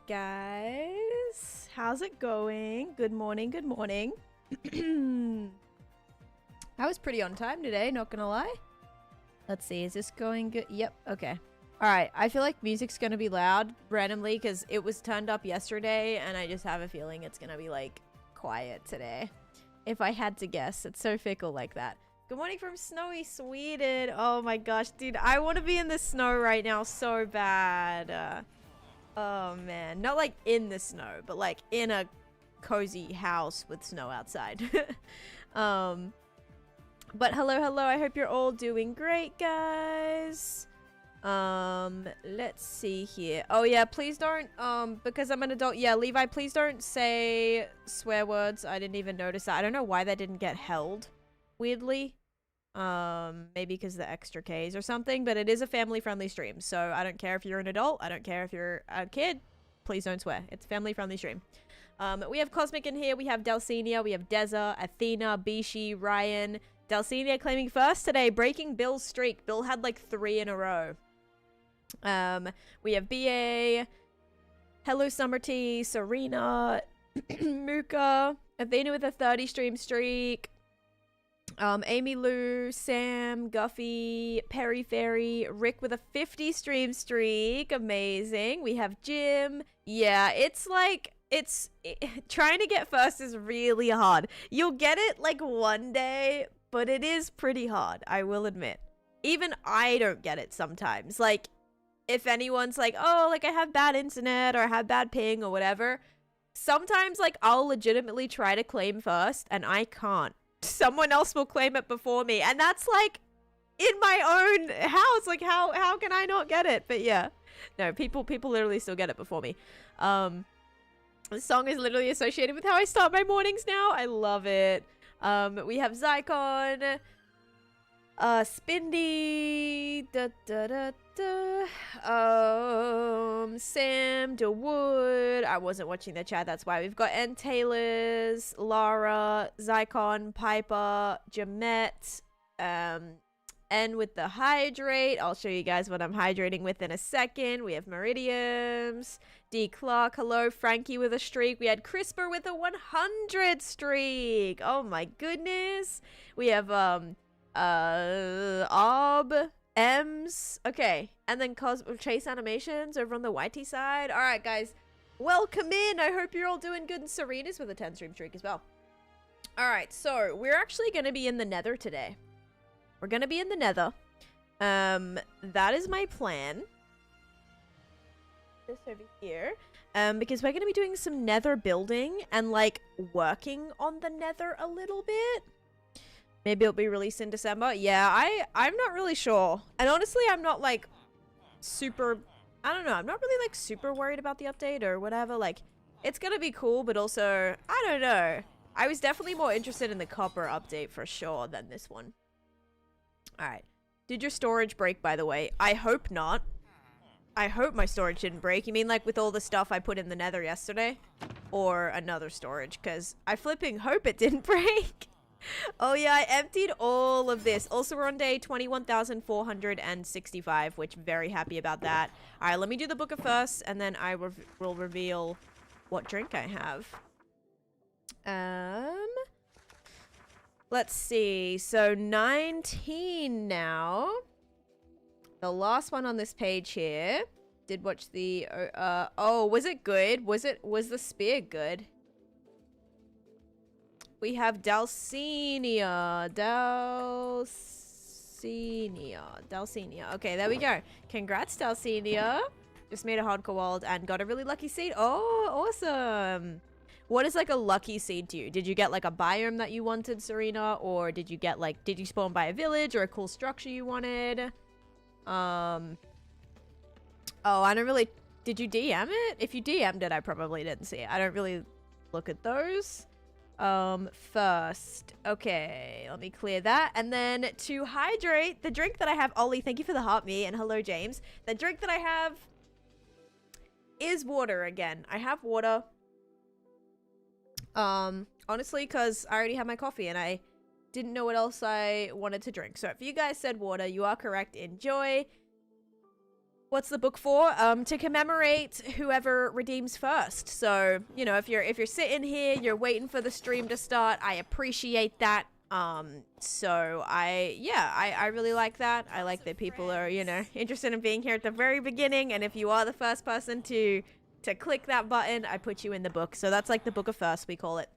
guys, how's it going? Good morning, good morning. I was pretty on time today, not gonna lie. Let's see, is this going good? Yep, okay. Alright, I feel like music's gonna be loud randomly because it was turned up yesterday and I just have a feeling it's gonna be like quiet today. If I had to guess, it's so fickle like that. Good morning from snowy Sweden. Oh my gosh, dude, I want to be in the snow right now so bad. Oh man, not like in the snow, but like in a cozy house with snow outside. But hello, I hope you're all doing great, guys. Let's see here. Oh yeah, please don't, because I'm an adult. Yeah, Levi, please don't say swear words. I didn't even notice that. I don't know why that didn't get held, weirdly. Maybe because the extra Ks or something, but it is a family-friendly stream, so I don't care if you're an adult. I don't care if you're a kid. Please don't swear. It's a family-friendly stream. We have Cosmic in here. We have Delcinia. We have Deza, Athena, Bishi, Ryan. Delcinia claiming first today, breaking Bill's streak. Bill had like 3 in a row. We have BA, Hello Summer Tea, Serena, Muka, Athena with a 30 stream streak, Amy Lou, Sam, Guffy, Perry Fairy, Rick with a 50 stream streak. Amazing. We have Jim. Yeah, it's like, trying to get first is really hard. You'll get it like one day, but it is pretty hard, I will admit. Even I don't get it sometimes. Like, if anyone's like, oh, like I have bad internet or I have bad ping or whatever, sometimes like I'll legitimately try to claim first and I can't. Someone else will claim it before me, and that's like in my own house. Like how can I not get it? But yeah, no, people literally still get it before me. The song is literally associated with how I start my mornings now. I love it. We have Zycon, Spindy, Sam DeWood. I wasn't watching the chat, that's why. We've got N Taylors, Lara, Zycon, Piper, Jamette, N with the hydrate. I'll show you guys what I'm hydrating with in a second. We have Meridiums, D Clark, hello, Frankie with a streak. We had Crisper with a 100 streak. Oh my goodness. We have Ems, okay, and then Chase Animations over on the YT side. All right, guys, welcome in. I hope you're all doing good. And Serena's with a 10 stream streak as well. All right, so we're actually going to be in the Nether today. We're going to be in the Nether. That is my plan. This over here. Because we're going to be doing some Nether building and like working on the Nether a little bit. Maybe it'll be released in December. Yeah, I'm not really sure. And honestly, I'm not like super, I don't know. I'm not really like super worried about the update or whatever. Like, it's gonna be cool, but also, I don't know. I was definitely more interested in the copper update for sure than this one. All right. Did your storage break, by the way? I hope not. I hope my storage didn't break. You mean like with all the stuff I put in the Nether yesterday? Or another storage? Because I flipping hope it didn't break. Oh yeah, I emptied all of this. Also, we're on day 21,465, which very happy about that. All right, let me do the booker first, and then I will reveal what drink I have. Let's see. So 19 now. The last one on this page here. Did watch the oh, was it good? Was the spear good? We have Delcinia. Okay, there we go. Congrats, Delcinia. Just made a hardcore world and got a really lucky seed. Oh, awesome. What is like a lucky seed to you? Did you get like a biome that you wanted, Serena? Or did you get like, did you spawn by a village or a cool structure you wanted? Oh, I don't really, did you DM it? If you DM'd it, I probably didn't see it. I don't really look at those. First, okay, let me clear that. And then to hydrate, the drink that I have, Ollie, thank you for the heart me, and hello, James. The drink that I have is water again. I have water. Honestly, because I already had my coffee and I didn't know what else I wanted to drink. So if you guys said water, you are correct. Enjoy. what's the book for? To commemorate whoever redeems first. So, you know, if you're sitting here, you're waiting for the stream to start, I appreciate that. So I really like that. I like that people are, you know, interested in being here at the very beginning, and if you are the first person to click that button, I put you in the book. So that's like the book of first, we call it.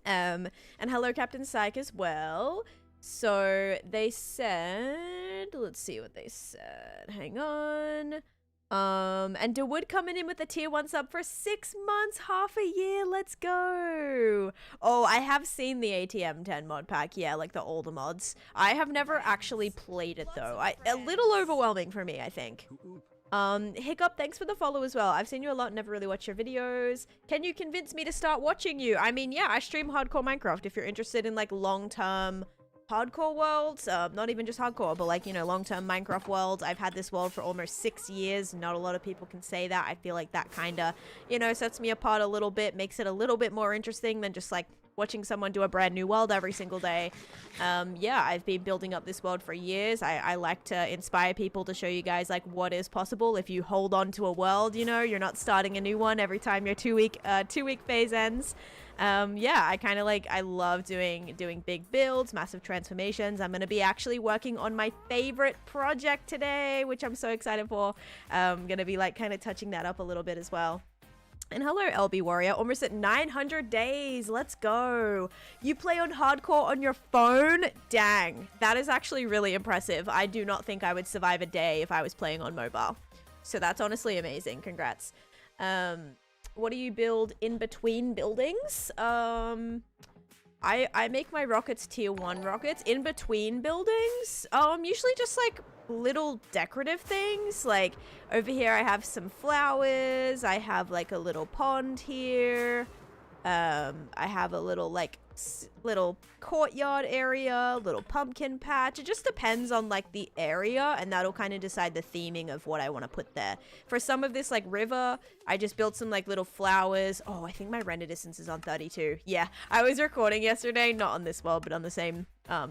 And hello Captain Psych as well. So they said, let's see what they said. Hang on. And DeWood coming in with a tier 1 sub for 6 months, half a year. Let's go. Oh, I have seen the ATM 10 mod pack. Yeah, like the older mods. I have never actually played it though. A little overwhelming for me, I think. Hiccup, thanks for the follow as well. I've seen you a lot, never really watched your videos. Can you convince me to start watching you? I mean, yeah, I stream hardcore Minecraft. If you're interested in like long-term hardcore worlds, not even just hardcore, but like, you know, long-term Minecraft worlds. I've had this world for almost 6 years. Not a lot of people can say that. I feel like that kind of, you know, sets me apart a little bit, makes it a little bit more interesting than just like watching someone do a brand new world every single day. Yeah, I've been building up this world for years. I like to inspire people to show you guys like what is possible if you hold on to a world, you know, you're not starting a new one every time your two-week phase ends. Yeah, I kind of like, I love doing big builds, massive transformations. I'm going to be actually working on my favorite project today, which I'm so excited for. I'm going to be like kind of touching that up a little bit as well. And hello, LB Warrior, almost at 900 days. Let's go. You play on hardcore on your phone? Dang, that is actually really impressive. I do not think I would survive a day if I was playing on mobile. So that's honestly amazing. Congrats. What do you build in between buildings? I make my rockets tier 1 rockets in between buildings. Usually just like little decorative things. Like over here I have some flowers. I have like a little pond here. I have a little like little courtyard area, little pumpkin patch. It just depends on like the area, and that'll kind of decide the theming of what I want to put there. For some of this like river, I just built some like little flowers. Oh, I think my render distance is on 32. Yeah, I was recording yesterday, not on this world, but on the same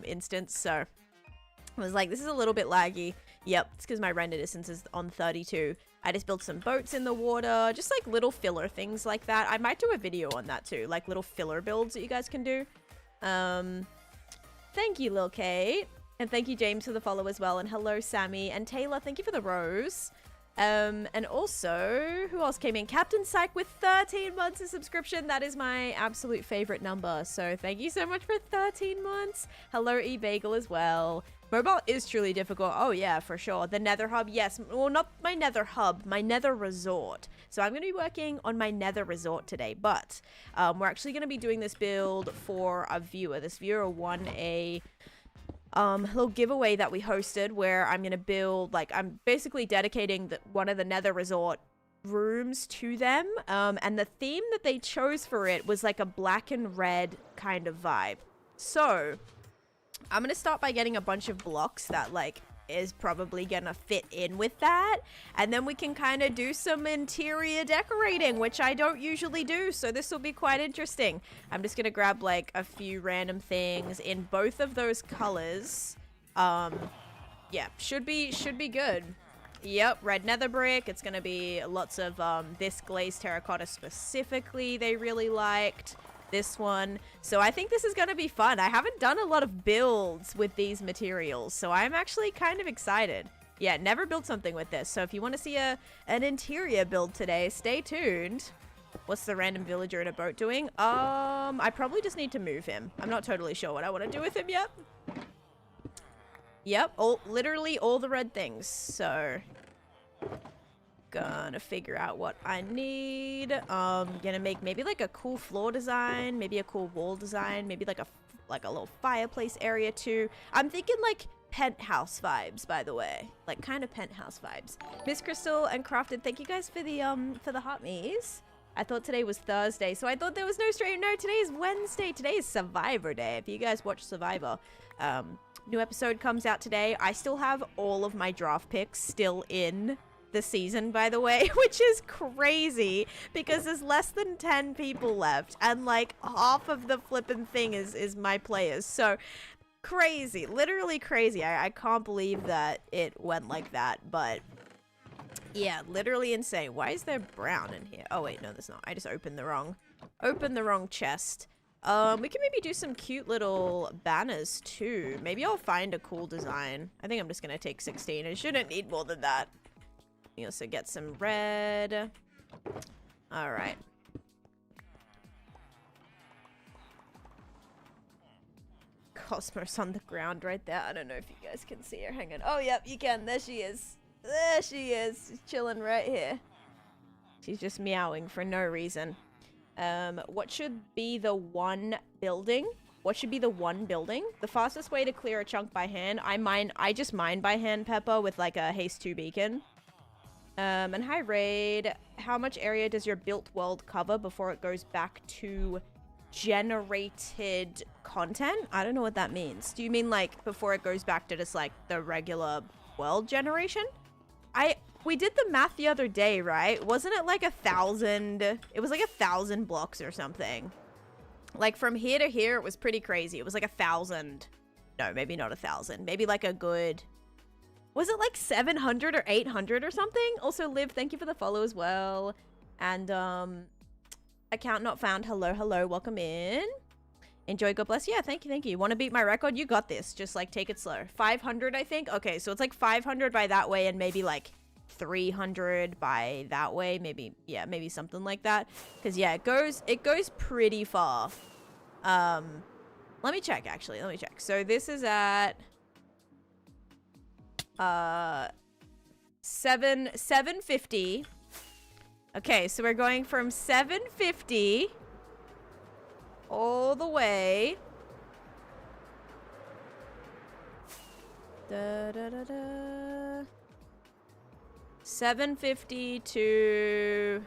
instance, so I was like, this is a little bit laggy. Yep, it's because my render distance is on 32. I just built some boats in the water, just like little filler things like that. I might do a video on that too, like little filler builds that you guys can do. Thank you, Lil Kate. And thank you, James, for the follow as well. And hello, Sammy. And Taylor, thank you for the rose. And also, who else came in? Captain Psych with 13 months of subscription. That is my absolute favorite number. So thank you so much for 13 months. Hello, E-Bagel as well. Mobile is truly difficult. Oh yeah, for sure. The Nether Hub, yes. Well, not my Nether Hub, my Nether Resort. So I'm going to be working on my Nether Resort today, but we're actually going to be doing this build for a viewer. This viewer won a little giveaway that we hosted where I'm going to build, like, I'm basically dedicating one of the Nether Resort rooms to them. And the theme that they chose for it was like a black and red kind of vibe. So I'm going to start by getting a bunch of blocks that like is probably gonna fit in with that, and then we can kind of do some interior decorating, which I don't usually do, so this will be quite interesting. I'm just gonna grab like a few random things in both of those colors. Yeah, should be good. Yep, red nether brick. It's gonna be lots of this glazed terracotta specifically they really liked. This one. So I think this is going to be fun. I haven't done a lot of builds with these materials, so I'm actually kind of excited. Yeah, never built something with this. So if you want to see an interior build today, stay tuned. What's the random villager in a boat doing? I probably just need to move him. I'm not totally sure what I want to do with him yet. Yep, literally all the red things. So gonna figure out what I need. Gonna make maybe like a cool floor design, maybe a cool wall design, maybe like a little fireplace area too. I'm thinking like penthouse vibes, by the way, like kind of penthouse vibes. Miss Crystal and Crafted, thank you guys for the hot me's. I thought today was Thursday, so I thought there was no stream. No, today is Wednesday. Today is Survivor Day. If you guys watch Survivor, new episode comes out today. I still have all of my draft picks still in the season, by the way, which is crazy because there's less than 10 people left and like half of the flippin' thing is my players. So crazy, literally crazy. I can't believe that it went like that, but Yeah, literally insane. Why is there brown in here? Oh wait, no, there's not. I just opened the wrong chest. We can maybe do some cute little banners too. Maybe I'll find a cool design. I think I'm just gonna take 16. I shouldn't need more than that. You also get some red. All right. Cosmos on the ground right there. I don't know if you guys can see her. Hang on. Oh, yep, you can. There she is. There she is. She's chilling right here. She's just meowing for no reason. What should be the one building? What should be the one building? The fastest way to clear a chunk by hand. I just mine by hand, Pepper, with like a haste 2 beacon. And hi, Raid. How much area does your built world cover before it goes back to generated content? I don't know what that means. Do you mean like before it goes back to just like the regular world generation? We did the math the other day, right? Wasn't it like 1,000? It was like 1,000 blocks or something. Like from here to here, it was pretty crazy. It was like 1,000. No, maybe not 1,000. Maybe like a good... Was it like 700 or 800 or something? Also, Liv, thank you for the follow as well. And, account not found. Hello, hello. Welcome in. Enjoy. God bless. Yeah, thank you, thank you. Want to beat my record? You got this. Just, like, take it slow. 500, I think? Okay, so it's, like, 500 by that way and maybe, like, 300 by that way. Maybe, yeah, maybe something like that. Because, yeah, it goes pretty far. Let me check, actually. Let me check. So this is at... 750. Okay, so we're going from 750 all the way da, da, da, da. 750 to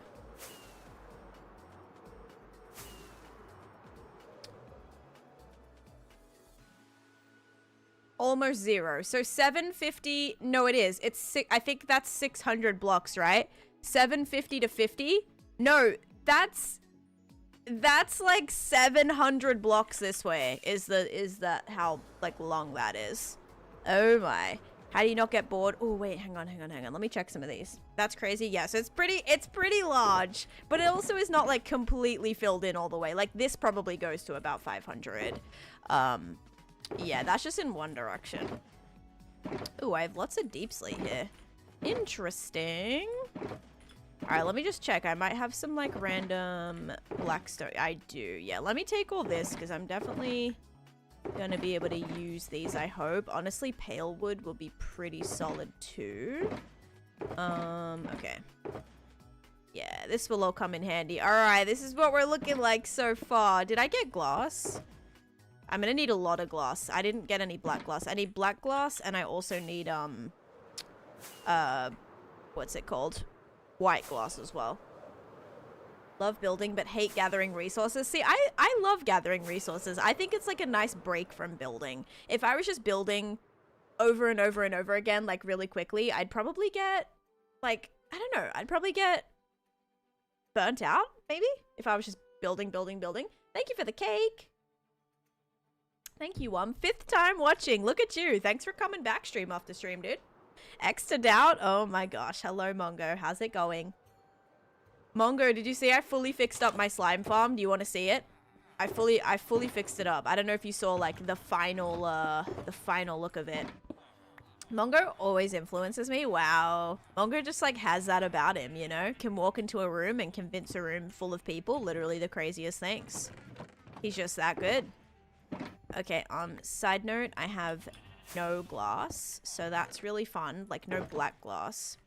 almost 0. So 750, no it is. It's I think that's 600 blocks, right? 750 to 50? No, that's like 700 blocks this way. Is that how like long that is? Oh my. How do you not get bored? Oh wait, hang on. Let me check some of these. That's crazy. Yes, it's pretty large, but it also is not like completely filled in all the way. Like this probably goes to about 500. Yeah, that's just in one direction. Ooh, I have lots of deep slate here. Interesting. Alright, let me just check. I might have some, like, random blackstone. I do. Yeah, let me take all this, because I'm definitely gonna be able to use these, I hope. Honestly, pale wood will be pretty solid, too. Okay. Yeah, this will all come in handy. Alright, this is what we're looking like so far. Did I get glass? I'm gonna need a lot of glass. I didn't get any black glass. I need black glass, and I also need, what's it called? White glass as well. Love building, but hate gathering resources. See, I love gathering resources. I think it's like a nice break from building. If I was just building over and over and over again, like really quickly, I'd probably get, like, I don't know, I'd probably get burnt out, maybe? If I was just building. Thank you for the cake. Thank you, 5th time watching. Look at you. Thanks for coming back stream after stream, dude. Extra doubt. Oh my gosh. Hello, Mongo. How's it going? Mongo, did you see I fully fixed up my slime farm? Do you want to see it? I fully fixed it up. I don't know if you saw like the final look of it. Mongo always influences me. Wow. Mongo just like has that about him, you know? Can walk into a room and convince a room full of people. Literally the craziest things. He's just that good. Okay, side note, I have no glass, so that's really fun. Like, no black glass.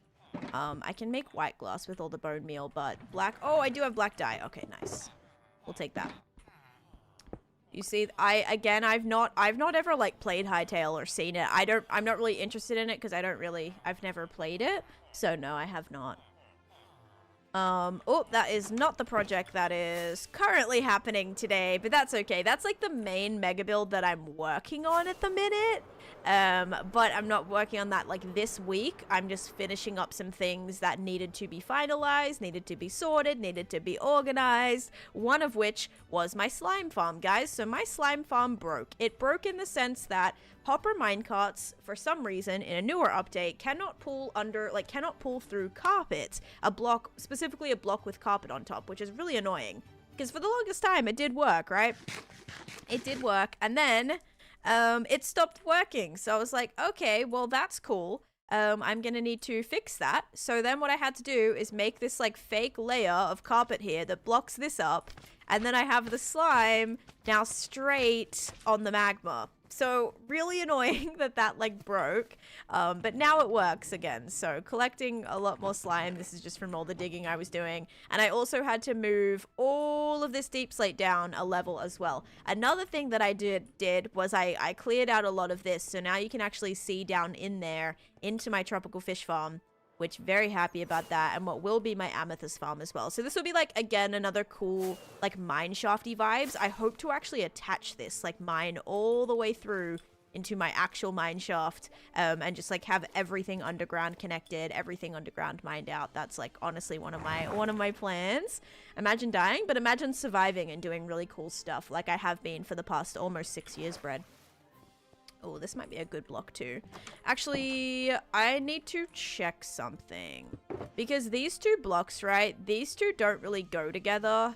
I can make white glass with all the bone meal, but black... Oh, I do have black dye. Okay, nice. We'll take that. You see, I've not ever, like, played Hytale or seen it. I'm not really interested in it because I've never played it. So, no, I have not. Oh, that is not the project that is currently happening today, but that's okay. That's like the main mega build that I'm working on at the minute. But I'm not working on that like this week. I'm just finishing up some things that needed to be finalized, needed to be sorted, needed to be organized. One of which was my slime farm, guys. So my slime farm broke. It broke in the sense that hopper minecarts, for some reason, in a newer update, cannot pull through carpets. A block, specifically a block with carpet on top, which is really annoying. Because for the longest time, it did work, right? It did work, and then it stopped working. So I was like, okay, well, that's cool. I'm gonna need to fix that. So then what I had to do is make this like fake layer of carpet here that blocks this up, and then I have the slime now straight on the magma. So really annoying that like broke, but now it works again. So collecting a lot more slime. This is just from all the digging I was doing. And I also had to move all of this deep slate down a level as well. Another thing that I did was I cleared out a lot of this. So now you can actually see down in there into my tropical fish farm, which very happy about that, and what will be my amethyst farm as well. So this will be like, again, another cool like mine shafty vibes. I hope to actually attach this like mine all the way through into my actual mine shaft, and just like have everything underground connected, everything underground mined out. That's like honestly one of my plans. Imagine dying, but imagine surviving and doing really cool stuff like I have been for the past almost 6 years, Bread. Oh, this might be a good block too. Actually, I need to check something. Because these two blocks, right? These two don't really go together.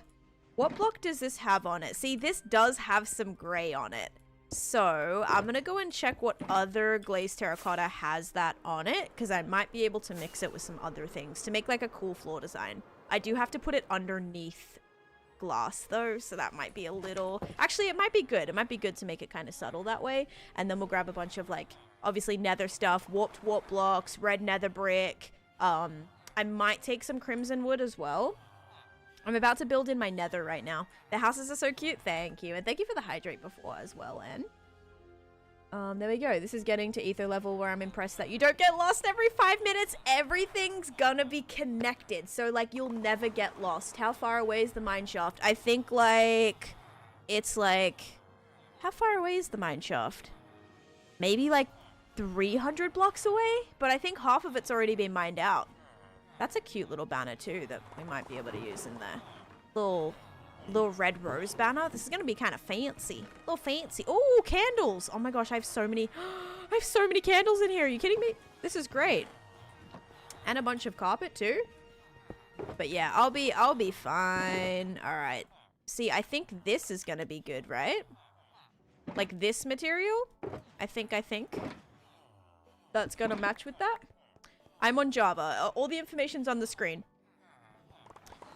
What block does this have on it? See, this does have some gray on it. So, I'm going to go and check what other glazed terracotta has that on it. Because I might be able to mix it with some other things to make like a cool floor design. I do have to put it underneath glass though, so that might be a little, actually it might be good to make it kind of subtle that way. And then we'll grab a bunch of like obviously nether stuff, warped warp blocks, red nether brick. I might take some crimson wood as well. I'm about to build in my nether right now. The houses are so cute. Thank you, and thank you for the hydrate before as well, Anne. There we go. This is getting to ether level where I'm impressed that you don't get lost every 5 minutes. Everything's gonna be connected. So, like, you'll never get lost. How far away is the mine shaft? I think, like, it's like... How far away is the mine shaft? Maybe, like, 300 blocks away? But I think half of it's already been mined out. That's a cute little banner, too, that we might be able to use in there. Little red rose banner. This is gonna be kind of fancy. A little fancy. Oh, candles. Oh my gosh, I have so many candles in here. Are you kidding me? This is great. And a bunch of carpet too. But yeah, I'll be fine. All right. See, I think this is gonna be good, right? Like this material? I think that's gonna match with that. I'm on Java. All the information's on the screen.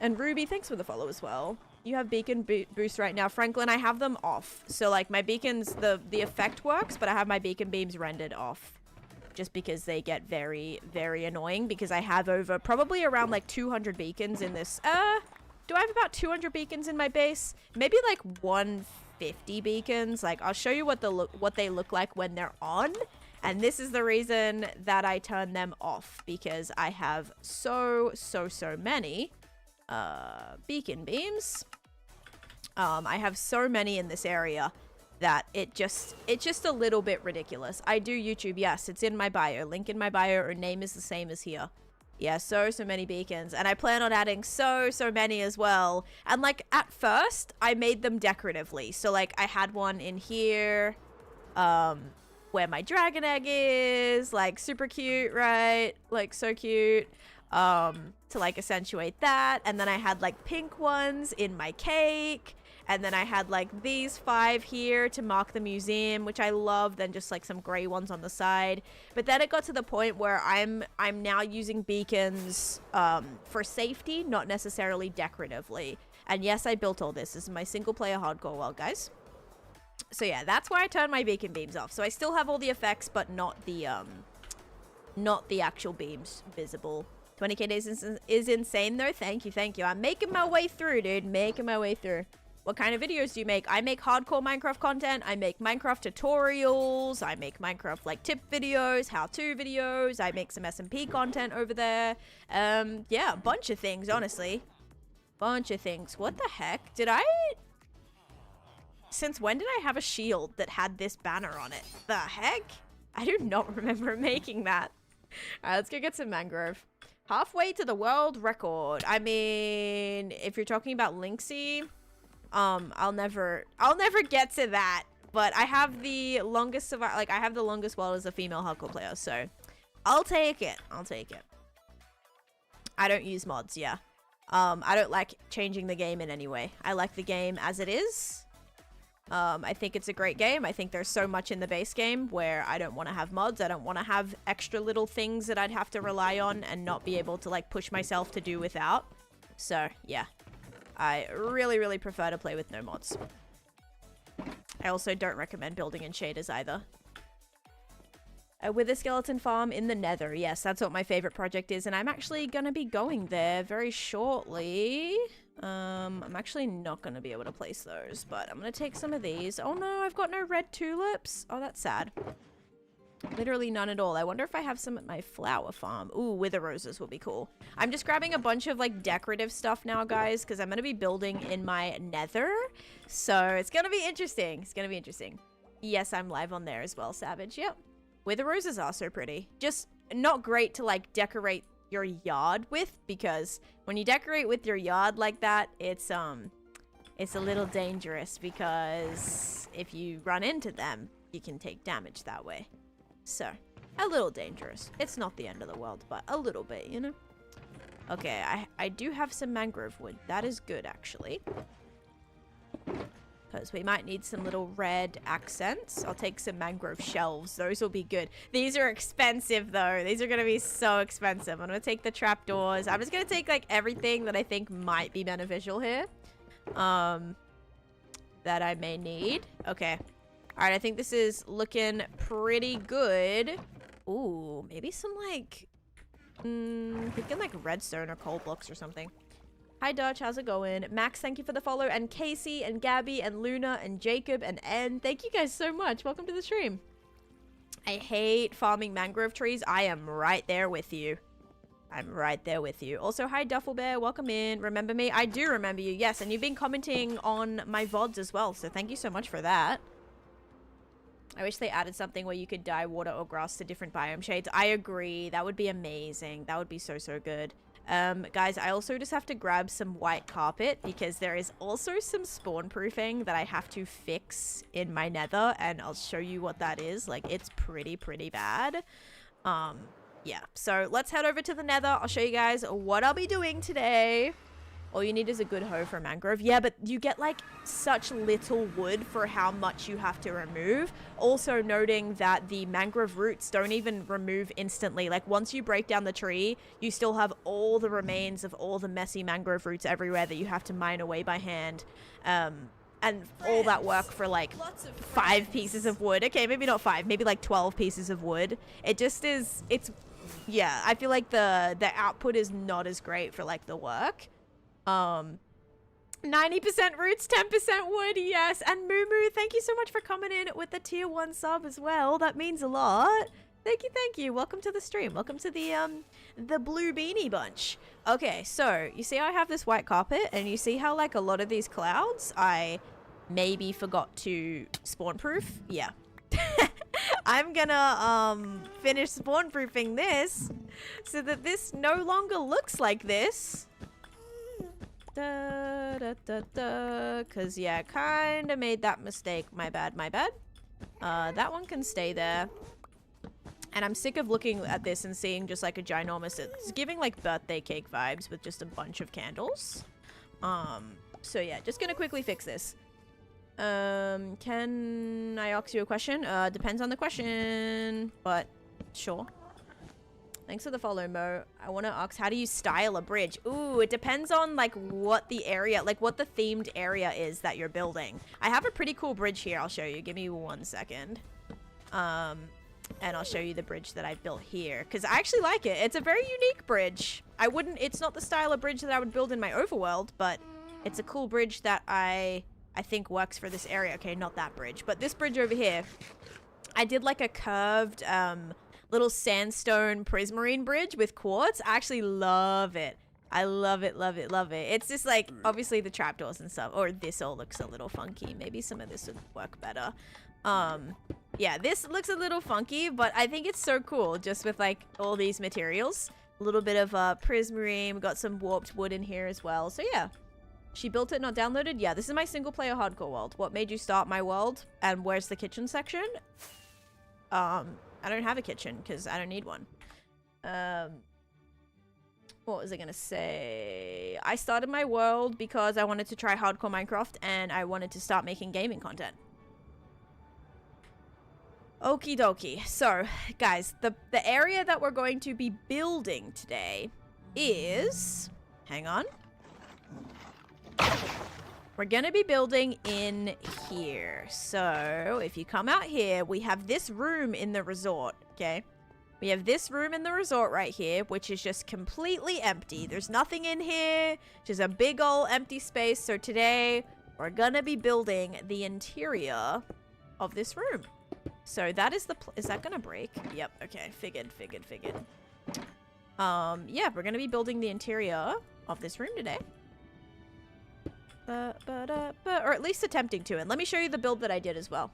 And Ruby, thanks for the follow as well. You have beacon boost right now. Franklin, I have them off. So, like, my beacons, the effect works, but I have my beacon beams rendered off. Just because they get very, very annoying. Because I have probably around, like, 200 beacons in this. Do I have about 200 beacons in my base? Maybe, like, 150 beacons. Like, I'll show you what they look like when they're on. And this is the reason that I turn them off. Because I have so many beacon beams. I have so many in this area that it's just a little bit ridiculous. I do YouTube, yes, it's in my bio, link in my bio, or name is the same as here. Yeah, so many beacons, and I plan on adding so many as well. And like at first I made them decoratively, so like I had one in here where my dragon egg is, like super cute, right? Like so cute. To like accentuate that, and then I had like pink ones in my cake, and then I had like these 5 here to mark the museum, which I love, then just like some gray ones on the side. But then it got to the point where I'm now using beacons for safety, not necessarily decoratively. And yes, I built all this. This is my single player hardcore world, guys. So yeah, that's why I turned my beacon beams off. So I still have all the effects, but not the actual beams visible. 20k days is insane though. Thank you. I'm making my way through, dude. Making my way through. What kind of videos do you make? I make hardcore Minecraft content. I make Minecraft tutorials. I make Minecraft like tip videos, how-to videos. I make some SMP content over there. Yeah, a bunch of things, honestly. Bunch of things. What the heck? Since when did I have a shield that had this banner on it? The heck? I do not remember making that. Alright, let's go get some mangrove. Halfway to the world record. I mean, if you're talking about Linksy, I'll never get to that. but I have the longest survival. Like, I have the longest world as a female hardcore player, so I'll take it. I'll take it. I don't use mods, yeah. I don't like changing the game in any way. I like the game as it is. I think it's a great game. I think there's so much in the base game where I don't want to have mods. I don't want to have extra little things that I'd have to rely on and not be able to, like, push myself to do without. So, yeah. I really, really prefer to play with no mods. I also don't recommend building in shaders either. With a skeleton farm in the Nether. Yes, that's what my favorite project is, and I'm actually going to be going there very shortly. I'm actually not going to be able to place those, but I'm going to take some of these. Oh no, I've got no red tulips. Oh, that's sad. Literally none at all. I wonder if I have some at my flower farm. Ooh, wither roses will be cool. I'm just grabbing a bunch of, like, decorative stuff now, guys, because I'm going to be building in my Nether. So it's going to be interesting. It's going to be interesting. Yes, I'm live on there as well, Savage. Yep. Wither roses are so pretty. Just not great to, like, decorate your yard with, because when you decorate with your yard like that, it's a little dangerous, because if you run into them, you can take damage that way. So, a little dangerous. It's not the end of the world, but a little bit, you know? Okay, I do have some mangrove wood. That is good, actually. Because we might need some little red accents. I'll take some mangrove shelves. Those will be good. These are expensive, though. These are going to be so expensive. I'm going to take the trapdoors. I'm just going to take, like, everything that I think might be beneficial here. That I may need. Okay. All right, I think this is looking pretty good. Ooh, maybe some, like... thinking, like, redstone or coal blocks or something. Hi Dutch, how's it going? Max, thank you for the follow, and Casey, and Gabby, and Luna, and Jacob, and N. Thank you guys so much. Welcome to the stream. I hate farming mangrove trees. I am right there with you. I'm right there with you. Also, hi Duffel Bear, welcome in. Remember me? I do remember you, yes, and you've been commenting on my VODs as well, so thank you so much for that. I wish they added something where you could dye water or grass to different biome shades. I agree. That would be amazing. That would be so, so good. Guys, I also just have to grab some white carpet because there is also some spawn proofing that I have to fix in my Nether, and I'll show you what that is. Like, it's pretty bad. Yeah, so let's head over to the Nether. I'll show you guys what I'll be doing today. All you need is a good hoe for mangrove. Yeah, but you get, like, such little wood for how much you have to remove. Also noting that the mangrove roots don't even remove instantly. Like, once you break down the tree, you still have all the remains of all the messy mangrove roots everywhere that you have to mine away by hand. And all that work for, like, 5 pieces of wood. Okay, maybe not 5, maybe, like, 12 pieces of wood. It just is, it's, yeah, I feel like the output is not as great for, like, the work. 90% roots, 10% wood, yes. And Moo, thank you so much for coming in with the tier 1 sub as well. That means a lot. Thank you. Welcome to the stream. Welcome to the blue beanie bunch. Okay, so you see I have this white carpet, and you see how, like, a lot of these clouds I maybe forgot to spawn proof? Yeah. I'm gonna finish spawn proofing this so that this no longer looks like this. Cause yeah, kinda made that mistake. My bad. That one can stay there. And I'm sick of looking at this and seeing just like a ginormous, it's giving like birthday cake vibes with just a bunch of candles. So yeah, just gonna quickly fix this. Can I ask you a question? Depends on the question, but sure. Thanks for the follow, Mo. I want to ask, how do you style a bridge? Ooh, it depends on, like, what the area, like, what the themed area is that you're building. I have a pretty cool bridge here. I'll show you. Give me 1 second. And I'll show you the bridge that I built here, because I actually like it. It's a very unique bridge. It's not the style of bridge that I would build in my overworld, but it's a cool bridge that I think works for this area. Okay, not that bridge, but this bridge over here. I did, like, a curved, little sandstone prismarine bridge with quartz. I actually love it. I love it. It's just like, obviously the trapdoors and stuff, or this all looks a little funky. Maybe some of this would work better. Yeah, this looks a little funky, but I think it's so cool just with like all these materials. A little bit of prismarine. We got some warped wood in here as well. So yeah, She built it, not downloaded? Yeah, this is my single player hardcore world. What made you start my world? And where's the kitchen section? I don't have a kitchen because I don't need one. What was I gonna say? I started my world because I wanted to try hardcore Minecraft and I wanted to start making gaming content. Okie dokie. So, guys, the area that we're going to be building today is... Hang on. We're going to be building in here. So, if you come out here, we have this room in the resort, okay? We have this room in the resort right here, which is just completely empty. There's nothing in here, just a big ol' empty space. So today, we're gonna be building the interior of this room. So that is the, is that gonna break? Yep, okay, figured. Yeah, we're gonna be building the interior of this room today. Or at least attempting to. And let me show you the build that I did as well.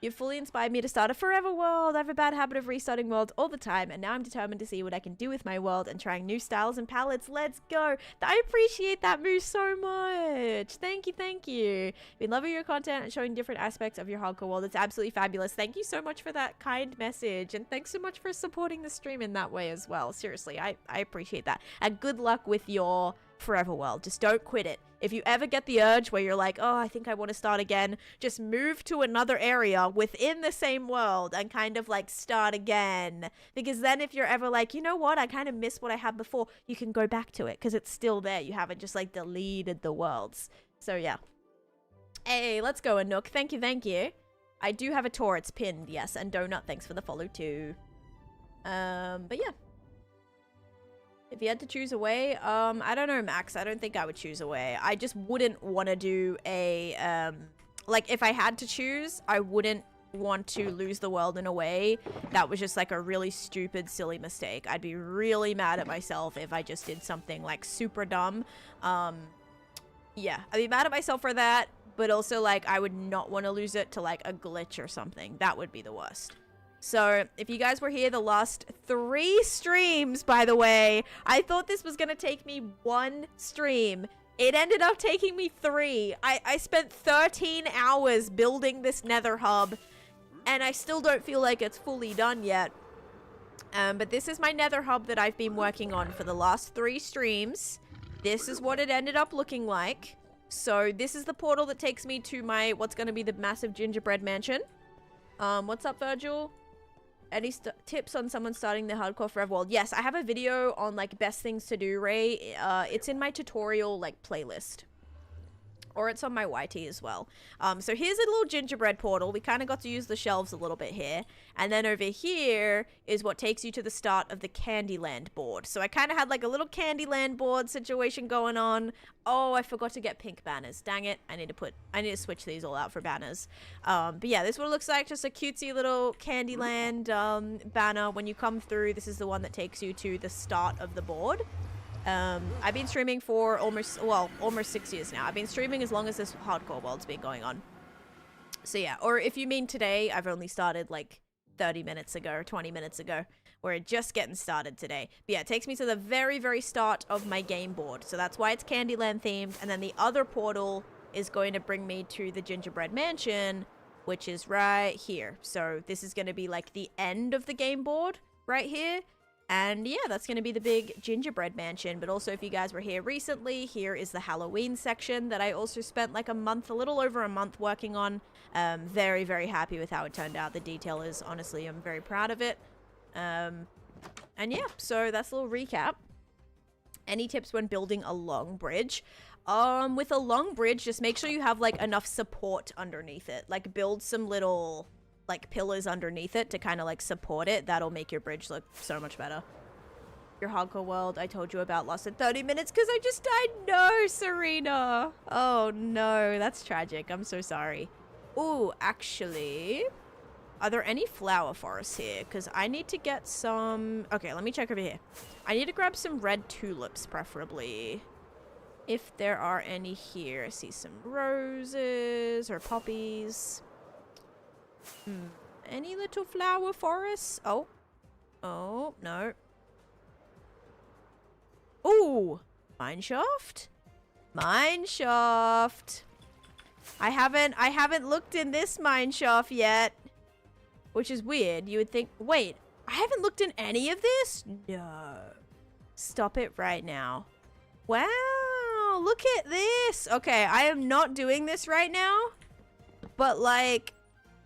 You've fully inspired me to start a forever world. I have a bad habit of restarting worlds all the time, and now I'm determined to see what I can do with my world and trying new styles and palettes. Let's go. I appreciate that move so much. Thank you. Been loving your content and showing different aspects of your hardcore world. It's absolutely fabulous. Thank you so much for that kind message, and thanks so much for supporting the stream in that way as well. Seriously, I appreciate that. And good luck with your forever world. Just don't quit it. If you ever get the urge where you're like, oh, I think I want to start again, just move to another area within the same world and kind of like start again. Because then if you're ever like, you know what, I kind of miss what I had before, you can go back to it because it's still there. You haven't just like deleted the worlds. So yeah. Hey, let's go, Anook. Thank you. I do have a tour. It's pinned, yes. And Donut, thanks for the follow too. But yeah. If you had to choose a way, I don't know, Max. I don't think I would choose a way. I just wouldn't want to do a, like, if I had to choose, I wouldn't want to lose the world in a way that was just, like, a really stupid, silly mistake. I'd be really mad at myself if I just did something, like, super dumb. Yeah, I'd be mad at myself for that, but also, like, I would not want to lose it to, like, a glitch or something. That would be the worst. So, if you guys were here the last 3 streams, by the way, I thought this was going to take me 1 stream. It ended up taking me 3. I spent 13 hours building this nether hub, and I still don't feel like it's fully done yet. But this is my nether hub that I've been working on for the last 3 streams. This is what it ended up looking like. So, this is the portal that takes me to my, what's going to be the massive gingerbread mansion. What's up, Virgil? Any tips on someone starting the hardcore forever world? Yes, I have a video on like best things to do, Ray. It's in my tutorial like playlist. Or it's on my YT as well. So here's a little gingerbread portal. We kind of got to use the shelves a little bit here. And then over here is what takes you to the start of the Candyland board. So I kind of had like a little Candyland board situation going on. Oh, I forgot to get pink banners. Dang it. I need to switch these all out for banners. But yeah, this is what it looks like. Just a cutesy little Candyland banner. When you come through, this is the one that takes you to the start of the board. I've been streaming for almost 6 years now. I've been streaming as long as this hardcore world's been going on. So yeah, or if you mean today, I've only started like 30 minutes ago or 20 minutes ago. We're just getting started today. But yeah, it takes me to the very, very start of my game board. So that's why it's Candyland themed. And then the other portal is going to bring me to the Gingerbread Mansion, which is right here. So this is going to be like the end of the game board right here. And yeah, that's going to be the big gingerbread mansion. But also, if you guys were here recently, here is the Halloween section that I also spent like a little over a month working on. Very, very happy with how it turned out. The detail is, honestly, I'm very proud of it. And yeah, so that's a little recap. Any tips when building a long bridge? With a long bridge, just make sure you have like enough support underneath it. Like build some little like pillars underneath it to kind of like support it. That'll make your bridge look so much better. Your hardcore world I told you about lost in 30 minutes because I just died. No, Serena. Oh no, that's tragic. I'm so sorry. Ooh, actually, are there any flower forests here? Because I need to get some. Okay, let me check over here. I need to grab some red tulips, preferably. If there are any here. I see some roses or poppies. Any little flower forests? Oh, no. Ooh, mine shaft? Mine shaft. I haven't looked in this mine shaft yet. Which is weird. You would think, wait, I haven't looked in any of this? No. Stop it right now. Wow, look at this. Okay, I am not doing this right now. But like,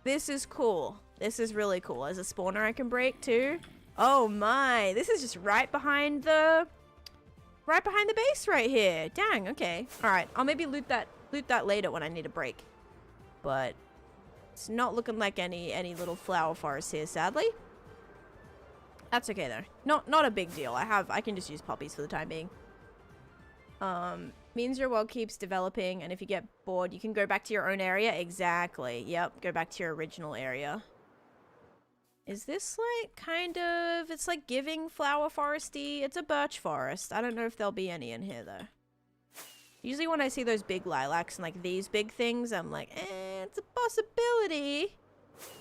this is cool. This is really cool. As a spawner I can break too. Oh my, this is just right behind the base right here. Dang, okay. All right, I'll maybe loot that later when I need a break. But it's not looking like any little flower forest here, sadly. That's okay though. Not a big deal. I can just use poppies for the time being. Means your world keeps developing, and if you get bored, you can go back to your own area. Exactly. Yep, go back to your original area. Is this like kind of, it's like giving flower foresty. It's a birch forest. I don't know if there'll be any in here though. Usually when I see those big lilacs and like these big things, I'm like, it's a possibility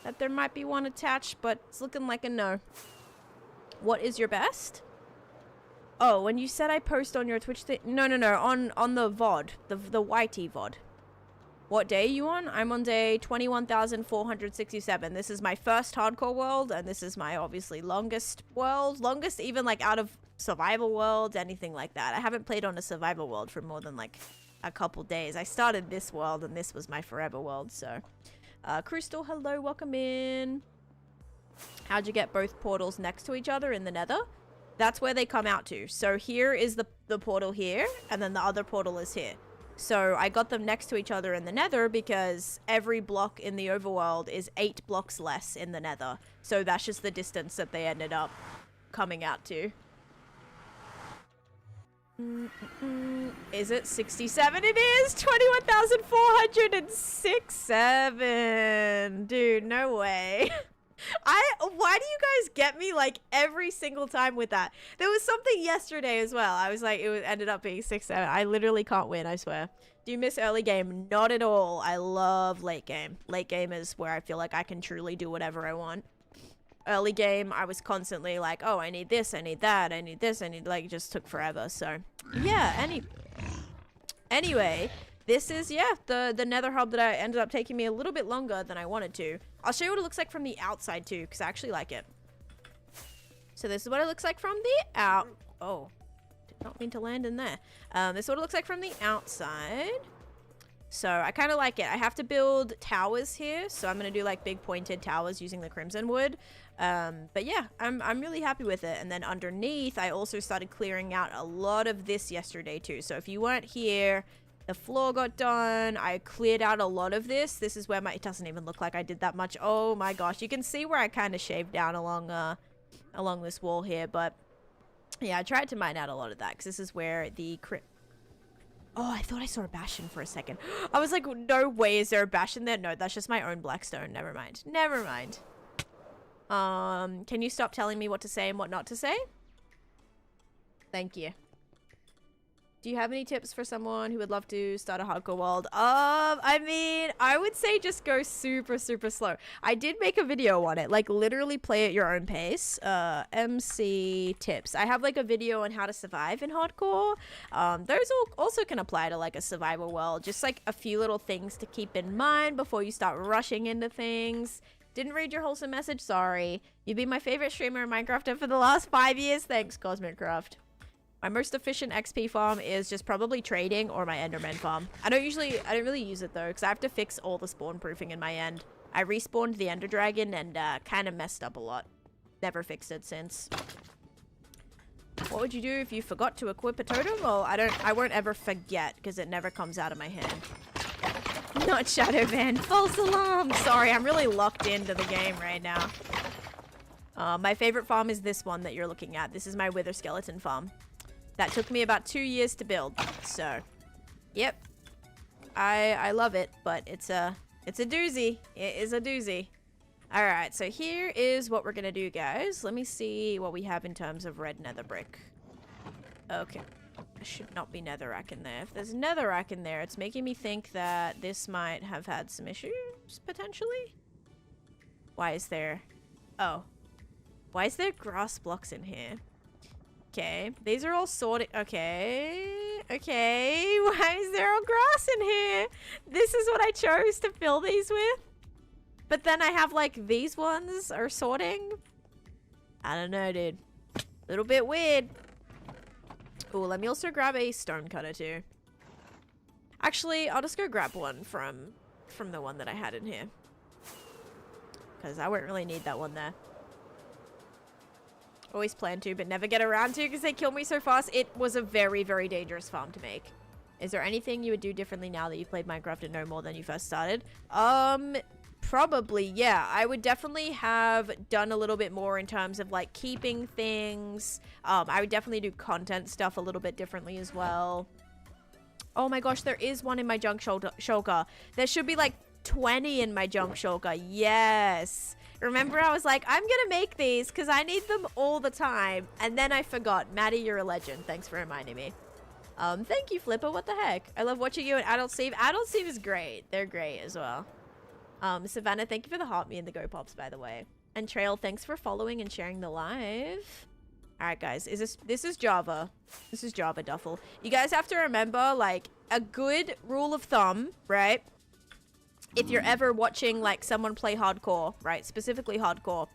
that there might be one attached, but it's looking like a no. What is your best? Oh, when you said I post on your Twitch thing. No, on the VOD, the YT VOD. What day are you on? I'm on day 21,467. This is my first hardcore world, and this is my obviously longest world. Longest even like out of survival worlds, anything like that. I haven't played on a survival world for more than like a couple days. I started this world, and this was my forever world, so. Crystal, hello, welcome in. How'd you get both portals next to each other in the Nether? That's where they come out to. So here is the portal here, and then the other portal is here. So I got them next to each other in the Nether because every block in the overworld is 8 blocks less in the Nether. So that's just the distance that they ended up coming out to. Is it 67? It is! 21,406! 7! Dude, no way. Why do you guys get me like every single time with that? There was something yesterday as well. I was like, ended up being 6, 7. I literally can't win, I swear. Do you miss early game? Not at all. I love late game. Late game is where I feel like I can truly do whatever I want. Early game, I was constantly like, oh, I need this, I need that, I need this, I need, like, it just took forever. So, yeah, anyway, this is, yeah, the Nether hub that ended up taking me a little bit longer than I wanted to. I'll show you what it looks like from the outside too, because I actually like it. So this is what it looks like from the oh, did not mean to land in there. This is what it looks like from the outside. So I kind of like it. I have to build towers here, so I'm gonna do like big pointed towers using the crimson wood. But yeah, I'm really happy with it. And then underneath, I also started clearing out a lot of this yesterday too. So if you weren't here, the floor got done. I cleared out a lot of this. This is where it doesn't even look like I did that much. Oh my gosh, you can see where I kind of shaved down along this wall here. But yeah, I tried to mine out a lot of that because this is where the Oh, I thought I saw a bastion for a second. I was like, no way, is there a bastion there? No, that's just my own blackstone. Never mind. Never mind. Can you stop telling me what to say and what not to say? Thank you. Do you have any tips for someone who would love to start a hardcore world? I mean, I would say just go super, super slow. I did make a video on it, like literally play at your own pace. MC tips. I have like a video on how to survive in hardcore. Those also can apply to like a survival world. Just like a few little things to keep in mind before you start rushing into things. Didn't read your wholesome message, sorry. You've been my favorite streamer in Minecraft for the last 5 years. Thanks, CosmicCraft. My most efficient XP farm is just probably trading or my Enderman farm. I don't really use it though, because I have to fix all the spawn proofing in my end. I respawned the Ender Dragon and kind of messed up a lot. Never fixed it since. What would you do if you forgot to equip a totem? Well, I won't ever forget, because it never comes out of my hand. Not Shadow Van. False alarm! Sorry, I'm really locked into the game right now. My favorite farm is this one that you're looking at. This is my Wither Skeleton farm. That took me about 2 years to build, so, yep. I love it, but it's a doozy. It is a doozy. Alright, so here is what we're gonna do, guys. Let me see what we have in terms of red nether brick. Okay. There should not be netherrack in there. If there's netherrack in there, it's making me think that this might have had some issues, potentially. Why is there... Oh. Why is there grass blocks in here? Okay. These are all sorted. Okay. Okay. Why is there all grass in here? This is what I chose to fill these with. But then I have like these ones are sorting. I don't know, dude. A little bit weird. Oh, let me also grab a stone cutter too. Actually, I'll just go grab one from the one that I had in here. Because I won't really need that one there. Always plan to, but never get around to because they kill me so fast. It was a very, very dangerous farm to make. Is there anything you would do differently now that you've played Minecraft and know more than you first started? Probably, yeah. I would definitely have done a little bit more in terms of like keeping things. I would definitely do content stuff a little bit differently as well. Oh my gosh, there is one in my junk shulker. There should be like 20 in my junk shulker. Yes. Remember, I was like, I'm gonna make these because I need them all the time. And then I forgot. Maddie, you're a legend. Thanks for reminding me. Thank you, Flipper. What the heck? I love watching you and Adult Steve. Adult Steve is great. They're great as well. Savannah, thank you for the heart me and the go pops, by the way. And Trail, thanks for following and sharing the live. All right, guys, this is Java. This is Java Duffel. You guys have to remember, like, a good rule of thumb, right? If you're ever watching, like, someone play hardcore, right? Specifically hardcore,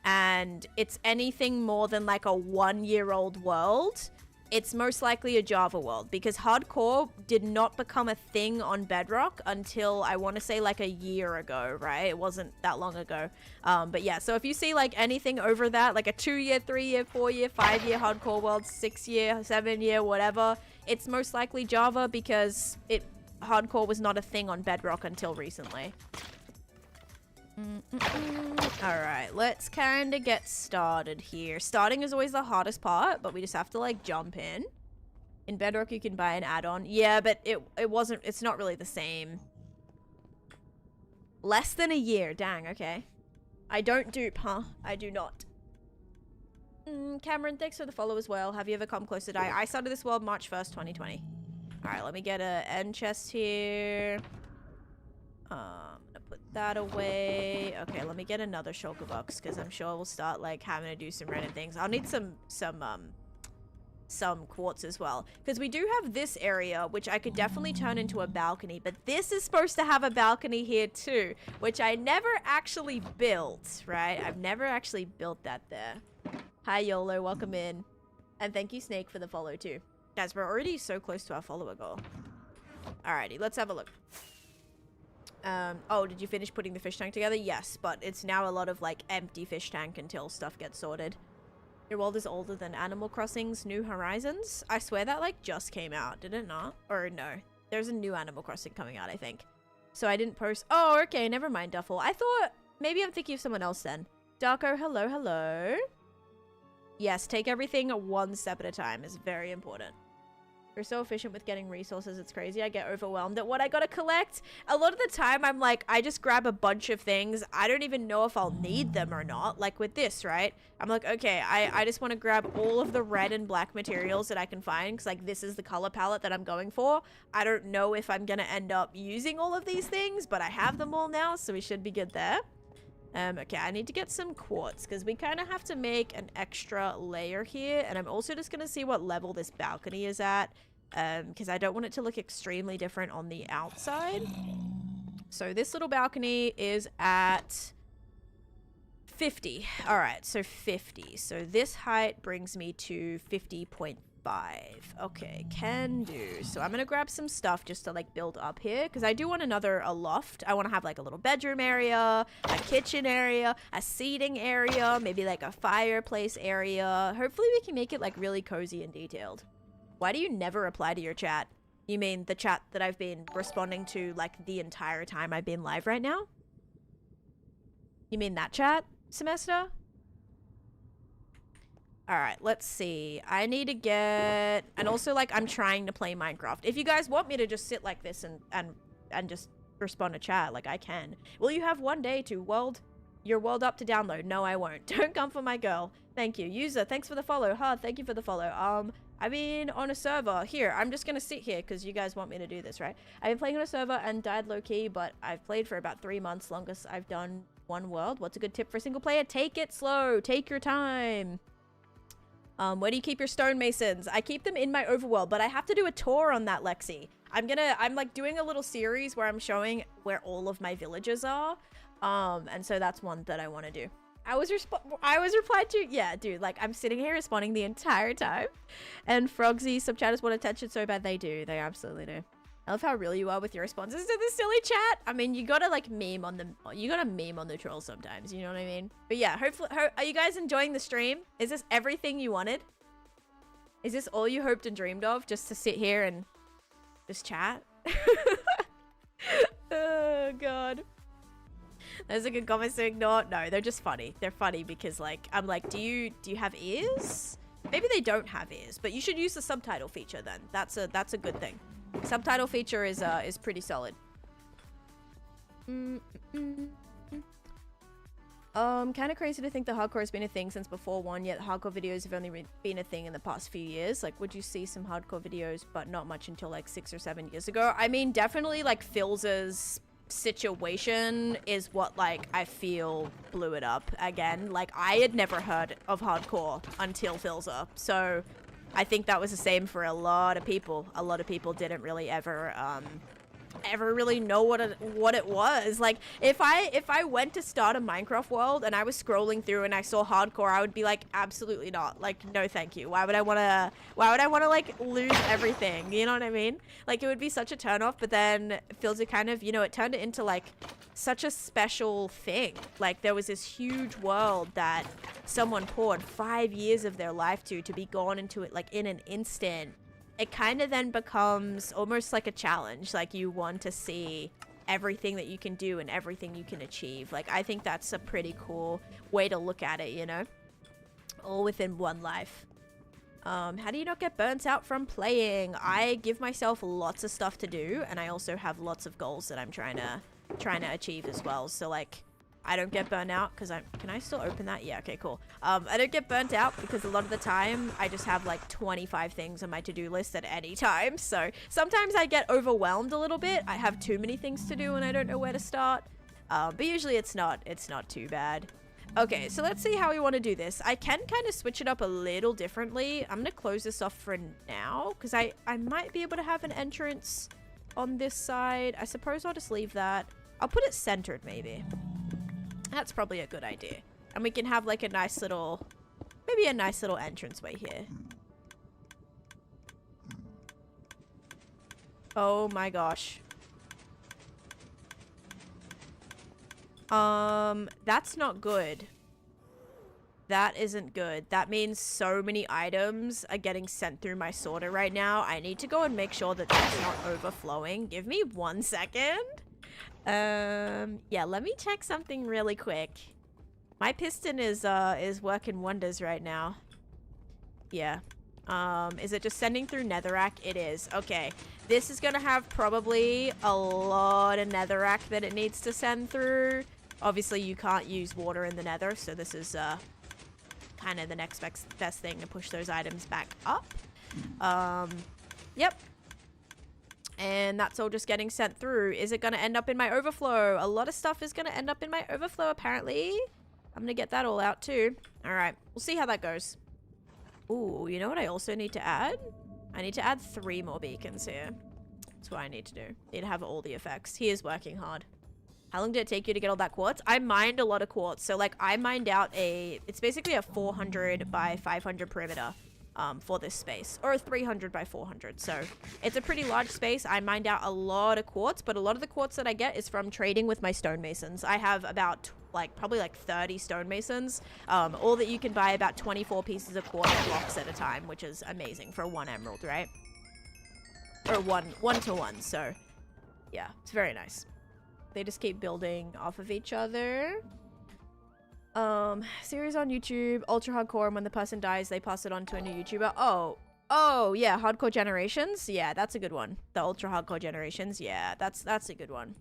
and it's anything more than, like, a 1-year-old world, it's most likely a Java world because hardcore did not become a thing on Bedrock until I want to say like a year ago, right? It wasn't that long ago. But yeah, so if you see like anything over that, like a 2-year, 3-year, 4-year, 5-year hardcore world, 6-year, 7-year, whatever, it's most likely Java because hardcore was not a thing on Bedrock until recently. All right, let's kind of get started here. Starting is always the hardest part, but we just have to like jump in. In Bedrock, you can buy an add-on. Yeah, but it's not really the same. Less than a year, dang, okay. I don't dupe, huh? I do not. Cameron, thanks for the follow as well. Have you ever come close to die? I started this world March 1st, 2020. All right, let me get a end chest here. Put that away. Okay, let me get another shulker box because I'm sure we'll start like having to do some random things. I'll need some quartz as well because we do have this area which I could definitely turn into a balcony, but this is supposed to have a balcony here too, which I never actually built, right? I've never actually built that there. Hi YOLO, welcome in, and thank you Snake for the follow too. Guys, we're already so close to our follower goal. Alrighty, let's have a look. Oh, did you finish putting the fish tank together? Yes, but it's now a lot of, like, empty fish tank until stuff gets sorted. Your world is older than Animal Crossing's New Horizons? I swear that, like, just came out. Did it not? Or no. There's a new Animal Crossing coming out, I think. So I didn't post... Oh, okay, never mind, Duffel. I thought... Maybe I'm thinking of someone else then. Darko, hello, hello. Yes, take everything one step at a time is very important. You're so efficient with getting resources, it's crazy. I get overwhelmed at what I gotta collect. A lot of the time, I'm like, I just grab a bunch of things. I don't even know if I'll need them or not. Like with this, right? I'm like, okay, I just want to grab all of the red and black materials that I can find. Because like, this is the color palette that I'm going for. I don't know if I'm gonna end up using all of these things, but I have them all now, so we should be good there. Okay, I need to get some quartz because we kind of have to make an extra layer here. And I'm also just going to see what level this balcony is at because I don't want it to look extremely different on the outside. So this little balcony is at 50. All right, so 50. So this height brings me to 50.5. Okay, can do. So I'm gonna grab some stuff just to like build up here because I do want a loft. I want to have like a little bedroom area, a kitchen area, a seating area, maybe like a fireplace area. Hopefully we can make it like really cozy and detailed. Why do you never reply to your chat? You mean the chat that I've been responding to like the entire time I've been live right now? You mean that chat, Semester? All right, let's see. I need to get... And also, like, I'm trying to play Minecraft. If you guys want me to just sit like this and just respond to chat, like, I can. Will you have one day to your world up to download? No, I won't. Don't come for my girl. Thank you. User, thanks for the follow. Hard, thank you for the follow. I've been on a server. Here, I'm just gonna sit here because you guys want me to do this, right? I've been playing on a server and died low-key, but I've played for about 3 months. Longest I've done one world. What's a good tip for a single player? Take it slow. Take your time. Where do you keep your stonemasons? I keep them in my overworld, but I have to do a tour on that, Lexi. I'm like doing a little series where I'm showing where all of my villages are. And so that's one that I want to do. I was replied to, yeah, dude, like I'm sitting here responding the entire time. And Frogsy subchatters want attention so bad. They do. They absolutely do. I love how real you are with your responses to the silly chat. I mean, you gotta like meme on the trolls sometimes, you know what I mean? But yeah, hopefully, are you guys enjoying the stream? Is this everything you wanted? Is this all you hoped and dreamed of? Just to sit here and just chat? Oh god. There's a good comment saying no, they're just funny. They're funny because like, I'm like, do you have ears? Maybe they don't have ears, but you should use the subtitle feature then. That's a good thing. Subtitle feature is pretty solid. Kind of crazy to think that hardcore has been a thing since before one, yet hardcore videos have only been a thing in the past few years. Like, would you see some hardcore videos, but not much until like 6 or 7 years ago? I mean, definitely like Phil's situation is what like I feel blew it up again. Like, I had never heard of hardcore until Philza, so I think that was the same for a lot of people. A lot of people didn't really ever really know what it was. Like, if I went to start a Minecraft world and I was scrolling through and I saw hardcore, I would be like, absolutely not. Like, no thank you. Why would I want to like lose everything? You know what I mean? Like, it would be such a turn off, but then Philza kind of, you know, it turned it into like such a special thing. Like, there was this huge world that someone poured 5 years of their life to be gone into it like in an instant. It kind of then becomes almost like a challenge. Like, you want to see everything that you can do and everything you can achieve. Like, I think that's a pretty cool way to look at it, you know? All within one life. How do you not get burnt out from playing? I give myself lots of stuff to do, and I also have lots of goals that I'm trying to achieve as well. So like, I don't get burnt out because can I still open that? Yeah, okay, cool. I don't get burnt out because a lot of the time I just have like 25 things on my to-do list at any time. So sometimes I get overwhelmed a little bit. I have too many things to do and I don't know where to start. But usually it's not too bad. Okay, so let's see how we want to do this. I can kind of switch it up a little differently. I'm going to close this off for now because I might be able to have an entrance on this side. I suppose I'll just leave that. I'll put it centered maybe. That's probably a good idea. And we can have like a nice little, maybe a nice little entranceway here. Oh my gosh. That's not good. That isn't good. That means so many items are getting sent through my sorter right now. I need to go and make sure that that's not overflowing. Give me 1 second. Yeah, let me check something really quick. My piston is working wonders right now. Yeah. Is it just sending through netherrack? It is. Okay. This is gonna have probably a lot of netherrack that it needs to send through. Obviously, you can't use water in the nether, so this is, kind of the next best thing to push those items back up. Yep. And that's all just getting sent through. Is it going to end up in my overflow? A lot of stuff is going to end up in my overflow, apparently. I'm going to get that all out, too. All right. We'll see how that goes. Ooh, you know what I also need to add? I need to add 3 more beacons here. That's what I need to do. Need to have all the effects. He is working hard. How long did it take you to get all that quartz? I mined a lot of quartz. So, like, I mined out it's basically a 400 by 500 perimeter. For this space, or a 300 by 400, so it's a pretty large space. I mined out a lot of quartz, but a lot of the quartz that I get is from trading with my stonemasons. I have about probably 30 stonemasons, all that you can buy about 24 pieces of quartz blocks at a time, which is amazing for 1 emerald, right? Or one to one. So yeah, it's very nice. They just keep building off of each other. Series on YouTube, ultra hardcore, and when the person dies, they pass it on to a new YouTuber. Oh, yeah, hardcore generations. Yeah, that's a good one. The ultra hardcore generations. Yeah, that's a good one.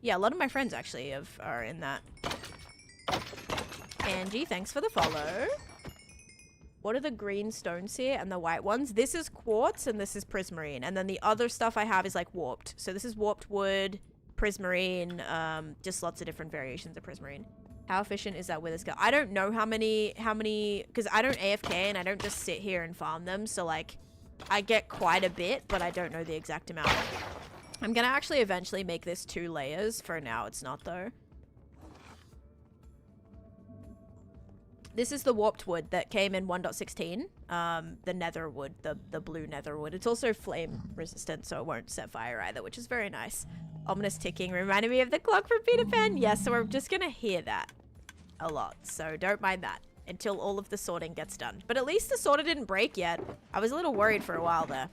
Yeah, a lot of my friends actually are in that. Angie, thanks for the follow. What are the green stones here and the white ones? This is quartz and this is prismarine, and then the other stuff I have is like warped. So this is warped wood, prismarine, just lots of different variations of prismarine. How efficient is that wither skill? I don't know how many, because I don't AFK and I don't just sit here and farm them. So like, I get quite a bit, but I don't know the exact amount. I'm gonna actually eventually make this 2 layers. For now, it's not though. This is the warped wood that came in 1.16. The nether wood, the blue nether wood. It's also flame resistant, so it won't set fire either, which is very nice. Ominous ticking reminded me of the clock from Peter Pan. Yes, so we're just gonna hear that a lot, so don't mind that until all of the sorting gets done. But at least the sorter didn't break yet. I was a little worried for a while there.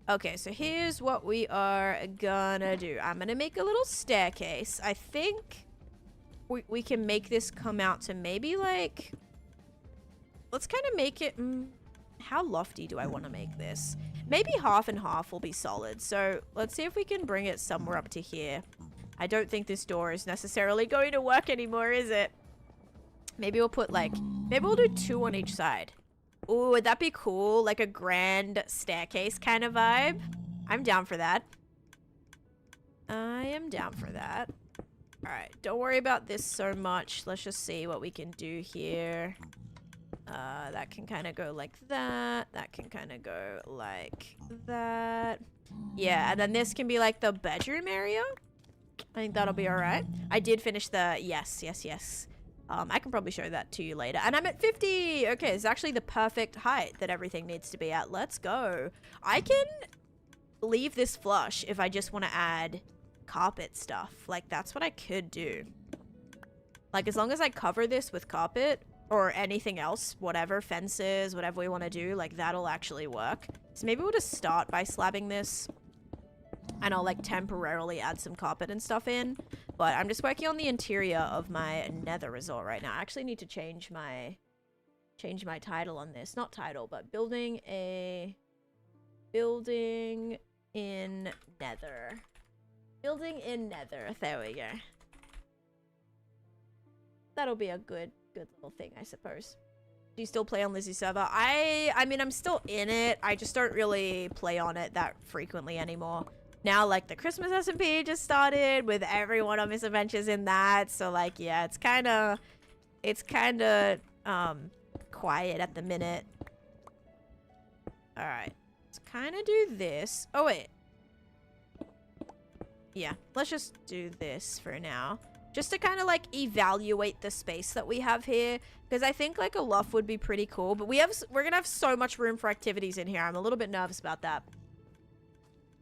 Okay, so here's what we are gonna do. I'm gonna make a little staircase. I think we can make this come out to maybe like, let's kind of make it, how lofty do I want to make this? Maybe half and half will be solid. So let's see if we can bring it somewhere up to here. I don't think this door is necessarily going to work anymore, is it? Maybe we'll put like, maybe we'll do 2 on each side. Ooh, would that be cool? Like a grand staircase kind of vibe. I'm down for that. I am down for that. All right, don't worry about this so much. Let's just see what we can do here. That can kind of go like that. That can kind of go like that. Yeah, and then this can be like the bedroom area. I think that'll be all right. I did finish the, yes. I can probably show that to you later. And I'm at 50. Okay, it's actually the perfect height that everything needs to be at. Let's go. I can leave this flush if I just want to add carpet stuff. Like, that's what I could do. Like, as long as I cover this with carpet or anything else, whatever, fences, whatever we want to do, like, that'll actually work. So maybe we'll just start by slabbing this. And I'll, like, temporarily add some carpet and stuff in. But I'm just working on the interior of my Nether Resort right now. I actually need to change my title on this. Not title, but building in Nether. Building in Nether. There we go. That'll be a good little thing, I suppose. Do you still play on Lizzie's server? I mean, I'm still in it. I just don't really play on it that frequently anymore. Now, like, the Christmas SMP just started with everyone on Miss Adventures in that. So, like, yeah, it's kind of quiet at the minute. All right. Let's kind of do this. Oh, wait. Yeah, let's just do this for now. Just to kind of, like, evaluate the space that we have here. Because I think, like, a loft would be pretty cool. But we're going to have so much room for activities in here. I'm a little bit nervous about that.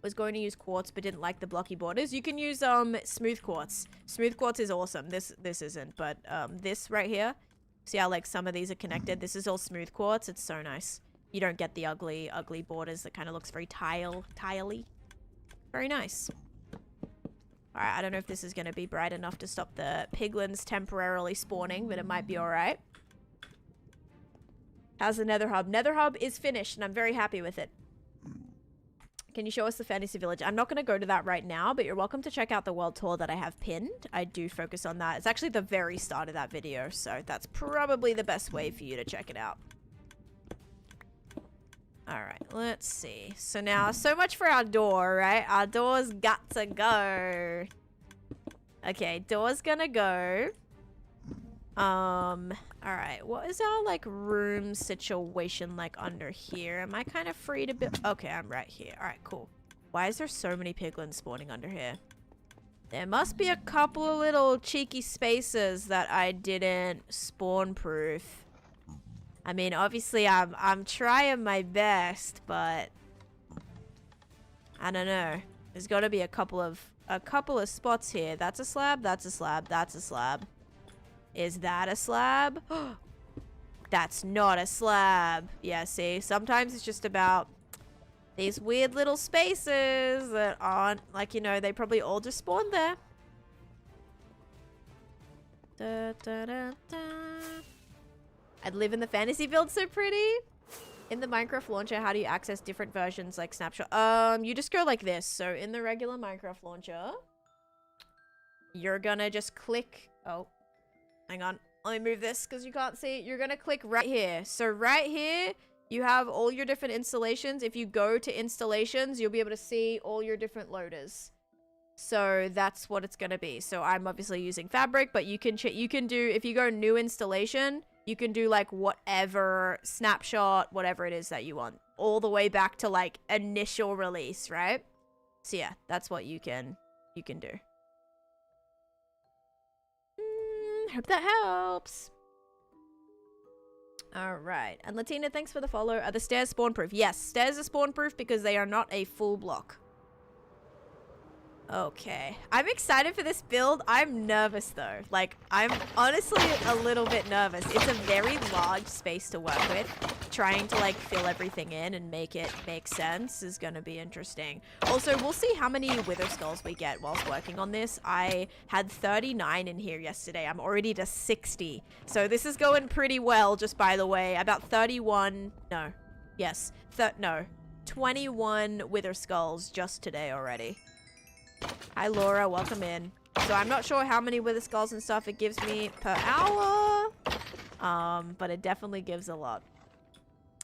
Was going to use quartz but didn't like the blocky borders. You can use smooth quartz. Smooth quartz is awesome. This isn't, but this right here, see how like some of these are connected? This is all smooth quartz. It's so nice. You don't get the ugly borders that kind of looks very tiley. Very nice. All right, I don't know if this is going to be bright enough to stop the piglins temporarily spawning, but it might be all right. How's the Nether Hub? Nether Hub is finished and I'm very happy with it. Can you show us the fantasy village? I'm not going to go to that right now, but you're welcome to check out the world tour that I have pinned. I do focus on that. It's actually the very start of that video, so that's probably the best way for you to check it out. All right, let's see. So now, so much for our door, right? Our door's got to go. Okay, door's gonna go. All right, what is our like room situation like under here? Am I kind of free to build? Okay, I'm right here. All right, cool. Why is there so many piglins spawning under here? There must be a couple of little cheeky spaces that I didn't spawn proof. I mean, obviously I'm trying my best, but I don't know. There's got to be a couple of spots here. That's a slab, that's a slab, that's a slab. Is that a slab? That's not a slab. Yeah, see? Sometimes it's just about these weird little spaces that aren't, like, you know, they probably all just spawned there. Da, da, da, da. I'd live in the fantasy build so pretty. In the Minecraft launcher, how do you access different versions like snapshot? You just go like this. So in the regular Minecraft launcher, you're gonna just click. Oh. Hang on, let me move this because you can't see it. You're gonna click right here. So right here, you have all your different installations. If you go to installations, you'll be able to see all your different loaders. So that's what it's going to be. So I'm obviously using fabric, but you can do, if you go new installation, you can do like whatever snapshot, whatever it is that you want, all the way back to like initial release, right? So yeah, that's what you can do. Hope that helps. All right. And Latina, thanks for the follow. Are the stairs spawn proof? Yes, stairs are spawn proof because they are not a full block. Okay. I'm excited for this build. I'm nervous though. Like, I'm honestly a little bit nervous. It's a very large space to work with. Trying to like fill everything in and make it make sense is going to be interesting. Also, we'll see how many wither skulls we get whilst working on this. I had 39 in here yesterday. I'm already to 60. So this is going pretty well, just by the way. About 31, no. Yes. No. 21 wither skulls just today already. Hi Laura, welcome in. So I'm not sure how many wither skulls and stuff it gives me per hour. But it definitely gives a lot.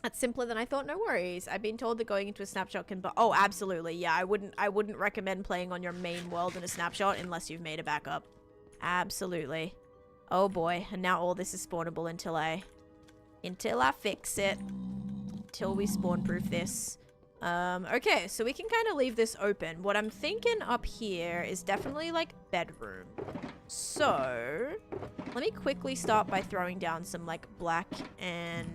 That's simpler than I thought. No worries. I've been told that going into a snapshot can... Oh, absolutely. Yeah, I wouldn't recommend playing on your main world in a snapshot unless you've made a backup. Absolutely. Oh boy. And now all this is spawnable until I fix it. Until we spawn proof this. Okay, so we can kind of leave this open. What I'm thinking up here is definitely like bedroom. So let me quickly start by throwing down some like black and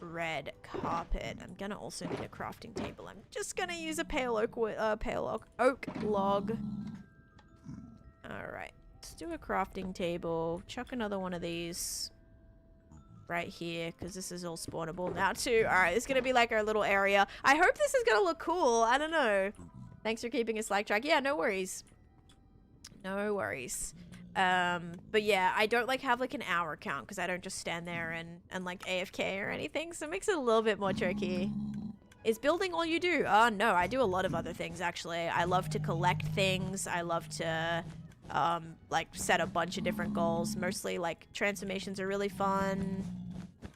red carpet. I'm gonna also need a crafting table. I'm just gonna use a pale oak log. All right, let's do a crafting table. Chuck another one of these right here, because this is all spawnable now too. All right, it's gonna be like our little area. I hope this is gonna look cool. I don't know. Thanks for keeping a slack track. Yeah, no worries. No worries. But yeah, I don't like have like an hour count because I don't just stand there and like AFK or anything, so it makes it a little bit more tricky. Is building all you do? Oh no, I do a lot of other things actually. I love to collect things. I love to like set a bunch of different goals. Mostly like transformations are really fun.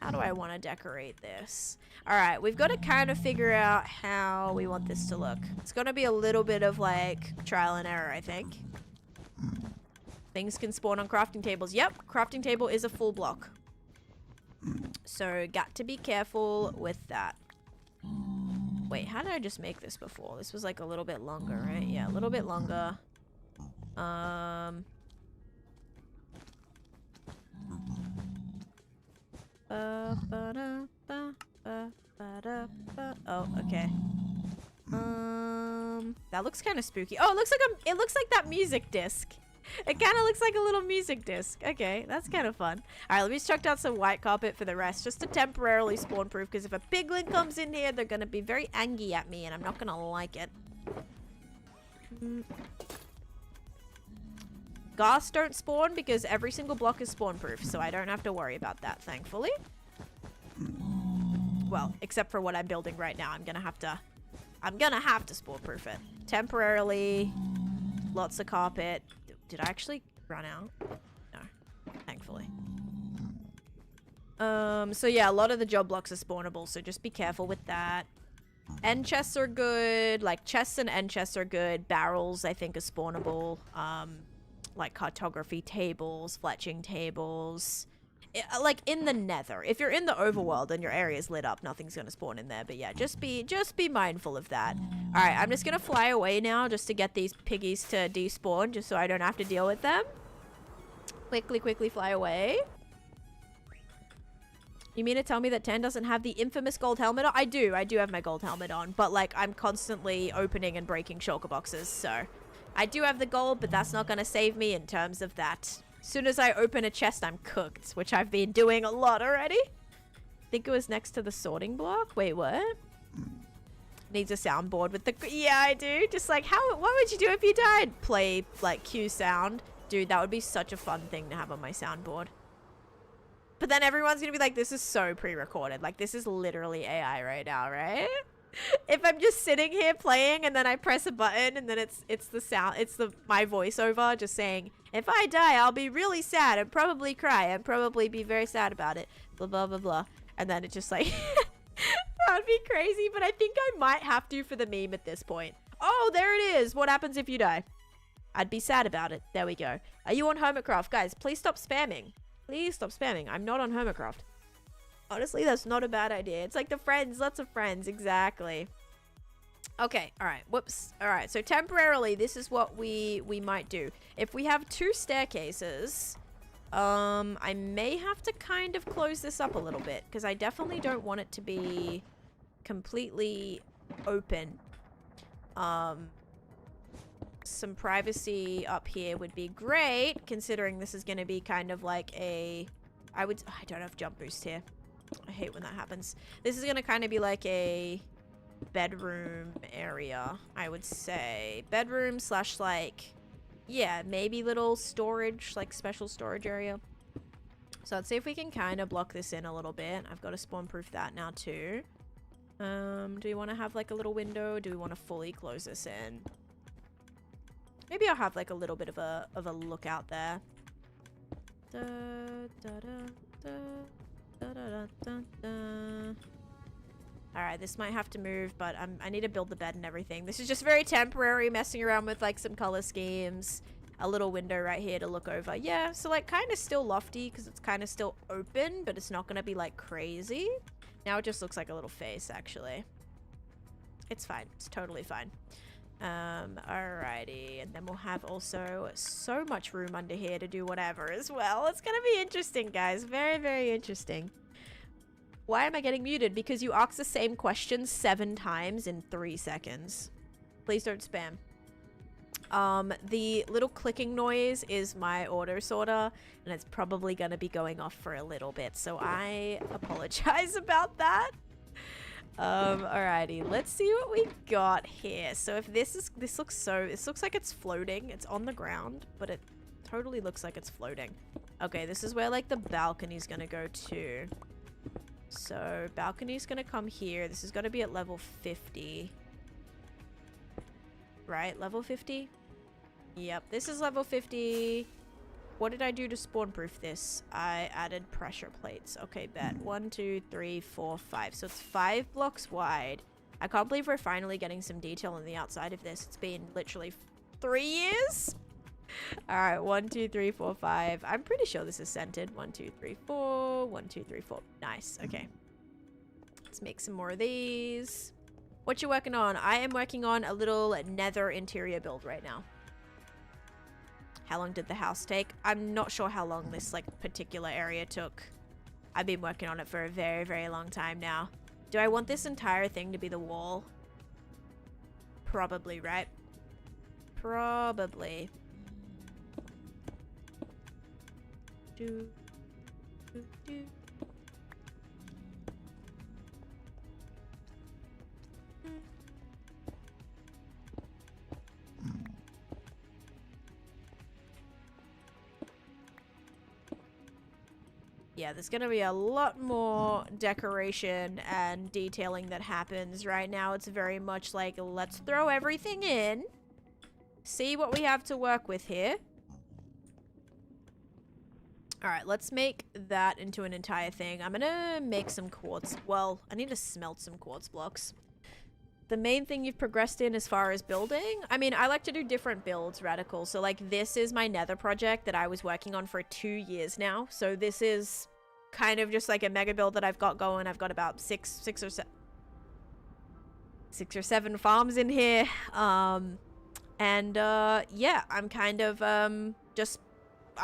How do I want to decorate this? All right, we've got to kind of figure out how we want this to look. It's going to be a little bit of like trial and error, I think. Things can spawn on crafting tables. Yep, crafting table is a full block. So got to be careful with that. Wait, how did I just make this before? This was like a little bit longer, right? Yeah, a little bit longer. Oh, okay. That looks kind of spooky. Oh, it looks like that music disc. It kind of looks like a little music disc. Okay, that's kind of fun. All right, let me just chuck down some white carpet for the rest, just to temporarily spawn proof, because if a piglin comes in here, they're going to be very angry at me, and I'm not going to like it. Ghasts don't spawn because every single block is spawn proof, so I don't have to worry about that, thankfully. Well, except for what I'm building right now. I'm gonna have to spawn proof it. Temporarily. Lots of carpet. Did I actually run out? No. Thankfully. So yeah, a lot of the job blocks are spawnable, so just be careful with that. End chests are good. Like, chests and end chests are good. Barrels, I think, are spawnable. Like cartography tables, fletching tables. Like in the nether. If you're in the overworld and your area is lit up, nothing's gonna spawn in there. But yeah, just be mindful of that. Alright, I'm just gonna fly away now just to get these piggies to despawn, just so I don't have to deal with them. Quickly fly away. You mean to tell me that Tan doesn't have the infamous gold helmet on? I do have my gold helmet on, but like I'm constantly opening and breaking shulker boxes, so I do have the gold, but that's not gonna save me in terms of that. As soon as I open a chest, I'm cooked, which I've been doing a lot already. I think it was next to the sorting block. Wait, what? Needs a soundboard with the... Yeah, I do. Just like, what would you do if you died? Play, like, cue sound. Dude, that would be such a fun thing to have on my soundboard. But then everyone's gonna be like, this is so pre-recorded. Like, this is literally AI right now, right? If I'm just sitting here playing and then I press a button and then it's the sound, my voiceover just saying, if I die, I'll be really sad and probably cry and probably be very sad about it. Blah, blah, blah, blah. And then it's just like, that would be crazy, but I think I might have to for the meme at this point. Oh, there it is. What happens if you die? I'd be sad about it. There we go. Are you on Hermitcraft? Guys, please stop spamming. Please stop spamming. I'm not on Hermitcraft. Honestly, that's not a bad idea. It's like the friends. Lots of friends. Exactly. Okay. All right. Whoops. All right. So temporarily, this is what we might do. If we have 2 staircases, I may have to kind of close this up a little bit because I definitely don't want it to be completely open. Some privacy up here would be great, considering this is going to be kind of like a... I don't have jump boost here. I hate when that happens. This is going to kind of be like a bedroom area, I would say. Bedroom slash like... Yeah, maybe little storage, like special storage area. So let's see if we can kind of block this in a little bit. I've got to spawn proof that now too. Do we want to have like a little window? Do we want to fully close this in? Maybe I'll have like a little bit of a look out there. Alright, this might have to move, but I need to build the bed and everything. This is just very temporary, messing around with like some color schemes. A little window right here to look over. Yeah, so like kind of still lofty because it's kind of still open, but it's not going to be like crazy. Now it just looks like a little face, actually. It's fine. It's totally fine. Alrighty. And then we'll have also so much room under here to do whatever as well. It's going to be interesting, guys. Very, very interesting. Why am I getting muted? Because you asked the same question 7 times in 3 seconds. Please don't spam. The little clicking noise is my auto sorter, and it's probably going to be going off for a little bit, so I apologize about that. Alrighty, let's see what we got here. So if this looks like it's floating. It's on the ground, but it totally looks like it's floating. Okay, this is where like the balcony's gonna go to. So balcony's gonna come here. This is gonna be at level 50. Right, level 50? Yep, this is level 50. What did I do to spawn proof this? I added pressure plates. Okay, bet. 1, 2, 3, 4, 5. So it's 5 blocks wide. I can't believe we're finally getting some detail on the outside of this. It's been literally 3 years. All right, 1, 2, 3, 4, 5. I'm pretty sure this is centered. 1, 2, 3, 4. 1, 2, 3, 4. Nice. Okay. Let's make some more of these. What you working on? I am working on a little nether interior build right now. How long did the house take? I'm not sure how long this like particular area took. I've been working on it for a very, very long time now. Do I want this entire thing to be the wall? Probably, right? Probably. Do, do, do. Yeah, there's gonna be a lot more decoration and detailing that happens. Right now, it's very much like, let's throw everything in. See what we have to work with here. Alright, let's make that into an entire thing. I'm gonna make some quartz. Well, I need to smelt some quartz blocks. The main thing you've progressed in as far as building? I mean, I like to do different builds, Radical. So, like, this is my nether project that I was working on for 2 years now. So, this is kind of just like a mega build that I've got going. I've got about 6 or 7 farms in here. Yeah, I'm kind of, just...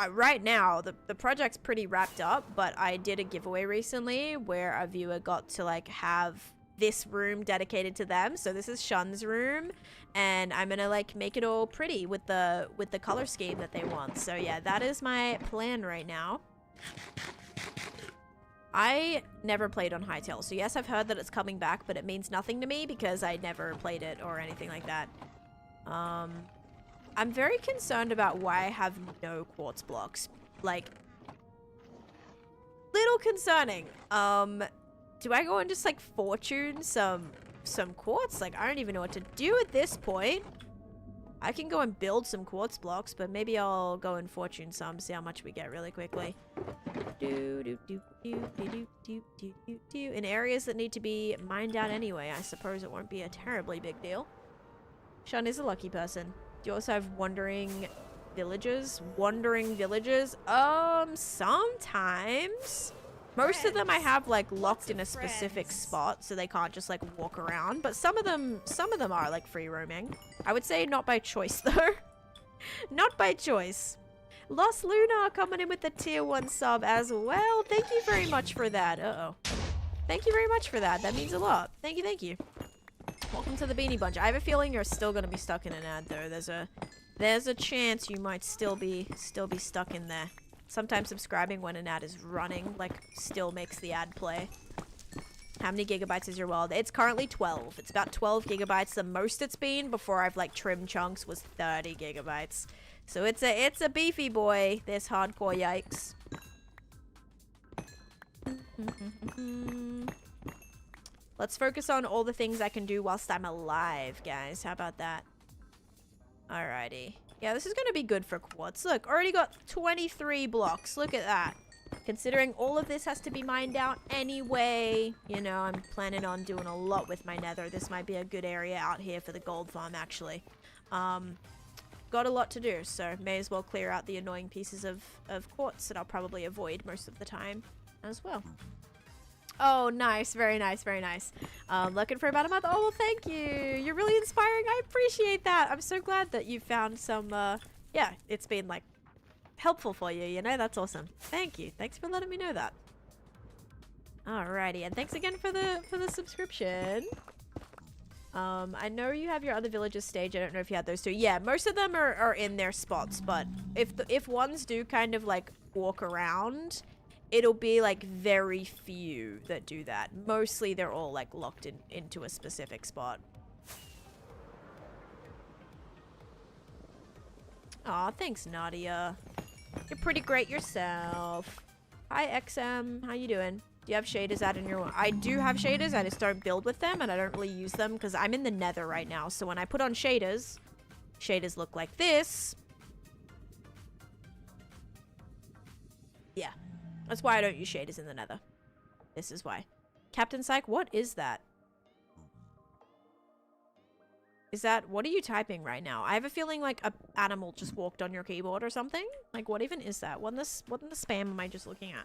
right now, the project's pretty wrapped up, but I did a giveaway recently where a viewer got to, like, have this room dedicated to them. So this is Shun's room, and I'm gonna like make it all pretty with the color scheme that they want. So yeah, that is my plan right now. I never played on Hytale, so yes, I've heard that it's coming back, but it means nothing to me because I never played it or anything like that. I'm very concerned about why I have no quartz blocks. Like, little concerning. Do I go and just like fortune some quartz? Like, I don't even know what to do at this point. I can go and build some quartz blocks, but maybe I'll go and fortune some, see how much we get really quickly. In areas that need to be mined out anyway, I suppose it won't be a terribly big deal. Shun is a lucky person. Do you also have wandering villagers? Wandering villagers? Sometimes. Most of them I have like locked in a specific spot so they can't just like walk around, but some of them are like free roaming. I would say not by choice though. Not by choice. Lost Luna coming in with the tier 1 sub as well. Thank you very much for that. Uh-oh. Thank you very much for that. That means a lot. Thank you, thank you. Welcome to the Beanie Bunch. I have a feeling you're still gonna be stuck in an ad though. There's a chance you might still be stuck in there. Sometimes subscribing when an ad is running, like, still makes the ad play. How many gigabytes is your world? It's currently 12. It's about 12 gigabytes. The most it's been before I've, like, trimmed chunks was 30 gigabytes. So it's a beefy boy, this hardcore yikes. Let's focus on all the things I can do whilst I'm alive, guys. How about that? Alrighty. Yeah, this is going to be good for quartz. Look, already got 23 blocks. Look at that. Considering all of this has to be mined out anyway, you know, I'm planning on doing a lot with my nether. This might be a good area out here for the gold farm, actually. Got a lot to do, so may as well clear out the annoying pieces of quartz that I'll probably avoid most of the time as well. Oh, nice. Very nice. Very nice. Looking for about a month. Oh, well, thank you. You're really inspiring. I appreciate that. I'm so glad that you found some, yeah, it's been, like, helpful for you, you know? That's awesome. Thank you. Thanks for letting me know that. Alrighty. And thanks again for the subscription. I know you have your other villages stage. I don't know if you had those too. Yeah, most of them are in their spots, but if ones do kind of, like, walk around, it'll be like very few that do that. Mostly they're all like locked into a specific spot. Aw, thanks Nadia. You're pretty great yourself. Hi XM, how you doing? Do you have shaders out in your one? I do have shaders, I just don't build with them and I don't really use them because I'm in the nether right now. So when I put on shaders look like this. Yeah. That's why I don't use shaders in the nether. This is why. Captain Psych, what is that? Is that... What are you typing right now? I have a feeling like an animal just walked on your keyboard or something. Like, what even is that? What in the spam am I just looking at?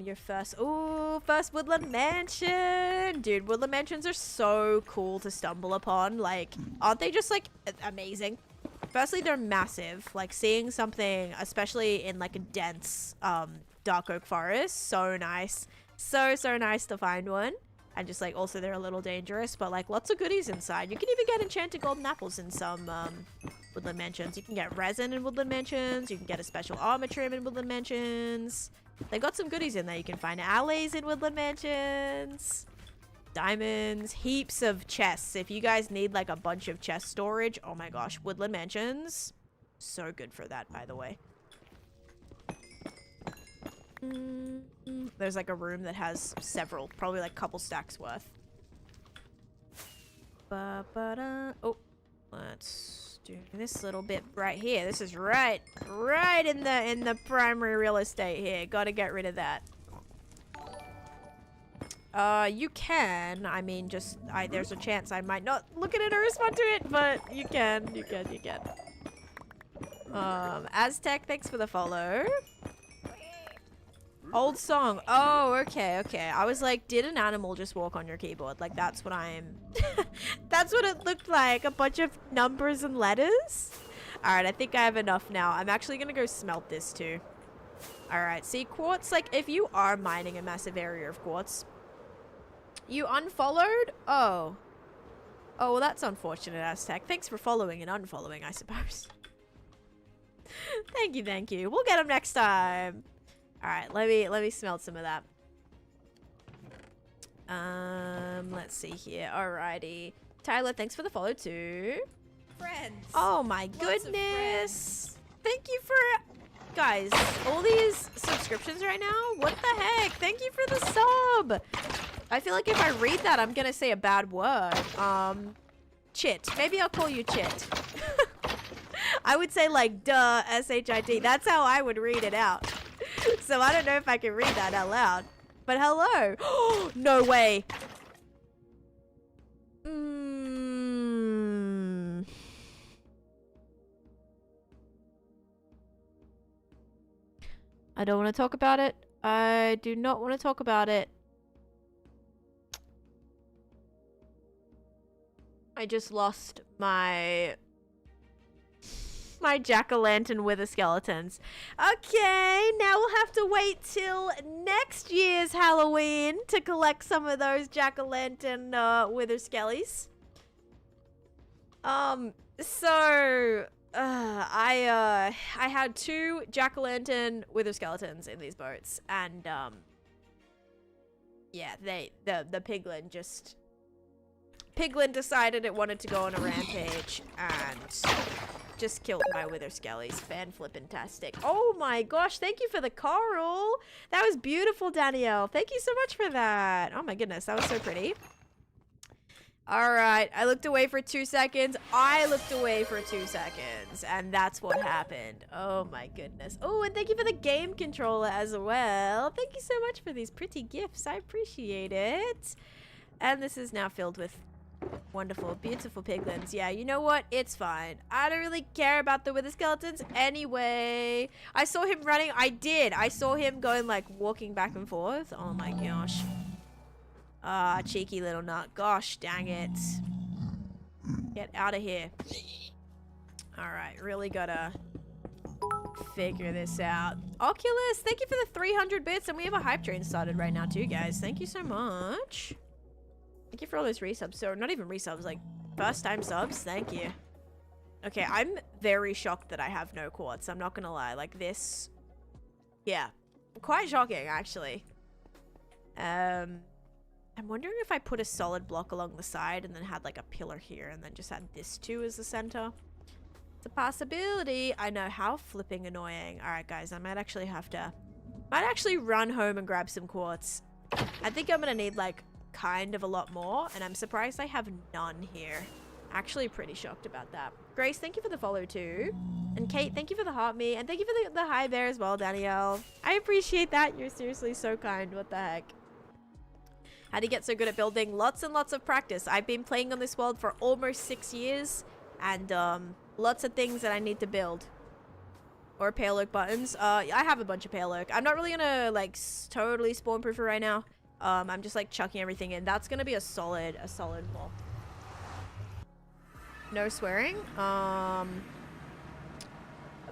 Your first... Ooh, first Woodland Mansion! Dude, Woodland Mansions are so cool to stumble upon. Like, aren't they just, like, amazing? Firstly, they're massive. Like, seeing something, especially in, like, a dense, dark oak forest, so nice. So nice to find one. And just, like, also they're a little dangerous, but, like, lots of goodies inside. You can even get enchanted golden apples in some, Woodland Mansions. You can get resin in Woodland Mansions. You can get a special armor trim in Woodland Mansions. They got some goodies in there. You can find alleys in Woodland Mansions. Diamonds, heaps of chests. If you guys need like a bunch of chest storage, oh my gosh, Woodland Mansions, so good for that, by the way. There's like a room that has several, probably like a couple stacks worth. Oh, let's do this little bit right here. This is right in the primary real estate here. Gotta get rid of that. You can. I mean, just, there's a chance I might not look at it or respond to it, but you can. Aztec, thanks for the follow. Old song. Oh, okay. I was like, did an animal just walk on your keyboard? Like, that's what I'm... That's what it looked like. A bunch of numbers and letters. Alright, I think I have enough now. I'm actually gonna go smelt this too. Alright, see, quartz, like, if you are mining a massive area of quartz... You unfollowed? Oh. Oh, well, that's unfortunate, Aztec. Thanks for following and unfollowing, I suppose. Thank you. We'll get them next time. Alright, let me smelt some of that. Let's see here. Alrighty. Tyler, thanks for the follow too. Friends. Oh my goodness. Thank you for... Guys, all these subscriptions right now? What the heck? Thank you for the sub. I feel like if I read that, I'm gonna say a bad word. Chit. Maybe I'll call you Chit. I would say like, duh, S-H-I-T. That's how I would read it out. So I don't know if I can read that out loud. But hello. No way. I don't want to talk about it. I do not want to talk about it. I just lost my jack-o'-lantern wither skeletons. Okay, now we'll have to wait till next year's Halloween to collect some of those jack-o'-lantern wither skellies. I had 2 jack-o'-lantern wither skeletons in these boats, and yeah, the piglin decided it wanted to go on a rampage and just killed my wither skellies. Fan-flippin-tastic. Oh my gosh, thank you for the coral. That was beautiful, Danielle. Thank you so much for that. Oh my goodness, that was so pretty. Alright, I looked away for 2 seconds. I looked away for 2 seconds. And that's what happened. Oh my goodness. Oh, and thank you for the game controller as well. Thank you so much for these pretty gifts. I appreciate it. And this is now filled with wonderful, beautiful piglins. Yeah, you know what? It's fine. I don't really care about the wither skeletons anyway. I saw him running. I did. I saw him going, like, walking back and forth. Oh my gosh. Ah, cheeky little nut. Gosh, dang it. Get out of here. Alright, really gotta figure this out. Oculus, thank you for the 300 bits. And we have a hype train started right now too, guys. Thank you so much. Thank you for all those resubs. So, not even resubs, like, first time subs. Thank you. Okay, I'm very shocked that I have no quartz. I'm not gonna lie. Like, this... Yeah. Quite shocking, actually. I'm wondering if I put a solid block along the side and then had, like, a pillar here and then just had this too as the center. It's a possibility. I know, how flipping annoying. Alright, guys, I might actually have to... Might actually run home and grab some quartz. I think I'm gonna need, like... kind of a lot more, and I'm surprised I have none here. Actually pretty shocked about that. Grace, thank you for the follow too. And Kate, thank you for the heart me, and thank you for the hi bear as well, Danielle. I appreciate that. You're seriously so kind. What the heck? How do you get so good at building? Lots and lots of practice. I've been playing on this world for almost 6 years, and lots of things that I need to build. Or pale oak buttons. I have a bunch of pale oak. I'm not really gonna like totally spawn proof it right now. I'm just like chucking everything in. That's gonna be a solid wall. No swearing.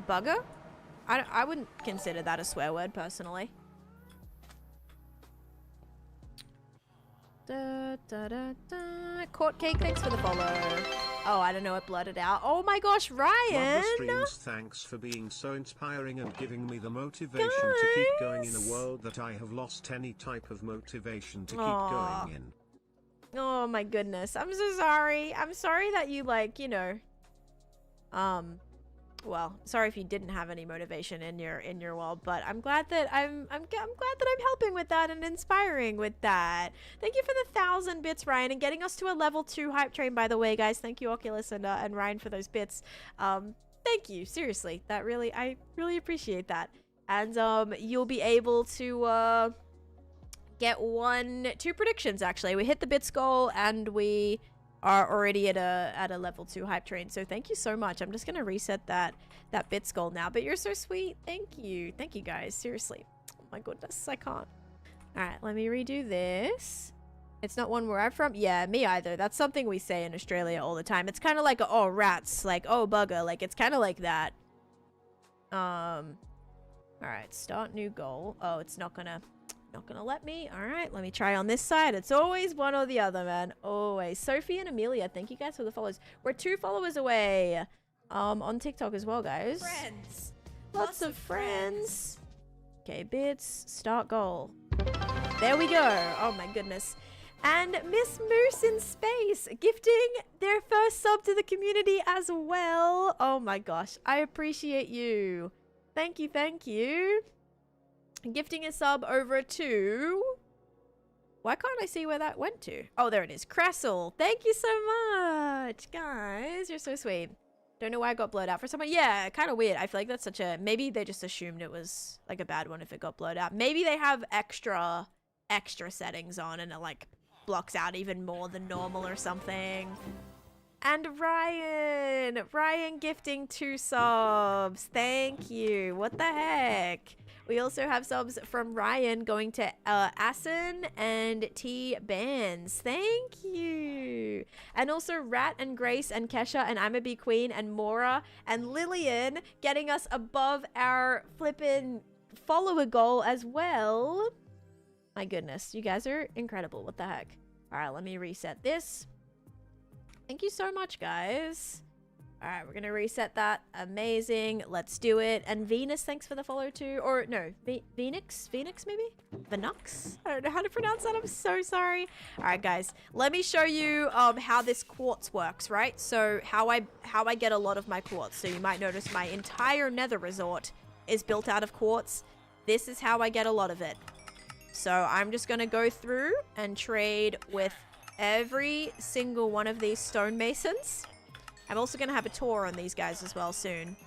Bugger? I wouldn't consider that a swear word personally. Da, da, da, da. Court cake, thanks for the follow. Oh, I don't know, it blurted out. Oh my gosh, Ryan! Streams, thanks for being so inspiring and giving me the motivation to keep going in a world that I have lost any type of motivation to keep going in. Oh my goodness, I'm so sorry. I'm sorry that you, like, you know, well, sorry if you didn't have any motivation in your world, but I'm glad that I'm glad that I'm helping with that and inspiring with that. Thank you for the 1,000 bits, Ryan, and getting us to a level 2 hype train, by the way, guys. Thank you, Oculus and Ryan, for those bits. Thank you, seriously. I really appreciate that. And you'll be able to get 2 predictions actually. We hit the bits goal and we are already at a level 2 hype train, so thank you so much. I'm just gonna reset that bits goal now, but you're so sweet. Thank you guys, seriously. Oh my goodness, I can't. All right, let me redo this. It's not one where I'm from. Yeah, me either. That's something we say in Australia all the time. It's kind of like oh rats, like oh bugger, like it's kind of like that. All right, start new goal. Oh, it's not gonna let me. All right, let me try on this side. It's always one or the other, man. Always. Sophie and Amelia, thank you guys for the follows. We're 2 followers away on TikTok as well, guys. Friends. Lots of friends. Okay, bits, start goal. There we go. Oh my goodness. And Miss Moose in Space gifting their first sub to the community as well. Oh my gosh, I appreciate you. Thank you. Gifting a sub over to... Why can't I see where that went to? Oh, there it is. Cressel. Thank you so much. Guys, you're so sweet. Don't know why I got blurred out for someone. Yeah, kind of weird. I feel like that's such a... Maybe they just assumed it was like a bad one if it got blurred out. Maybe they have extra settings on and it like blocks out even more than normal or something. And Ryan gifting 2 subs. Thank you. What the heck? We also have subs from Ryan going to Asin and T Bands. Thank you. And also Rat and Grace and Kesha and Amabi Queen and Mora and Lillian getting us above our flippin' follower goal as well. My goodness, you guys are incredible. What the heck? All right, let me reset this. Thank you so much, guys. All right, we're going to reset that. Amazing. Let's do it. And Venus, thanks for the follow too. Or no, Phoenix maybe? Venux? I don't know how to pronounce that. I'm so sorry. All right, guys, let me show you how this quartz works, right? So how I get a lot of my quartz. So you might notice my entire Nether Resort is built out of quartz. This is how I get a lot of it. So I'm just going to go through and trade with every single one of these stonemasons. I'm also going to have a tour on these guys as well soon.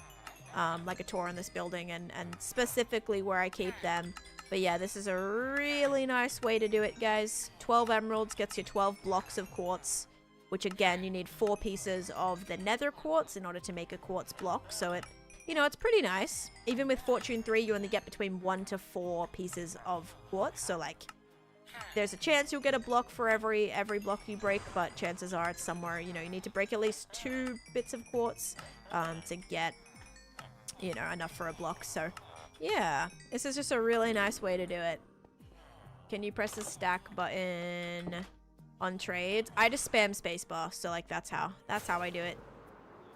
Like a tour on this building and specifically where I keep them. But yeah, this is a really nice way to do it, guys. 12 emeralds gets you 12 blocks of quartz. Which again, you need 4 pieces of the nether quartz in order to make a quartz block. So it, you know, it's pretty nice. Even with Fortune 3, you only get between 1 to 4 pieces of quartz. So like, there's a chance you'll get a block for every block you break, but chances are it's somewhere, you know, you need to break at least 2 bits of quartz to get, you know, enough for a block. So yeah, this is just a really nice way to do it. Can you press the stack button on trades? I just spam spacebar, so like that's how I do it.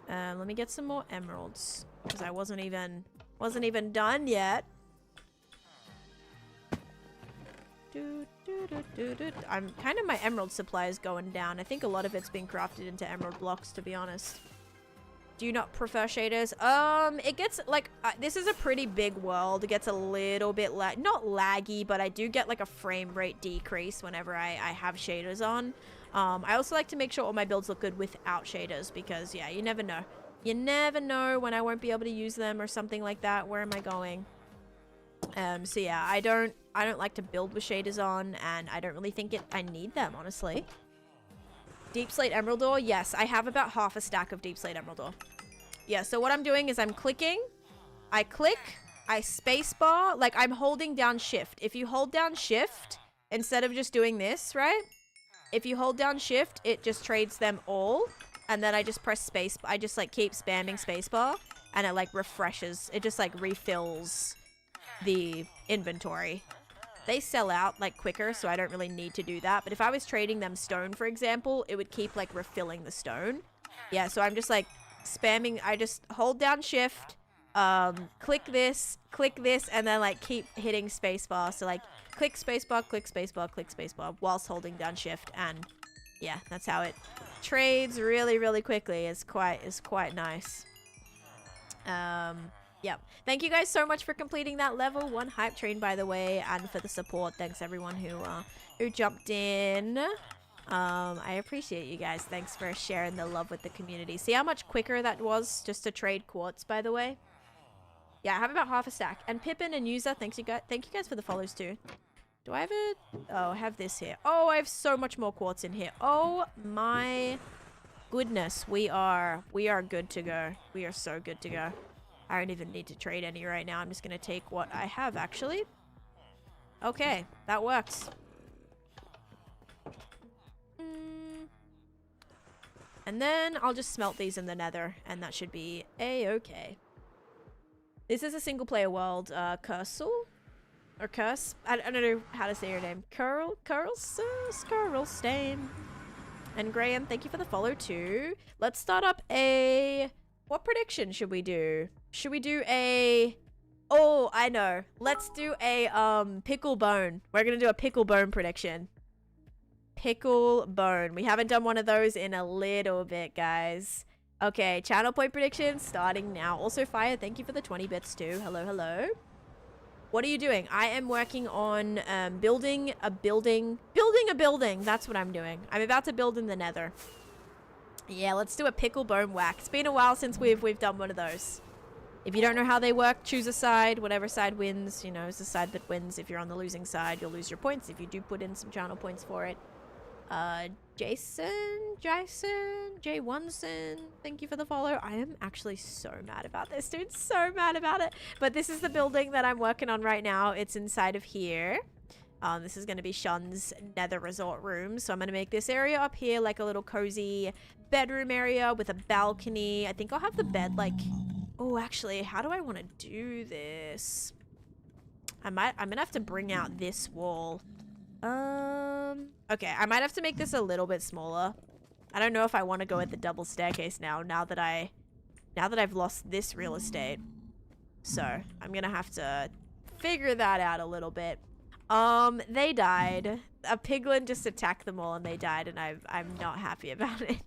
Let me get some more emeralds because I wasn't even done yet. I'm kind of, my emerald supply is going down. I think a lot of it's been crafted into emerald blocks, to be honest. Do you not prefer shaders? It gets like this is a pretty big world. It gets a little bit not laggy, but I do get like a frame rate decrease whenever I have shaders on. I also like to make sure all my builds look good without shaders because yeah, you never know. You never know when I won't be able to use them or something like that. Where am I going? So yeah, I don't like to build with shaders on, and I don't really think I need them, honestly. Deep Slate Emerald Ore, yes, I have about half a stack of Deep Slate Emerald Ore. Yeah, so what I'm doing is I'm clicking, I click, I spacebar, like I'm holding down shift. If you hold down shift, instead of just doing this, right? If you hold down shift, it just trades them all, and then I just press space, I just like keep spamming spacebar, and it like refreshes, it just like refills the inventory. They sell out like quicker, so I don't really need to do that. But if I was trading them stone, for example, it would keep like refilling the stone. Yeah, so I'm just like spamming. I just hold down shift, click this, and then like keep hitting spacebar. So like click spacebar, click spacebar, click spacebar whilst holding down shift. And yeah, that's how it trades really, really quickly. It's quite nice. Yep. Thank you guys so much for completing that level 1 hype train, by the way, and for the support. Thanks everyone who jumped in. I appreciate you guys. Thanks for sharing the love with the community. See how much quicker that was just to trade quartz, by the way? Yeah, I have about half a stack. And Pippin and User, thank you guys for the follows too. Do I have it? Oh, I have this here. Oh, I have so much more quartz in here. Oh my goodness. We are good to go. We are so good to go. I don't even need to trade any right now. I'm just going to take what I have, actually. Okay, that works. And then I'll just smelt these in the nether, and that should be a-okay. This is a single-player world. Cursel? Or Curse? I don't know how to say your name. Curlstain. And Graham, thank you for the follow, too. Let's start up a... What prediction should we do? Should we do a... Oh, I know. Let's do a pickle bone. We're going to do a pickle bone prediction. Pickle bone. We haven't done one of those in a little bit, guys. Okay, channel point prediction starting now. Also, Fire, thank you for the 20 bits too. Hello, hello. What are you doing? I am working on building a building. Building a building. That's what I'm doing. I'm about to build in the nether. Yeah, let's do a pickle bone whack. It's been a while since we've done one of those. If you don't know how they work, choose a side. Whatever side wins, you know, is the side that wins. If you're on the losing side, you'll lose your points if you do put in some channel points for it. J1son, thank you for the follow. I am actually so mad about this, dude. So mad about it. But this is the building that I'm working on right now. It's inside of here. This is going to be Shun's Nether Resort room. So I'm going to make this area up here like a little cozy bedroom area with a balcony. I think I'll have the bed like... Oh, actually, how do I want to do this? I'm going to have to bring out this wall. Okay, I might have to make this a little bit smaller. I don't know if I want to go at the double staircase now that I've lost this real estate. So, I'm going to have to figure that out a little bit. They died. A piglin just attacked them all and they died, and I'm not happy about it.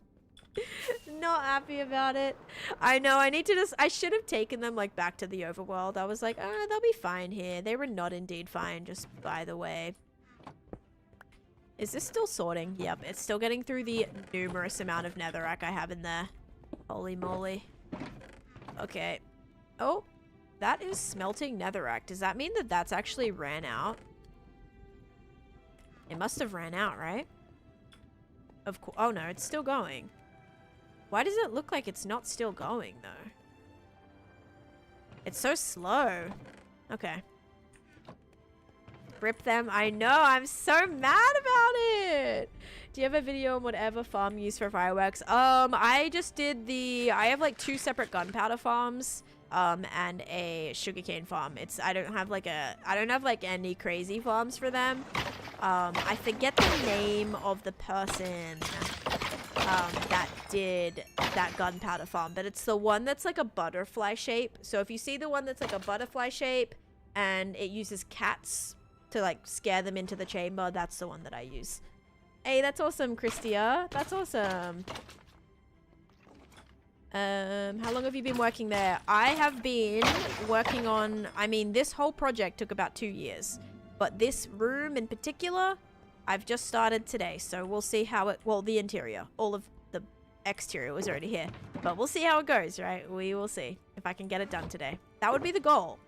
Not happy about it. I know, I should have taken them like back to the overworld. I was like, they'll be fine here. They were not indeed fine, just by the way. Is this still sorting? Yep, it's still getting through the numerous amount of netherrack I have in there. Holy moly. Okay. Oh, that is smelting netherrack. Does that mean that that's actually ran out? It must have ran out, right? Of course. Oh no, it's still going. Why does it look like it's not still going, though? It's so slow. Okay. Rip them. I know. I'm so mad about it. Do you have a video on whatever farm you use for fireworks? I just did I have like 2 separate gunpowder farms, and a sugarcane farm. I don't have like any crazy farms for them. I forget the name of the person that did that gunpowder farm, but it's the one that's like a butterfly shape. So if you see the one that's like a butterfly shape and it uses cats to like scare them into the chamber, that's the one that I use. Hey, that's awesome, Christia. That's awesome. How long have you been working there? I have been working on, I mean, this whole project took about 2 years, but this room in particular, I've just started today, so we'll see how it, well, the interior, all of the exterior was already here, but we'll see how it goes, right? We will see if I can get it done today. That would be the goal.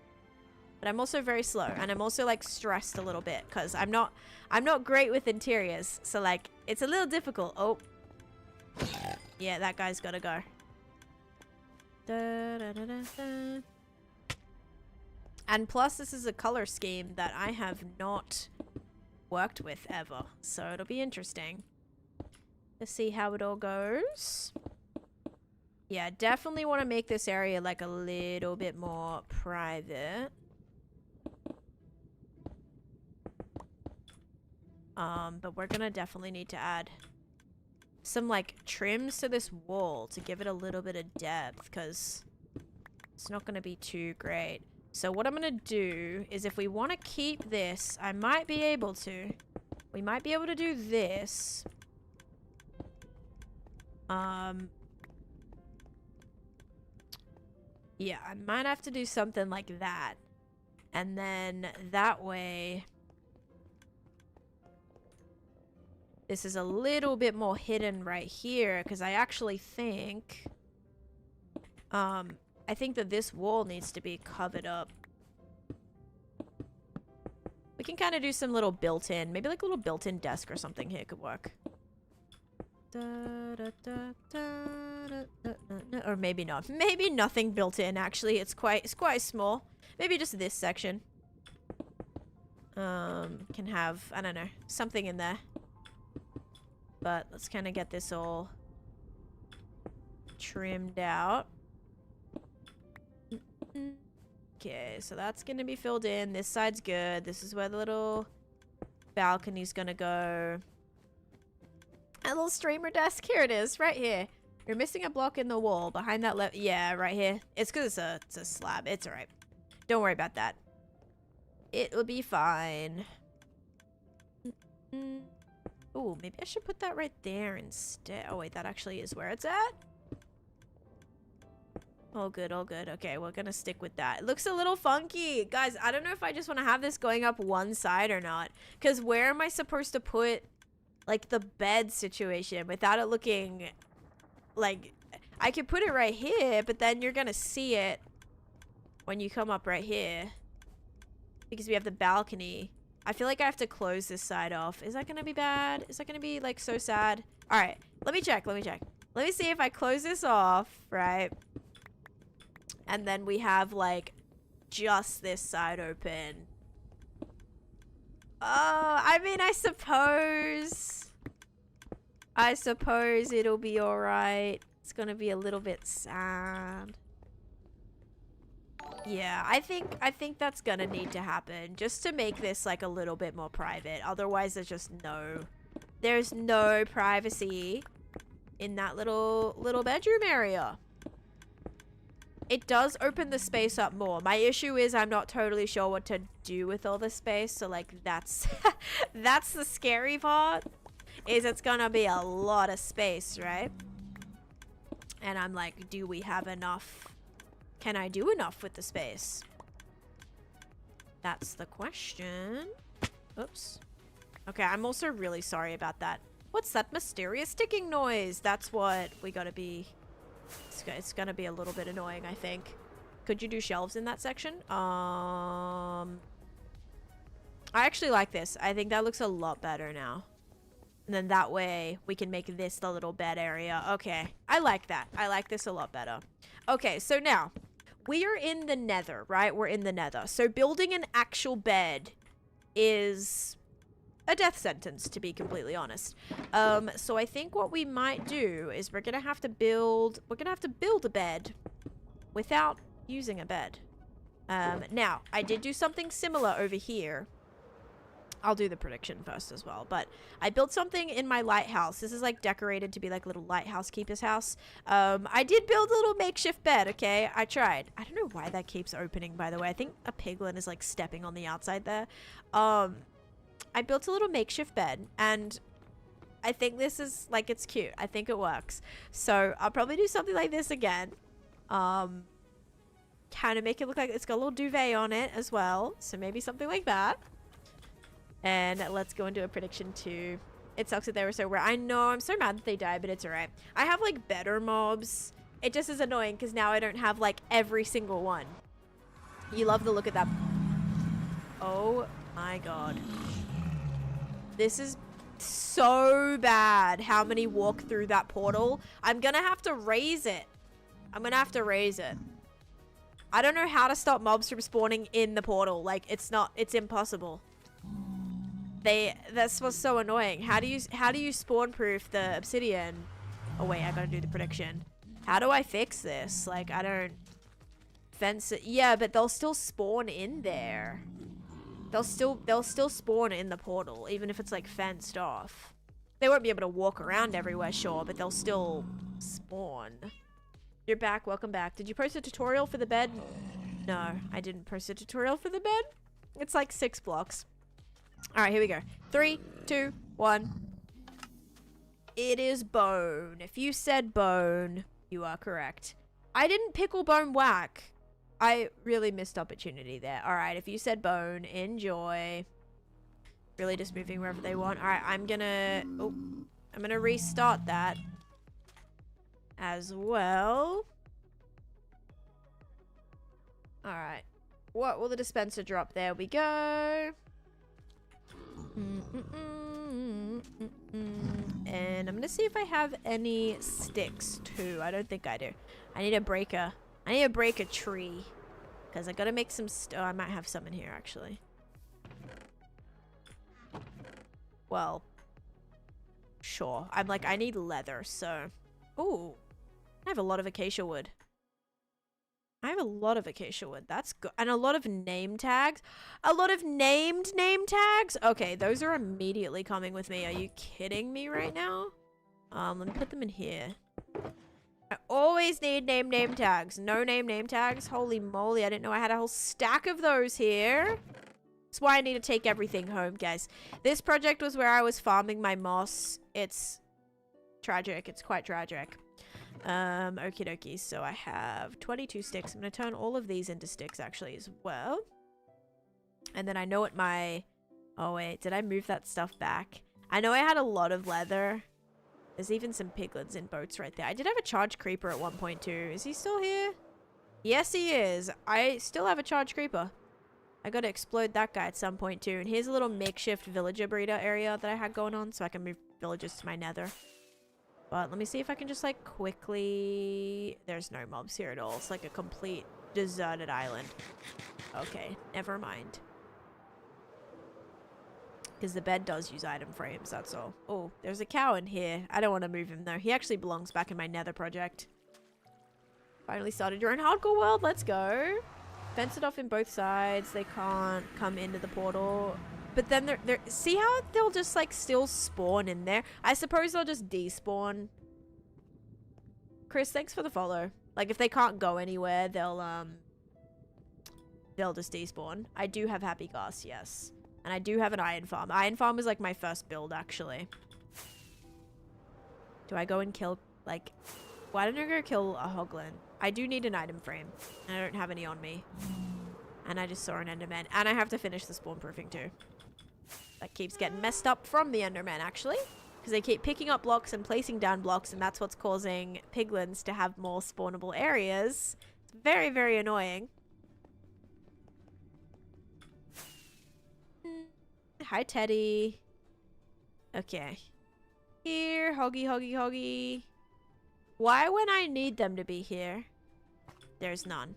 But I'm also very slow, and I'm also like stressed a little bit because I'm not great with interiors, so like it's a little difficult. Oh, yeah, that guy's gotta go. Da, da, da, da, da. And plus, this is a color scheme that I have not worked with ever, so it'll be interesting to see how it all goes. Yeah, definitely want to make this area like a little bit more private. But we're gonna definitely need to add some like trims to this wall to give it a little bit of depth, because it's not gonna be too great. So what I'm gonna do is, if we want to keep this, I might be able to. We might be able to do this. Yeah, I might have to do something like that. And then that way, this is a little bit more hidden right here, because I actually think, I think that this wall needs to be covered up. We can kind of do some little built-in, maybe like a little built-in desk or something here could work. Or maybe not. Maybe nothing built in, actually. It's quite small. Maybe just this section. Can have, I don't know, something in there. But let's kind of get this all trimmed out. Okay, so that's gonna be filled in. This side's good. This is where the little balcony's gonna go. A little streamer desk. Here it is, right here. You're missing a block in the wall behind that left. Yeah, right here. It's because it's a slab. It's alright. Don't worry about that. It will be fine. Oh, maybe I should put that right there instead. Oh, wait, that actually is where it's at. All good, all good. Okay, we're gonna stick with that. It looks a little funky. Guys, I don't know if I just want to have this going up one side or not. Because where am I supposed to put, like, the bed situation without it looking like... I could put it right here, but then you're gonna see it when you come up right here. Because we have the balcony. I feel like I have to close this side off. Is that gonna be bad? Is that gonna be like so sad? All right, let me check. Let me see if I close this off, right? And then we have like just this side open. Oh, I mean, I suppose it'll be all right. It's gonna be a little bit sad. Yeah, I think that's gonna need to happen just to make this like a little bit more private. Otherwise, there's no privacy in that little bedroom area. It does open the space up more. My issue is I'm not totally sure what to do with all the space. So like that's that's the scary part, is it's gonna be a lot of space, right? And I'm like, do we have enough? Can I do enough with the space? That's the question. Oops. Okay, I'm also really sorry about that. What's that mysterious ticking noise? That's what we gotta be... It's gonna be a little bit annoying, I think. Could you do shelves in that section? I actually like this. I think that looks a lot better now. And then that way we can make this the little bed area. Okay, I like that. I like this a lot better. Okay, so now we are in the Nether, right? We're in the Nether. So building an actual bed is a death sentence, to be completely honest. So I think what we might do is we're gonna have to build a bed without using a bed. Now I did do something similar over here. I'll do the prediction first as well, but I built something in my lighthouse. This is like decorated to be like a little lighthouse keeper's house. I did build a little makeshift bed, okay? I tried. I don't know why that keeps opening, by the way. I think a piglin is like stepping on the outside there. I built a little makeshift bed, and I think this is like, it's cute. I think it works. So I'll probably do something like this again. Kind of make it look like it's got a little duvet on it as well. So maybe something like that. And let's go into a prediction 2. It sucks that they were so rare. I know, I'm so mad that they died, but it's alright. I have like better mobs. It just is annoying because now I don't have like every single one. You love the look at that. Oh my god. This is so bad how many walk through that portal. I'm gonna have to raise it. I don't know how to stop mobs from spawning in the portal. Like, it's impossible. That's what's so annoying. How do you spawn proof the obsidian? Oh wait, I gotta do the prediction. How do I fix this? Like, I don't fence it. Yeah, but they'll still spawn in there. They'll still spawn in the portal, even if it's like fenced off. They won't be able to walk around everywhere, sure, but they'll still spawn. You're back, welcome back. Did you post a tutorial for the bed? No, I didn't post a tutorial for the bed. It's like 6 blocks. All right, here we go. 3, 2, 1. It is bone. If you said bone, you are correct. I didn't pickle bone whack. I really missed opportunity there. All right, if you said bone, enjoy. Really just moving wherever they want. All right, I'm gonna restart that as well. All right. What will the dispenser drop? There we go. And I'm gonna see if I have any sticks too. I don't think I do. I need a breaker. I need to break a tree because I gotta make some oh, I might have some in here actually. Well, sure. I'm like, I need leather, so. Ooh, I have a lot of acacia wood. That's good. And a lot of name tags. A lot of named name tags. Okay, those are immediately coming with me. Are you kidding me right now? Let me put them in here. I always need name tags. No name tags. Holy moly, I didn't know I had a whole stack of those here. That's why I need to take everything home, guys. This project was where I was farming my moss. It's tragic. It's quite tragic. Okie dokie. So I have 22 sticks. I'm going to turn all of these into sticks actually as well. And then I know what my... Oh wait, did I move that stuff back? I know I had a lot of leather. There's even some piglins in boats right there. I did have a charged creeper at 1.2. Is he still here? Yes, he is. I still have a charged creeper. I gotta explode that guy at some point too. And here's a little makeshift villager breeder area that I had going on so I can move villagers to my nether. But let me see if I can just like quickly... There's no mobs here at all. It's like a complete deserted island. Okay, never mind. Because the bed does use item frames, that's all. Oh, there's a cow in here. I don't want to move him though. He actually belongs back in my nether project. Finally started your own hardcore world. Let's go. Fence it off in both sides. They can't come into the portal. But then they're see how they'll just like still spawn in there? I suppose they'll just despawn. Chris, thanks for the follow. Like if they can't go anywhere, they'll just despawn. I do have happy gas, yes. And I do have an iron farm. Iron farm was like my first build actually. Do I go and kill like why don't I go kill a hoglin? I do need an item frame. And I don't have any on me. And I just saw an enderman. And I have to finish the spawn proofing too. That keeps getting messed up from the enderman actually. Because they keep picking up blocks and placing down blocks. And that's what's causing piglins to have more spawnable areas. It's very, very annoying. Hi, Teddy. Okay. Here, hoggy, hoggy, hoggy. Why when I need them to be here, there's none.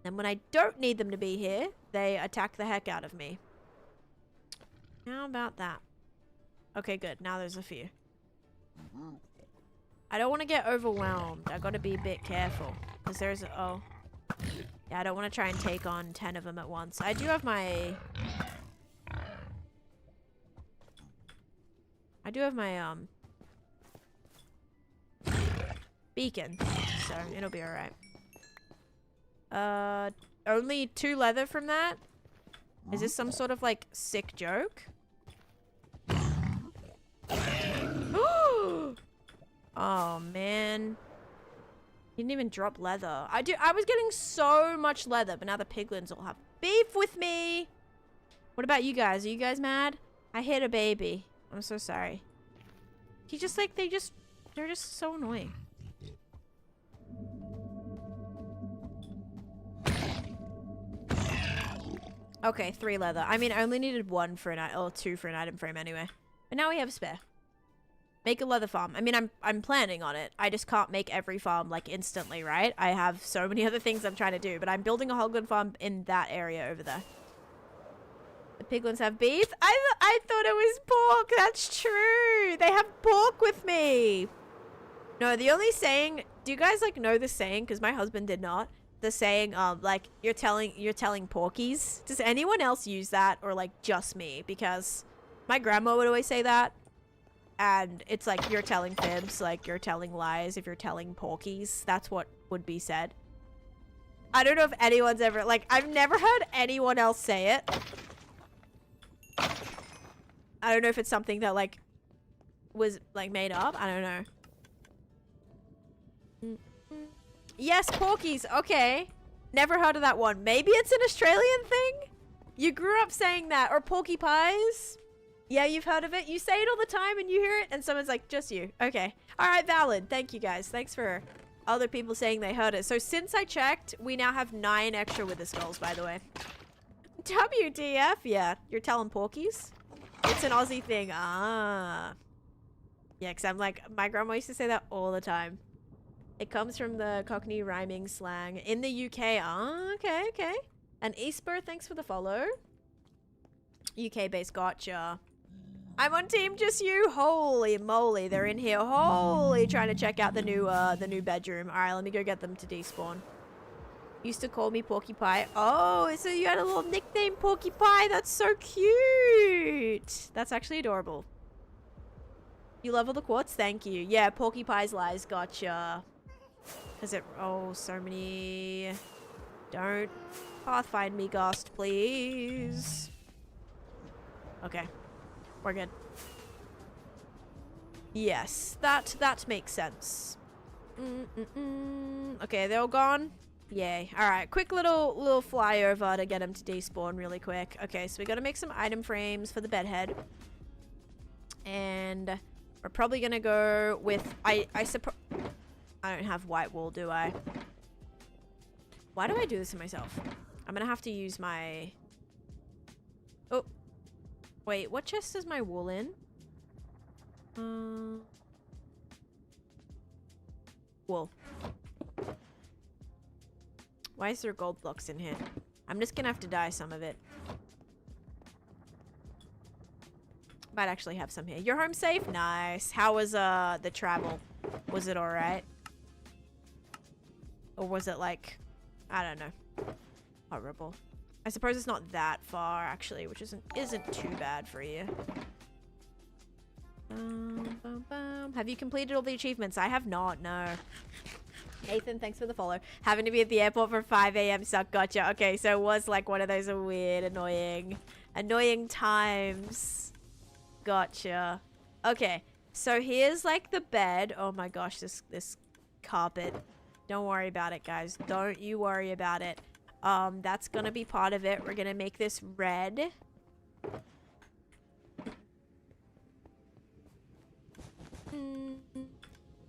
And when I don't need them to be here, they attack the heck out of me. How about that? Okay, good. Now there's a few. I don't want to get overwhelmed. I gotta be a bit careful. Because there's a... Oh. Yeah, I don't want to try and take on 10 of them at once. I do have my... beacon, so it'll be alright. Only 2 leather from that? Is this some sort of like sick joke? Oh man. He didn't even drop leather. I was getting so much leather, but now the piglins will have beef with me. What about you guys? Are you guys mad? I hit a baby. I'm so sorry. He just like they're just so annoying. Okay, 3 leather. I mean, I only needed 1 for or 2 for an item frame anyway. But now we have spare. Make a leather farm. I mean, I'm planning on it. I just can't make every farm like instantly, right? I have so many other things I'm trying to do, but I'm building a hoglin farm in that area over there. The piglins have beef? I thought it was pork. That's true. They have pork with me. No, the only saying, do you guys like know the saying? Because my husband did not. The saying like you're telling porkies. Does anyone else use that or like just me? Because my grandma would always say that. And it's like you're telling fibs, like you're telling lies if you're telling porkies. That's what would be said. I don't know if anyone's ever like I've never heard anyone else say it. I don't know if it's something that like was like made up. I don't know. Yes, porkies. Okay. Never heard of that one. Maybe it's an Australian thing? You grew up saying that. Or porky pies? Yeah, you've heard of it. You say it all the time and you hear it and someone's like, just you. Okay. Alright, valid. Thank you guys. Thanks for other people saying they heard it. So since I checked, we now have 9 extra wither skulls, by the way. WTF? Yeah. You're telling porkies? It's an Aussie thing. Ah. Yeah, because I'm like, my grandma used to say that all the time. It comes from the Cockney rhyming slang in the UK. Ah, okay, okay. And Eastbur, thanks for the follow. UK based, gotcha. I'm on team just you. Holy moly, they're in here. Holy, trying to check out the new bedroom. All right, let me go get them to despawn. Used to call me Porky Pie. Oh, so you had a little nickname, Porky Pie. That's so cute. That's actually adorable. You love all the quartz? Thank you. Yeah, Porky Pie's lies. Gotcha. Because it... Oh, so many... Don't pathfind me, Ghost, please. Okay. We're good. Yes, that makes sense. Okay, they're all gone. Yay. Alright, quick little flyover to get them to despawn really quick. Okay, so we gotta make some item frames for the bedhead. And we're probably gonna go with... I suppose... I don't have white wool, do I? Why do I do this to myself? I'm gonna have to use my Wait, what chest is my wool in? Wool. Why is there gold blocks in here? I'm just gonna have to dye some of it. Might actually have some here. You're home safe? Nice. How was the travel? Was it alright? Or was it like, I don't know, horrible? I suppose it's not that far actually, which isn't too bad for you. Have you completed all the achievements? I have not, no. Nathan, thanks for the follow. Having to be at the airport for 5 a.m. suck. Gotcha. Okay, so it was like one of those weird, annoying times. Gotcha. Okay, so here's like the bed. Oh my gosh, this carpet. Don't worry about it, guys. Don't you worry about it. That's gonna be part of it. We're gonna make this red.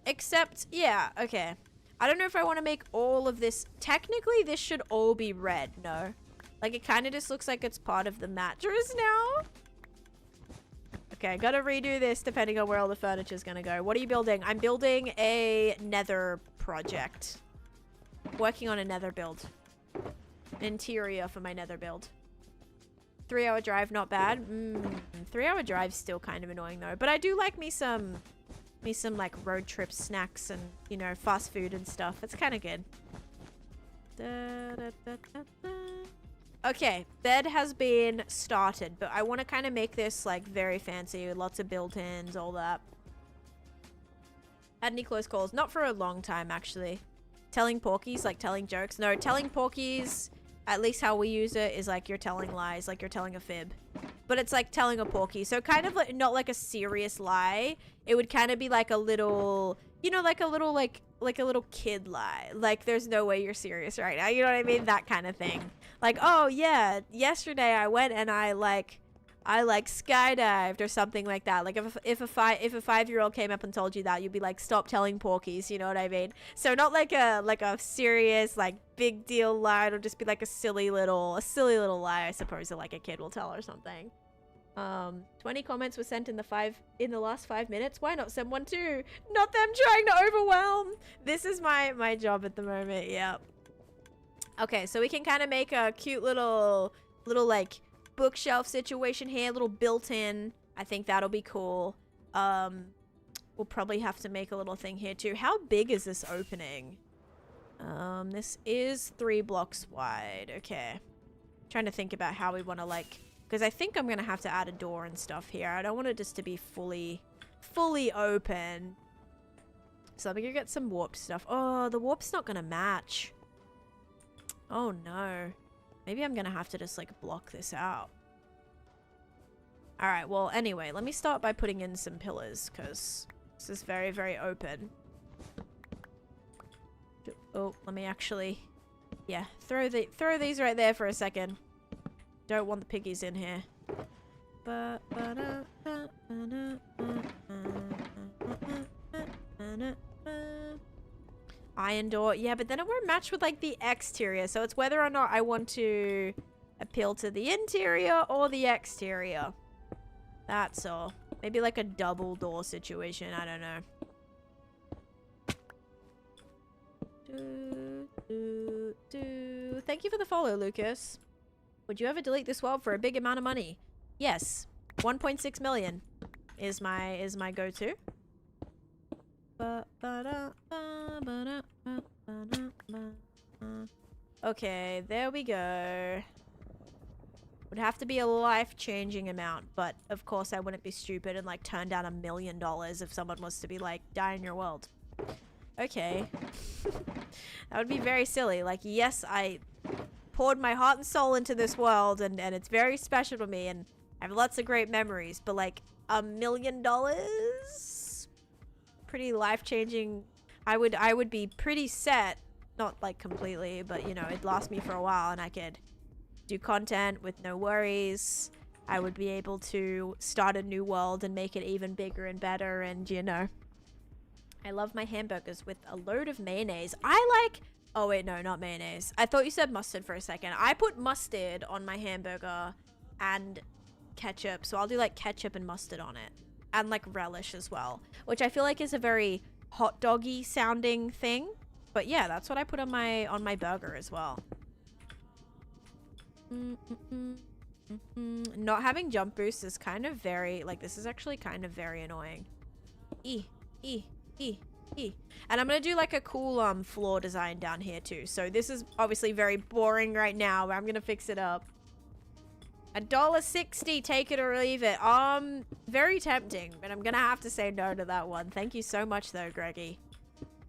Except, yeah, okay. I don't know if I want to make all of this. Technically, this should all be red, no? Like, it kind of just looks like it's part of the mattress now. Okay, gotta redo this depending on where all the furniture's gonna go. What are you building? I'm building a nether project. Working on a nether build. Interior for my nether build. 3-hour drive, not bad. 3-hour drive's still kind of annoying though. But I do like me some like road trip snacks and, you know, fast food and stuff. It's kind of good. Okay, bed has been started, but I want to kind of make this like very fancy with lots of built-ins, all that. Had any close calls? Not for a long time, actually. Telling porkies, like telling jokes. No, telling porkies, at least how we use it, is like you're telling lies, like you're telling a fib. But it's like telling a porky. So kind of like, not like a serious lie. It would kind of be like a little, you know, like a little, like a little kid lie. Like, there's no way you're serious right now. You know what I mean? That kind of thing. Like, oh yeah, yesterday I went and I skydived or something like that. Like if a 5-year-old came up and told you that, you'd be like, stop telling porkies, you know what I mean? So not like a serious, like, big deal lie. It'll just be like a silly little lie, I suppose, that like a kid will tell or something. 20 comments were sent in the last 5 minutes. Why not send one too? Not them trying to overwhelm. This is my job at the moment. Yep. Okay, so we can kind of make a cute little like bookshelf situation here, little built-in. I think that'll be cool. We'll probably have to make a little thing here too. How big is this opening? This is 3 blocks wide. Okay. Trying to think about how we want to, like, because I think I'm gonna have to add a door and stuff here. I don't want it just to be fully open. So let me go get some warped stuff. Oh, the warp's not gonna match. Oh no. Maybe I'm gonna have to just like block this out. Alright, well anyway, let me start by putting in some pillars, because this is very, very open. Oh, let me actually, yeah, throw these right there for a second. Don't want the piggies in here. Iron door. Yeah, but then it won't match with like the exterior. So it's whether or not I want to appeal to the interior or the exterior. That's all. Maybe like a double door situation. I don't know. Thank you for the follow, Lucas. Would you ever delete this world for a big amount of money? Yes. 1.6 million is my go-to. Okay, there we go. Would have to be a life-changing amount, but of course I wouldn't be stupid and like turn down $1 million if someone was to be like, die in your world. Okay. That would be very silly. Like, yes, I poured my heart and soul into this world and it's very special to me and I have lots of great memories, but like $1 million? Pretty life-changing. I would be pretty set, not like completely, but you know, it'd last me for a while and I could do content with no worries. I would be able to start a new world and make it even bigger and better, and you know. I love my hamburgers with a load of mayonnaise. I like, oh wait, no, not mayonnaise. I thought you said mustard for a second. I put mustard on my hamburger and ketchup, so I'll do like ketchup and mustard on it. And like relish as well, which I feel like is a very hot doggy sounding thing. But yeah, that's what I put on my burger as well. Not having jump boost is kind of very, like, this is actually kind of very annoying. And I'm gonna do like a cool floor design down here too. So this is obviously very boring right now, but I'm gonna fix it up. $1.60, take it or leave it. Very tempting, but I'm gonna have to say no to that one. Thank you so much though, Greggy,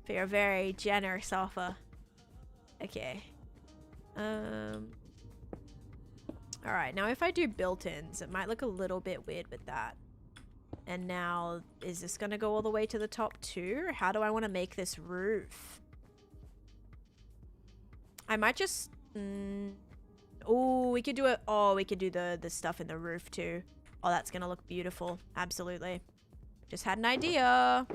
for your very generous offer. Okay. Alright, now if I do built-ins, it might look a little bit weird with that. And now, is this gonna go all the way to the top too? Or how do I want to make this roof? I might just... oh, we could do it. Oh, we could do the stuff in the roof too. Oh, that's gonna look beautiful. Absolutely. Just had an idea.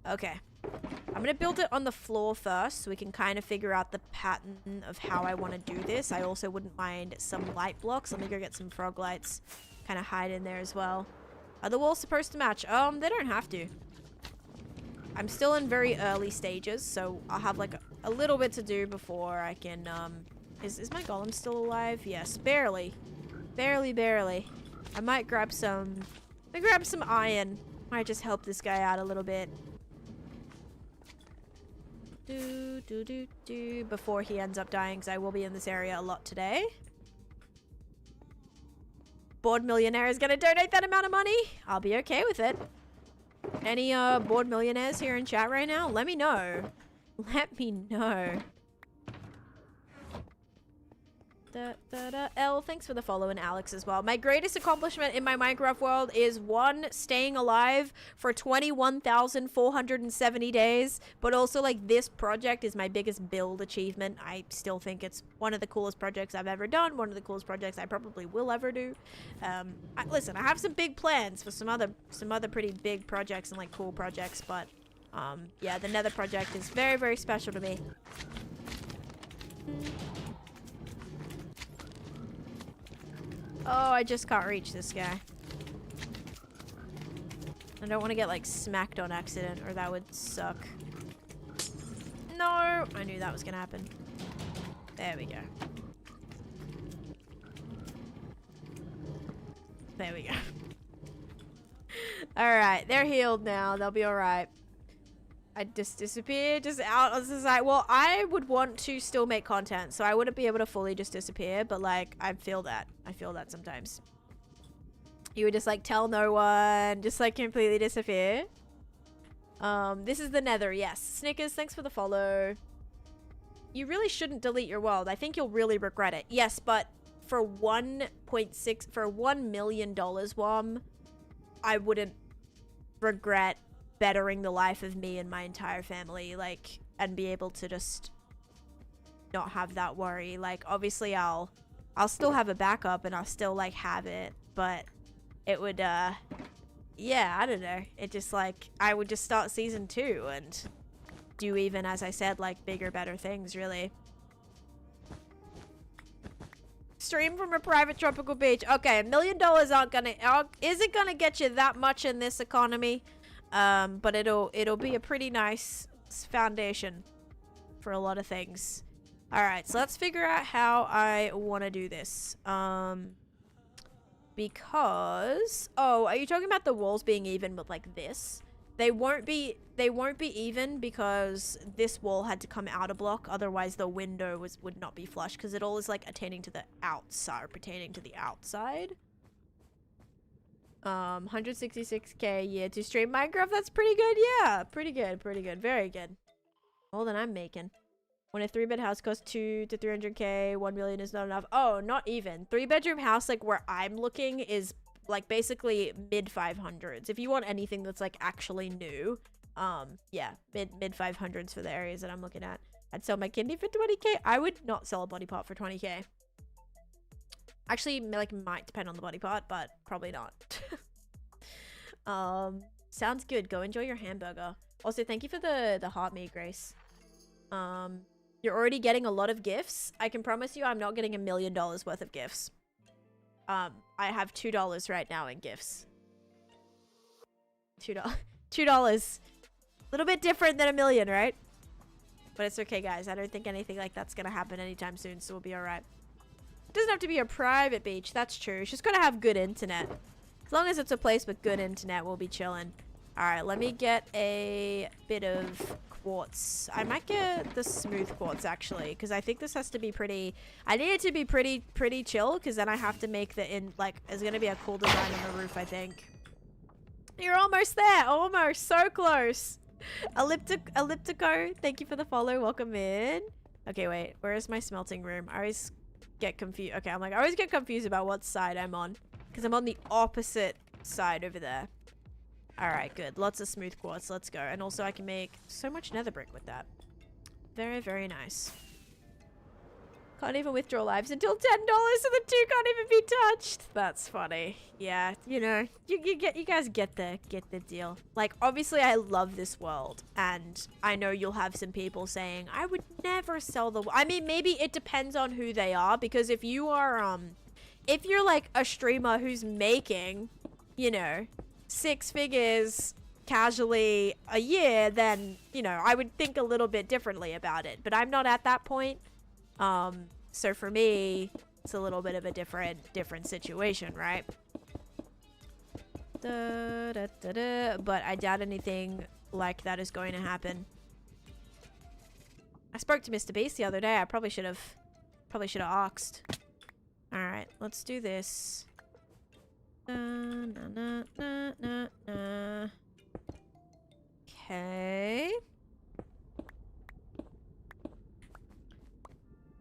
Okay. I'm gonna build it on the floor first so we can kind of figure out the pattern of how I want to do this. I also wouldn't mind some light blocks. Let me go get some frog lights. Kind of hide in there as well. Are the walls supposed to match? They don't have to. I'm still in very early stages, so I'll have like a little bit to do before I can, Is my golem still alive? Yes, barely. Barely. I might grab some... iron. Might just help this guy out a little bit. Before he ends up dying, because I will be in this area a lot today. Bored millionaire is gonna donate that amount of money. I'll be okay with it. Any bored millionaires here in chat right now? Let me know. Let me know. L, thanks for the follow, and Alex as well. My greatest accomplishment in my Minecraft world is 1, staying alive for 21,470 days, but also like this project is my biggest build achievement. I still think it's one of the coolest projects I've ever done, one of the coolest projects I probably will ever do. Listen, I have some big plans for some other pretty big projects and like cool projects, but yeah, the Nether project is very, very special to me. Oh, I just can't reach this guy. I don't want to get, like, smacked on accident, or that would suck. No! I knew that was gonna happen. There we go. There we go. Alright, they're healed now. They'll be alright. I just disappeared, just out on the side. Well, I would want to still make content, so I wouldn't be able to fully just disappear, but like, I feel that. I feel that sometimes. You would just like tell no one, just like completely disappear. This is the Nether, yes. Snickers, thanks for the follow. You really shouldn't delete your world. I think you'll really regret it. Yes, but for 1.6, for $1 million, WOM, I wouldn't regret bettering the life of me and my entire family, like, and be able to just not have that worry. Like, obviously I'll still have a backup and I'll still like have it, but it would yeah, I don't know, it just like, I would just start season 2 and do, even as I said, like bigger, better things, really. Stream from a private tropical beach. Okay, $1 million isn't gonna get you that much in this economy. But it'll be a pretty nice foundation for a lot of things. Alright, so let's figure out how I want to do this. Because... oh, are you talking about the walls being even with like this? They won't be even because this wall had to come out a block, otherwise the window would not be flush, because it all is like pertaining to the outside. 166k a year to stream Minecraft. That's pretty good. Yeah, pretty good. Very good. More than I'm making. When a 3-bed house costs 2 to 300k, 1 million is not enough. Oh, not even. 3-bedroom house, like where I'm looking, is like basically mid 500s. If you want anything that's like actually new, yeah, mid 500s for the areas that I'm looking at. I'd sell my kidney for 20k. I would not sell a body part for 20k. Actually, like, might depend on the body part, but probably not. Sounds good. Go enjoy your hamburger. Also, thank you for the heart me, Grace. You're already getting a lot of gifts. I can promise you I'm not getting $1 million worth of gifts. I have $2 right now in gifts. $2. $2. A little bit different than a million, right? But it's okay, guys. I don't think anything like that's gonna happen anytime soon, so we'll be alright. It doesn't have to be a private beach, that's true. It's just gotta have good internet. As long as it's a place with good internet, we'll be chilling. Alright, let me get a bit of quartz. I might get the smooth quartz, actually, because I think this has to be pretty... I need it to be pretty chill, because then I have to make there's gonna be a cool design on the roof, I think. You're almost there! Almost! So close! Elliptico, thank you for the follow. Welcome in. Okay, wait. Where is my smelting room? I always get confused. Okay, I always get confused about what side I'm on. Because I'm on the opposite side over there. Alright, good. Lots of smooth quartz. Let's go. And also I can make so much nether brick with that. Very, very nice. Can't even withdraw lives until $10 so the 2 can't even be touched. That's funny. Yeah, you know, you guys get the deal. Like, obviously I love this world, and I know you'll have some people saying I would never sell the... I mean, maybe it depends on who they are, because if you are if you're like a streamer who's making, you know, 6 figures casually a year, then, you know, I would think a little bit differently about it. But I'm not at that point. So for me, it's a little bit of a different situation, right? But I doubt anything like that is going to happen. I spoke to Mr. Beast the other day. I probably should have asked. All right, let's do this. Okay.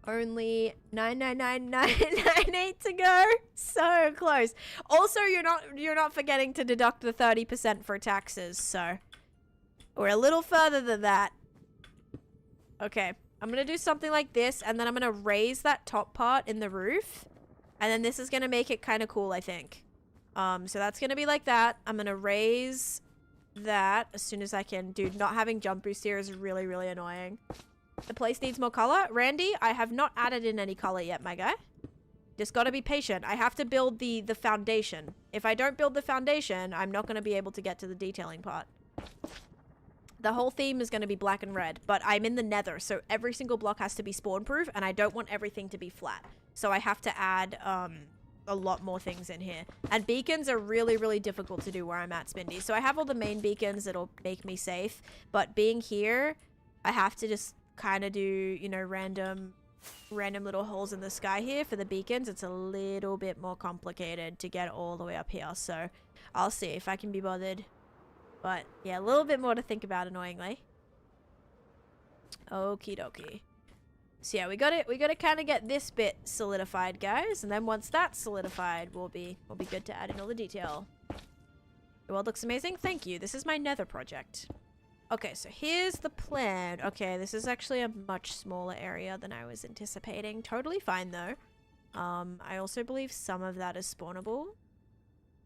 Only 999,998 to go. So close. Also, you're not forgetting to deduct the 30% for taxes, so we're a little further than that. Okay, I'm gonna do something like this, and then I'm gonna raise that top part in the roof, and then this is gonna make it kind of cool, I think. So that's gonna be like that. I'm gonna raise that as soon as I can. Dude, not having jump boost here is really, really annoying. The place needs more color. Randy, I have not added in any color yet, my guy. Just gotta be patient. I have to build the foundation. If I don't build the foundation, I'm not gonna be able to get to the detailing part. The whole theme is gonna be black and red, but I'm in the nether, so every single block has to be spawn-proof, and I don't want everything to be flat. So I have to add, a lot more things in here. And beacons are really, really difficult to do where I'm at, Spindy. So I have all the main beacons that'll make me safe, but being here, I have to just kind of do, you know, random little holes in the sky here for the beacons. It's a little bit more complicated to get all the way up here, so I'll see if I can be bothered. But yeah, a little bit more to think about, annoyingly. Okie dokie. So yeah, we gotta kind of get this bit solidified, guys, and then once that's solidified, we'll be good to add in all the detail. The world looks amazing. Thank you. This is my nether project. Okay, so here's the plan. Okay, this is actually a much smaller area than I was anticipating. Totally fine, though. I also believe some of that is spawnable.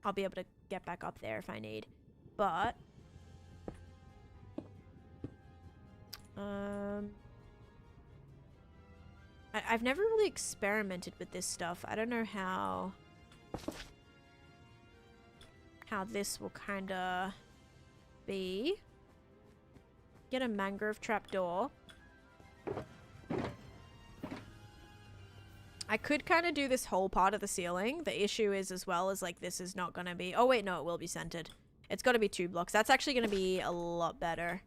I'll be able to get back up there if I need. But... I've never really experimented with this stuff. I don't know how this will kind of be. Get a mangrove trapdoor. I could kind of do this whole part of the ceiling. The issue is, as well, is like this is not going to be... Oh, wait, no, it will be centered. It's got to be 2 blocks. That's actually going to be a lot better.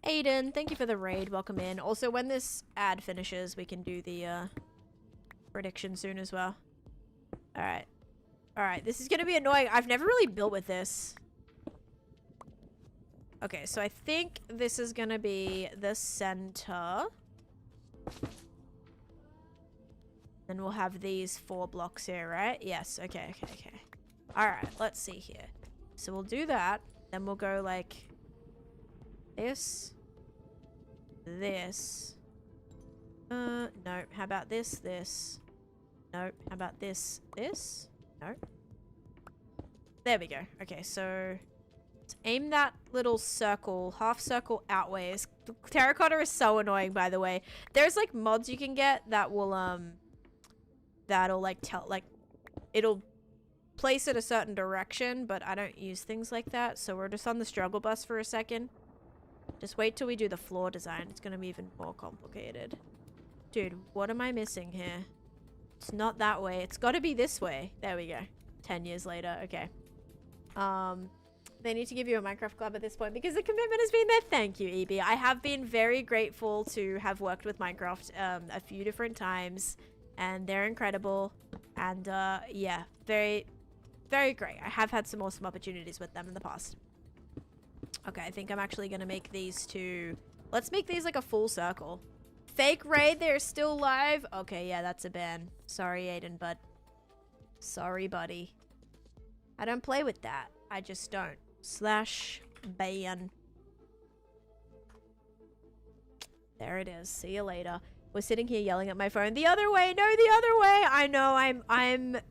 Aiden, thank you for the raid. Welcome in. Also, when this ad finishes, we can do the prediction soon as well. Alright. Alright, this is going to be annoying. I've never really built with this. Okay, so I think this is going to be the center. Then we'll have these 4 blocks here, right? Yes, okay. Alright, let's see here. So we'll do that. Then we'll go like... this. No. How about this? No. How about this? No. There we go. Okay, so let's aim that little circle, half circle outways. The terracotta is so annoying, by the way. There's like mods you can get that will that'll like it'll place it a certain direction, but I don't use things like that. So we're just on the struggle bus for a second. Just wait till we do the floor design. It's going to be even more complicated. Dude, what am I missing here? It's not that way. It's got to be this way. There we go. 10 years later. Okay. They need to give you a Minecraft club at this point because the commitment has been there. Thank you, EB. I have been very grateful to have worked with Minecraft a few different times, and they're incredible. And yeah, very, very great. I have had some awesome opportunities with them in the past. Okay, I think I'm actually going to make these two... Let's make these like a full circle. Fake raid, they're still live? Okay, yeah, that's a ban. Sorry, Aiden, but... Sorry, buddy. I don't play with that. I just don't. / ban. There it is. See you later. We're sitting here yelling at my phone. The other way! No, the other way! I know,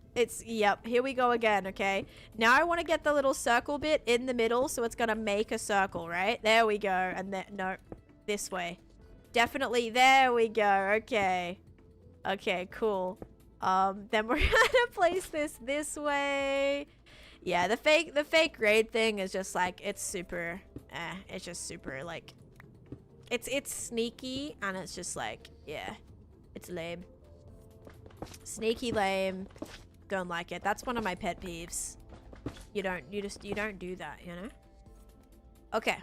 yep, here we go again, okay? Now I want to get the little circle bit in the middle, so it's gonna make a circle, right? There we go. And then, no, this way. Definitely, there we go. Okay. Okay, cool. Then we're gonna place this way. Yeah, the fake grade thing is just like, it's super, it's just super, like, it's sneaky, and it's just like, yeah, it's lame. Sneaky lame. Don't like it. That's one of my pet peeves. You don't do that, you know? Okay.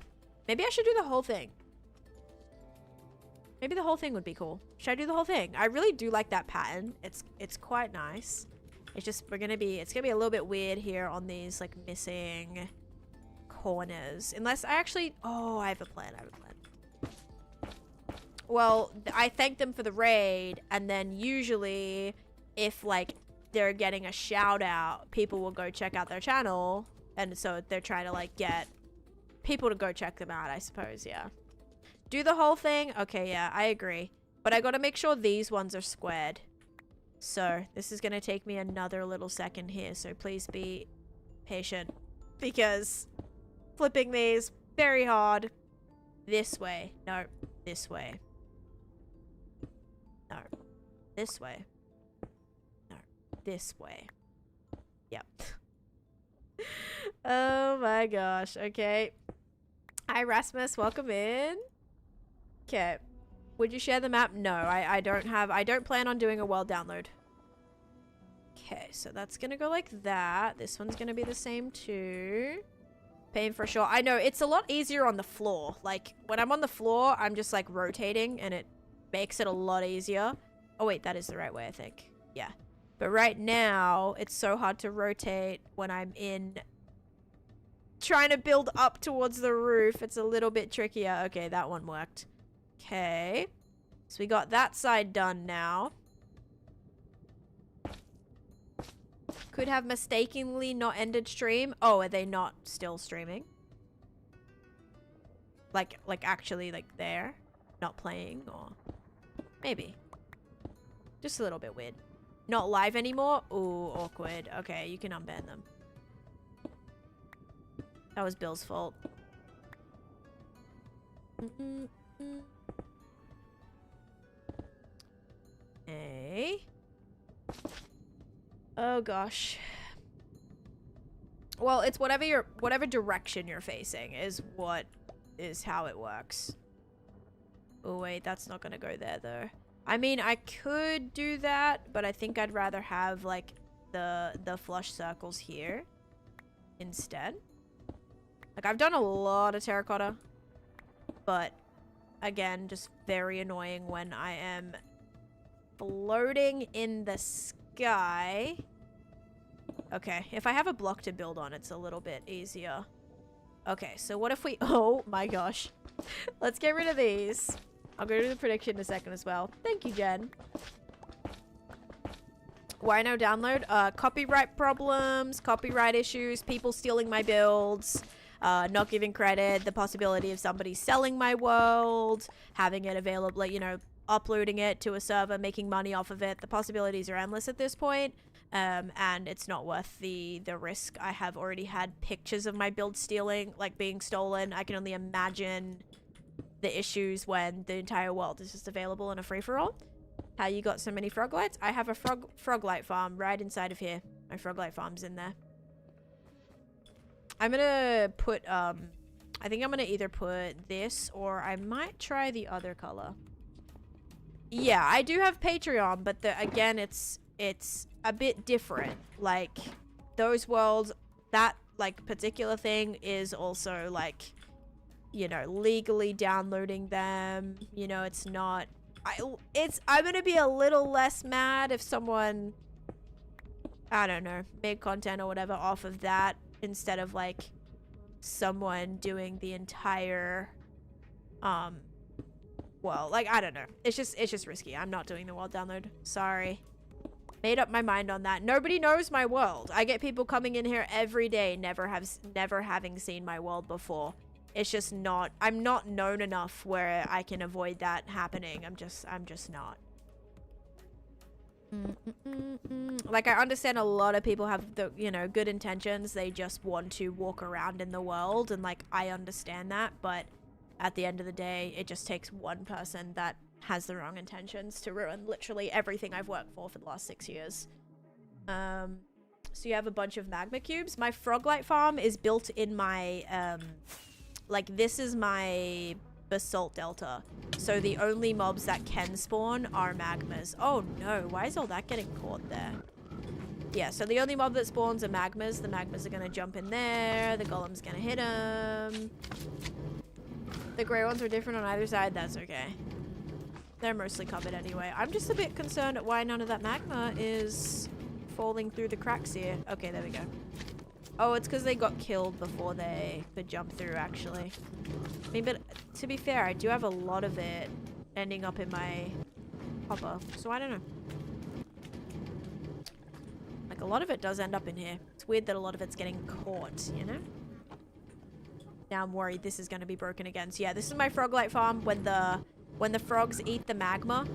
Maybe I should do the whole thing. Maybe the whole thing would be cool. Should I do the whole thing? I really do like that pattern. It's quite nice. It's just, it's gonna be a little bit weird here on these, like, missing corners. Unless I actually, oh, I have a plan. Well, I thank them for the raid, and then usually if, like, they're getting a shout out, people will go check out their channel, and so they're trying to, like, get people to go check them out, I suppose. Yeah, do the whole thing. Okay, yeah, I agree, but I gotta make sure these ones are squared. So this is gonna take me another little second here, so please be patient, because flipping these very hard. This way. No, this way. No, this way. No, this way. Yep. Oh my gosh. Okay. Hi, Rasmus. Welcome in. Okay. Would you share the map? No, I don't plan on doing a world download. Okay, so that's gonna go like that. This one's gonna be the same too. Paying for sure. I know, it's a lot easier on the floor. Like, when I'm on the floor, I'm just like rotating, and it makes it a lot easier. Oh wait, that is the right way, I think. Yeah. But right now, it's so hard to rotate when I'm in trying to build up towards the roof. It's a little bit trickier. Okay, that one worked. Okay. So we got that side done now. Could have mistakenly not ended stream. Oh, are they not still streaming? Like actually, like, they're not playing, or maybe. Just a little bit weird. Not live anymore? Ooh, awkward. Okay, you can unban them. That was Bill's fault. Hey. Oh gosh. Well, it's whatever direction you're facing is how it works. Oh wait, that's not gonna go there though. I mean, I could do that, but I think I'd rather have like the flush circles here instead. Like, I've done a lot of terracotta, but again, just very annoying when I am floating in the sky. Okay, if I have a block to build on, it's a little bit easier. Okay, so what if we... Oh my gosh. Let's get rid of these. I'll go to the prediction in a second as well. Thank you, Jen. Why no download? Copyright problems, copyright issues, people stealing my builds, not giving credit, the possibility of somebody selling my world, having it available, like, you know, uploading it to a server, making money off of it. The possibilities are endless at this point, and it's not worth the risk. I have already had pictures of my build being stolen. I can only imagine the issues when the entire world is just available in a free-for-all. How you got so many frog lights? I have a frog light farm right inside of here. My Froglight farm's in there. I'm gonna put, I think I'm gonna either put this or I might try the other color. Yeah, I do have Patreon, but again, it's a bit different. Like, those worlds, that, like, particular thing is also, like, you know, legally downloading them. You know, it's not... I'm gonna be a little less mad if someone, I don't know, made content or whatever off of that instead of, like, someone doing the entire, well, like, I don't know. It's just risky. I'm not doing the world download. Sorry. Made up my mind on that. Nobody knows my world. I get people coming in here every day, never having seen my world before. It's just not, I'm not known enough where I can avoid that happening. I'm just not. Like, I understand a lot of people have the, you know, good intentions. They just want to walk around in the world, and, like, I understand that, but at the end of the day, it just takes one person that has the wrong intentions to ruin literally everything I've worked for the last 6 years. So you have a bunch of magma cubes. My Froglight farm is built in my, like, this is my basalt delta. So the only mobs that can spawn are magmas. Oh no, why is all that getting caught there? Yeah, so the only mob that spawns are magmas. The magmas are gonna jump in there. The golem's gonna hit them. The grey ones are different on either side. That's okay. They're mostly covered anyway. I'm just a bit concerned at why none of that magma is falling through the cracks here. Okay, there we go. Oh, it's because they got killed before they could jump through, actually. I mean, but to be fair, I do have a lot of it ending up in my hopper, so I don't know. Like, a lot of it does end up in here. It's weird that a lot of it's getting caught, you know? Now I'm worried this is going to be broken again. So yeah, this is my Froglight farm. When the frogs eat the magma,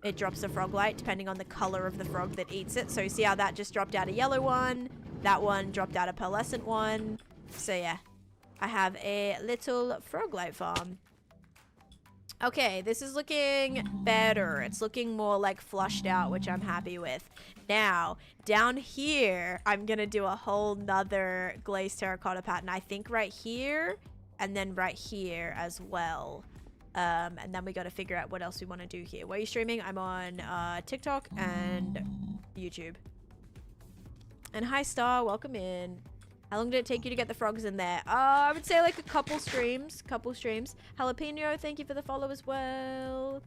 it drops a Froglight depending on the color of the frog that eats it. So you see how that just dropped out a yellow one? That one dropped out a pearlescent one. So yeah, I have a little Froglight farm. Okay, this is looking better. It's looking more like flushed out, which I'm happy with. Now, down here, I'm gonna do a whole nother glazed terracotta pattern. I think right here, and then right here as well. And then we gotta figure out what else we want to do here. Where are you streaming? I'm on TikTok and YouTube. And hi Star, welcome in. How long did it take you to get the frogs in there? I would say like a couple streams. Jalapeno, thank you for the follow as well.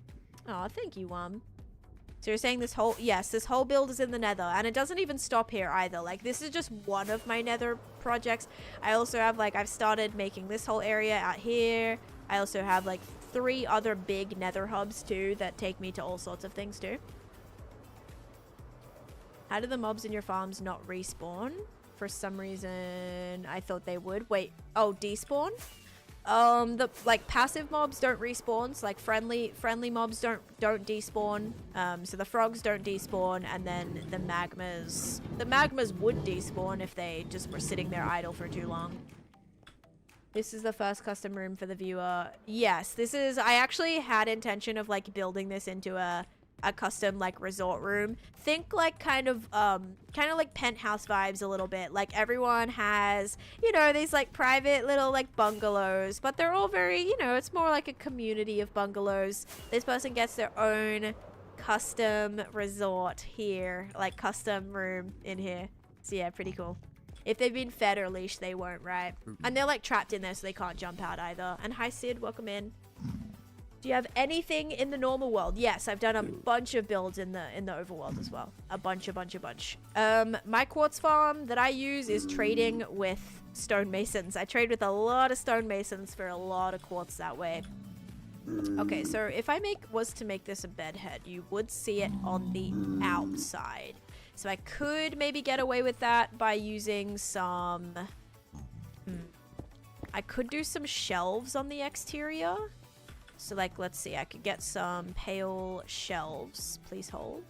Oh, thank you, So you're saying this whole, yes, this whole build is in the nether, and it doesn't even stop here either. Like, this is just one of my nether projects. I also have, like, I've started making this whole area out here. I also have, like, 3 other big nether hubs too that take me to all sorts of things too. How do the mobs in your farms not respawn? For some reason, I thought they would. Wait, oh, despawn? The, like, passive mobs don't respawn, so, like, friendly mobs don't despawn. So the frogs don't despawn, and then the magmas would despawn if they just were sitting there idle for too long. This is the first custom room for the viewer. Yes, this is, I actually had intention of, like, building this into a custom, like, resort room. Think, like, kind of like penthouse vibes a little bit. Like, everyone has, you know, these, like, private little, like, bungalows, but they're all very, you know, it's more like a community of bungalows. This person gets their own custom resort here, like, custom room in here. So yeah, pretty cool. If they've been fed or leashed, they won't, right? And they're, like, trapped in there, so they can't jump out either. And hi Sid, welcome in. Do you have anything in the normal world? Yes, I've done a bunch of builds in the overworld as well. A bunch. My quartz farm that I use is trading with stonemasons. I trade with a lot of stonemasons for a lot of quartz that way. Okay, so if I was to make this a bed head, you would see it on the outside. So I could maybe get away with that by using some... I could do some shelves on the exterior. So, like, let's see. I could get some pale shelves. Please hold.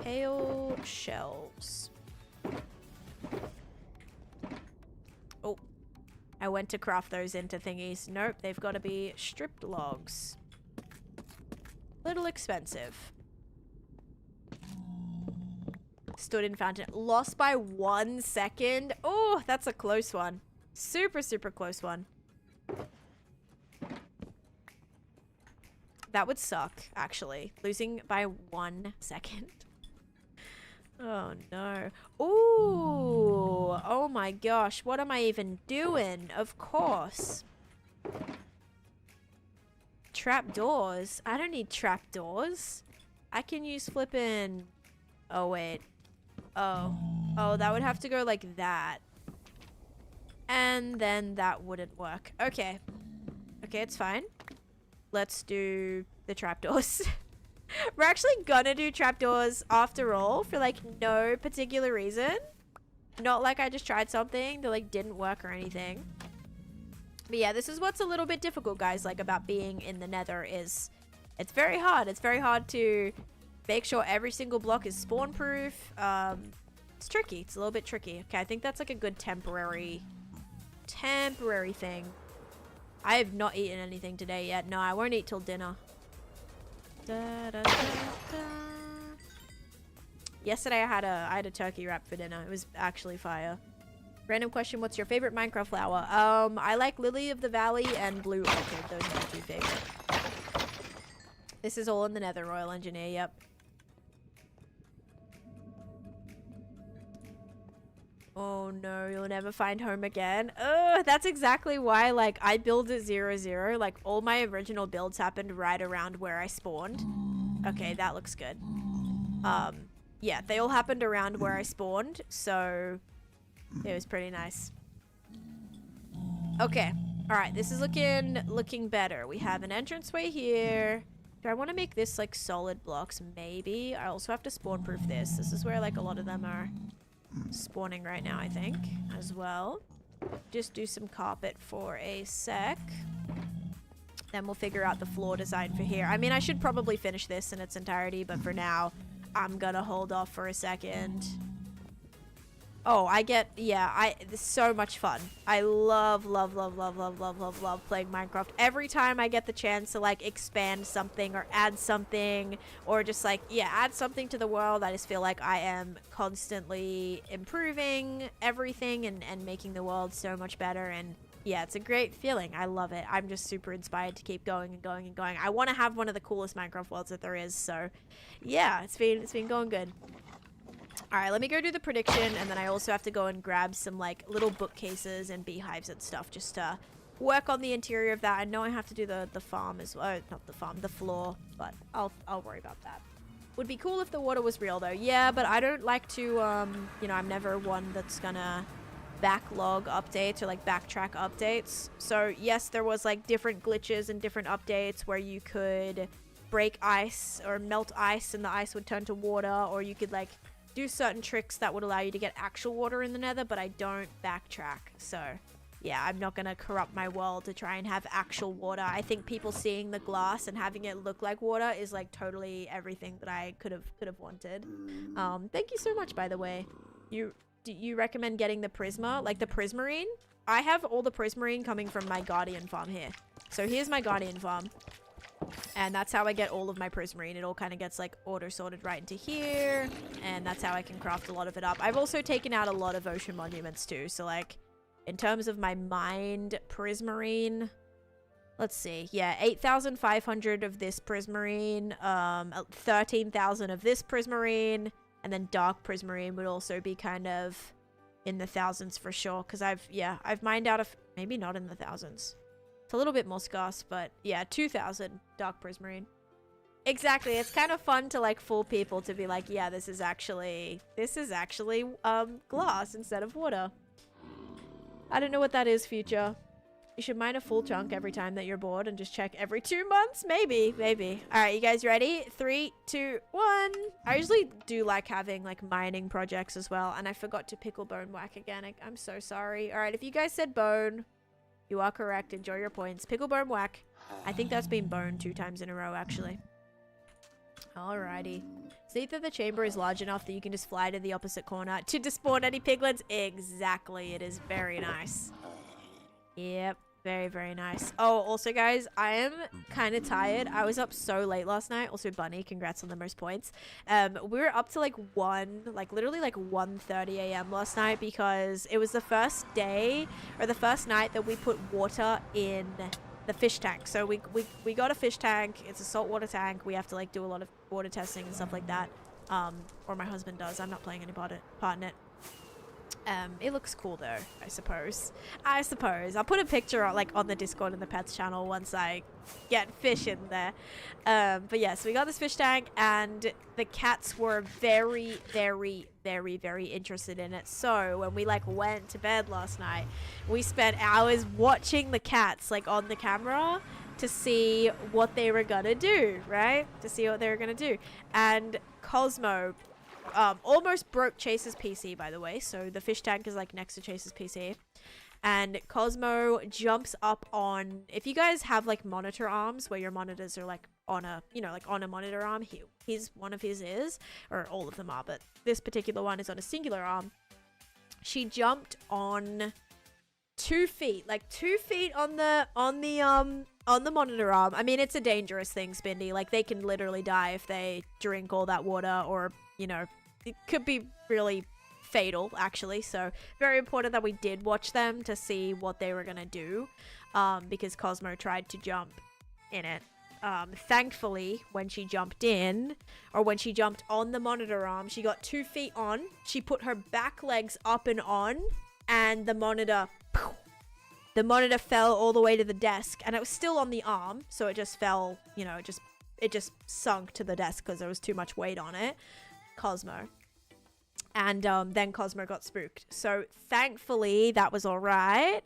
Pale shelves. Oh. I went to craft those into thingies. Nope, they've got to be stripped logs. Little expensive. Stood in fountain. Lost by 1 second. Oh, that's a close one. Super, super close one. That would suck, actually. Losing by 1 second. Oh, no. Ooh. Oh, my gosh. What am I even doing? Of course. Trapdoors? I don't need trapdoors. I can use flippin'... Oh, wait. Oh. Oh, that would have to go like that. And then that wouldn't work. Okay. Okay, it's fine. Let's do the trapdoors. We're actually gonna do trapdoors after all for like no particular reason. Not like I just tried something that like didn't work or anything. But yeah, this is what's a little bit difficult, guys, like about being in the Nether is it's very hard. It's very hard to make sure every single block is spawn proof. It's tricky. It's a little bit tricky. Okay, I think that's like a good temporary thing. I have not eaten anything today yet. No, I won't eat till dinner. Da, da, da, da. Yesterday I had a turkey wrap for dinner. It was actually fire. Random question, what's your favorite Minecraft flower? I like Lily of the Valley and Blue Orchid. Those are my two favorite. This is all in the Nether, Royal Engineer, yep. Oh no, you'll never find home again. Ugh, that's exactly why, like, I build at 0-0. Like, all my original builds happened right around where I spawned. Okay, that looks good. Yeah, they all happened around where I spawned, so it was pretty nice. Okay, alright, this is looking better. We have an entranceway here. Do I want to make this, like, solid blocks? Maybe. I also have to spawn-proof this. This is where, like, a lot of them are spawning right now, I think, as well. Just do some carpet for a sec. Then we'll figure out the floor design for here. I mean, I should probably finish this in its entirety, but for now, I'm gonna hold off for a second. Oh, it's so much fun. I love playing Minecraft. Every time I get the chance to, like, expand something or add something or just, like, yeah, add something to the world, I just feel like I am constantly improving everything and making the world so much better. And yeah, it's a great feeling. I love it. I'm just super inspired to keep going and going and going. I want to have one of the coolest Minecraft worlds that there is. So yeah, it's been going good. Alright, let me go do the prediction, and then I also have to go and grab some, like, little bookcases and beehives and stuff just to work on the interior of that. I know I have to do the farm as well. Not the farm, the floor, but I'll worry about that. Would be cool if the water was real, though. Yeah, but I don't like to, you know, I'm never one that's gonna backlog updates or, like, backtrack updates. So, yes, there was, like, different glitches and different updates where you could break ice or melt ice and the ice would turn to water, or you could, like, do certain tricks that would allow you to get actual water in the Nether, but I don't backtrack. So yeah, I'm not gonna corrupt my world to try and have actual water. I think people seeing the glass and having it look like water is, like, totally everything that I could have wanted. Thank you so much, by the way. Do you recommend getting the Prisma, like the Prismarine? I have all the Prismarine coming from my Guardian farm here. So here's my Guardian farm. And that's how I get all of my Prismarine. It all kind of gets, like, auto-sorted right into here. And that's how I can craft a lot of it up. I've also taken out a lot of ocean monuments, too. So, like, in terms of my mined Prismarine, let's see. Yeah, 8,500 of this Prismarine. 13,000 of this Prismarine. And then dark Prismarine would also be kind of in the thousands for sure. Because I've mined out of... Maybe not in the thousands. It's a little bit more scarce, but yeah, 2,000 dark prismarine. Exactly. It's kind of fun to, like, fool people to be like, yeah, this is actually glass instead of water. I don't know what that is, future. You should mine a full chunk every time that you're bored and just check every 2 months. Maybe. All right, you guys ready? 3, 2, 1. I usually do like having, like, mining projects as well, and I forgot to pickle bone whack again. I'm so sorry. All right, if you guys said bone, you are correct. Enjoy your points. Pickle bone whack. I think that's been boned 2 times in a row, actually. Alrighty. See that the chamber is large enough that you can just fly to the opposite corner to despawn any piglins? Exactly. It is very nice. Yep. Very, very nice. Oh, also, guys, I am kind of tired. I was up so late last night. Also, Bunny, congrats on the most points. We were up to like literally like 1:30 a.m. last night because it was the first day or the first night that we put water in the fish tank. So we got a fish tank. It's a saltwater tank. We have to like do a lot of water testing and stuff like that. Or my husband does. I'm not playing any part in it. It looks cool though, I suppose. I'll put a picture like on the Discord and the pets channel once I get fish in there. But yeah, so we got this fish tank and the cats were very, very, very, very interested in it. So when we like went to bed last night, we spent hours watching the cats like on the camera to see what they were gonna do, right? To see what they were gonna do. And Cosmo almost broke Chase's PC, by the way. So the fish tank is like next to Chase's PC. And Cosmo jumps up on, if you guys have like monitor arms where your monitors are like on a, you know, like on a monitor arm, one of his is, or all of them are, but this particular one is on a singular arm. She jumped on 2 feet, like 2 feet on the monitor arm. I mean, it's a dangerous thing, Spindy. Like they can literally die if they drink all that water, or, you know, it could be really fatal actually. So very important that we did watch them to see what they were gonna do, because Cosmo tried to jump in it. Thankfully, when she jumped in, or when she jumped on the monitor arm, she got 2 feet on, she put her back legs up and on, and the monitor fell all the way to the desk, and it was still on the arm, so it just fell, you know, it just sunk to the desk because there was too much weight on it. Cosmo. And then Cosmo got spooked. So thankfully that was all right.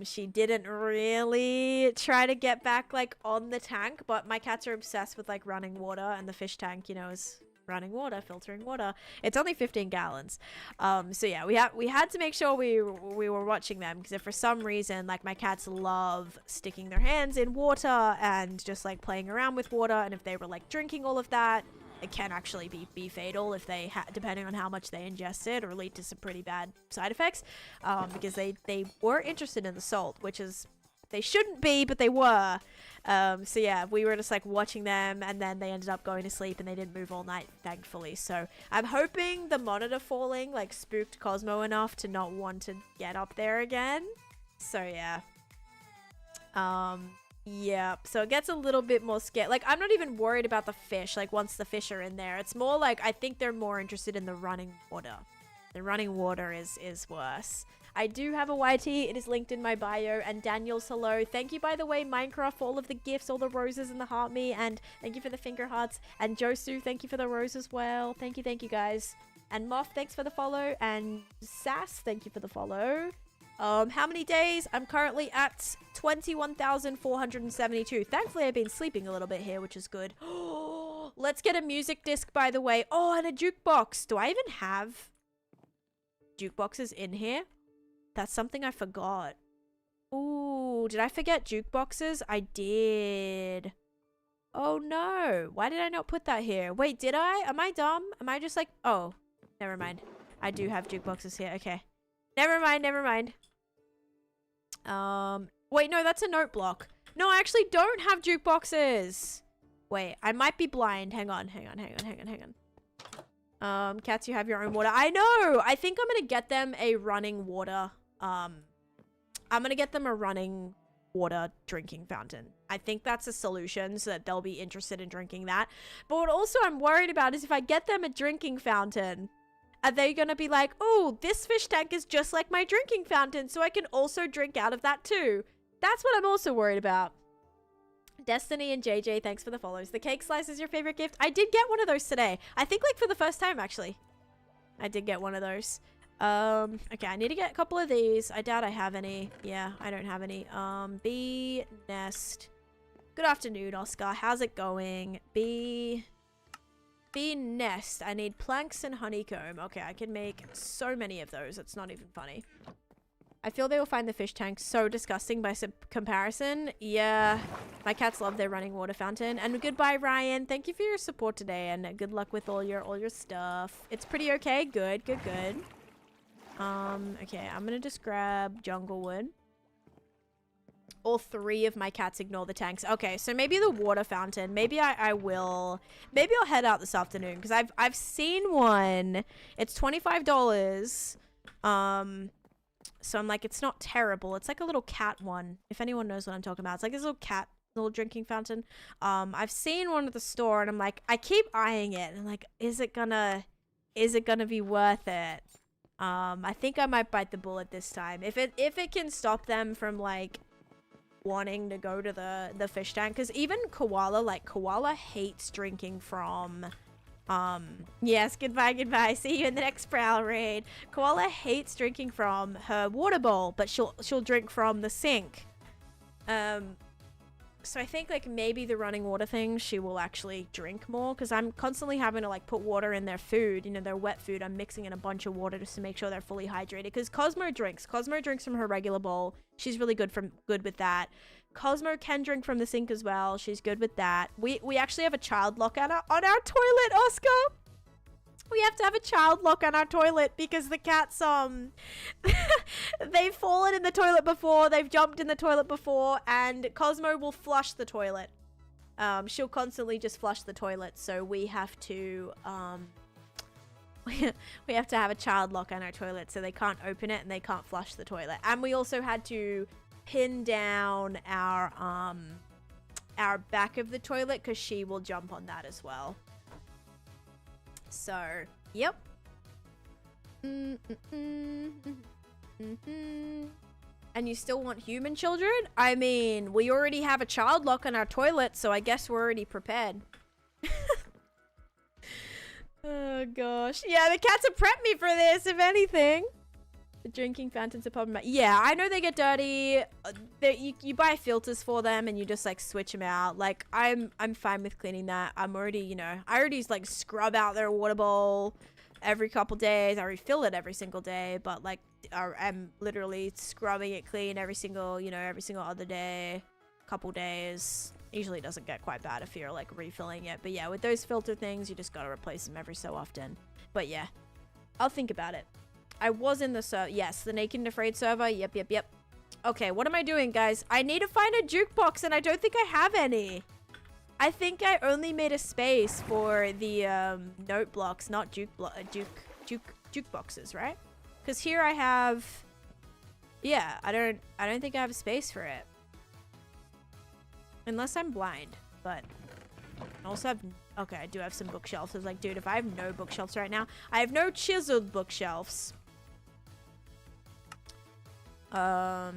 She didn't really try to get back like on the tank, but my cats are obsessed with like running water, and the fish tank, you know, is running water, filtering water. It's only 15 gallons. So yeah, we had to make sure we were watching them, because if for some reason like my cats love sticking their hands in water and just like playing around with water, and if they were like drinking all of that, it can actually be fatal if they depending on how much they ingested, or lead to some pretty bad side effects, because they were interested in the salt, which is, they shouldn't be, but they were. So yeah, we were just like watching them, and then they ended up going to sleep, and they didn't move all night, thankfully. So I'm hoping the monitor falling like spooked Cosmo enough to not want to get up there again. So yeah. Yeah, so it gets a little bit more scared. Like, I'm not even worried about the fish, like, once the fish are in there. It's more like, I think they're more interested in the running water. The running water is worse. I do have a YT. It is linked in my bio. And Daniel's hello. Thank you, by the way, Minecraft, for all of the gifts, all the roses and the heart me. And thank you for the finger hearts. And Josu, thank you for the rose as well. Thank you, guys. And Moth, thanks for the follow. And Sass, thank you for the follow. How many days? I'm currently at 21,472. Thankfully, I've been sleeping a little bit here, which is good. Let's get a music disc, by the way. Oh, and a jukebox. Do I even have jukeboxes in here? That's something I forgot. Ooh, did I forget jukeboxes? I did. Oh, no. Why did I not put that here? Wait, did I? Am I dumb? Am I just like... Oh, never mind. I do have jukeboxes here. Okay. Never mind. Wait, no, that's a note block. No, I actually don't have jukeboxes. Wait, I might be blind. Hang on. Cats, you have your own water. I know. I think I'm gonna get them a running water. I'm gonna get them a running water drinking fountain. I think that's a solution, so that they'll be interested in drinking that. But what also I'm worried about is if I get them a drinking fountain, are they gonna be like, oh, this fish tank is just like my drinking fountain, so I can also drink out of that too? That's what I'm also worried about. Destiny and JJ, thanks for the follows. The cake slice is your favorite gift? I did get one of those today. I think like for the first time, actually. I did get one of those. Okay, I need to get a couple of these. I doubt I have any. Yeah, I don't have any. Bee nest. Good afternoon, Oscar. How's it going? Bee nest. I need planks and honeycomb. Okay, I can make so many of those. It's not even funny. I feel they will find the fish tank so disgusting by comparison. Yeah, my cats love their running water fountain. And goodbye, Ryan. Thank you for your support today, and good luck with all your stuff. It's pretty okay. Good. Okay, I'm gonna just grab jungle wood. All 3 of my cats ignore the tanks. Okay, so maybe the water fountain. Maybe I will. Maybe I'll head out this afternoon because I've seen one. It's $25. So I'm like, it's not terrible. It's like a little cat one. If anyone knows what I'm talking about, it's like this little cat, little drinking fountain. I've seen one at the store, and I'm like, I keep eyeing it, and I'm like, is it gonna be worth it? I think I might bite the bullet this time. If it can stop them from like wanting to go to the fish tank, because even koala hates drinking from yes, goodbye, see you in the next prowl raid. Koala hates drinking from her water bowl, but she'll drink from the sink. So I think like maybe the running water thing, she will actually drink more, because I'm constantly having to like put water in their food, you know, their wet food. I'm mixing in a bunch of water just to make sure they're fully hydrated, because Cosmo drinks from her regular bowl. She's really good with that. Cosmo can drink from the sink as well. She's good with that. We actually have a child lock on our toilet, Oscar. We have to have a child lock on our toilet because the cats, they've fallen in the toilet before, they've jumped in the toilet before, and Cosmo will flush the toilet. She'll constantly just flush the toilet, so we have to, we have to have a child lock on our toilet so they can't open it and they can't flush the toilet. And we also had to pin down our back of the toilet because she will jump on that as well. So, yep. And you still want human children? I mean, we already have a child lock on our toilet, so I guess we're already prepared. Oh gosh. Yeah, the cats have prepped me for this, if anything. The drinking fountains are popping back. Yeah, I know they get dirty. You buy filters for them and you just like switch them out. Like I'm fine with cleaning that. I'm already, you know, I already like scrub out their water bowl every couple days. I refill it every single day, but like I'm literally scrubbing it clean every single other day, couple days. Usually doesn't get quite bad if you're like refilling it. But yeah, with those filter things, you just gotta replace them every so often. But yeah, I'll think about it. I was in the server. Yes, the Naked and Afraid server. Yep. Okay, what am I doing, guys? I need to find a jukebox, and I don't think I have any. I think I only made a space for the note blocks, not jukeboxes, right? Because here I have. Yeah, I don't think I have a space for it, unless I'm blind. But I also have. Okay, I do have some bookshelves. I was like, dude, if I have no bookshelves right now, I have no chiseled bookshelves. Oh,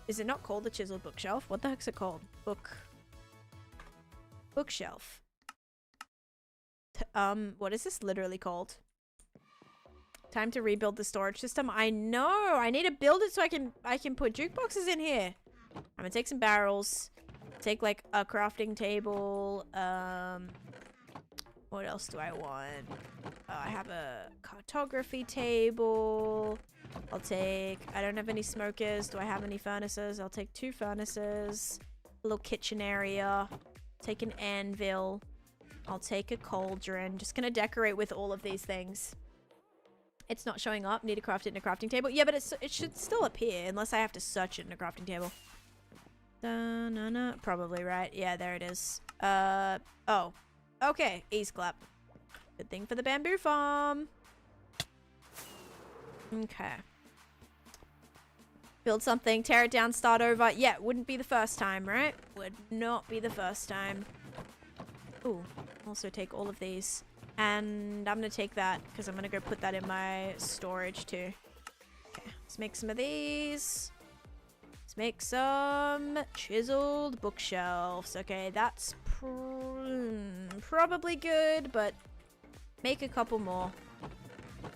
is it not called the chiseled bookshelf? What the heck's it called? Bookshelf. What is this literally called? Time to rebuild the storage system. I know. I need to build it so I can put jukeboxes in here. I'm gonna take some barrels. Take like a crafting table. What else do I want? I have a cartography table. I don't have any smokers. Do I have any furnaces? I'll take 2 furnaces. A little kitchen area. Take an anvil. I'll take a cauldron. Just gonna decorate with all of these things. It's not showing up. Need to craft it in a crafting table. Yeah, but it should still appear unless I have to search it in a crafting table. Probably, right? Yeah, there it is. Oh. Okay, ease clap. Good thing for the bamboo farm. Okay. Build something, tear it down, start over. Yeah, wouldn't be the first time, right? Would not be the first time. Ooh, also take all of these. And I'm gonna take that, because I'm gonna go put that in my storage too. Okay, let's make some of these. Let's make some chiseled bookshelves. Okay, that's probably good, but make a couple more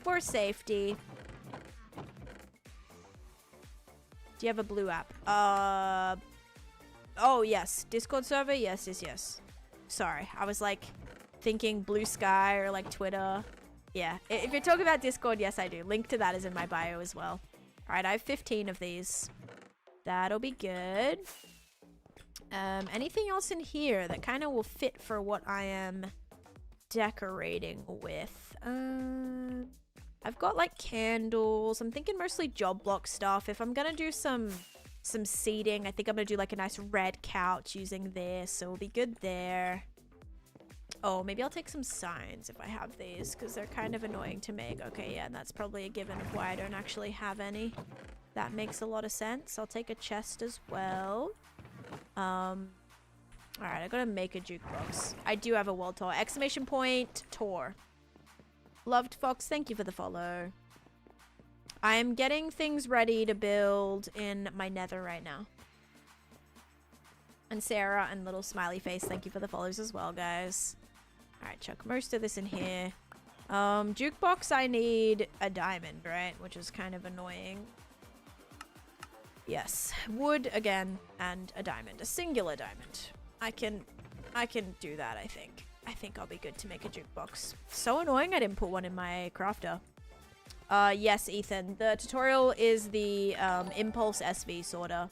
for safety. Do you have a blue app? Oh, yes. Discord server? Yes. Sorry, I was like thinking Blue Sky or like Twitter. Yeah, if you're talking about Discord, yes, I do. Link to that is in my bio as well. All right, I have 15 of these. That'll be good. Anything else in here that kind of will fit for what I am decorating with? I've got like candles. I'm thinking mostly job block stuff. If I'm gonna do some some seating. I think I'm gonna do like a nice red couch using this, so we'll be good there. Oh, maybe I'll take some signs if I have these, because they're kind of annoying to make. Okay, yeah, and that's probably a given of why I don't actually have any. That makes a lot of sense. I'll take a chest as well. Alright, I gotta make a jukebox. I do have a world tour. Exclamation point tour. Loved Fox, thank you for the follow. I am getting things ready to build in my nether right now. And Sarah and little smiley face, thank you for the follows as well, guys. Alright, chuck most of this in here. Jukebox, I need a diamond, right? Which is kind of annoying. Yes, wood again, and a diamond. A singular diamond. I can do that, I think. I think I'll be good to make a jukebox. So annoying I didn't put one in my crafter. Yes, Ethan. The tutorial is the Impulse SV sorta.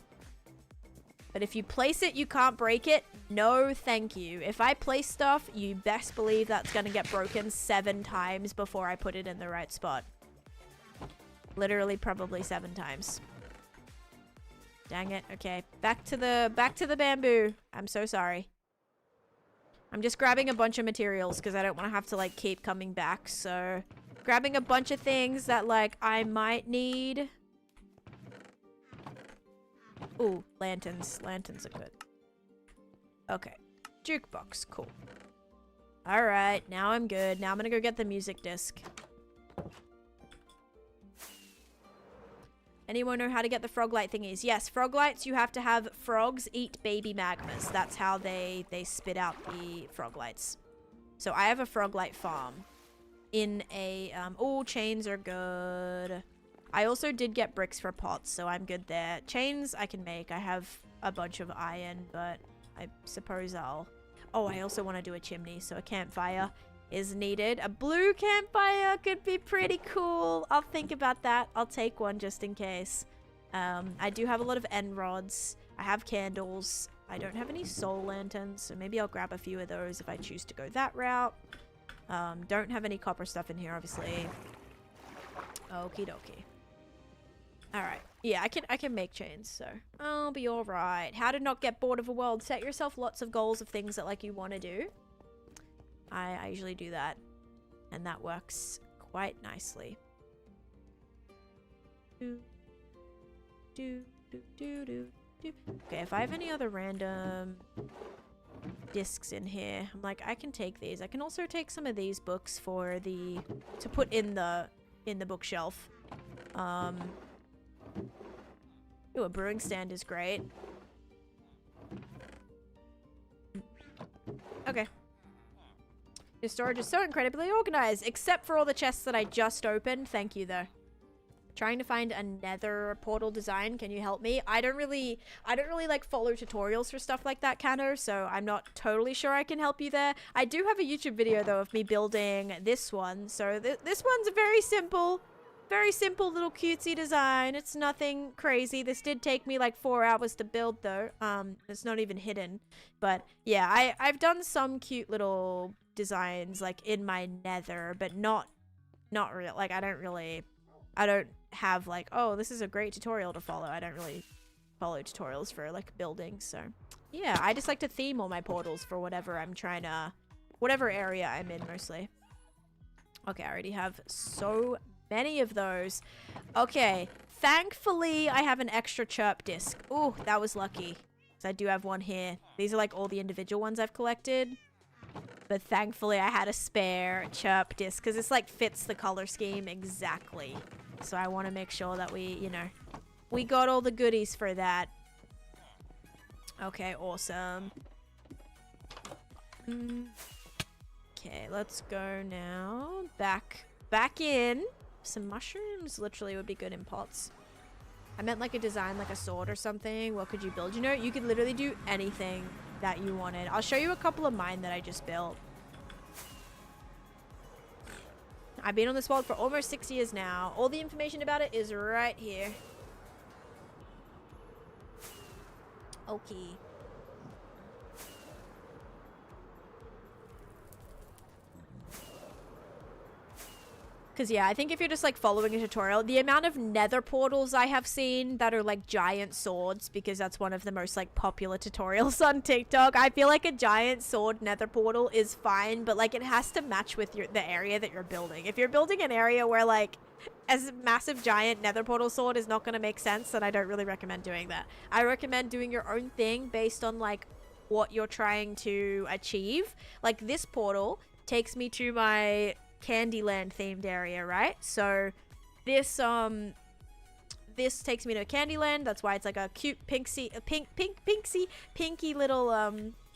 But if you place it, you can't break it. No, thank you. If I place stuff, you best believe that's gonna get broken 7 times before I put it in the right spot. Literally, probably 7 times. Dang it. Okay, back to the bamboo. I'm so sorry. I'm just grabbing a bunch of materials because I don't want to have to like keep coming back. So, grabbing a bunch of things that like I might need. Ooh, lanterns. Lanterns are good. Okay. Jukebox. Cool. Alright, now I'm good. Now I'm gonna go get the music disc. Anyone know how to get the frog light thingies? Yes, frog lights, you have to have frogs eat baby magmas. That's how they spit out the frog lights. So I have a frog light farm in a... oh, chains are good. I also did get bricks for pots, so I'm good there. Chains I can make. I have a bunch of iron, but I suppose I'll... Oh, I also want to do a chimney, so a campfire is needed. A blue campfire could be pretty cool. I'll think about that. I'll take one just in case. I do have a lot of end rods. I have candles. I don't have any soul lanterns, so maybe I'll grab a few of those if I choose to go that route. Don't have any copper stuff in here, obviously. Okie dokie. Alright. Yeah, I can make chains, so I'll be alright. How to not get bored of a world. Set yourself lots of goals of things that like you want to do. I usually do that, and that works quite nicely. Okay, if I have any other random discs in here, I'm like, I can take these. I can also take some of these books for to put in the bookshelf. Ooh, a brewing stand is great. Okay. Your storage is so incredibly organized, except for all the chests that I just opened. Thank you, though. Trying to find a nether portal design. Can you help me? I don't really like follow tutorials for stuff like that, Kano, so I'm not totally sure I can help you there. I do have a YouTube video, though, of me building this one. So this one's a very simple little cutesy design. It's nothing crazy. This did take me like 4 hours to build, though. It's not even hidden. But yeah, I've done some cute little designs like in my nether, but not real. Like I don't have like, oh, this is a great tutorial to follow. I don't really follow tutorials for like building. So yeah, I just like to theme all my portals for whatever I'm trying to, whatever area I'm in mostly. Okay, I already have so many of those. Okay, thankfully I have an extra chirp disc. Ooh, that was lucky. So I do have one here. These are like all the individual ones I've collected. But thankfully I had a spare chirp disc because this like fits the color scheme exactly. So I want to make sure that we, you know, we got all the goodies for that. Okay, awesome. Okay, let's go now. Back in. Some mushrooms literally would be good in pots. I meant like a design like a sword or something. What could you build? You know, you could literally do anything that you wanted. I'll show you a couple of mine that I just built. I've been on this world for almost 6 years now. All the information about it is right here. Okay. Because, yeah, I think if you're just, like, following a tutorial, the amount of nether portals I have seen that are, like, giant swords, because that's one of the most, like, popular tutorials on TikTok. I feel like a giant sword nether portal is fine, but, like, it has to match with the area that you're building. If you're building an area where, like, as a massive giant nether portal sword is not going to make sense, then I don't really recommend doing that. I recommend doing your own thing based on, like, what you're trying to achieve. Like, this portal takes me to my Candyland themed area, right? So this this takes me to Candyland. That's why it's like a cute pinky little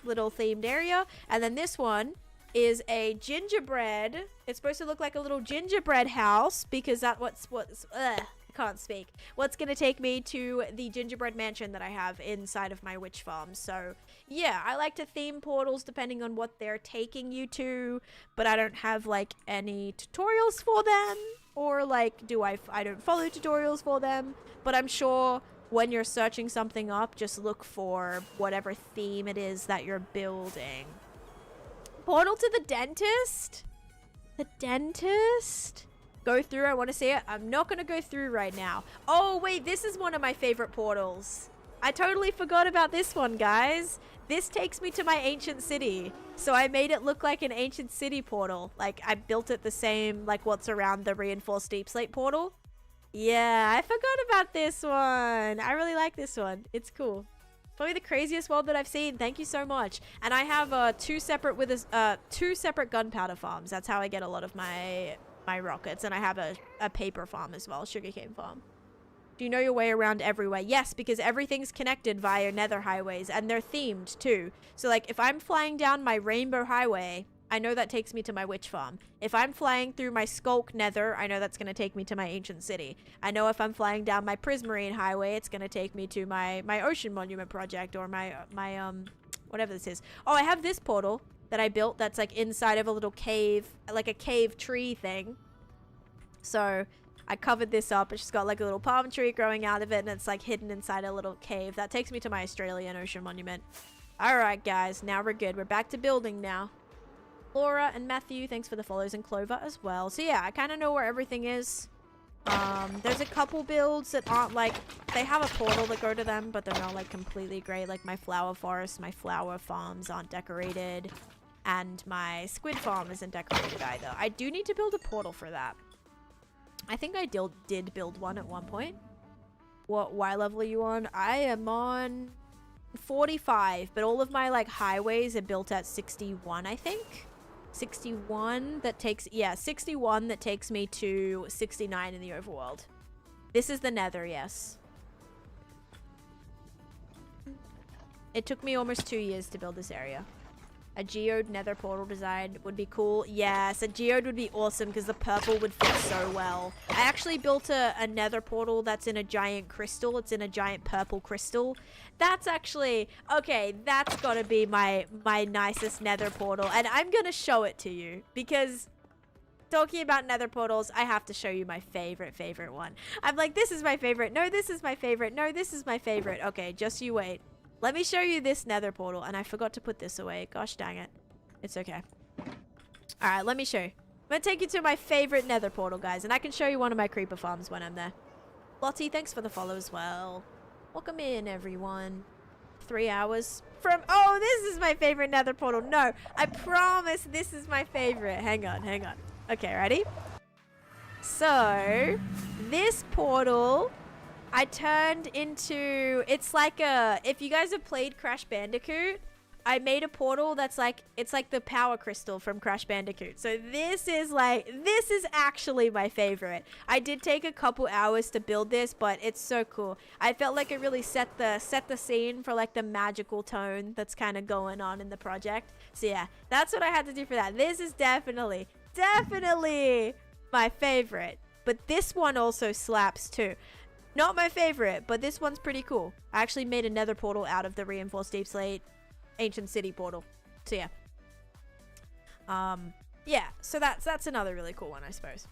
little themed area. And then this one is a gingerbread. It's supposed to look like a little gingerbread house because that's what's I can't speak. What's gonna take me to the gingerbread mansion that I have inside of my witch farm. So yeah, I like to theme portals depending on what they're taking you to, but I don't have like any tutorials for them, or like I don't follow tutorials for them, but I'm sure when you're searching something up, just look for whatever theme it is that you're building. Portal to the dentist? The dentist? Go through, I want to see it. I'm not going to go through right now. Oh, wait, this is one of my favorite portals. I totally forgot about this one, guys. This takes me to my ancient city. So I made it look like an ancient city portal. Like, I built it the same, like what's around the reinforced deep slate portal. Yeah, I forgot about this one. I really like this one. It's cool. Probably the craziest world that I've seen. Thank you so much. And I have two separate gunpowder farms. That's how I get a lot of my rockets. And I have a paper farm as well, sugarcane farm. Do you know your way around everywhere? Yes, because everything's connected via nether highways, and they're themed too. So like if I'm flying down my rainbow highway, I know that takes me to my witch farm. If I'm flying through my skulk nether, I know that's going to take me to my ancient city. I know if I'm flying down my prismarine highway, it's going to take me to my ocean monument project, or my whatever this is. Oh, I have this portal that I built that's like inside of a little cave, like a cave tree thing. So I covered this up. It's just got like a little palm tree growing out of it, and it's like hidden inside a little cave. That takes me to my Australian ocean monument. All right, guys, now we're good. We're back to building now. Laura and Matthew, thanks for the follows, and Clover as well. So yeah, I kind of know where everything is. There's a couple builds that aren't like, they have a portal that go to them, but they're not like completely great. Like my flower forest, my flower farms aren't decorated, and my squid farm isn't decorated either. I do need to build a portal for that. I think I did build one at one point. What Y level are you on? I am on 45, but all of my like highways are built at 61, I think. 61 that takes, yeah, 61 that takes me to 69 in the overworld. This is the nether, yes. It took me almost 2 years to build this area. A geode nether portal design would be cool. Yes, a geode would be awesome because the purple would fit so well. I actually built a nether portal that's in a giant crystal. It's in a giant purple crystal. That's actually, okay, that's gotta be my nicest nether portal. And I'm gonna show it to you because talking about nether portals, I have to show you my favorite one. I'm like, this is my favorite. No, this is my favorite. No, this is my favorite. Okay, just you wait. Let me show you this nether portal. And I forgot to put this away. Gosh dang it. It's okay. Alright, let me show you. I'm going to take you to my favorite nether portal, guys. And I can show you one of my creeper farms when I'm there. Lottie, thanks for the follow as well. Welcome in, everyone. 3 hours from... Oh, this is my favorite nether portal. No, I promise this is my favorite. Hang on, hang on. Okay, ready? So, this portal... I turned into, it's like a, if you guys have played Crash Bandicoot, I made a portal that's like, it's like the power crystal from Crash Bandicoot. So this is actually my favorite. I did take a couple hours to build this, but it's so cool. I felt like it really set the scene for like the magical tone that's kind of going on in the project. So yeah, that's what I had to do for that. This is definitely my favorite. But this one also slaps too. Not my favorite, but this one's pretty cool. I actually made a nether portal out of the reinforced deep slate ancient city portal. So yeah. Yeah, so that's another really cool one, I suppose.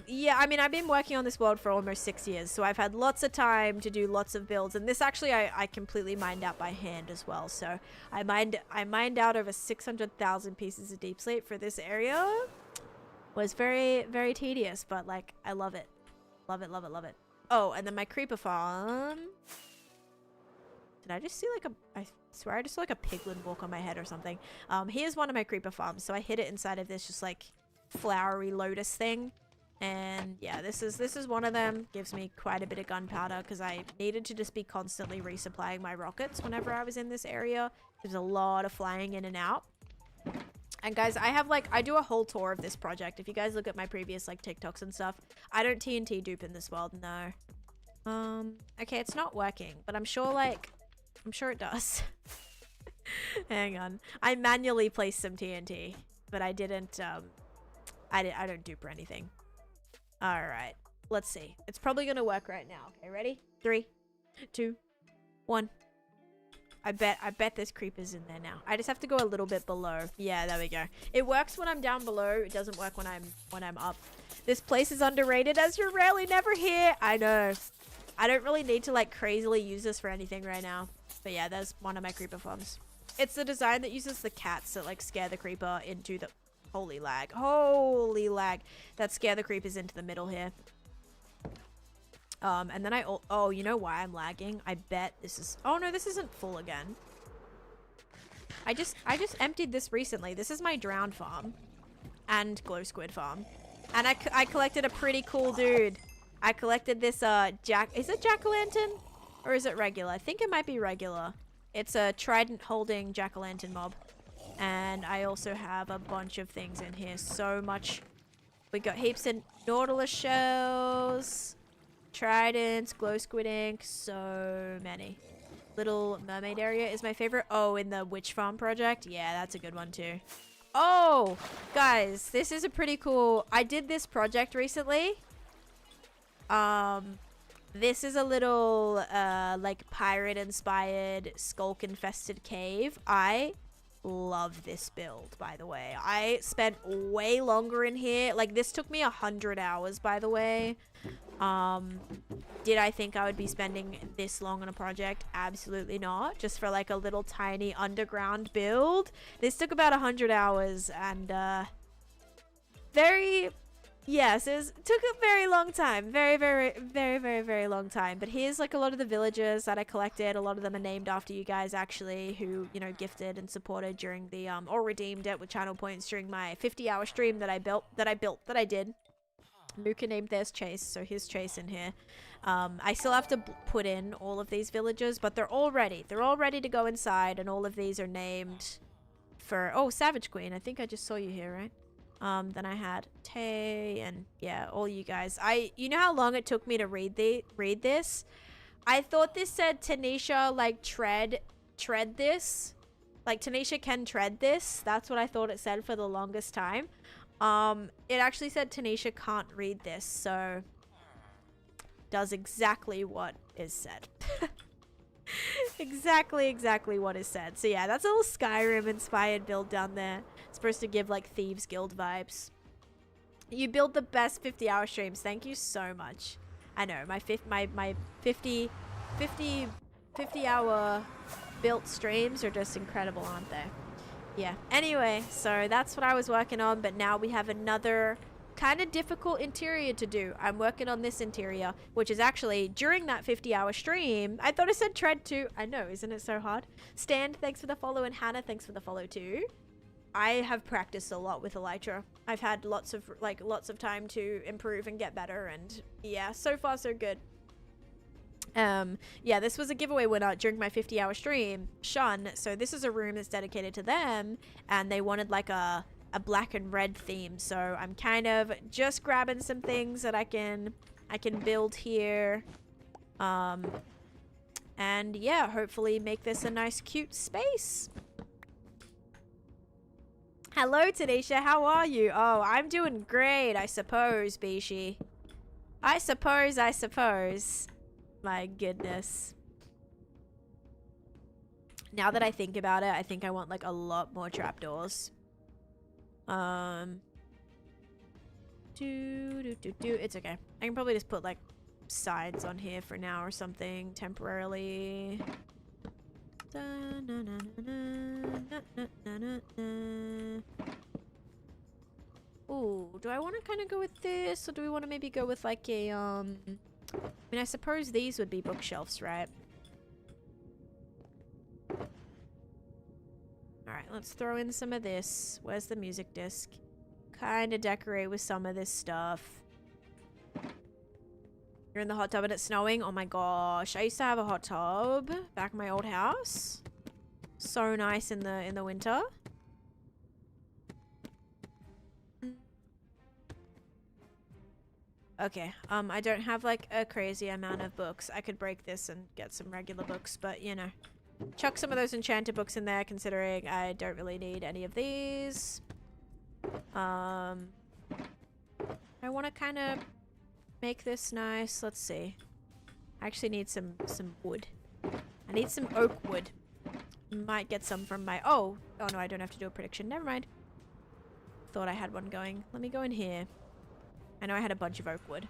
Yeah, I mean, I've been working on this world for almost 6 years, so I've had lots of time to do lots of builds, and this actually I completely mined out by hand as well. So I mined out over 600,000 pieces of deep slate for this area. was very, very tedious, but like, I love it. Love it, love it, love it. Oh, and then my creeper farm. Did I just see like a, I swear I just saw like a piglin walk on my head or something. Here's one of my creeper farms. So I hid it inside of this just like flowery lotus thing. And yeah, this is one of them. Gives me quite a bit of gunpowder because I needed to just be constantly resupplying my rockets whenever I was in this area. There's a lot of flying in and out. And guys, I have like, I do a whole tour of this project. If you guys look at my previous like TikToks and stuff, I don't TNT dupe in this world, no. Okay, it's not working, but I'm sure it does. Hang on. I manually placed some TNT, but I didn't, I don't dupe or anything. Alright, let's see. It's probably gonna work right now. Okay, ready? 3, 2, 1. I bet there's creepers in there now. I just have to go a little bit below. Yeah, there we go. It works when I'm down below. It doesn't work when I'm up. This place is underrated as you're rarely never here. I know. I don't really need to like crazily use this for anything right now. But yeah, there's one of my creeper farms. It's the design that uses the cats that like scare the creeper into the... Holy lag. Holy lag. That scare the creepers into the middle here. And then oh, you know why I'm lagging? I bet this is... Oh no, this isn't full again. I just emptied this recently. This is my drowned farm. And glow squid farm. And I collected a pretty cool dude. I collected this, is it jack-o'-lantern? Or is it regular? I think it might be regular. It's a trident holding jack-o'-lantern mob. And I also have a bunch of things in here. So much. We got heaps of nautilus shells, tridents, glow squid ink, so many. Little mermaid area is my favorite. Oh, in the witch farm project? Yeah, that's a good one too. Oh, guys, this is a pretty cool... I did this project recently. This is a little, like, pirate-inspired, skulk-infested cave. I love this build, by the way. I spent way longer in here. Like, this took me 100 hours, by the way. Did I think I would be spending this long on a project? Absolutely not. Just for, like, a little tiny underground build. This took about 100 hours, and, Yes, it took a very long time. Very, very, very, very, very long time. But here's like a lot of the villagers that I collected. A lot of them are named after you guys actually who, you know, gifted and supported during the, or redeemed it with channel points during my 50-hour stream that I did. Luca named theirs Chase, so here's Chase in here. I still have to put in all of these villagers, but they're all ready. They're all ready to go inside, and all of these are named for, oh, Savage Queen. I think I just saw you here, right? Then I had Tay and yeah, all you guys. You know how long it took me to read this? I thought this said Taneesha like tread this. Like Taneesha can tread this. That's what I thought it said for the longest time. It actually said Taneesha can't read this, so does exactly what is said. exactly what is said. So yeah, that's a little Skyrim inspired build down there. It's supposed to give like Thieves Guild vibes. You build the best 50-hour streams. Thank you so much. I know my 50-hour built streams are just incredible, aren't they? Yeah. Anyway, so that's what I was working on, but now we have another kind of difficult interior to do. I'm working on this interior, which is actually during that 50-hour stream. I thought I said tread too. I know, isn't it so hard? Stan, thanks for the follow, and Hannah, thanks for the follow too. I have practiced a lot with Elytra. I've had lots of time to improve and get better, and yeah, so far so good. Yeah, this was a giveaway winner during my 50-hour stream, Shun. So this is a room that's dedicated to them, and they wanted like a black and red theme. So I'm kind of just grabbing some things that I can build here. And yeah, hopefully make this a nice cute space. Hello, Taneesha. How are you? Oh, I'm doing great, I suppose, Bishi. I suppose. My goodness. Now that I think about it, I think I want like a lot more trapdoors. It's okay. I can probably just put like sides on here for now or something temporarily. Ooh, do I want to kind of go with this, or do we want to maybe go with like a, I mean, I suppose these would be bookshelves, right? Alright, let's throw in some of this. Where's the music disc? Kind of decorate with some of this stuff. You're in the hot tub and it's snowing? Oh my gosh. I used to have a hot tub back in my old house. So nice in the winter. Okay, I don't have like a crazy amount of books. I could break this and get some regular books, but you know. Chuck some of those enchanted books in there, considering I don't really need any of these. I want to kind of make this nice. Let's see. I actually need some wood. I need some oak wood. Might get some from my... Oh no, I don't have to do a prediction. Never mind. Thought I had one going. Let me go in here. I know I had a bunch of oak wood.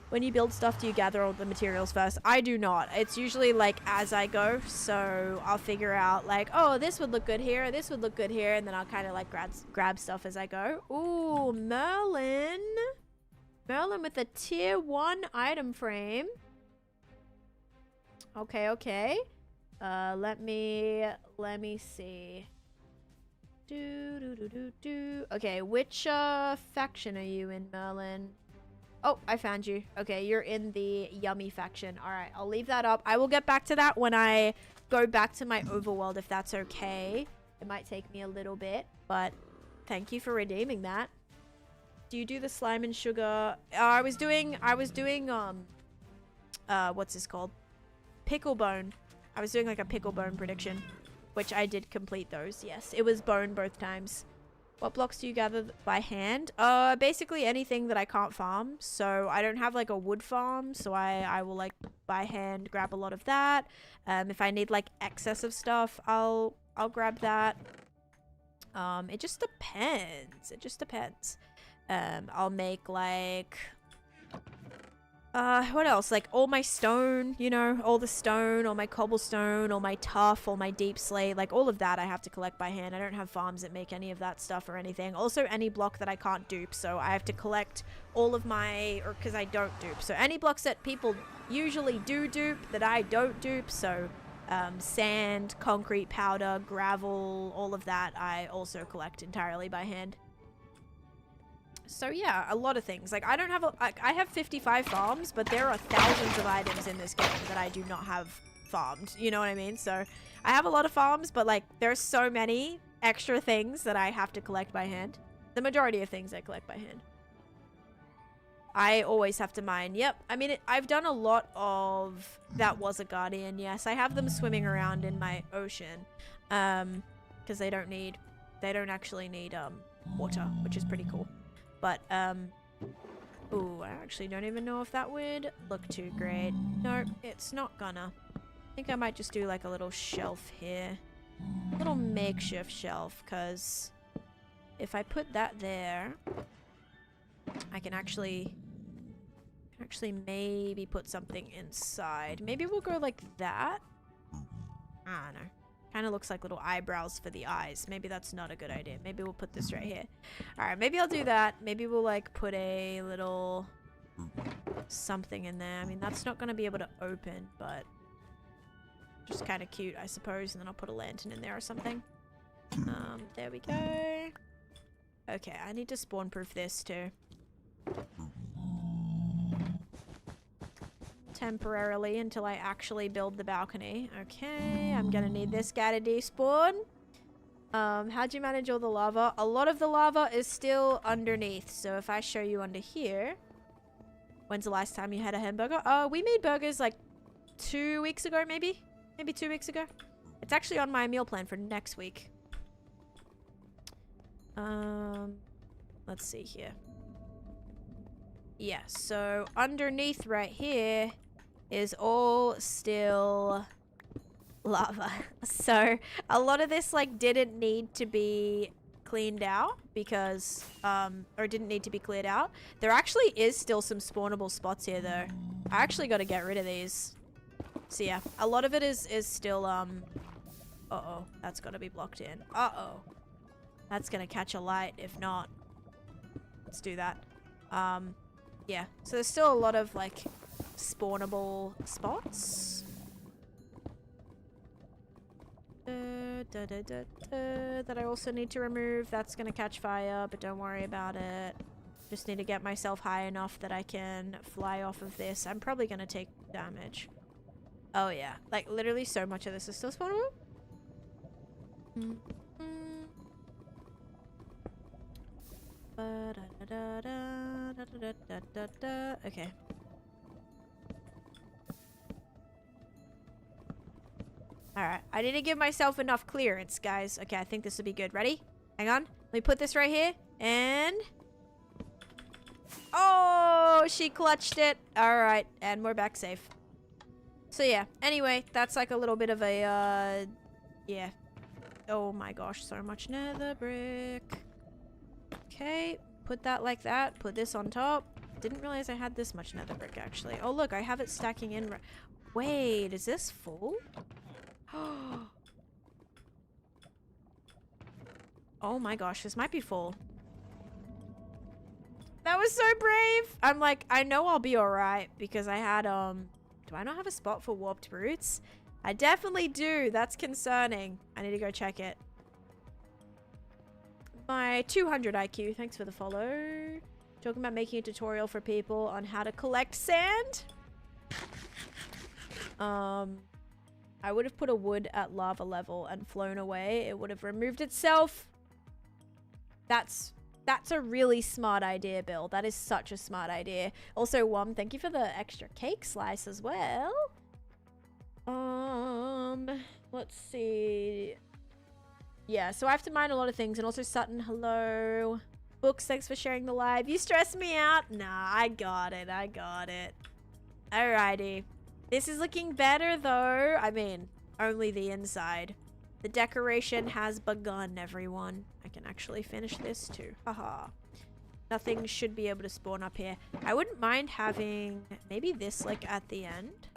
When you build stuff, do you gather all the materials first? I do not. It's usually like as I go. So I'll figure out like, oh, this would look good here. This would look good here. And then I'll kind of like grab stuff as I go. Ooh, Merlin. Merlin with a tier 1 item frame. Okay, okay. Let me see. Okay, which faction are you in, Merlin? Oh, I found you. Okay, you're in the yummy faction. All right, I'll leave that up. I will get back to that when I go back to my overworld, if that's okay. It might take me a little bit, but thank you for redeeming that. Do you do the slime and sugar? I was doing what's this called? Pickle bone. I was doing like a pickle bone prediction, which I did complete those. Yes, it was bone both times. What blocks do you gather by hand? Basically anything that I can't farm. So I don't have like a wood farm, so I will like by hand grab a lot of that. If I need like excess of stuff, I'll grab that. It just depends. It just depends. I'll make like what else? Like all my stone, you know, all the stone, all my cobblestone, all my tuff, all my deep slate, like all of that I have to collect by hand. I don't have farms that make any of that stuff or anything. Also any block that I can't dupe, so I have to collect all of my, or because I don't dupe. So any blocks that people usually do dupe that I don't dupe, so sand, concrete, powder, gravel, all of that I also collect entirely by hand. So yeah, a lot of things. Like I don't have I have 55 farms, but there are thousands of items in this game that I do not have farmed. You know what I mean? So I have a lot of farms, but like there's so many extra things that I have to collect by hand. The majority of things I collect by hand. I always have to mine. Yep. I mean, I've done a lot of... That was a guardian. Yes, I have them swimming around in my ocean. Because they don't actually need water, which is pretty cool. But, ooh, I actually don't even know if that would look too great. No, it's not gonna. I think I might just do like a little shelf here. A little makeshift shelf, because if I put that there, I can actually maybe put something inside. Maybe we'll go like that. I don't know. Kind of looks like little eyebrows for the eyes. Maybe that's not a good idea. Maybe we'll put this right here. Alright, maybe I'll do that. Maybe we'll like put a little something in there. I mean, that's not going to be able to open, but just kind of cute, I suppose. And then I'll put a lantern in there or something. There we go. Okay, I need to spawn proof this too. Temporarily until I actually build the balcony. Okay, I'm gonna need this guy to despawn. How'd you manage all the lava? A lot of the lava is still underneath, so if I show you under here. When's the last time you had a hamburger? We made burgers like 2 weeks ago, maybe 2 weeks ago. It's actually on my meal plan for next week. Let's see here. Yeah, so underneath right here is all still lava. So a lot of this like didn't need to be cleaned out because or didn't need to be cleared out. There actually is still some spawnable spots here though. I actually got to get rid of these. So yeah, a lot of it is still uh-oh, that's got to be blocked in. Uh-oh. That's going to catch a light if not. let's do that. Yeah, so there's still a lot of like spawnable spots. That I also need to remove. That's gonna catch fire, but don't worry about it. Just need to get myself high enough that I can fly off of this. I'm probably gonna take damage. Oh yeah, like literally so much of this is still spawnable. Okay. Alright, I need to give myself enough clearance, guys. Okay, I think this will be good. Ready? Hang on. Let me put this right here. And... oh, she clutched it. Alright, and we're back safe. So yeah, anyway, that's like a little bit of a, yeah. Oh my gosh, so much nether brick. Okay, put that like that. Put this on top. Didn't realize I had this much nether brick, actually. Oh, look, I have it stacking in. Wait, is this full? Oh my gosh, this might be full. That was so brave! I'm like, I know I'll be alright because I had, do I not have a spot for warped roots? I definitely do. That's concerning. I need to go check it. My 200 IQ. Thanks for the follow. Talking about making a tutorial for people on how to collect sand. I would have put a wood at lava level and flown away. It would have removed itself. That's a really smart idea, Bill. That is such a smart idea. Also, thank you for the extra cake slice as well. Let's see. Yeah, so I have to mine a lot of things. And also Sutton, hello. Books, thanks for sharing the live. You stress me out? Nah, I got it. I got it. Alrighty. This is looking better, though. I mean, only the inside. The decoration has begun, everyone. I can actually finish this, too. Haha. Nothing should be able to spawn up here. I wouldn't mind having maybe this, like, at the end.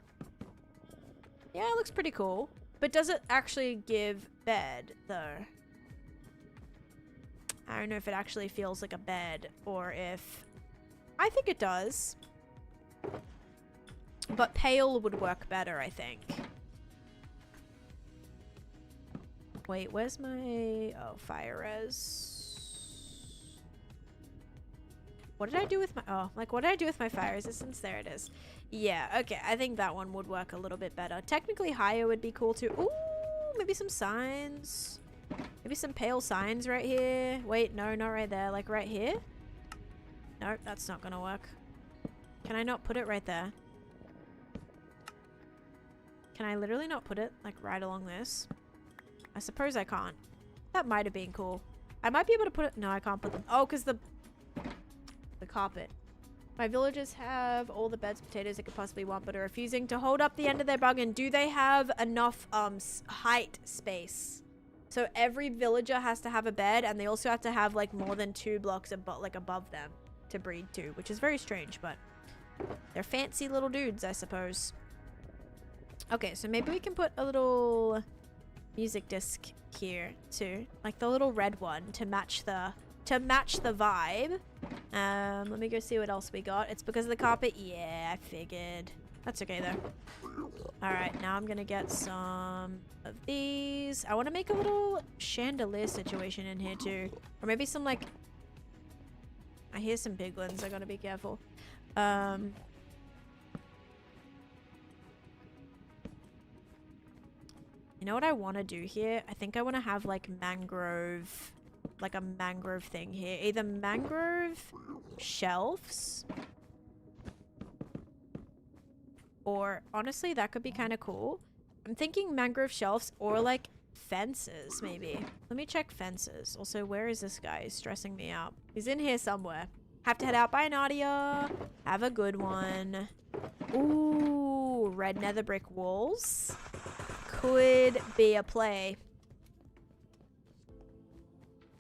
Yeah, it looks pretty cool. But does it actually give bed, though? I don't know if it actually feels like a bed or if... I think it does. But pale would work better, I think. Wait, where's my... oh, fire res. What did I do with my... oh, like, what did I do with my fire resistance? There it is. Yeah, okay. I think that one would work a little bit better. Technically, higher would be cool, too. Ooh, maybe some signs. Maybe some pale signs right here. Wait, no, not right there. Like, right here? Nope, that's not gonna work. Can I not put it right there? Can I literally not put it, like, right along this? I suppose I can't. That might have been cool. I might be able to put it... no, I can't put them. Oh, because the carpet. My villagers have all the beds, potatoes they could possibly want, but are refusing to hold up the end of their bug. And do they have enough height space? So every villager has to have a bed, and they also have to have, like, more than 2 blocks above them to breed to, which is very strange, but they're fancy little dudes, I suppose. Okay, so maybe we can put a little music disc here too, like the little red one to match the vibe. Let me go see what else we got. It's because of the carpet. Yeah, I figured. That's okay though. All right, now I'm gonna get some of these. I want to make a little chandelier situation in here too, or maybe some like. I hear some piglins. I gotta be careful. You know what I want to do here? I think I want to have like mangrove, like a mangrove thing here. Either mangrove shelves, or honestly, that could be kind of cool. I'm thinking mangrove shelves or like fences, maybe. Let me check fences. Also, where is this guy? He's stressing me out. He's in here somewhere. Have to head out. Bye, Nadia. Have a good one. Ooh, red nether brick walls. Could be a play.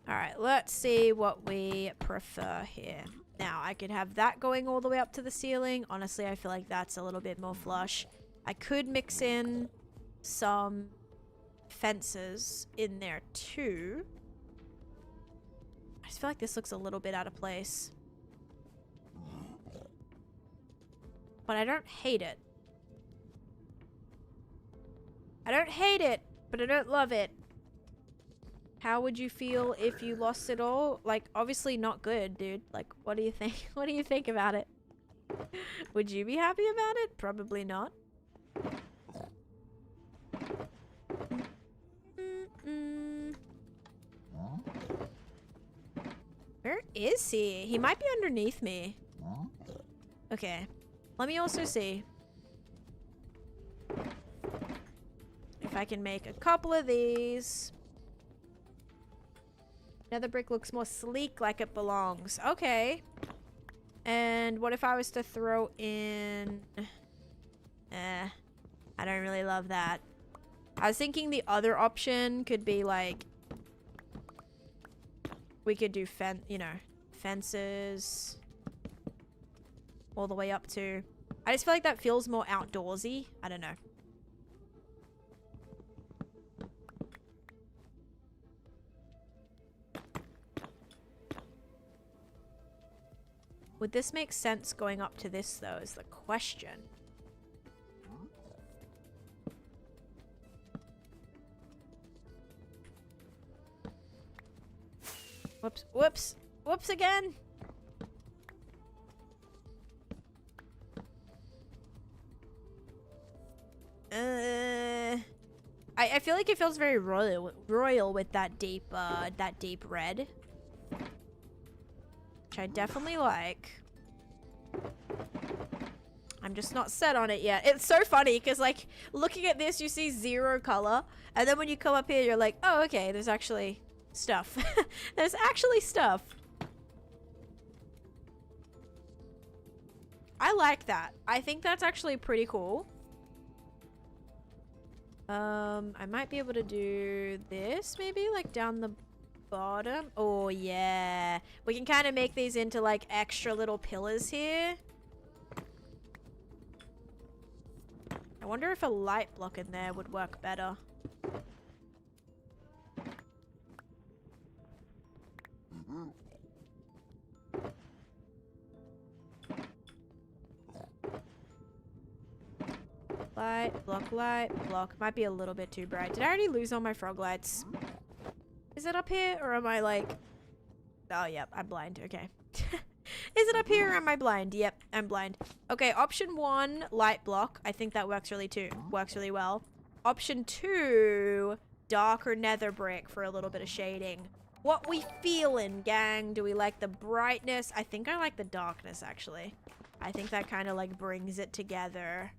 Alright, let's see what we prefer here. Now, I could have that going all the way up to the ceiling. Honestly, I feel like that's a little bit more flush. I could mix in some fences in there too. I just feel like this looks a little bit out of place. but I don't hate it. I don't hate it, but I don't love it. How would you feel if you lost it all? Like, obviously not good, dude. Like, what do you think? What do you think about it? Would you be happy about it? Probably not. Where is he? He might be underneath me. Okay. Let me also see if I can make a couple of these. Nether brick looks more sleek, like it belongs. Okay. And what if I was to throw in... I don't really love that. I was thinking the other option could be like... We could do fences. All the way up to... I just feel like that feels more outdoorsy. I don't know. Would this make sense going up to this, though, is the question. Whoops. Whoops. Whoops again. I feel like it feels very royal with that deep red. Which I definitely like. I'm just not set on it yet. It's so funny because, like, looking at this, you see 0 color. And then when you come up here, you're like, oh, okay, there's actually stuff. There's actually stuff. I like that. I think that's actually pretty cool. I might be able to do this, maybe, like, down the bottom. Oh, yeah. We can kind of make these into, like, extra little pillars here. I wonder if a light block in there would work better. Light block. Might be a little bit too bright. Did I already lose all my frog lights? Is it up here or am I like... Oh, yep, I'm blind. Okay. Is it up here or am I blind? Yep, I'm blind. Okay, option 1, light block. I think that works really well. Option 2, darker nether brick for a little bit of shading. What we feeling, gang? Do we like the brightness? I think I like the darkness, actually. I think that kind of like brings it together.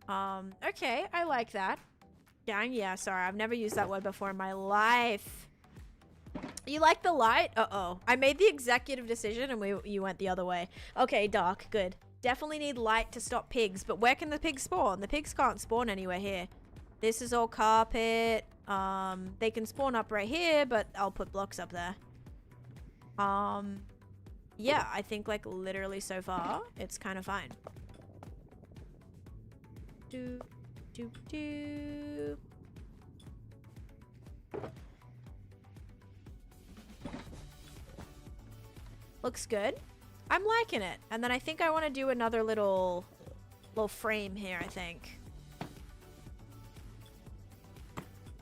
Okay, I like that. Gang, yeah, sorry, I've never used that word before in my life. You like the light? Uh-oh. I made the executive decision and you went the other way. Okay, dark, good. Definitely need light to stop pigs, but where can the pigs spawn? The pigs can't spawn anywhere here. This is all carpet. They can spawn up right here, but I'll put blocks up there. Yeah, I think like literally so far, it's kind of fine. Looks good. I'm liking it. And then I think I want to do another little frame here, I think.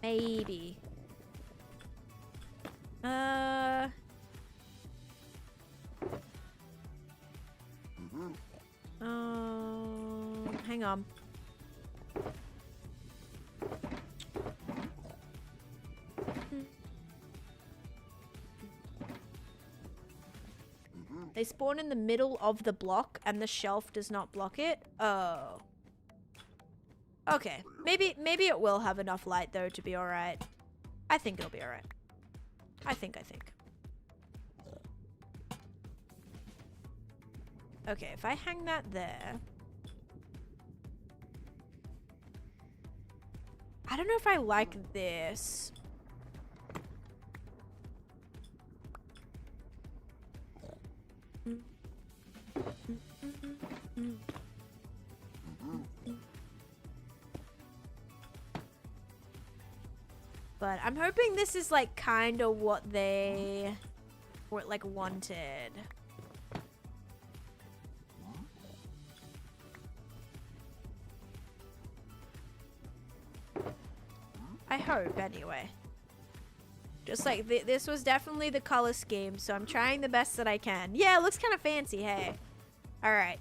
Maybe. Hang on. They spawn in the middle of the block and the shelf does not block it. Oh. Okay. Maybe it will have enough light though to be alright. I think it'll be alright. I think. Okay, if I hang that there. I don't know if I like this. But I'm hoping this is like kind of what they like wanted. I hope, anyway. Just like, this was definitely the color scheme, so I'm trying the best that I can. Yeah, it looks kind of fancy, hey. Alright.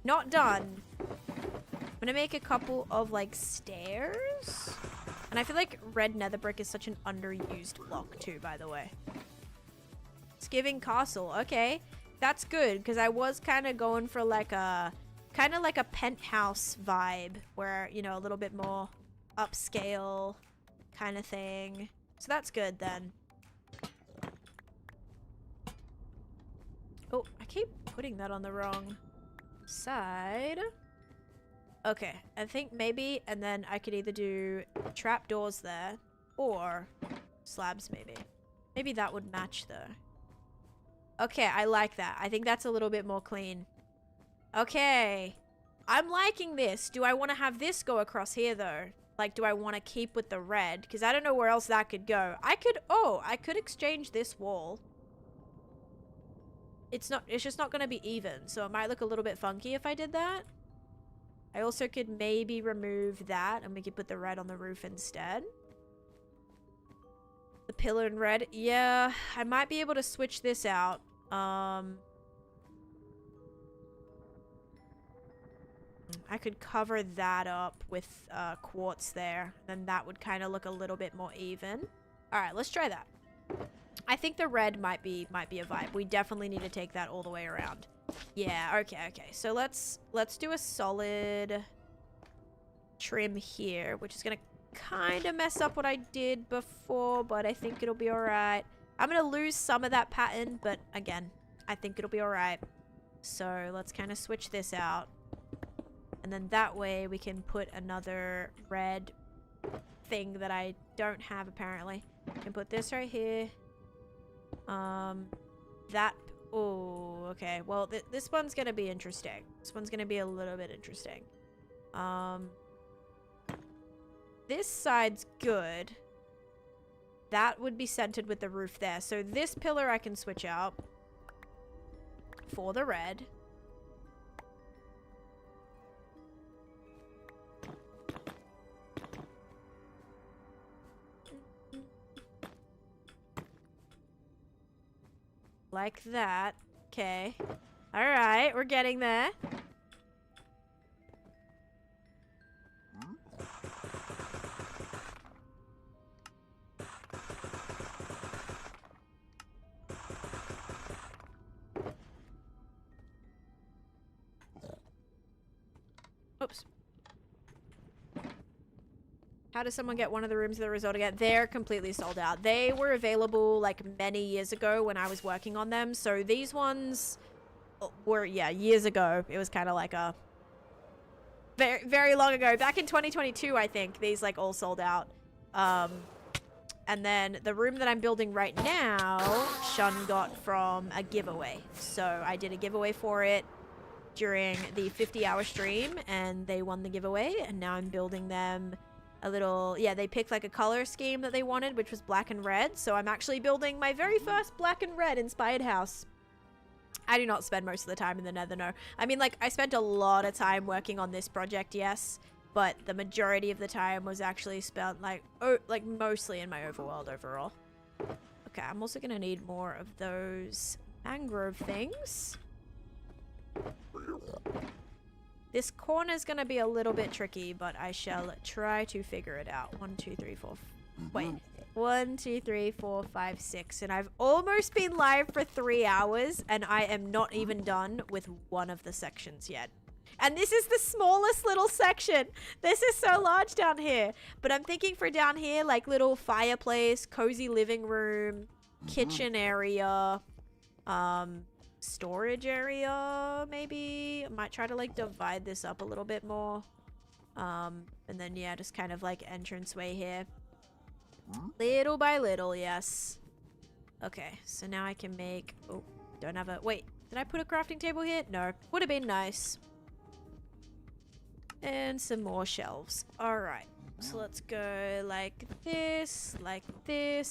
Not done. I'm gonna make a couple of, like, stairs. And I feel like red nether brick is such an underused block, too, by the way. It's giving castle. Okay. That's good, because I was kind of going for, like, a... kind of like a penthouse vibe, where, you know, a little bit more upscale kind of thing. So that's good then. Oh, I keep putting that on the wrong side. Okay, I think maybe, and then I could either do trapdoors there or slabs maybe. Maybe that would match though. Okay, I like that. I think that's a little bit more clean. Okay. I'm liking this. Do I want to have this go across here though? Like, do I want to keep with the red? Because I don't know where else that could go. I could exchange this wall. It's just not going to be even. So it might look a little bit funky if I did that. I also could maybe remove that and we could put the red on the roof instead. The pillar in red. Yeah, I might be able to switch this out. I could cover that up with quartz there. Then that would kind of look a little bit more even. All right, let's try that. I think the red might be a vibe. We definitely need to take that all the way around. Yeah, okay. So let's do a solid trim here, which is going to kind of mess up what I did before, but I think it'll be all right. I'm going to lose some of that pattern, but again, I think it'll be all right. So let's kind of switch this out. And then that way we can put another red thing that I don't have apparently. I can put this right here. That, oh, okay. Well, this one's gonna be interesting. This one's gonna be a little bit interesting. This side's good. That would be centered with the roof there. So this pillar I can switch out for the red. Like that. Okay. Alright, we're getting there. Oops. How does someone get one of the rooms of the resort again? They're completely sold out. They were available like many years ago when I was working on them. So these ones were, yeah, years ago. It was kind of like a very, very long ago. Back in 2022, I think these like all sold out. And then the room that I'm building right now, Shun got from a giveaway. So I did a giveaway for it during the 50-hour stream and they won the giveaway. And now I'm building them a little, yeah, they picked like a color scheme that they wanted, which was black and red. So I'm actually building my very first black and red inspired house. I do not spend most of the time in the Nether, no. I mean, like, I spent a lot of time working on this project, yes, but the majority of the time was actually spent like, like mostly in my overworld overall. Okay, I'm also gonna need more of those mangrove things. This corner is going to be a little bit tricky, but I shall try to figure it out. 1, 2, 3, 4. Wait. 1, 2, 3, 4, 5, 6. And I've almost been live for 3 hours, and I am not even done with one of the sections yet. And this is the smallest little section. This is so large down here. But I'm thinking for down here, like little fireplace, cozy living room, kitchen area, storage area, maybe. I might try to like divide this up a little bit more. And then yeah, just kind of like entranceway here. Little by little, yes. Okay, so now I can make, oh, don't have a, wait, did I put a crafting table here? No, would have been nice. And some more shelves. All right, so let's go like this.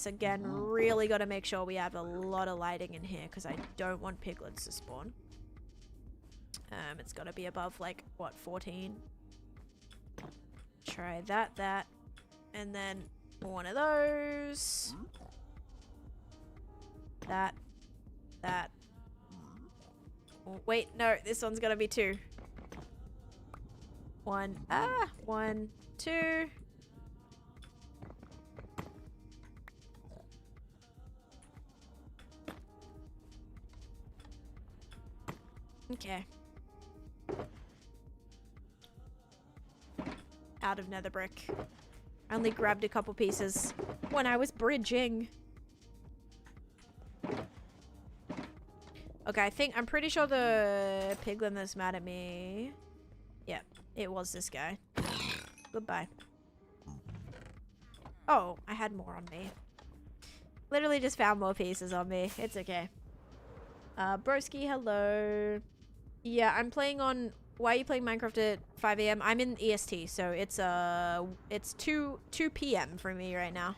Again, really got to make sure we have a lot of lighting in here because I don't want piglets to spawn. It's got to be above like, what, 14? Try that, and then One of those. That. Oh, wait, no, this one's gonna be 2. 1, 2. Okay. Out of nether brick. I only grabbed a couple pieces when I was bridging. Okay, I'm pretty sure the piglin that's mad at me. Yeah, it was this guy. Goodbye. Oh, I had more on me. Literally just found more pieces on me. It's okay. Broski, hello. Yeah, I'm playing on... Why are you playing Minecraft at 5 a.m.? I'm in EST, so it's 2 p.m. for me right now.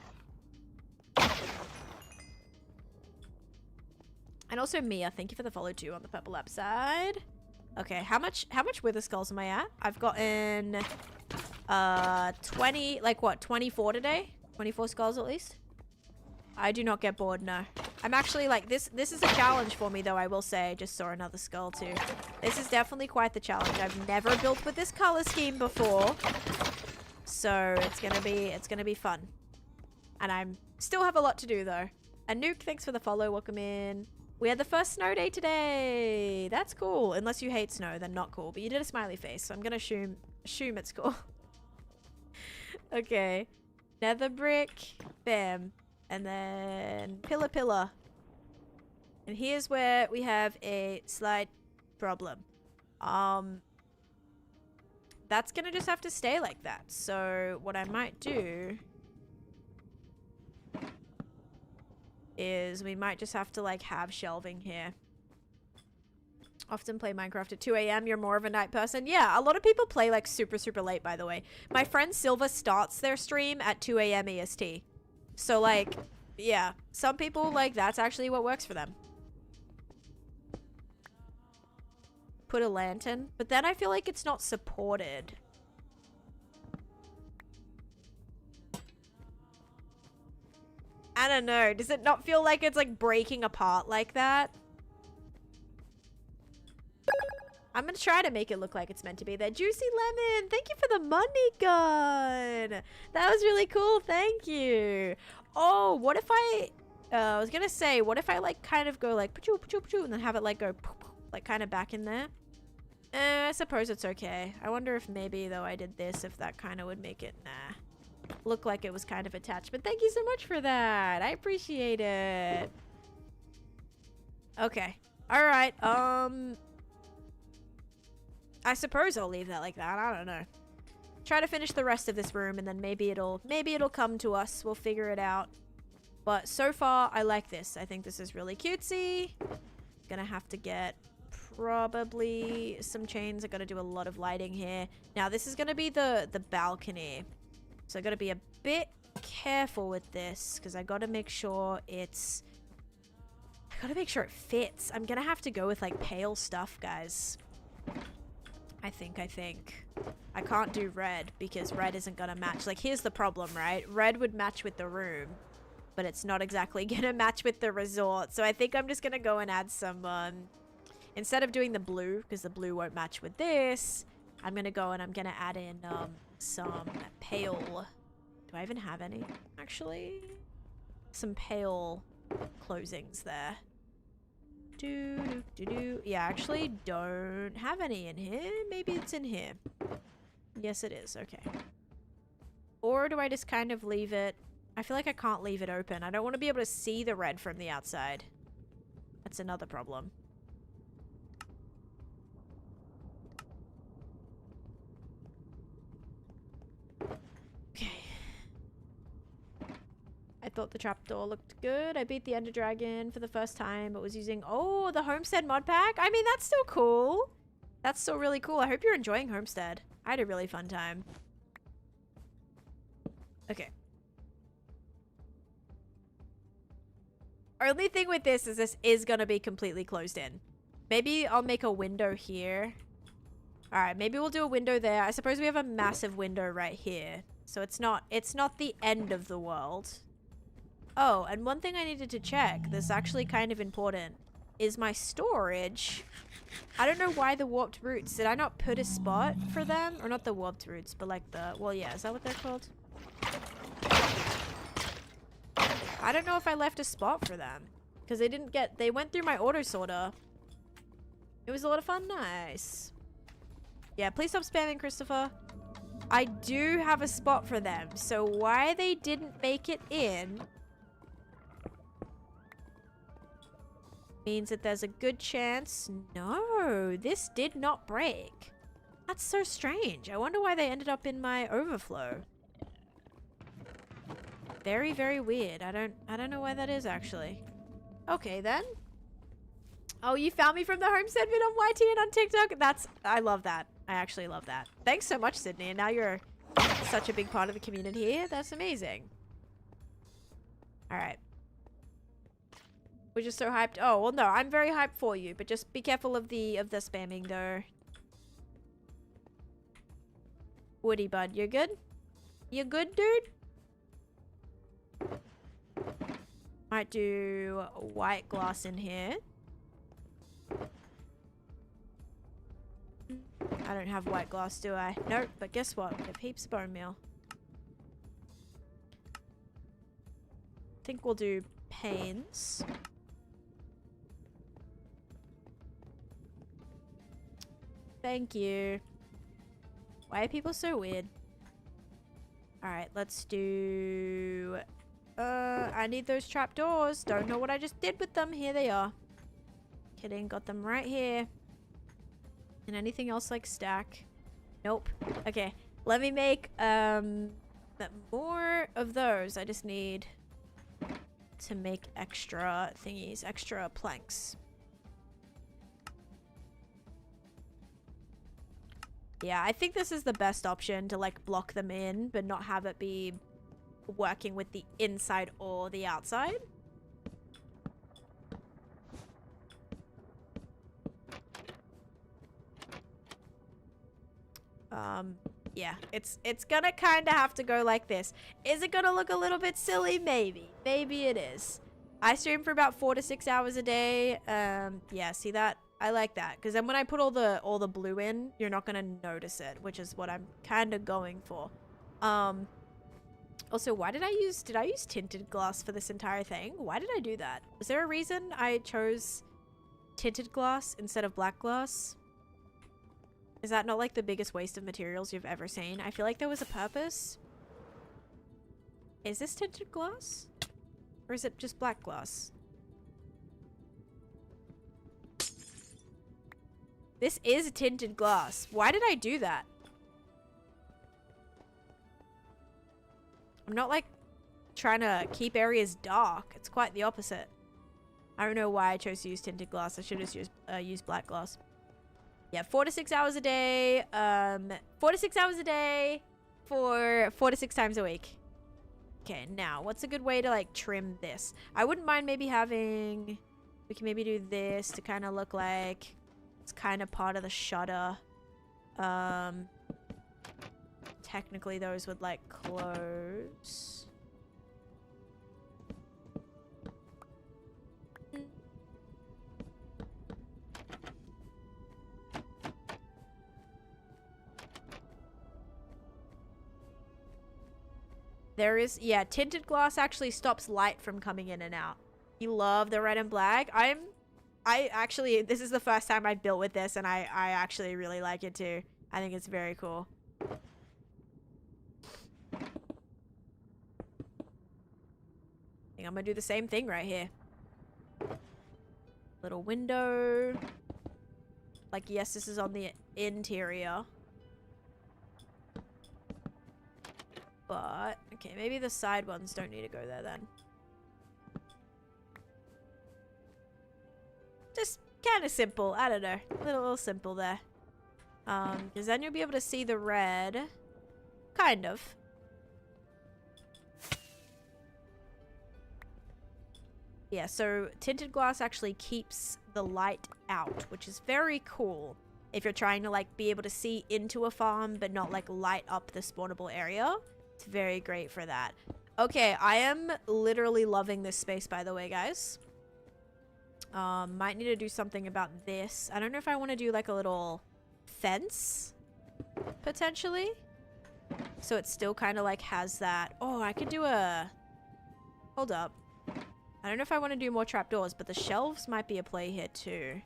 And also Mia, thank you for the follow too on the purple app side. Okay, how much wither skulls am I at? I've gotten 20, like what, 24 today? 24 skulls at least? I do not get bored, no. I'm actually like, this is a challenge for me though, I will say. I just saw another skull too. This is definitely quite the challenge. I've never built with this color scheme before. So it's gonna be fun. And I'm still have a lot to do though. And Nuke, thanks for the follow, welcome in. We had the first snow day today. That's cool. Unless you hate snow, then not cool. But you did a smiley face, so I'm gonna assume it's cool. Okay. Nether brick. Bam. And then pillar. And here's where we have a slight problem. That's gonna just have to stay like that. So what I might do is we might just have to like have shelving here. Often play Minecraft at 2 a.m. You're more of a night person. Yeah, a lot of people play like super late, by the way. My friend Silva starts their stream at 2 a.m. EST. So like, yeah, some people like that's actually what works for them. Put a lantern, but then I feel like it's not supported. I don't know. Does it not feel like it's like breaking apart like that? I'm gonna try to make it look like it's meant to be there. Juicy Lemon, thank you for the money gun. That was really cool. Thank you. Oh, what if I was gonna say, what if I like kind of go like pachoo, pachoo, pachoo, and then have it like go like kind of back in there? I suppose it's okay. I wonder if maybe though I did this, if that kind of would make it look like it was kind of attached. But thank you so much for that. I appreciate it. Okay. All right. I suppose I'll leave that like that. I don't know. Try to finish the rest of this room and then maybe it'll come to us. We'll figure it out. But so far, I like this. I think this is really cutesy. Gonna have to get probably some chains. I gotta do a lot of lighting here. Now, this is gonna be the balcony. So I gotta be a bit careful with this because I gotta make sure it fits. I'm gonna have to go with like pale stuff, guys. I think. I can't do red because red isn't gonna match. Like, here's the problem, right? Red would match with the room, but it's not exactly gonna match with the resort. So I think I'm just gonna go and add some, instead of doing the blue, because the blue won't match with this, I'm gonna go and I'm gonna add in, some pale. Do I even have any? Actually, some pale closings there. Yeah, I actually don't have any in here. Maybe it's in here. Yes, it is. Okay. Or do I just kind of leave it? I feel like I can't leave it open. I don't want to be able to see the red from the outside. That's another problem. Okay. I thought the trapdoor looked good. I beat the Ender Dragon for the first time, but was using, oh, the Homestead mod pack. I mean, that's still cool. That's still really cool. I hope you're enjoying Homestead. I had a really fun time. Okay. Only thing with this is going to be completely closed in. Maybe I'll make a window here. All right, maybe we'll do a window there. I suppose we have a massive window right here. So it's not the end of the world. Oh, and one thing I needed to check that's actually kind of important is my storage. I don't know why the warped roots. Did I not put a spot for them? Or not the warped roots, but like the... Well, yeah. Is that what they're called? I don't know if I left a spot for them. Because they didn't get... They went through my auto sorter. It was a lot of fun. Nice. Yeah, please stop spamming, Christopher. I do have a spot for them. So why they didn't make it in... means that there's a good chance... No, this did not break. That's so strange. I wonder why they ended up in my overflow. Very, very weird. I don't know why that is, actually. Okay, then. Oh, you found me from the homestead vid on YT and on TikTok? I love that. I actually love that. Thanks so much, Sydney. And now you're such a big part of the community here. That's amazing. Alright. We're just so hyped. Oh, well, no. I'm very hyped for you. But just be careful of the spamming, though. Woody Bud, you're good? You good, dude? Might do white glass in here. I don't have white glass, do I? Nope, but guess what? We have heaps of bone meal. I think we'll do panes. Thank you. Why are people so weird? Alright, let's do... I need those trapdoors. Don't know what I just did with them. Here they are. Kidding, got them right here. And anything else like stack? Nope. Okay, let me make more of those. I just need to make extra thingies, extra planks. Yeah, I think this is the best option to like block them in, but not have it be working with the inside or the outside. Yeah, it's gonna kind of have to go like this. Is it gonna look a little bit silly? Maybe. Maybe it is. I stream for about 4 to 6 hours a day. Yeah, see that? I like that, because then when I put all the blue in, you're not gonna notice it, which is what I'm kind of going for. Also, did I use tinted glass for this entire thing? Why did I do that? Was there a reason I chose tinted glass instead of black glass? Is that not like the biggest waste of materials you've ever seen? I feel like there was a purpose. Is this tinted glass? Or is it just black glass? This is tinted glass. Why did I do that? I'm not like trying to keep areas dark. It's quite the opposite. I don't know why I chose to use tinted glass. I should have just used black glass. Yeah, 4 to 6 hours a day. 4 to 6 hours a day for 4 to 6 times a week. Okay, now what's a good way to like trim this? I wouldn't mind maybe having... We can maybe do this to kind of look like it's kind of part of the shutter. Technically those would like close. There is, yeah, tinted glass actually stops light from coming in and out. You love the red and black. I actually, this is the first time I built with this, and I actually really like it too. I think it's very cool. I think I'm gonna do the same thing right here. Little window. Like, yes, this is on the interior. But, okay, maybe the side ones don't need to go there then. Just kind of simple. I don't know. A little simple there. Because then you'll be able to see the red. Kind of. Yeah, so tinted glass actually keeps the light out, which is very cool. If you're trying to, like, be able to see into a farm, but not, like, light up the spawnable area. It's very great for that. Okay, I am literally loving this space, by the way, guys. Might need to do something about this. I don't know if I want to do like a little fence, potentially. So it still kind of like has that. Oh, I could do a... Hold up. I don't know if I want to do more trapdoors, but the shelves might be a play here too.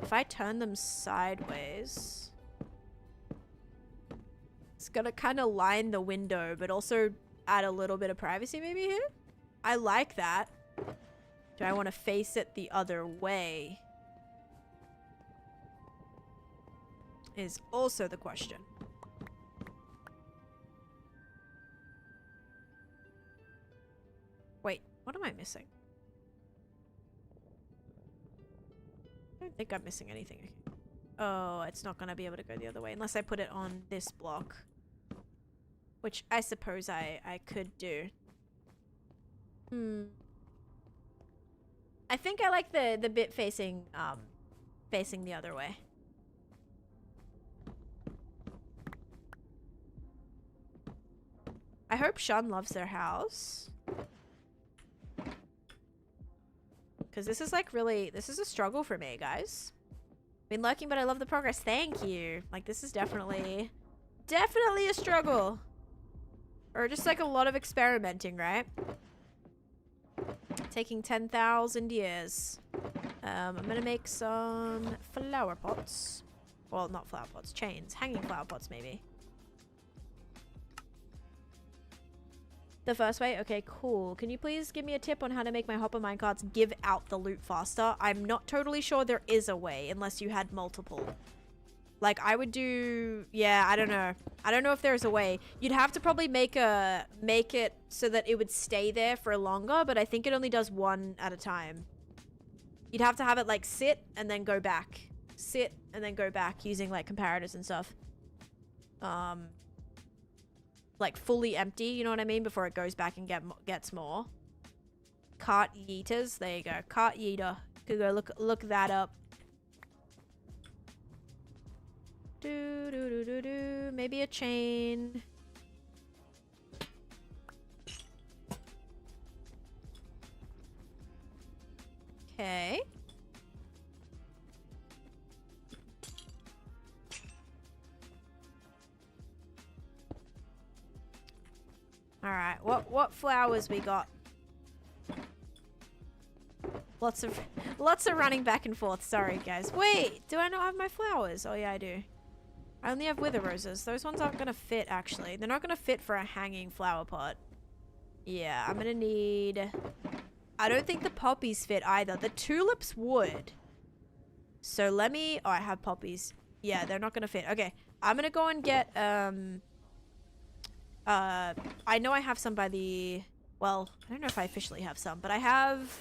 If I turn them sideways... It's gonna kind of line the window, but also add a little bit of privacy maybe here? I like that. Do I want to face it the other way? Is also the question. Wait, what am I missing? I don't think I'm missing anything. Oh, it's not gonna be able to go the other way unless I put it on this block. Which I suppose I could do. I think I like the bit facing facing the other way. I hope Sean loves their house. Because this is like really, this is a struggle for me, guys. Been lurking, but I love the progress. Thank you. Like, this is definitely a struggle. Or just like a lot of experimenting, right? Taking 10,000 years. I'm gonna make some flower pots. Well, not flower pots, chains. Hanging flower pots, maybe. The first way? Okay, cool. Can you please give me a tip on how to make my hopper minecarts give out the loot faster? I'm not totally sure there is a way, unless you had multiple. Like, I would do... Yeah, I don't know. I don't know if there's a way. You'd have to probably make it so that it would stay there for longer, but I think it only does one at a time. You'd have to have it, like, sit and then go back. Sit and then go back using, like, comparators and stuff. Like, fully empty, you know what I mean? Before it goes back and gets more. Cart yeeters. There you go. Cart yeeter. Could go look that up. Maybe a chain. Okay. All right. What flowers we got? Lots of running back and forth. Sorry, guys. Wait, do I not have my flowers? Oh yeah, I do. I only have wither roses. Those ones aren't gonna fit, actually. They're not gonna fit for a hanging flower pot. Yeah, I'm gonna need... I don't think the poppies fit either. The tulips would. So let me... Oh, I have poppies. Yeah, they're not gonna fit. Okay, I'm gonna go and get... I know I have some by the... Well, I don't know if I officially have some, but I have...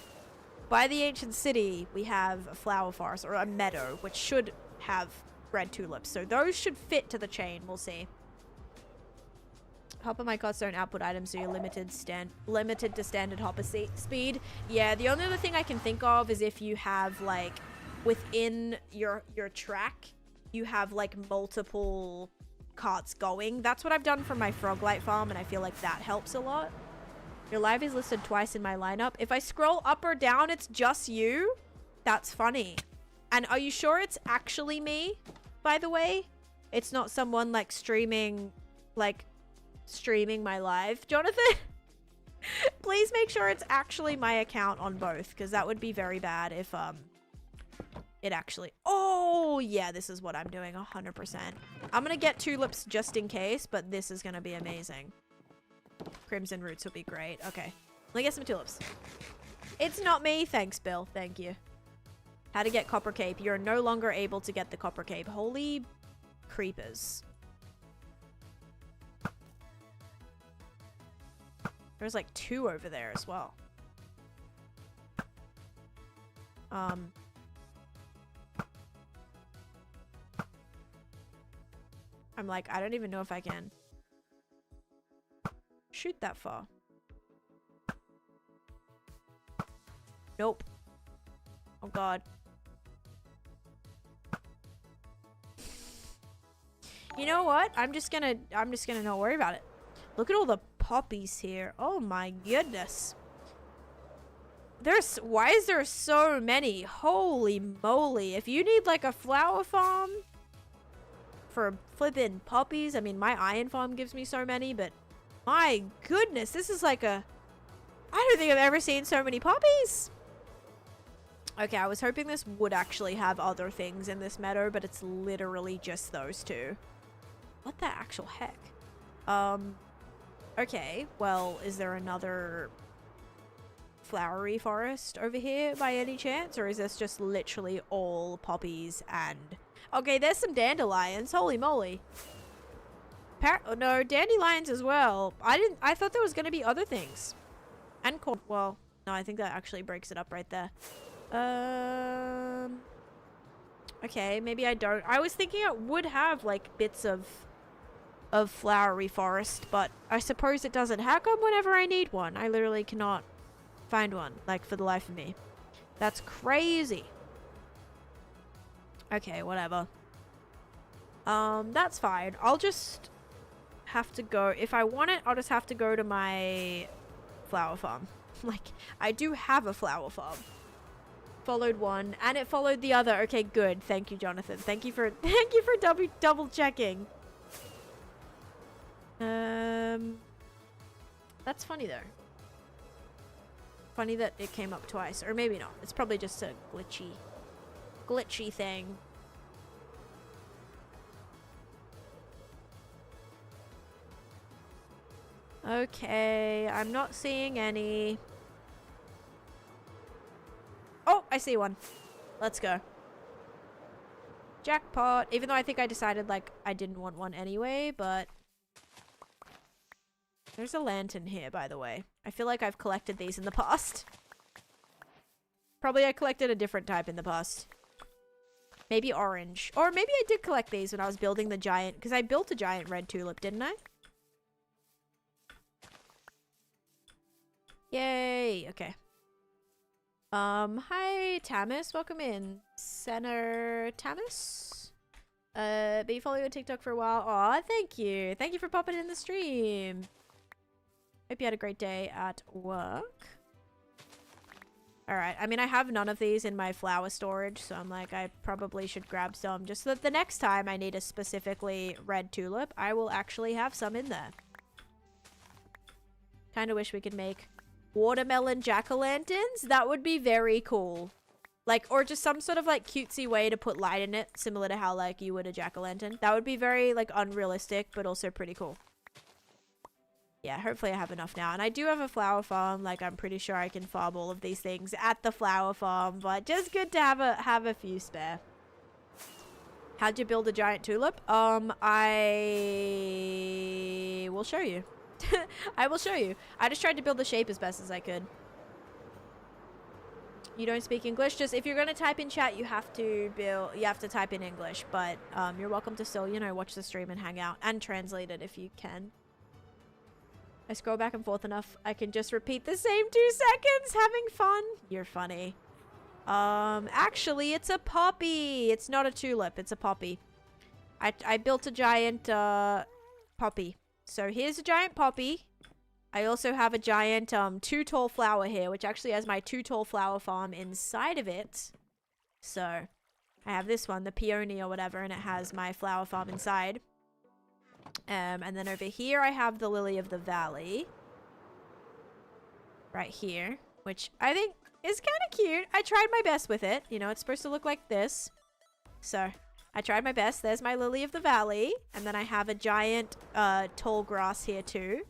By the ancient city, we have a flower forest, or a meadow, which should have red tulips. So those should fit to the chain. We'll see. Hopper minecarts don't output items, so you're limited to standard hopper speed. Yeah, the only other thing I can think of is if you have, like, within your track, you have, like, multiple carts going. That's what I've done for my Froglight farm, and I feel like that helps a lot. Your live is listed twice in my lineup. If I scroll up or down, it's just you? That's funny. And are you sure it's actually me, by the way? It's not someone, like, streaming my live. Jonathan, please make sure it's actually my account on both, because that would be very bad if, it actually... Oh, yeah, this is what I'm doing, 100%. I'm gonna get tulips just in case, but this is gonna be amazing. Crimson roots would be great. Okay. Let me get some tulips. It's not me. Thanks, Bill. Thank you. How to get copper cape. You're no longer able to get the copper cape. Holy creepers. There's like 2 over there as well. I'm like, I don't even know if I can shoot that far. Nope. Oh god. You know what? I'm just gonna not worry about it. Look at all the poppies here. Oh my goodness. Why is there so many? Holy moly. If you need like a flower farm for flipping poppies, I mean, my iron farm gives me so many, but my goodness, this is like I don't think I've ever seen so many poppies. Okay, I was hoping this would actually have other things in this meadow, but it's literally just those two. What the actual heck? Okay, well, is there another flowery forest over here by any chance? Or is this just literally all poppies and... Okay, there's some dandelions. Holy moly. Oh, no, dandelions as well. I thought there was going to be other things. And corn. Well, no, I think that actually breaks it up right there. Okay, maybe I don't. I was thinking it would have like bits of flowery forest, but I suppose it doesn't. How come whenever I need one, I literally cannot find one, like, for the life of me? That's crazy. Okay, whatever. That's fine. I'll just have to go. If I want it, I'll just have to go to my flower farm. Like, I do have a flower farm. Followed one, and it followed the other. Okay, good. Thank you, Jonathan. Thank you for double checking. That's funny though. Funny that it came up twice, or maybe not. It's probably just a glitchy thing. Okay, I'm not seeing any. Oh, I see one. Let's go. Jackpot. Even though I think I decided, like, I didn't want one anyway, but... There's a lantern here, by the way. I feel like I've collected these in the past. Probably I collected a different type in the past. Maybe orange. Or maybe I did collect these when I was building the giant... Because I built a giant red tulip, didn't I? Yay! Okay. Hi, Tamis. Welcome in. Senator Tamis? Been following you on TikTok for a while. Aw, thank you. Thank you for popping in the stream. Hope you had a great day at work. Alright, I mean, I have none of these in my flower storage, so I'm like, I probably should grab some just so that the next time I need a specifically red tulip, I will actually have some in there. Kinda wish we could make watermelon jack-o'-lanterns. That would be very cool. Like, or just some sort of like cutesy way to put light in it, similar to how like you would a jack-o'-lantern. That would be very like unrealistic, but also pretty cool. Yeah, hopefully I have enough now. And I do have a flower farm. Like, I'm pretty sure I can farm all of these things at the flower farm, but just good to have a few spare. How'd you build a giant tulip? I will show you. I will show you. I just tried to build the shape as best as I could. You don't speak English? Just if you're gonna type in chat, you have to type in English. But you're welcome to still, you know, watch the stream and hang out and translate it if you can. I scroll back and forth enough, I can just repeat the same 2 seconds. Having fun. You're funny. Actually, it's a poppy. It's not a tulip. It's a poppy. I built a giant poppy. So here's a giant poppy. I also have a giant 2 tall flower here, which actually has my 2 tall flower farm inside of it. So I have this one, the peony or whatever, and it has my flower farm inside. And then over here I have the lily of the valley. Right here, which I think is kind of cute. I tried my best with it. You know, it's supposed to look like this. So I tried my best. There's my lily of the valley. And then I have a giant tall grass here too.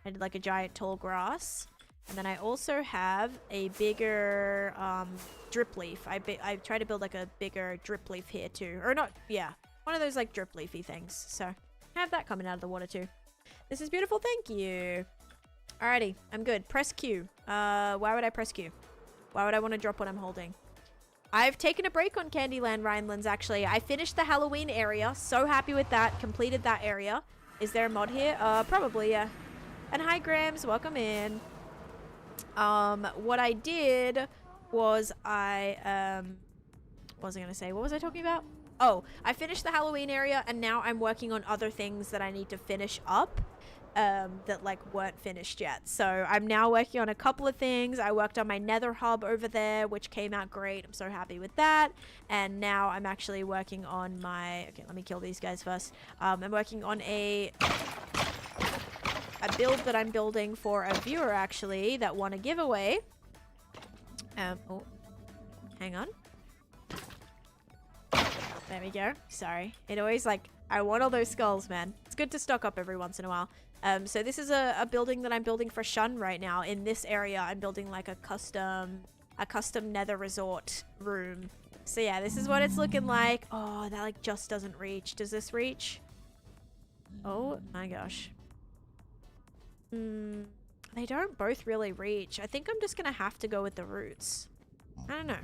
I did like a giant tall grass. And then I also have a bigger drip leaf. I tried to build like a bigger drip leaf here too. Or not, yeah. One of those like drip leafy things. So I have that coming out of the water too. This is beautiful. Thank you. Alrighty. I'm good. Press Q. Why would I press Q? Why would I want to drop what I'm holding? I've taken a break on Candyland Rhinelands, actually. I finished the Halloween area. So happy with that. Completed that area. Is there a mod here? Probably, yeah. And hi, Grams. Welcome in. What I did was what was I going to say? What was I talking about? Oh, I finished the Halloween area, and now I'm working on other things that I need to finish up. that like weren't finished yet. So I'm now working on a couple of things. I worked on my nether hub over there, which came out great. I'm so happy with that. And now I'm actually working on my, okay, let me kill these guys first. I'm working on a build that I'm building for a viewer actually that won a giveaway. Oh, hang on. There we go. Sorry. It always like, I want all those skulls, man. It's good to stock up every once in a while. So this is a building that I'm building for Shun right now. In this area, I'm building like a custom Nether Resort room. So yeah, this is what it's looking like. Oh, that like just doesn't reach. Does this reach? Oh my gosh. They don't both really reach. I think I'm just gonna have to go with the roots. I don't know.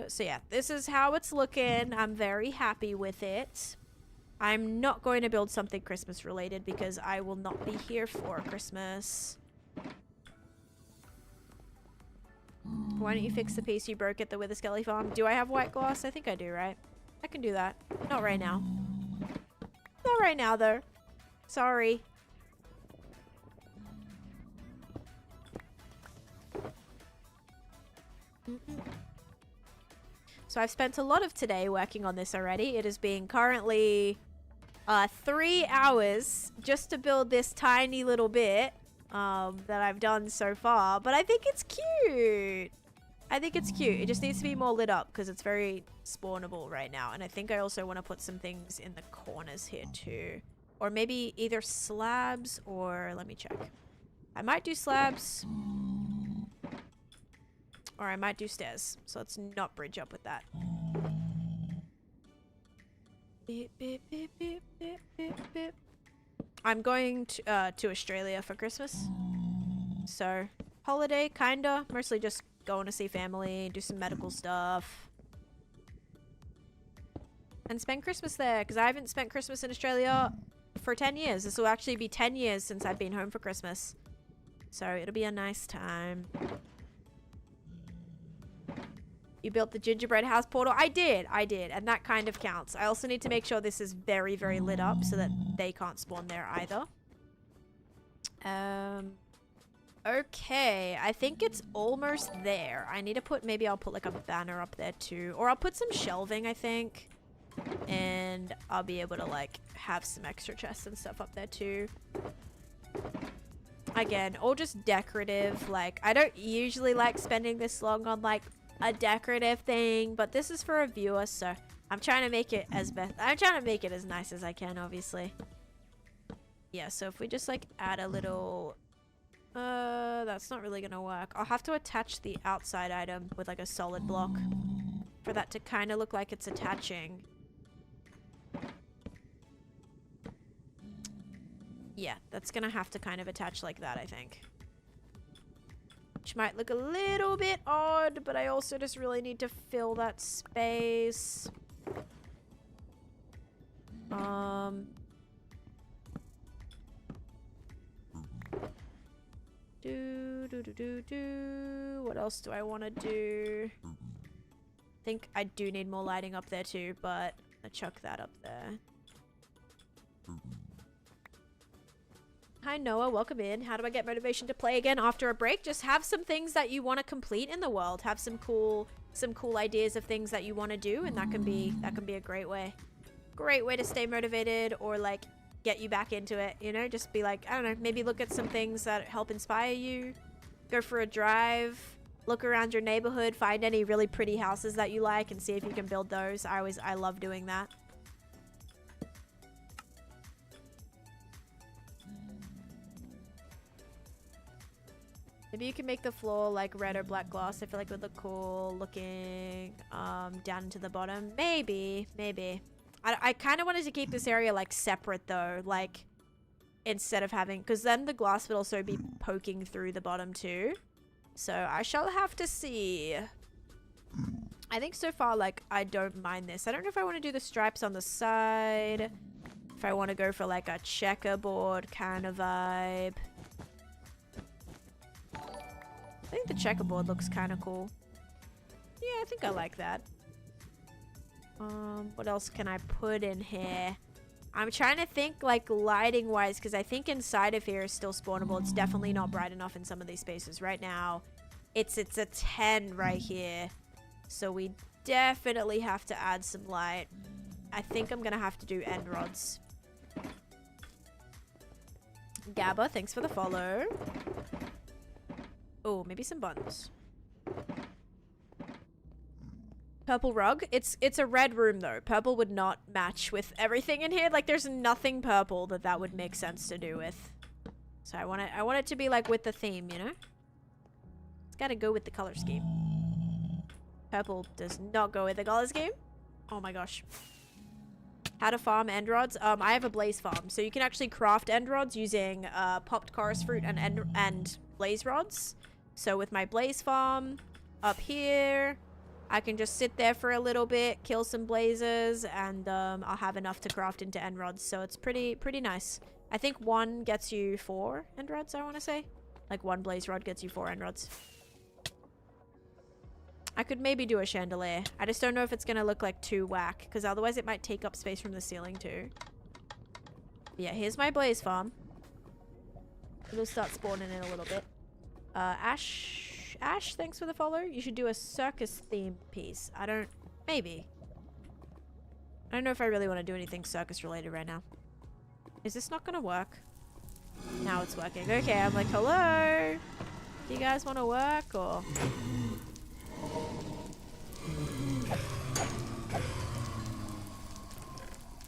So yeah, this is how it's looking. I'm very happy with it. I'm not going to build something Christmas related because I will not be here for Christmas. Why don't you fix the piece you broke at the Wither Skelly farm? Do I have white glass? I think I do, right? I can do that. Not right now. Not right now, though. Sorry. So I've spent a lot of today working on this already. It is being currently 3 hours just to build this tiny little bit that I've done so far. But I think it's cute. I think it's cute. It just needs to be more lit up because it's very spawnable right now. And I think I also want to put some things in the corners here too. Or maybe either slabs or... let me check. I might do slabs. Or I might do stairs. So let's not bridge up with that. Beep, beep, beep, beep, beep, beep, beep. I'm going to Australia for Christmas. So, holiday, kinda. Mostly just going to see family, do some medical stuff. And spend Christmas there, because I haven't spent Christmas in Australia for 10 years. This will actually be 10 years since I've been home for Christmas. So, it'll be a nice time. You built the gingerbread house portal? I did. And that kind of counts. I also need to make sure this is very, very lit up so that they can't spawn there either. Okay. I think it's almost there. I need to put, maybe I'll put like a banner up there too. Or I'll put some shelving, I think. And I'll be able to like have some extra chests and stuff up there too. Again, all just decorative. Like, I don't usually like spending this long on like a decorative thing, but this is for a viewer, so I'm trying to make it as nice as I can, obviously. Yeah, so if we just like add a little that's not really gonna work. I'll have to attach the outside item with like a solid block for that to kind of look like it's attaching. Yeah, that's gonna have to kind of attach like that, I think. Which might look a little bit odd, but I also just really need to fill that space. What else do I want to do? I think I do need more lighting up there too, but I chuck that up there. Hi Noah, welcome in. How do I get motivation to play again after a break? Just have some things that you want to complete in the world. Have some cool ideas of things that you want to do, and that can be a great way to stay motivated or like get you back into it, you know? Just be like, I don't know, maybe look at some things that help inspire you. Go for a drive, look around your neighborhood, find any really pretty houses that you like and see if you can build those. I love doing that. Maybe you can make the floor like red or black glass. I feel like it would look cool looking down into the bottom. Maybe. I kind of wanted to keep this area like separate though. Like instead of having... because then the glass would also be poking through the bottom too. So I shall have to see. I think so far like I don't mind this. I don't know if I want to do the stripes on the side. If I want to go for like a checkerboard kind of vibe. I think the checkerboard looks kind of cool. Yeah, I think I like that. What else can I put in here? I'm trying to think, like, lighting-wise, because I think inside of here is still spawnable. It's definitely not bright enough in some of these spaces. Right now, it's a 10 right here. So we definitely have to add some light. I think I'm going to have to do end rods. Gabba, thanks for the follow. Oh, maybe some buns. Purple rug. It's a red room though. Purple would not match with everything in here. Like there's nothing purple that would make sense to do with. So I want it to be like with the theme, you know? It's got to go with the color scheme. Purple does not go with the color scheme. Oh my gosh. How to farm end rods. I have a blaze farm, so you can actually craft end rods using popped chorus fruit and blaze rods. So with my blaze farm up here, I can just sit there for a little bit, kill some blazes, and I'll have enough to craft into end rods. So it's pretty nice. I think one gets you 4 end rods, I want to say. Like one blaze rod gets you 4 end rods. I could maybe do a chandelier. I just don't know if it's going to look like too whack, because otherwise it might take up space from the ceiling too. Yeah, here's my blaze farm. It'll start spawning in a little bit. Ash, thanks for the follow. You should do a circus theme piece. Maybe. I don't know if I really want to do anything circus related right now. Is this not gonna work? Now it's working. Okay, I'm like, hello? Do you guys want to work or?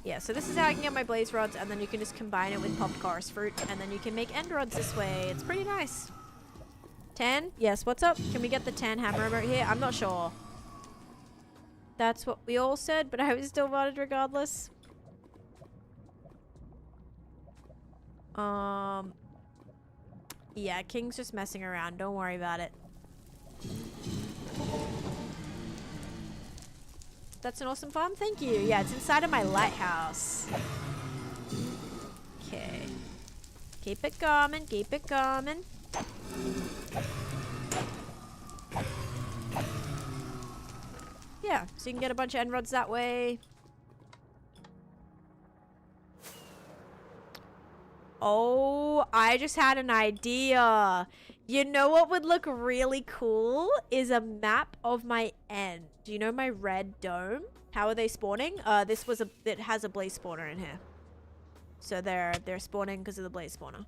Yeah, so this is how I can get my blaze rods, and then you can just combine it with popped chorus fruit, and then you can make end rods this way. It's pretty nice. 10? Yes, what's up? Can we get the 10 hammer over here? I'm not sure. That's what we all said, but I was still voted regardless. Yeah, King's just messing around. Don't worry about it. That's an awesome farm. Thank you. Yeah, it's inside of my lighthouse. Okay. Keep it coming. Keep it coming. Yeah, so you can get a bunch of end rods that way. Oh, I just had an idea. You know what would look really cool is a map of my end. Do you know my red dome? How are they spawning? It has a blaze spawner in here. So they're spawning because of the blaze spawner.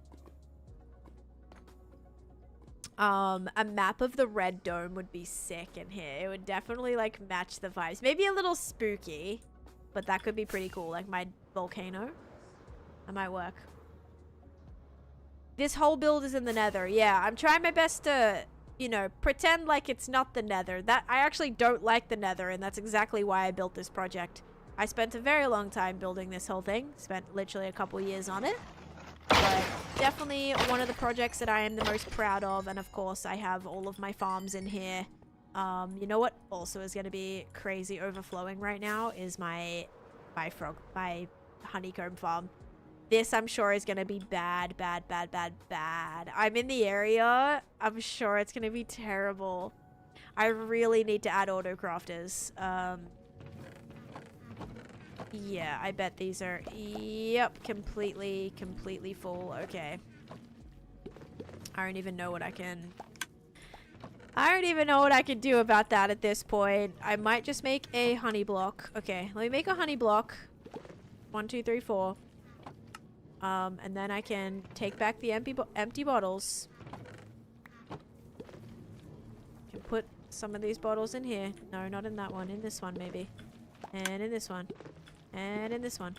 A map of the red dome would be sick in here. It would definitely like match the vibes. Maybe a little spooky, but that could be pretty cool. Like my volcano. That might work. This whole build is in the nether. Yeah, I'm trying my best to, you know, pretend like it's not the nether. That I actually don't like the nether, and that's exactly why I built this project. I spent a very long time building this whole thing. Spent literally a couple years on it. But definitely one of the projects that I am the most proud of, and of course I have all of my farms in here. You know what also is going to be crazy overflowing right now is my honeycomb farm. This, I'm sure, is going to be bad. I'm in the area. I'm sure it's going to be terrible. I really need to add auto-crafters. Yeah, I bet these are... Yep, completely full. Okay. I don't even know what I can... I don't even know what I can do about that at this point. I might just make a honey block. Okay, let me make a honey block. 1, 2, 3, 4. And then I can take back the empty bottles. Can put some of these bottles in here. No, not in that one. In this one, maybe. And in this one. And in this one.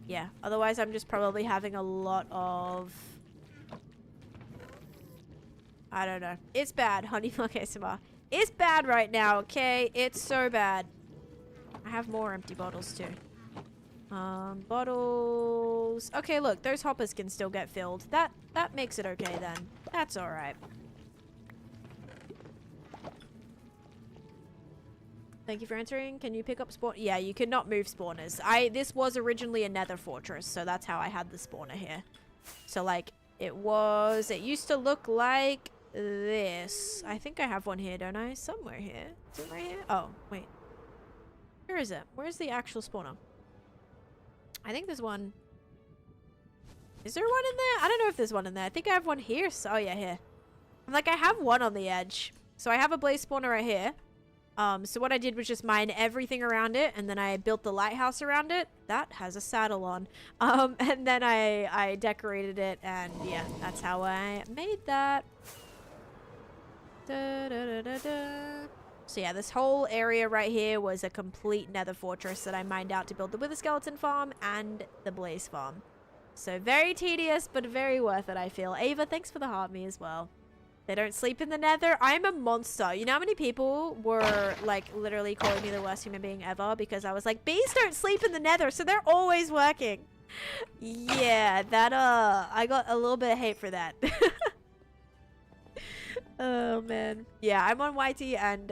Yeah, otherwise I'm just probably having a lot of... I don't know. It's bad. Honey block ASMR. It's bad right now, okay? It's so bad. I have more empty bottles too. Bottles. Okay, look, those hoppers can still get filled. That makes it okay then. That's alright. Thank you for answering. Can you pick up spawn? Yeah, you cannot move spawners. This was originally a nether fortress, so that's how I had the spawner here. So like, it used to look like this. I think I have one here, don't I? Somewhere here. Is it right here? Oh, wait. Where is it? Where's the actual spawner? I think there's one. Is there one in there? I don't know if there's one in there. I think I have one here. So, oh, yeah, here. I'm like, I have one on the edge. So I have a blaze spawner right here. So what I did was just mine everything around it, and then I built the lighthouse around it. That has a saddle on. And then I decorated it, and yeah, that's how I made that. Da, da, da, da, da. So yeah, this whole area right here was a complete nether fortress that I mined out to build the wither skeleton farm and the blaze farm. So very tedious, but very worth it, I feel. Ava, thanks for the heart me as well. They don't sleep in the nether. I'm a monster. You know how many people were like literally calling me the worst human being ever because I was like, bees don't sleep in the nether, so they're always working. Yeah, that I got a little bit of hate for that. Oh man. Yeah, I'm on YT and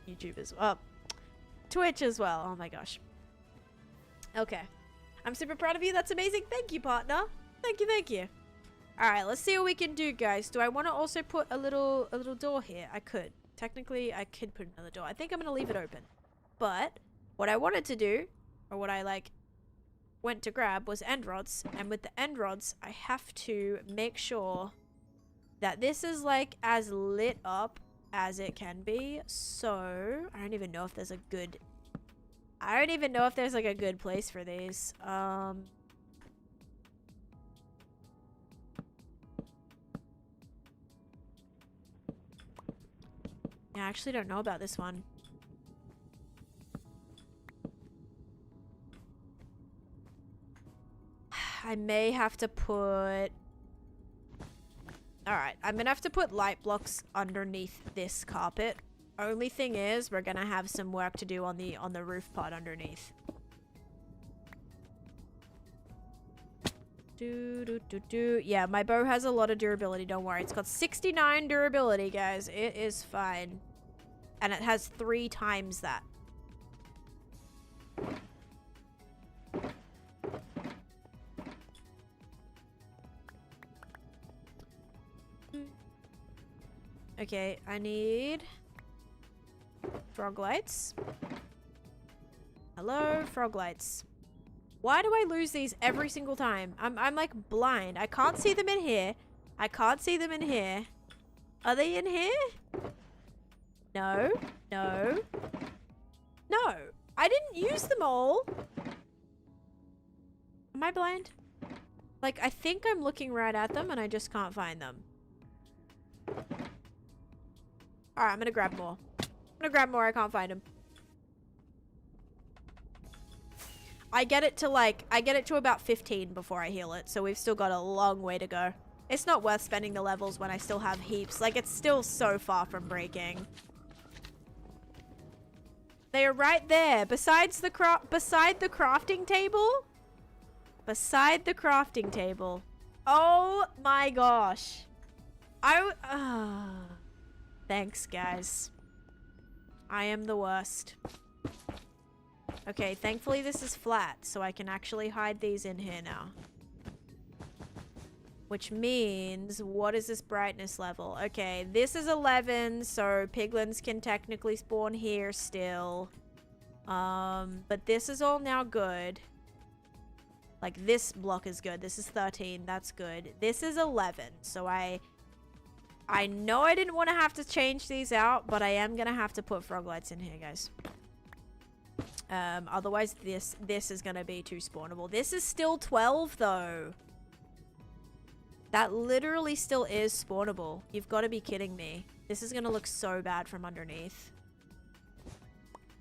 YouTube as well. Twitch as well. Oh my gosh. Okay. I'm super proud of you. That's amazing. Thank you, partner. Thank you, thank you. Alright, let's see what we can do, guys. Do I want to also put a little door here? I could. Technically, I could put another door. I think I'm going to leave it open. But what I wanted to do, or what I like went to grab, was end rods. And with the end rods, I have to make sure that this is like as lit up as it can be. So I don't even know if there's a good... I don't even know if there's like a good place for these. Yeah, I actually don't know about this one. I may have to put... Alright, I'm gonna have to put light blocks underneath this carpet. Only thing is, we're gonna have some work to do on the roof part underneath. Yeah, my bow has a lot of durability, don't worry. It's got 69 durability, guys. It is fine. And it has 3 times that. Okay, I need frog lights. Hello, frog lights. Why do I lose these every single time? I'm like blind. I can't see them in here. I can't see them in here. Are they in here? No. No. No. I didn't use them all. Am I blind? Like, I think I'm looking right at them and I just can't find them. Alright, I'm gonna grab more. I can't find them. I get it to about 15 before I heal it, so we've still got a long way to go. It's not worth spending the levels when I still have heaps. Like, it's still so far from breaking. They are right there, beside the crafting table. Beside the crafting table. Oh my gosh. Thanks, guys. I am the worst. Okay, thankfully this is flat, so I can actually hide these in here now. Which means, what is this brightness level? Okay, this is 11, so piglins can technically spawn here still. But this is all now good. Like, this block is good. This is 13, that's good. This is 11, so I know I didn't want to have to change these out, but I am gonna have to put frog lights in here, guys. Otherwise this is gonna be too spawnable. This is still 12 though. That literally still is spawnable. You've got to be kidding me. This is gonna look so bad from underneath.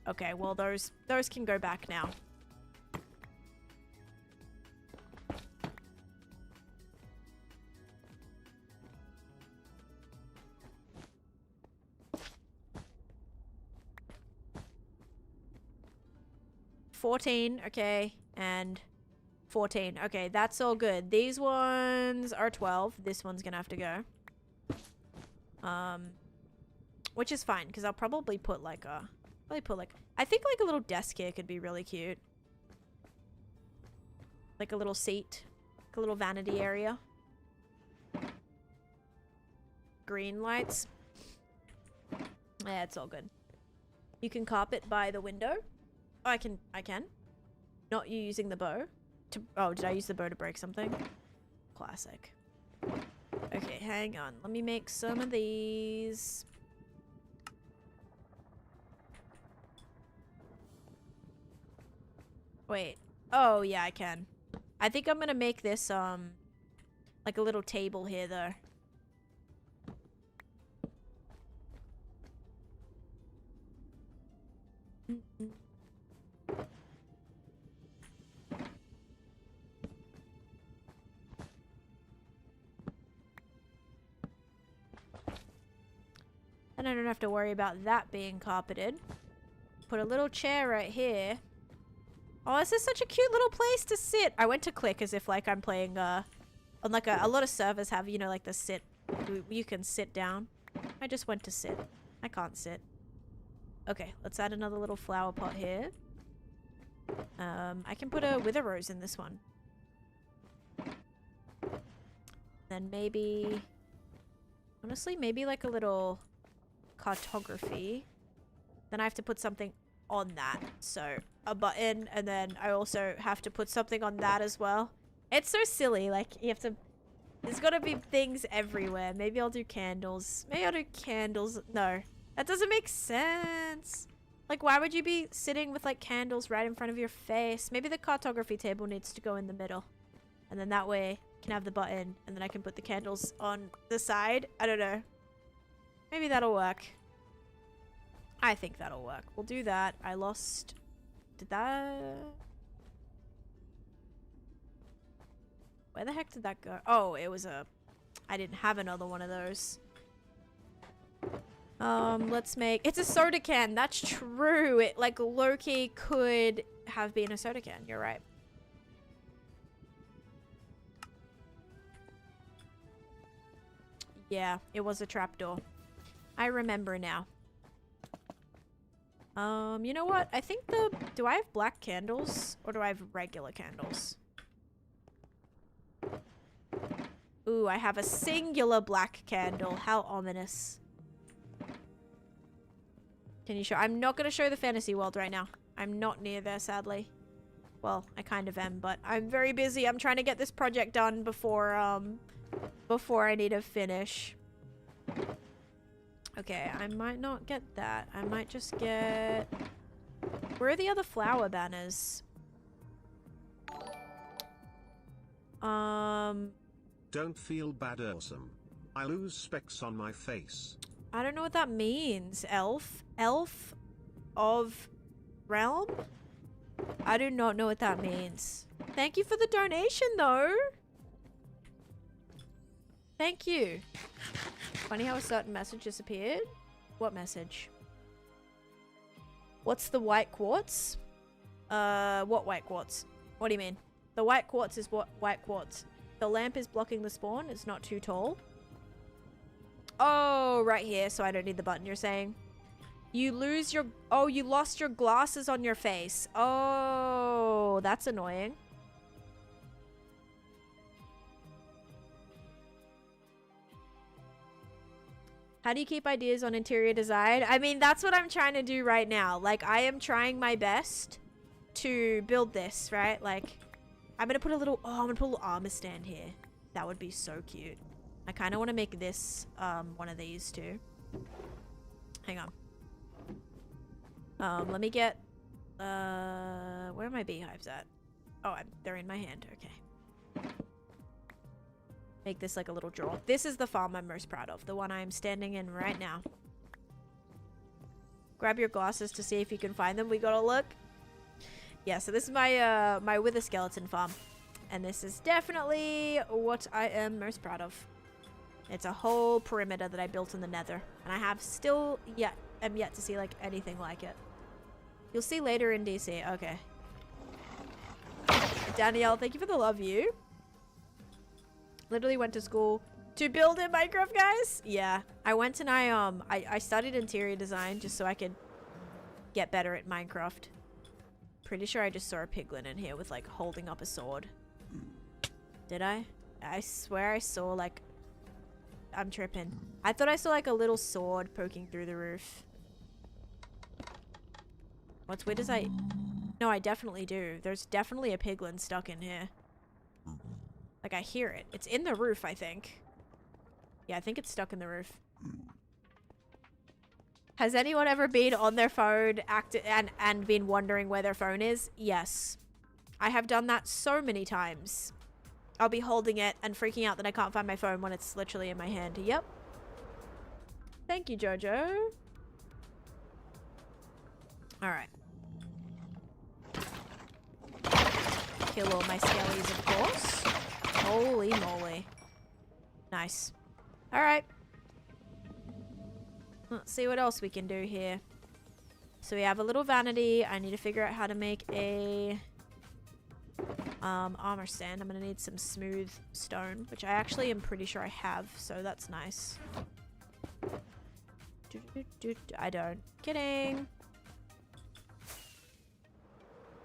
Okay, well those can go back now. $14, okay, and 14. Okay, that's all good. These ones are 12. This one's gonna have to go. Which is fine, because I'll probably put like a... I think like a little desk here could be really cute. Like a little seat. Like a little vanity area. Green lights. Yeah, it's all good. You can carpet by the window. Oh, I can. Not you using the bow? Oh, did I use the bow to break something? Classic. Okay, hang on. Let me make some of these. Wait. Oh, yeah, I can. I think I'm gonna make this, like a little table here, though. And I don't have to worry about that being carpeted. Put a little chair right here. Oh, this is such a cute little place to sit. I went to click as if like I'm playing on like a lot of servers have, you know, like the sit. You can sit down. I just went to sit. I can't sit. Okay, let's add another little flower pot here. I can put a wither rose in this one. Then maybe, honestly, maybe like a little cartography. Then I have to put something on that. So a button, and then I also have to put something on that as well. It's so silly. Like you have to, there's got to be things everywhere. Maybe I'll do candles. Maybe I'll do candles. No, that doesn't make sense. Like why would you be sitting with like candles right in front of your face? Maybe the cartography table needs to go in the middle. And then that way I can have the button and then I can put the candles on the side. I don't know. Maybe that'll work. I think that'll work. We'll do that. I lost... Did that... Where the heck did that go? Oh, it was a... I didn't have another one of those. Let's make... It's a soda can. That's true. It, like, low-key could have been a soda can. You're right. Yeah, it was a trapdoor. I remember now. You know what? I think do I have black candles or do I have regular candles? Ooh, I have a singular black candle. How ominous. Can you show? I'm not going to show the fantasy world right now. I'm not near there, sadly. Well, I kind of am, but I'm very busy. I'm trying to get this project done before I need to finish. Okay, I might not get that. I might just get... Where are the other flower banners? Don't feel bad, awesome. I lose specks on my face. I don't know what that means. Elf? Elf of realm? I do not know what that means. Thank you for the donation, though. Thank you. Funny how a certain message disappeared. What message? What's the white quartz? What white quartz? What do you mean? The white quartz is what white quartz? The lamp is blocking the spawn. It's not too tall. Oh, right here. So I don't need the button, you're saying? You lose your... Oh, you lost your glasses on your face. Oh, that's annoying. How do you keep ideas on interior design? I mean, that's what I'm trying to do right now. Like, I am trying my best to build this, right? Like, I'm gonna put a little... Oh, I'm gonna put a little armor stand here. That would be so cute. I kind of want to make this, one of these too. Hang on. Let me get... where are my beehives at? Oh, they're in my hand. Okay. Make this like a little drawer. This is the farm I'm most proud of. The one I'm standing in right now. Grab your glasses to see if you can find them. We gotta look. Yeah, so this is my my wither skeleton farm. And this is definitely what I am most proud of. It's a whole perimeter that I built in the nether. And I have still am yet to see like anything like it. You'll see later in DC. Okay. Danielle, thank you for the love you. Literally went to school to build in Minecraft, guys. Yeah, I went and I studied interior design just so I could get better at Minecraft. Pretty sure I just saw a piglin in here with like holding up a sword. Did I? I swear I saw like... I'm tripping. I thought I saw like a little sword poking through the roof. What's weird is No, I definitely do. There's definitely a piglin stuck in here. Like, I hear it. It's in the roof, I think. Yeah, I think it's stuck in the roof. Has anyone ever been on their phone and been wondering where their phone is? Yes. I have done that so many times. I'll be holding it and freaking out that I can't find my phone when it's literally in my hand. Yep. Thank you, Jojo. Alright. Kill all my skellies, of course. Holy moly. Nice. Alright. Let's see what else we can do here. So we have a little vanity. I need to figure out how to make a armor stand. I'm gonna need some smooth stone, which I actually am pretty sure I have, so that's nice. I don't. Kidding.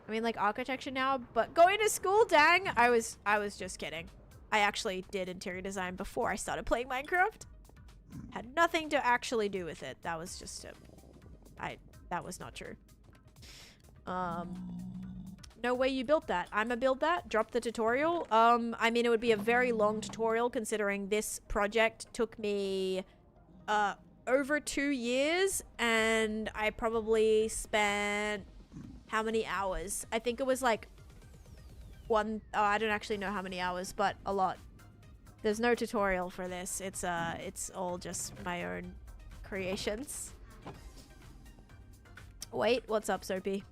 I mean, like, architecture now, but going to school, dang! I was just kidding. I actually did interior design before I started playing Minecraft. Had nothing to actually do with it. That was just that was not true. No way you built that. I'ma build that. Drop the tutorial. I mean, it would be a very long tutorial considering this project took me, over 2 years, and I probably spent how many hours? I think it was like I don't actually know how many hours, but a lot. There's no tutorial for this. It's all just my own creations. Wait, what's up, Soapy?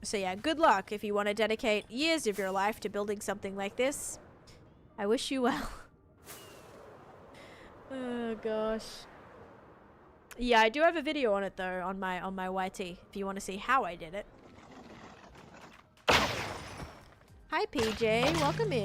So yeah, good luck if you want to dedicate years of your life to building something like this. I wish you well. Oh gosh. Yeah, I do have a video on it though on my YT if you want to see how I did it. Hi PJ, welcome in.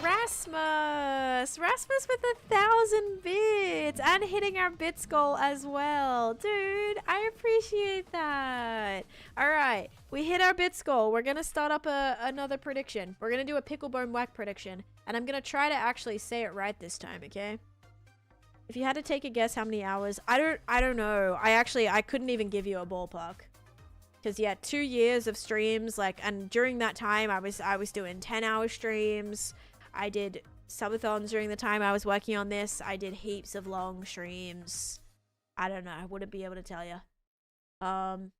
Rasmus with 1,000 bits and hitting our bits goal as well. Dude, I appreciate that. All right, we hit our bits goal. We're gonna start up another prediction. We're gonna do a picklebone whack prediction, and I'm gonna try to actually say it right this time, okay? If you had to take a guess how many hours, I don't know. I couldn't even give you a ballpark. Because yeah, 2 years of streams, like, and during that time I was doing 10-hour streams. I did subathons during the time I was working on this. I did heaps of long streams. I don't know, I wouldn't be able to tell you. And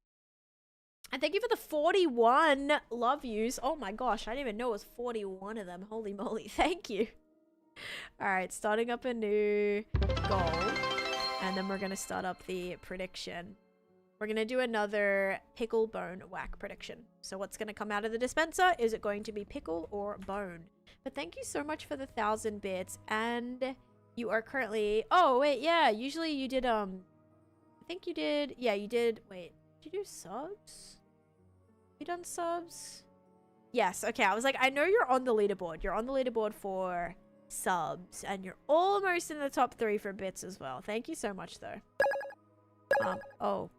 thank you for the 41 love yous. Oh my gosh, I didn't even know it was 41 of them. Holy moly, thank you. Alright, starting up a new goal. And then we're gonna start up the prediction. We're gonna do another pickle bone whack prediction. So what's gonna come out of the dispenser? Is it going to be pickle or bone? But thank you so much for the 1,000 bits. And you are currently... Oh, wait, yeah. Usually you did, I think you did... Yeah, you did... Wait, did you do subs? You done subs? Yes, okay. I was like, I know you're on the leaderboard. You're on the leaderboard for subs. And you're almost in the top 3 for bits as well. Thank you so much, though. Oh,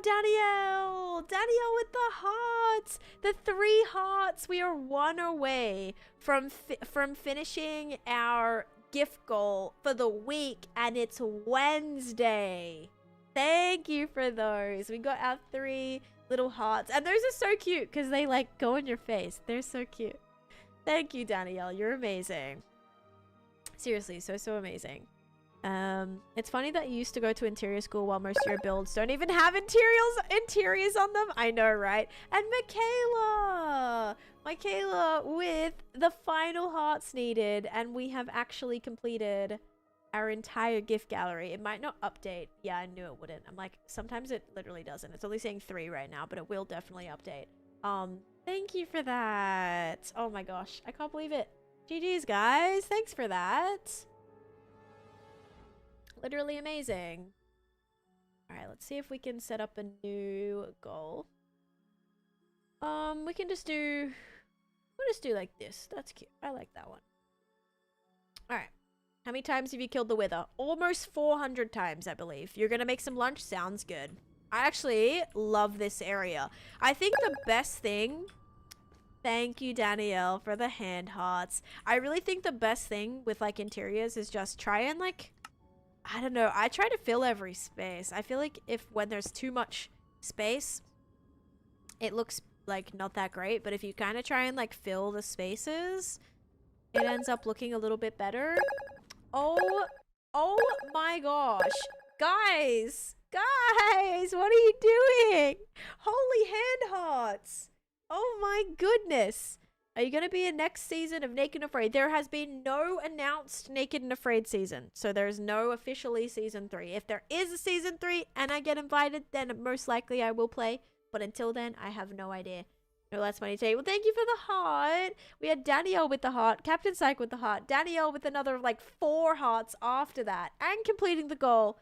Danielle with the hearts. The 3 hearts. We are 1 away from finishing our gift goal for the week, and it's Wednesday. Thank you for those. We got our 3 little hearts, and those are so cute because they like go in your face. They're so cute. Thank you, Danielle. You're amazing. Seriously, so amazing. It's funny that you used to go to interior school while most of your builds don't even have interiors on them. I know, right? And Michaela with the final hearts needed, and we have actually completed our entire gift gallery. It might not update. Yeah, I knew it wouldn't. I'm like, sometimes it literally doesn't. It's only saying 3 right now, but it will definitely update. Thank you for that. Oh my gosh, I can't believe it. GG's, guys. Thanks for that. Literally amazing. All right, let's see if we can set up a new goal. We can just do... We'll just do like this. That's cute. I like that one. All right. How many times have you killed the Wither? Almost 400 times, I believe. You're gonna make some lunch? Sounds good. I actually love this area. I think the best thing... Thank you, Danielle, for the hand hearts. I really think the best thing with, like, interiors is just try and, like... I don't know. I try to fill every space. I feel like when there's too much space, it looks like not that great. But if you kind of try and like fill the spaces, it ends up looking a little bit better. Oh my gosh. Guys, what are you doing? Holy hand hearts. Oh my goodness. Are you going to be in next season of Naked and Afraid? There has been no announced Naked and Afraid season. So there's no officially season 3. If there is a season 3 and I get invited, then most likely I will play. But until then, I have no idea. No, that's funny to you. Well, thank you for the heart. We had Danielle with the heart, Captain Psych with the heart, Danielle with another like 4 hearts after that, and completing the goal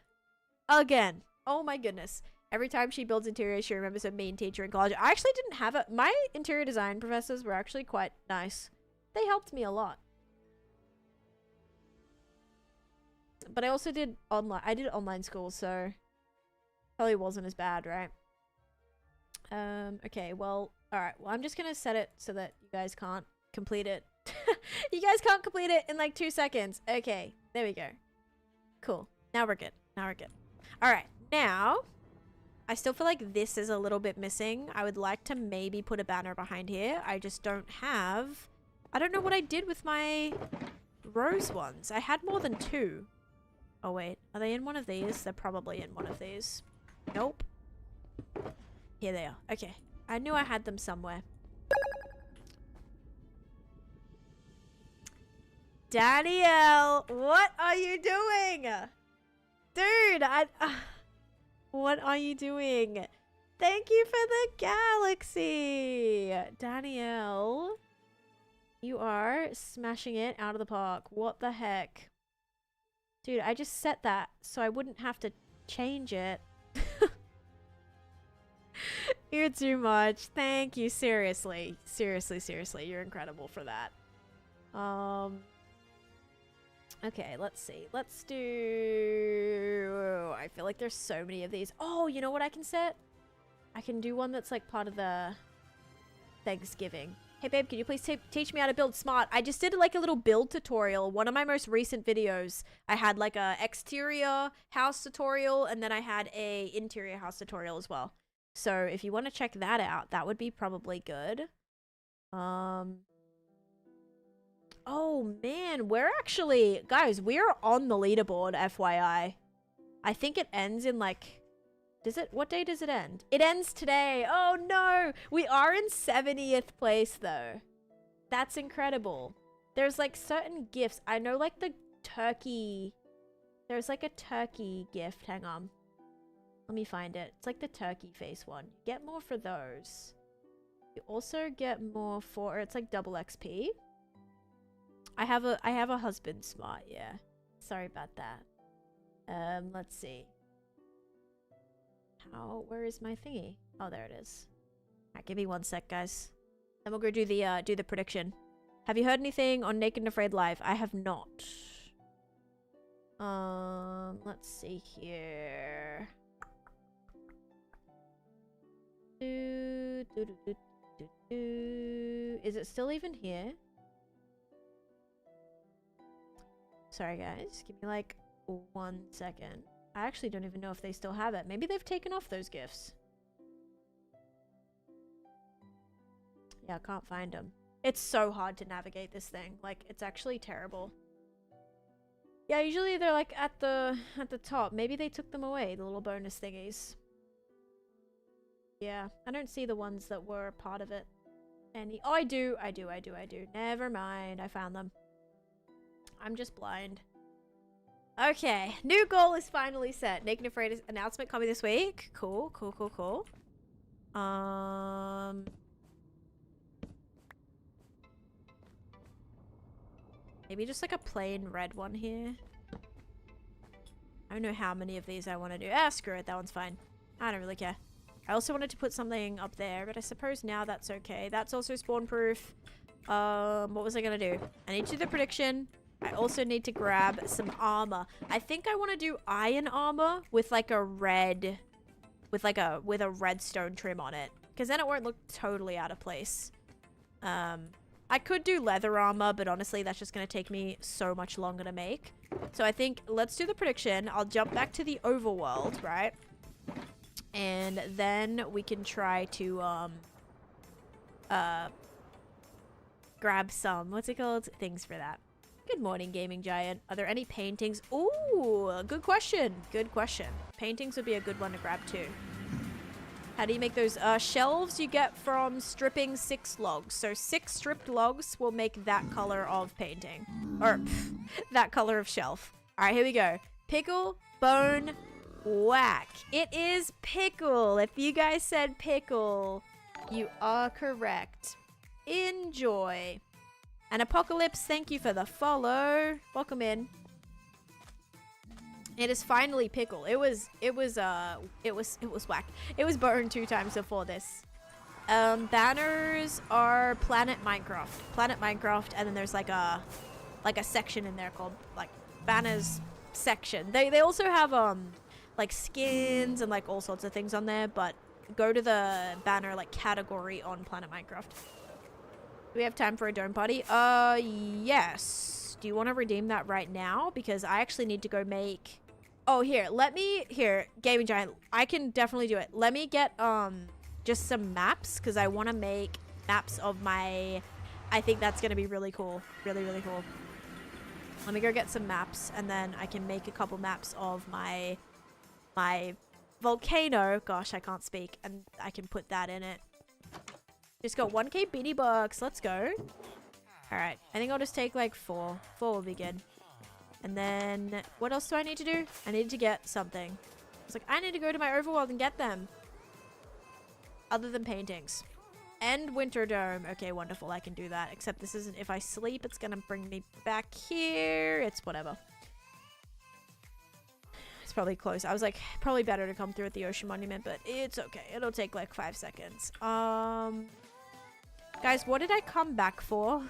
again. Oh my goodness. Every time she builds interiors, she remembers her mean teacher in college. I actually didn't have it. My interior design professors were actually quite nice. They helped me a lot. But I also did online. I did online school, so probably wasn't as bad, right? Okay, well, alright. Well, I'm just gonna set it so that you guys can't complete it. You guys can't complete it in like 2 seconds. Okay, there we go. Cool. Now we're good. Alright, now I still feel like this is a little bit missing. I would like to maybe put a banner behind here. I just don't have... I don't know what I did with my rose ones. I had more than 2. Oh, wait. Are they in one of these? They're probably in one of these. Nope. Here they are. Okay. I knew I had them somewhere. Danielle, what are you doing? Dude, what are you doing? Thank you for the galaxy. Danielle, you are smashing it out of the park. What the heck? Dude, I just set that so I wouldn't have to change it. You're too much. Thank you. Seriously. Seriously. You're incredible for that. Okay, let's see. Let's do... I feel like there's so many of these. Oh, you know what I can set? I can do one that's like part of the Thanksgiving. Hey babe, can you please teach me how to build smart? I just did like a little build tutorial. One of my most recent videos. I had like a exterior house tutorial and then I had a interior house tutorial as well. So if you want to check that out, that would be probably good. Oh man, we're actually, guys, we're on the leaderboard, FYI. I think it ends in like, what day does it end? It ends today. Oh no, we are in 70th place though. That's incredible. There's like certain gifts. I know like the turkey, there's like a turkey gift. Hang on. Let me find it. It's like the turkey face one. Get more for those. You also get more for, it's like double XP. I have a husband smart, yeah. Sorry about that. Let's see. Where is my thingy? Oh, there it is. Alright, give me 1 sec, guys. Then we'll go do the prediction. Have you heard anything on Naked and Afraid Live? I have not. Let's see here. Is it still even here? Sorry guys, give me like 1 second. I actually don't even know if they still have it. Maybe they've taken off those gifts. Yeah, I can't find them. It's so hard to navigate this thing. Like, it's actually terrible. Yeah, usually they're like at the top. Maybe they took them away, the little bonus thingies. Yeah, I don't see the ones that were part of it. Oh, I do. Never mind, I found them. I'm just blind. Okay, new goal is finally set. Naked and Afraid announcement coming this week. Cool. Maybe just like a plain red one here. I don't know how many of these I want to do. Ah, screw it. That one's fine. I don't really care. I also wanted to put something up there, but I suppose now that's okay. That's also spawn proof. What was I gonna do? I need to do the prediction. I also need to grab some armor. I think I want to do iron armor with like a red, with a redstone trim on it, because then it won't look totally out of place. I I could do leather armor, but honestly, that's just going to take me so much longer to make. So I think let's do the prediction. I'll jump back to the overworld, right? And then we can try to, grab some, what's it called? Things for that. Good morning, Gaming Giant. Are there any paintings? Ooh, good question. Good question. Paintings would be a good one to grab too. How do you make those? Shelves you get from stripping 6 logs. So 6 stripped logs will make that color of painting. Or, that color of shelf. Alright, here we go. Pickle, bone, whack. It is pickle. If you guys said pickle, you are correct. Enjoy. And Apocalypse, thank you for the follow. Welcome in. It is finally pickle. It was whack. It was burned 2 times before this. Banners are Planet Minecraft, and then there's like a section in there called like banners section. They also have like skins and like all sorts of things on there, but go to the banner like category on Planet Minecraft. Do we have time for a dome party? Yes. Do you want to redeem that right now? Because I actually need to go make... Oh, here, Gaming Giant, I can definitely do it. Let me get, just some maps, because I want to make maps of my... I think that's going to be really cool. Really, really cool. Let me go get some maps, and then I can make a couple maps of my volcano. Gosh, I can't speak, and I can put that in it. Just got 1k beanie bucks. Let's go. Alright, I think I'll just take, like, 4. 4 will be good. And then, what else do I need to do? I need to get something. It's like, I need to go to my overworld and get them. Other than paintings. And Winter Dome. Okay, wonderful. I can do that. Except this isn't... If I sleep, it's gonna bring me back here. It's whatever. It's probably close. I was like, probably better to come through at the Ocean Monument, but it's okay. It'll take like 5 seconds. Guys, what did I come back for?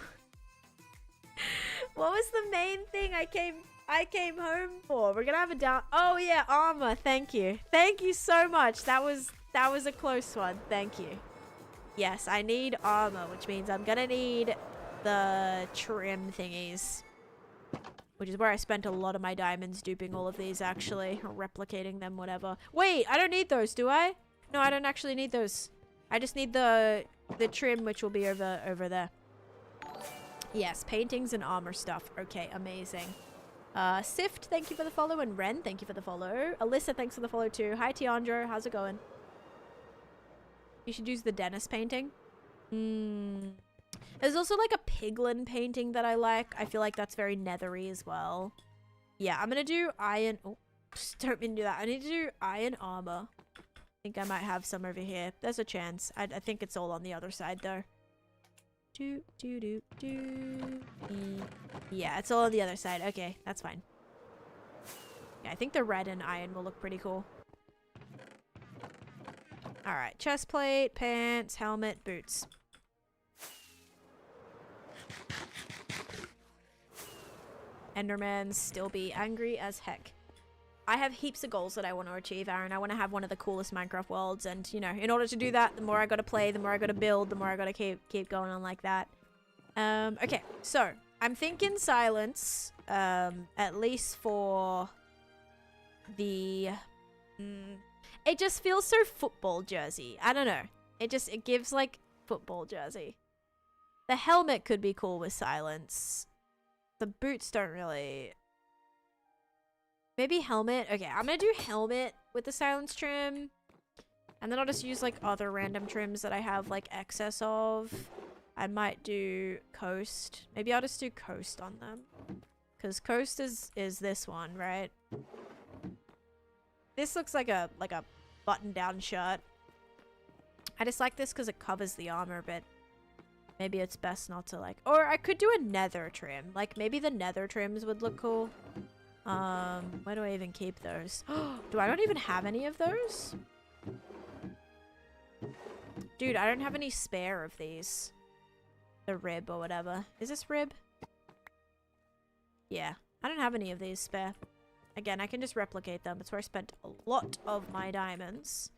What was the main thing I came home for? We're gonna have a down... Oh yeah, armor. Thank you. Thank you so much. That was a close one. Thank you. Yes, I need armor, which means I'm gonna need the trim thingies. Which is where I spent a lot of my diamonds duping all of these, actually. Or replicating them, whatever. Wait, I don't need those, do I? No, I don't actually need those. I just need the trim, which will be over there. Yes, paintings and armor stuff. Okay, amazing. Sift, thank you for the follow. And Ren, thank you for the follow. Alyssa, thanks for the follow too. Hi, Tiandro. How's it going? You should use the Dennis painting. There's also like a piglin painting that I like. I feel like that's very nethery as well. Yeah, I'm gonna do iron... Oh, don't mean to do that. I need to do iron armor. I think I might have some over here. There's a chance. I think it's all on the other side though. Yeah, it's all on the other side. Okay, that's fine. Yeah, I think the red and iron will look pretty cool. Alright, chest plate, pants, helmet, boots. Enderman still be angry as heck. I have heaps of goals that I want to achieve, Aaron. I want to have one of the coolest Minecraft worlds, and, you know, in order to do that, the more I gotta play, the more I gotta build, the more I gotta keep going on like that. Okay, so, I'm thinking silence, at least for the... It just feels so football jersey. I don't know. It gives, like, football jersey. The helmet could be cool with silence. The boots don't really... Maybe helmet. Okay, I'm gonna do helmet with the silence trim. And then I'll just use like other random trims that I have like excess of. I might do coast. Maybe I'll just do coast on them. Because coast is this one, right? This looks like a button-down shirt. I just like this because it covers the armor, but maybe it's best not to like... Or I could do a nether trim. Like maybe the nether trims would look cool. Where do I even keep those? Do I not even have any of those? Dude, I don't have any spare of these. The rib or whatever. Is this rib? Yeah. I don't have any of these spare. Again, I can just replicate them. It's where I spent a lot of my diamonds.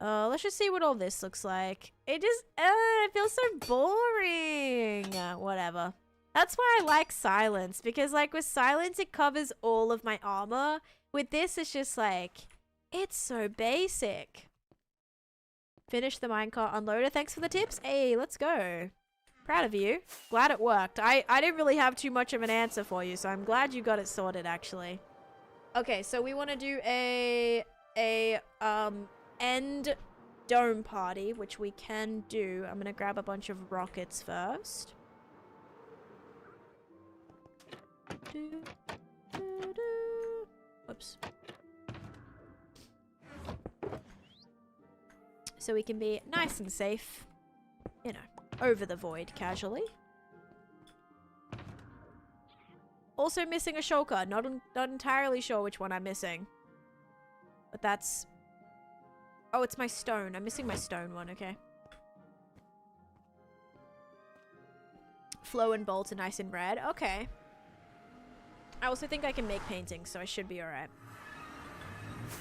Let's just see what all this looks like. It just, it feels so boring. Whatever. That's why I like silence, because like with silence, it covers all of my armor. With this, it's just like, it's so basic. Finish the minecart unloader. Thanks for the tips. Hey, let's go. Proud of you. Glad it worked. I didn't really have too much of an answer for you, so I'm glad you got it sorted, actually. Okay, so we want to do a end dome party, which we can do. I'm gonna grab a bunch of rockets first. Whoops. So we can be nice and safe, you know, over the void casually. Also missing a shulker. Not entirely sure which one I'm missing. But that's... Oh, it's my stone. I'm missing my stone one, okay. Flow and bolt are nice and red. Okay. I also think I can make paintings, so I should be alright.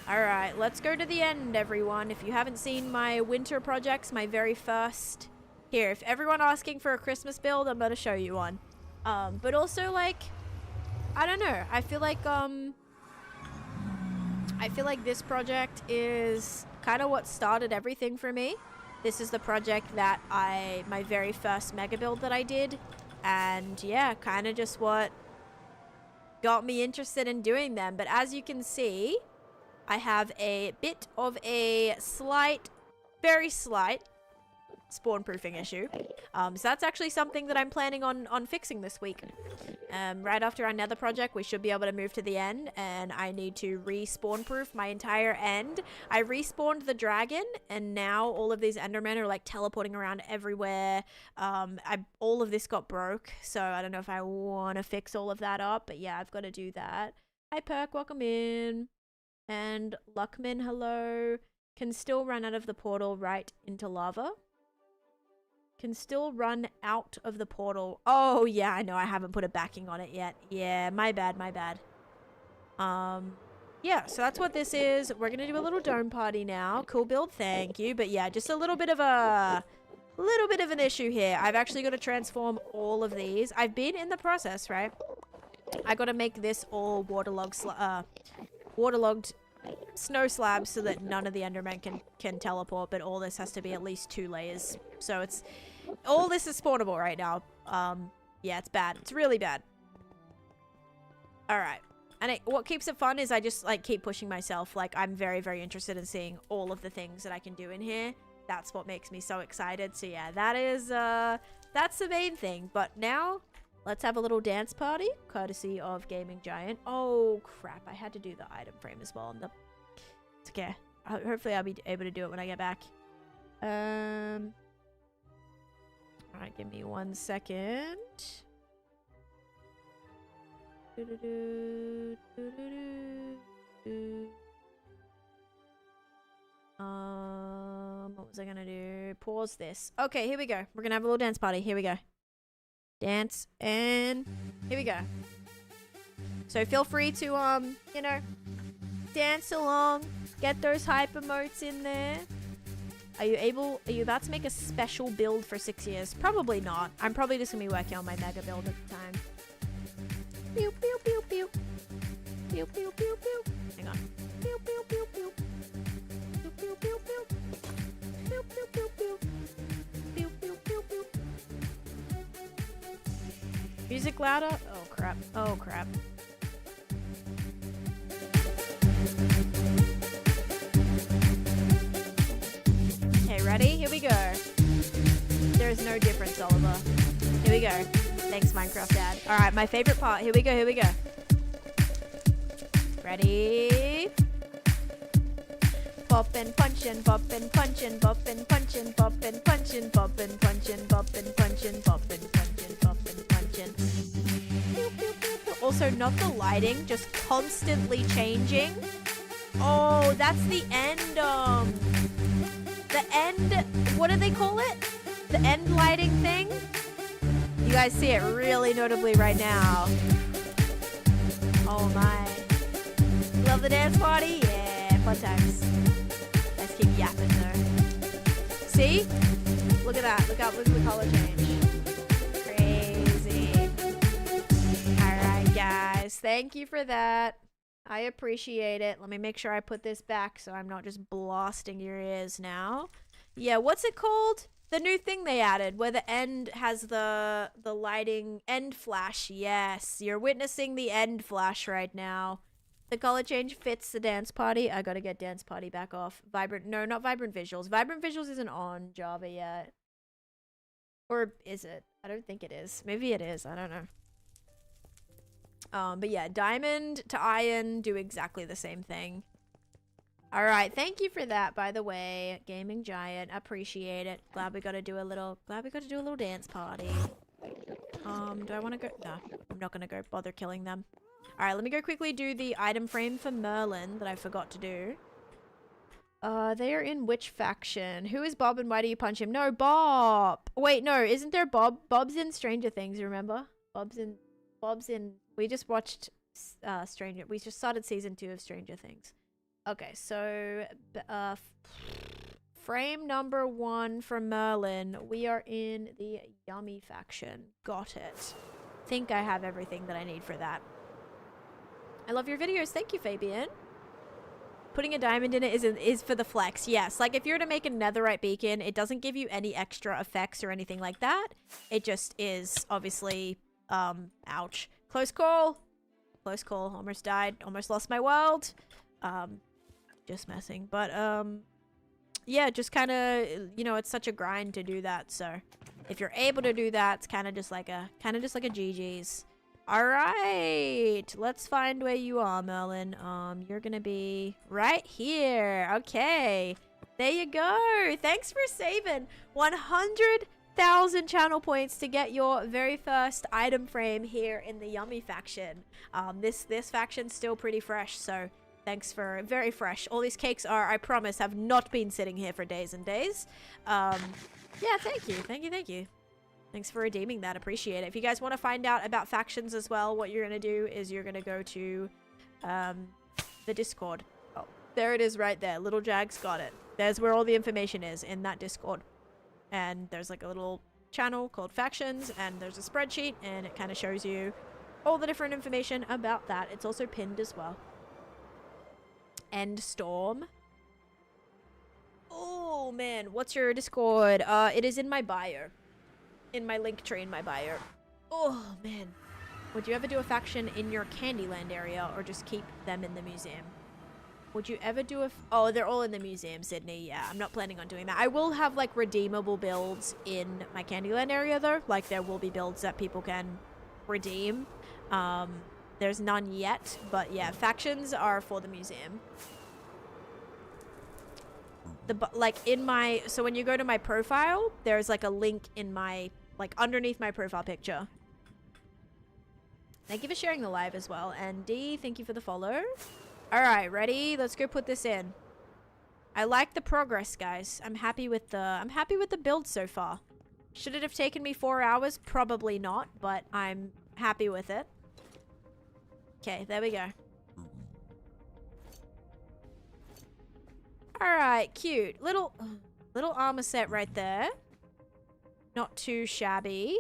Alright, let's go to the end, everyone. If you haven't seen my winter projects, my very first... Here, if everyone asking for a Christmas build, I'm gonna show you one. But also, like... I don't know. I feel like this project is kind of what started everything for me. This is the project that my very first mega build that I did. And yeah, kind of just what got me interested in doing them. But as you can see, I have a bit of a slight, very slight spawn proofing issue. So that's actually something that I'm planning on fixing this week. Right after our nether project, we should be able to move to the end, and I need to respawn proof my entire end. I respawned the dragon, and now all of these endermen are like teleporting around everywhere. All of this got broke, so I don't know if I want to fix all of that up, but yeah, I've got to do that. Hi Perk, welcome in. And Luckman, hello. Can still run out of the portal right into lava. Can still run out of the portal. Oh, yeah, I know. I haven't put a backing on it yet. Yeah, my bad, my bad. Yeah, so that's what this is. We're going to do a little dome party now. Cool build, thank you. But yeah, just a little bit of an issue here. I've actually got to transform all of these. I've been in the process, right? I got to make this all waterlogged snow slabs so that none of the endermen can teleport, but all this has to be at least 2 layers. So it's all this is spawnable right now. Yeah, it's bad. It's really bad. All right. And what keeps it fun is I just like keep pushing myself. Like I'm very, very interested in seeing all of the things that I can do in here. That's what makes me so excited. So yeah, that is that's the main thing. But now let's have a little dance party, courtesy of Gaming Giant. Oh, crap. I had to do the item frame as well. It's okay. Hopefully, I'll be able to do it when I get back. Alright, give me 1 second. What was I gonna do? Pause this. Okay, here we go. We're gonna have a little dance party. Here we go. Dance, and here we go. So feel free to, you know, dance along, get those hype emotes in there. Are you about to make a special build for 6 years? Probably not. I'm probably just gonna be working on my mega build at the time. Pew, pew, pew, pew. Pew, pew, pew, pew. Hang on. Pew, pew, pew, pew. Pew, pew, pew, pew. Pew, pew, pew, pew. Pew, pew, pew, pew. Music louder? Oh crap. Oh crap. Okay, ready? Here we go. There is no difference, Oliver. Here we go. Thanks, Minecraft Dad. Alright, my favorite part. Here we go, here we go. Ready? Boppin', punchin', boppin', punchin', boppin', punchin', boppin', punchin', boppin', punchin', boppin', punchin', boppin', punchin', boppin', punchin'. Also, not the lighting, just constantly changing. Oh, that's the end, the end, what do they call it? The end lighting thing? You guys see it really notably right now. Oh my. Love the dance party? Yeah, fun times. Let's keep yapping though. See? Look at that. Look at the color change. Crazy. Alright, guys. Thank you for that. I appreciate it. Let me make sure I put this back so I'm not just blasting your ears now. Yeah, what's it called? The new thing they added where the end has the lighting end flash. Yes, you're witnessing the end flash right now. The color change fits the dance party. I gotta get dance party back off. Vibrant, no, not vibrant visuals. Vibrant visuals isn't on Java yet. Or is it? I don't think it is. Maybe it is. I don't know. But yeah, diamond to iron do exactly the same thing. All right, thank you for that, by the way, Gaming Giant. Appreciate it. Glad we got to do a little dance party. Do I want to go? No, I'm not gonna go bother killing them. All right, let me go quickly do the item frame for Merlin that I forgot to do. They are in which faction? Who is Bob and why do you punch him? No, Bob. Wait, no, isn't there Bob? Bob's in Stranger Things, remember? Bob's in. We just watched we just started season 2 of Stranger Things. Okay, so frame number 1 for Merlin. We are in the Yummy faction. Got it. Think I have everything that I need for that. I love your videos. Thank you, Fabian. Putting a diamond in it is for the flex. Yes, like if you were to make a netherite beacon, it doesn't give you any extra effects or anything like that. It just is obviously ouch. Close call. Close call. Almost died. Almost lost my world. Just messing. But yeah, just kind of, you know, it's such a grind to do that. So if you're able to do that, it's kind of just like a GG's. All right, let's find where you are, Merlin. You're gonna be right here. Okay, there you go. Thanks for saving 100,000 channel points to get your very first item frame here in the Yummy faction. This faction's still pretty fresh, so thanks for very fresh. All these cakes are, I promise, have not been sitting here for days and days. Yeah, thank you. Thanks for redeeming that. Appreciate it. If you guys want to find out about factions as well, what you're going to do is you're going to go to the Discord. Oh, there it is right there. Little Jag's got it. There's where all the information is, in that Discord. And there's like a little channel called Factions, and there's a spreadsheet, and it kind of shows you all the different information about that. It's also pinned as well. End Storm. Oh, man. What's your Discord? It is in my bio. In my link tree in my bio. Oh, man. Would you ever do a faction in your Candyland area or just keep them in the museum? Would you ever do a... Oh, they're all in the museum, Sydney. Yeah, I'm not planning on doing that. I will have, like, redeemable builds in my Candyland area, though. Like, there will be builds that people can redeem. There's none yet, but yeah, factions are for the museum. Like, in my... So when you go to my profile, there's, like, a link in my... Like, underneath my profile picture. Thank you for sharing the live as well. And D, thank you for the follow. Alright, ready? Let's go put this in. I like the progress, guys. I'm happy with the build so far. Should it have taken me 4 hours? Probably not, but I'm happy with it. Okay, there we go. Alright, cute. Little armor set right there. Not too shabby.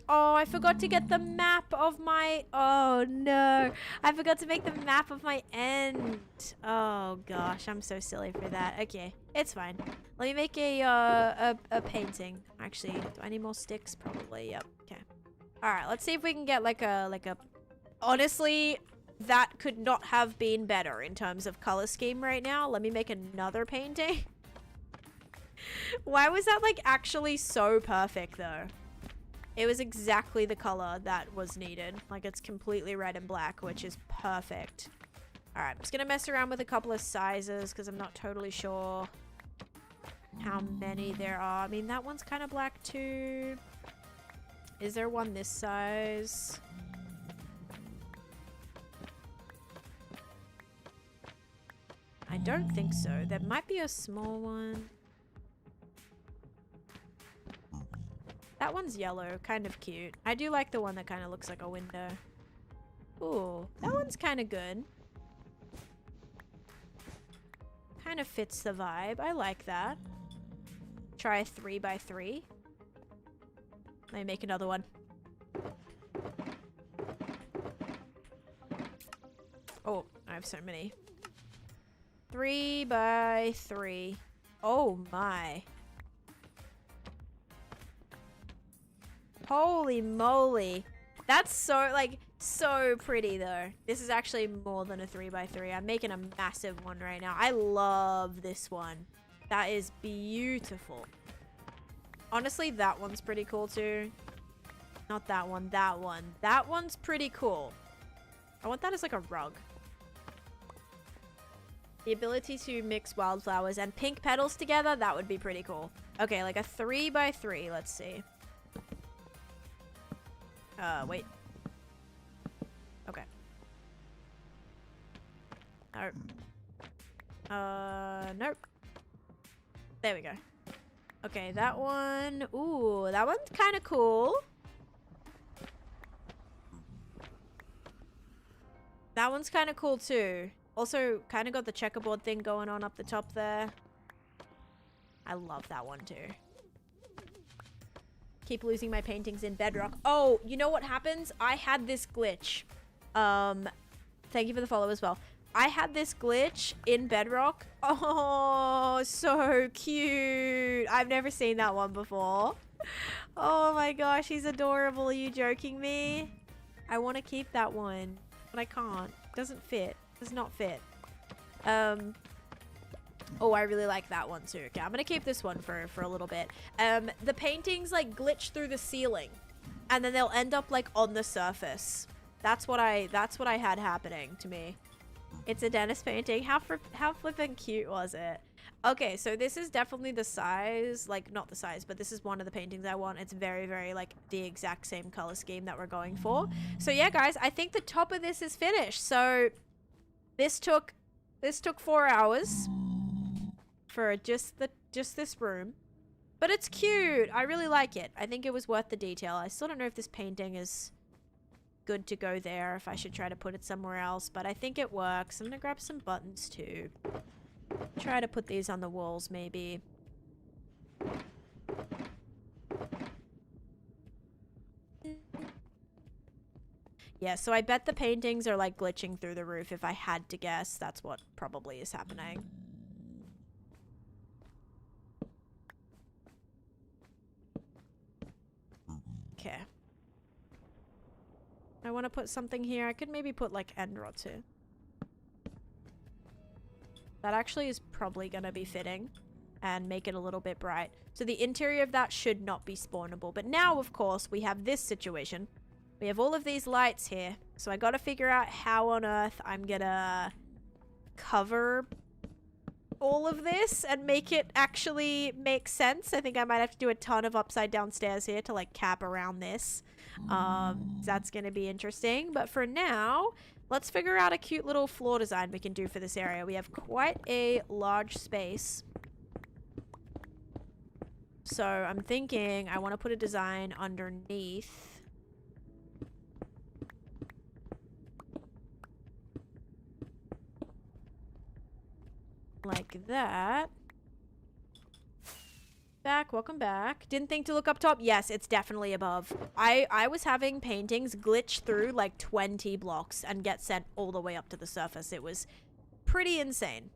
Oh, I forgot to get the map of my... Oh, no. I forgot to make the map of my end. Oh, gosh. I'm so silly for that. Okay. It's fine. Let me make a painting. Actually, do I need more sticks? Probably. Yep. Okay. Alright, let's see if we can get like a... Honestly, that could not have been better in terms of color scheme right now. Let me make another painting. Why was that, like, actually so perfect, though? It was exactly the color that was needed. Like, it's completely red and black, which is perfect. Alright, I'm just gonna mess around with a couple of sizes, because I'm not totally sure how many there are. I mean, that one's kind of black, too. Is there one this size? I don't think so. There might be a small one. That one's yellow, kind of cute. I do like the one that kind of looks like a window. Ooh, that one's kind of good. Kind of fits the vibe. I like that. try a 3x3. Let me make another one. Oh, I have so many. 3x3. Oh my. Holy moly. That's so, like, so pretty though. This is actually more than a 3x3. I'm making a massive one right now. I love this one. That is beautiful. Honestly, that one's pretty cool too. Not that one, that one. That one's pretty cool. I want that as like a rug. The ability to mix wildflowers and pink petals together, that would be pretty cool. Okay, like a 3x3, let's see. Wait. Okay. Nope. Nope. There we go. Okay, that one. Ooh, that one's kind of cool. That one's kind of cool too. Also, kind of got the checkerboard thing going on up the top there. I love that one too. Keep losing my paintings in Bedrock. Oh, you know what happens? I had this glitch. Thank you for the follow as well. I had this glitch in Bedrock. Oh, so cute. I've never seen that one before. Oh my gosh, he's adorable. Are you joking me? I want to keep that one, but I can't. It doesn't fit. It does not fit. Oh, I really like that one too. Okay, I'm gonna keep this one for a little bit. The paintings like glitch through the ceiling, and then they'll end up like on the surface. That's what I had happening to me. It's a Dennis painting. How flippin' cute was it? Okay, so this is definitely the size, like not the size, but this is one of the paintings I want. It's very, very like the exact same color scheme that we're going for. So yeah, guys, I think the top of this is finished. So this took 4 hours for just this room, but it's cute. I really like it. I think it was worth the detail. I still don't know if this painting is good to go there, if I should try to put it somewhere else, but I think it works. I'm gonna grab some buttons too. Try to put these on the walls maybe. Yeah, so I bet the paintings are like glitching through the roof. If I had to guess, that's what probably is happening. Okay. I want to put something here. I could maybe put like end rods here. That actually is probably going to be fitting and make it a little bit bright. So the interior of that should not be spawnable. But now, of course, we have this situation. We have all of these lights here. So I got to figure out how on earth I'm going to cover all of this and make it actually make sense. I think I might have to do a ton of upside down stairs here to like cap around this. That's going to be interesting. But for now, let's figure out a cute little floor design we can do for this area. We have quite a large space. So I'm thinking I want to put a design underneath. Like that. Back, welcome back. Didn't think to look up top. Yes, it's definitely above. I was having paintings glitch through like 20 blocks and get sent all the way up to the surface. It was pretty insane.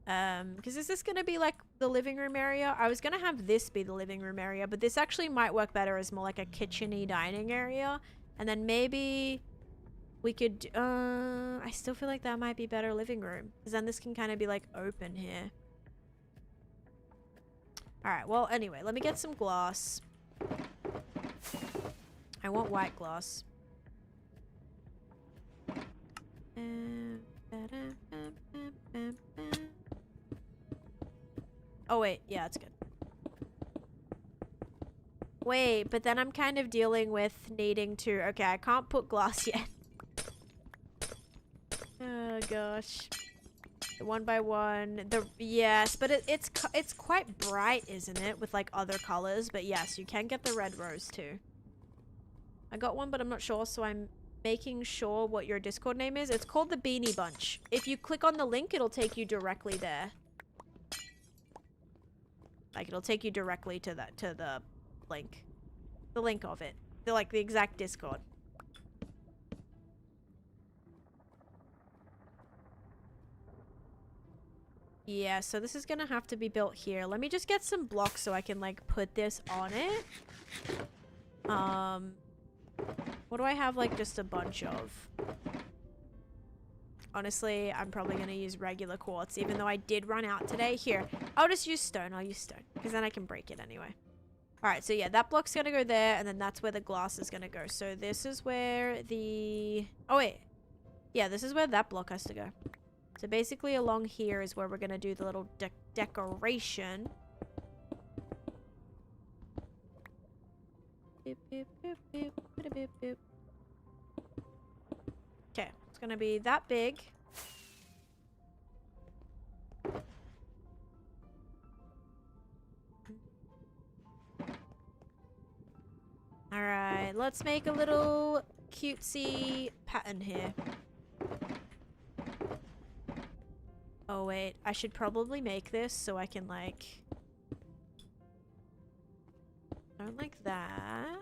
Because is this gonna be like the living room area? I was gonna have this be the living room area, but this actually might work better as more like a kitchen-y dining area. And then maybe we could, I still feel like that might be better living room. Because then this can kind of be like open here. Alright, well, anyway, let me get some glass. I want white glass. Oh, wait. Yeah, it's good. Wait, but then I'm kind of dealing with needing to... Okay, I can't put glass yet. Oh, gosh. One by one. Yes, but it's quite bright, isn't it? With like other colors. But yes, you can get the red rose too. I got one, but I'm not sure, so I'm making sure what your Discord name is. It's called the Beanie Bunch. If you click on the link, it'll take you directly there. Like, it'll take you directly to the link. The link of it. Like, the exact Discord. Yeah, so this is gonna have to be built here. Let me just get some blocks so I can, like, put this on it. What do I have, like, just a bunch of? Honestly, I'm probably gonna use regular quartz, even though I did run out today. Here, I'll just use stone. I'll use stone, because then I can break it anyway. Alright, so yeah, that block's gonna go there, and then that's where the glass is gonna go. So this is where the... Oh, wait. Yeah, this is where that block has to go. So basically along here is where we're gonna do the little decoration. Boop, boop, boop, boop, boop, boop, boop. Okay, it's gonna be that big. Alright, let's make a little cutesy pattern here. Oh wait, I should probably make this so I can, like... Don't like that.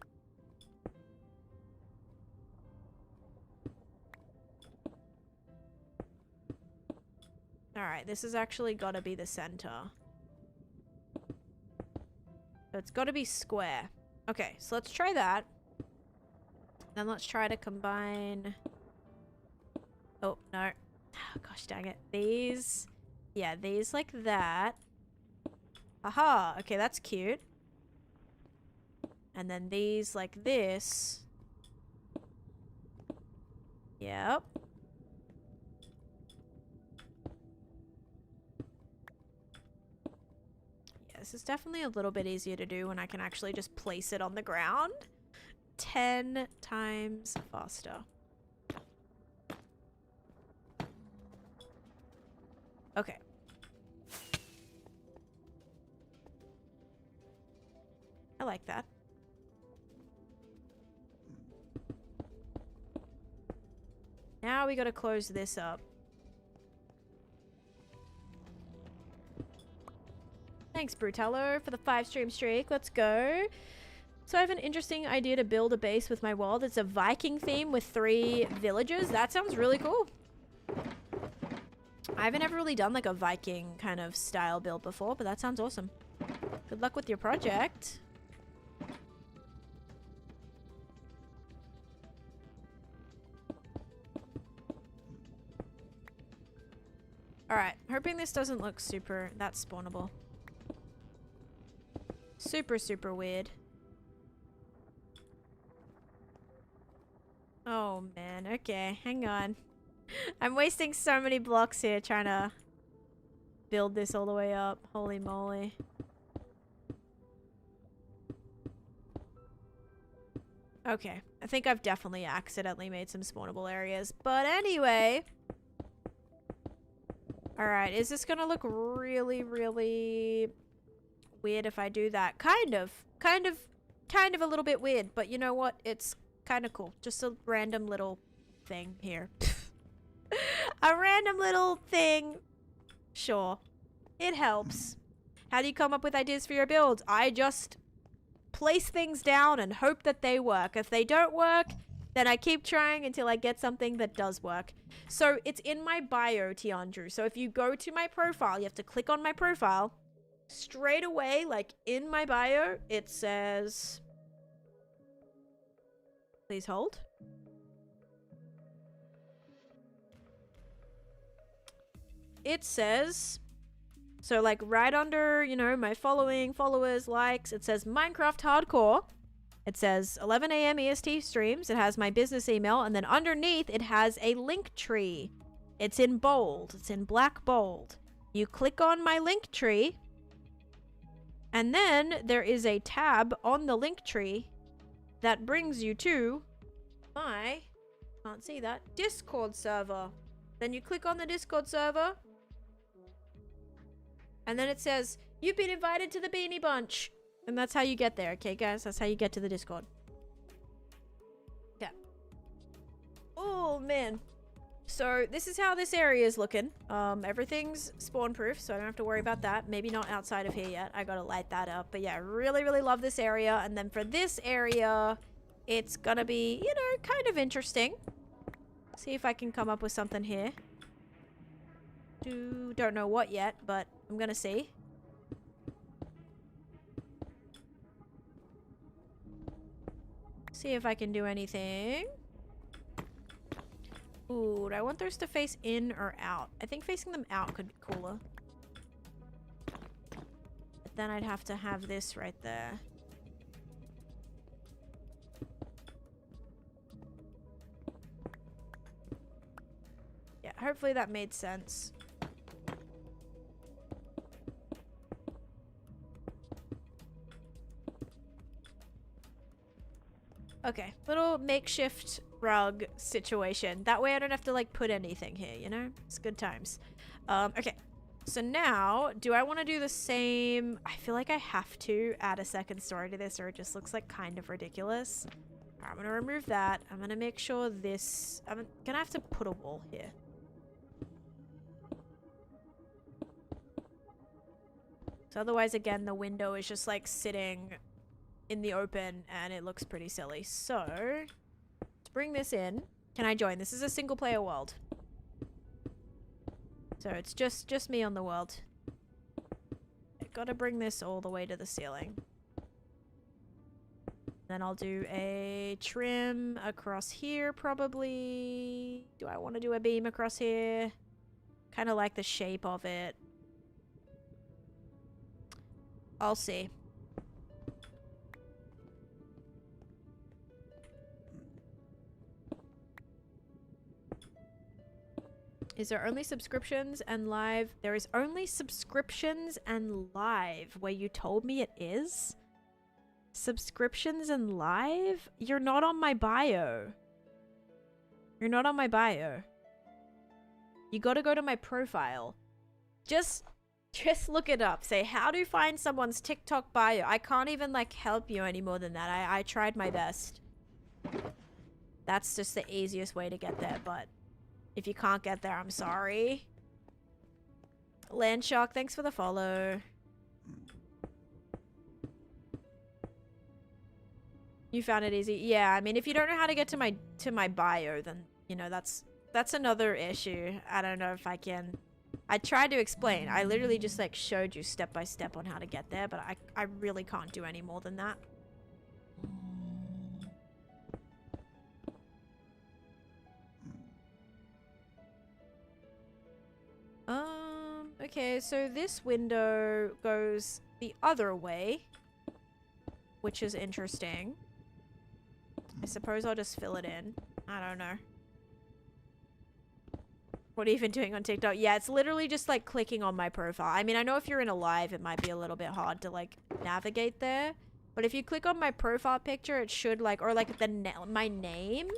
Alright, this has actually got to be the center. So it's got to be square. Okay, so let's try that. Then let's try to combine... Oh, no. Oh, gosh dang it. These... Yeah, these like that. Aha! Okay, that's cute. And then these like this. Yep. Yeah, this is definitely a little bit easier to do when I can actually just place it on the ground. 10 times faster. Okay. I like that. Now we gotta close this up. Thanks, Brutello, for the 5-stream streak. Let's go. So I have an interesting idea to build a base with my world. It's a Viking theme with 3 villages. That sounds really cool. I haven't ever really done like a Viking kind of style build before, but that sounds awesome. Good luck with your project. Alright, hoping this doesn't look super... That's spawnable. Super, super weird. Oh man, okay, hang on. I'm wasting so many blocks here trying to build this all the way up. Holy moly. Okay, I think I've definitely accidentally made some spawnable areas. But anyway... Alright, is this gonna look really, really weird if I do that? Kind of a little bit weird, but you know what? It's kind of cool. Just a random little thing here. A random little thing. Sure. It helps. How do you come up with ideas for your builds? I just place things down and hope that they work. If they don't work, then I keep trying until I get something that does work. So it's in my bio, Tiandrew. So if you go to my profile, you have to click on my profile. Straight away, like in my bio, it says... Please hold. It says... So like right under, you know, my following, followers, likes, it says Minecraft Hardcore. It says 11 a.m. EST streams. It has my business email. And then underneath, it has a link tree. It's in bold. It's in black bold. You click on my link tree. And then there is a tab on the link tree that brings you to my, can't see that, Discord server. Then you click on the Discord server. And then it says, you've been invited to the Beanie Bunch. And that's how you get there, okay, guys? That's how you get to the Discord. Yeah. Oh, man. So this is how this area is looking. Everything's spawn proof, so I don't have to worry about that. Maybe not outside of here yet. I gotta light that up. But yeah, really, really love this area. And then for this area, it's gonna be, you know, kind of interesting. See if I can come up with something here. Don't know what yet, but I'm gonna see. See if I can do anything. Ooh, do I want those to face in or out? I think facing them out could be cooler. But then I'd have to have this right there. Yeah, hopefully that made sense. Okay, little makeshift rug situation. That way I don't have to like put anything here, you know? It's good times. Okay. So now, do I want to do the same? I feel like I have to add a second story to this or it just looks like kind of ridiculous. Alright, I'm going to remove that. I'm going to make sure this... I'm going to have to put a wall here. So otherwise, again, the window is just like sitting in the open and it looks pretty silly. So, let's bring this in. Can I join? This is a single player world. So it's just me on the world. I gotta bring this all the way to the ceiling. Then I'll do a trim across here probably. Do I want to do a beam across here? Kind of like the shape of it. I'll see. Is there only subscriptions and live? There is only subscriptions and live where you told me it is? Subscriptions and live? You're not on my bio. You're not on my bio. You gotta go to my profile. Just look it up. Say, how to find someone's TikTok bio. I can't even like help you any more than that. I tried my best. That's just the easiest way to get there, but if you can't get there, I'm sorry. Landshark, thanks for the follow. You found it easy? Yeah, I mean, if you don't know how to get to my bio, then, you know, that's another issue. I don't know if I can. I tried to explain. I literally just, like, showed you step by step on how to get there, but I really can't do any more than that. Okay, so this window goes the other way, which is interesting. I suppose I'll just fill it in. I don't know. What are you even doing on TikTok? Yeah, it's literally just like clicking on my profile. I mean, I know if you're in a live, it might be a little bit hard to like navigate there. But if you click on my profile picture, it should like, or like my name,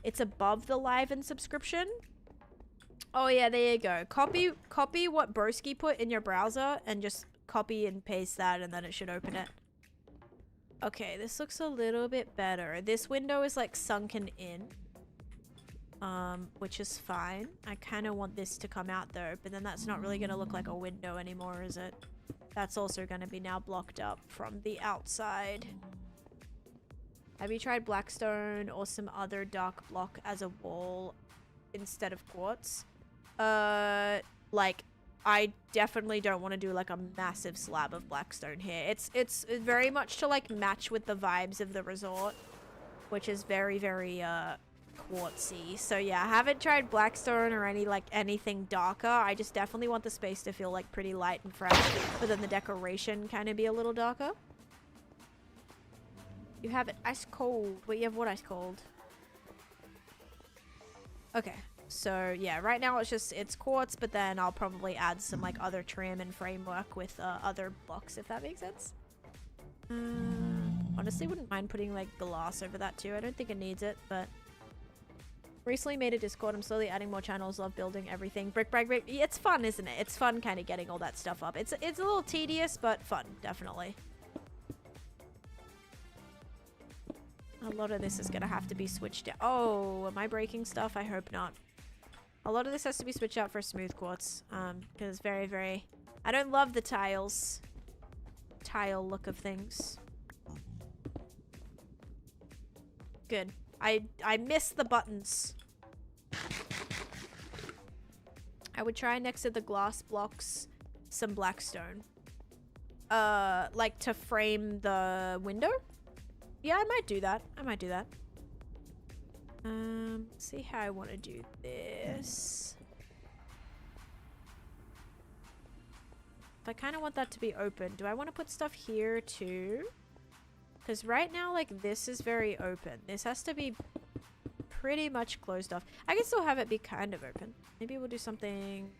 it's above the live and subscription. Oh yeah, there you go. Copy what Broski put in your browser and just copy and paste that and then it should open it. Okay, this looks a little bit better. This window is like sunken in. Which is fine. I kind of want this to come out though, but then that's not really going to look like a window anymore, is it? That's also going to be now blocked up from the outside. Have you tried blackstone or some other dark block as a wall instead of quartz? Like, I definitely don't want to do like a massive slab of blackstone here. It's very much to like match with the vibes of the resort, which is very, very, quartzy. So yeah, I haven't tried blackstone or anything darker. I just definitely want the space to feel like pretty light and fresh, but then the decoration kind of be a little darker. You have it ice cold. Wait, you have what ice cold? Okay. So yeah, right now it's quartz, but then I'll probably add some like other trim and framework with other blocks, if that makes sense. Honestly, wouldn't mind putting like glass over that too. I don't think it needs it, but recently made a Discord. I'm slowly adding more channels. Love building everything. Brick by brick. It's fun, isn't it? It's fun kind of getting all that stuff up. It's a little tedious, but fun, definitely. A lot of this is gonna have to be switched out. Oh, am I breaking stuff? I hope not. A lot of this has to be switched out for smooth quartz. Because very, very... I don't love the tile look of things. Good. I missed the buttons. I would try next to the glass blocks some blackstone. Like to frame the window? Yeah, I might do that. Let's see how I want to do this. If I kind of want that to be open, do I want to put stuff here too? Because right now, like, this is very open. This has to be pretty much closed off. I can still have it be kind of open. Maybe we'll do something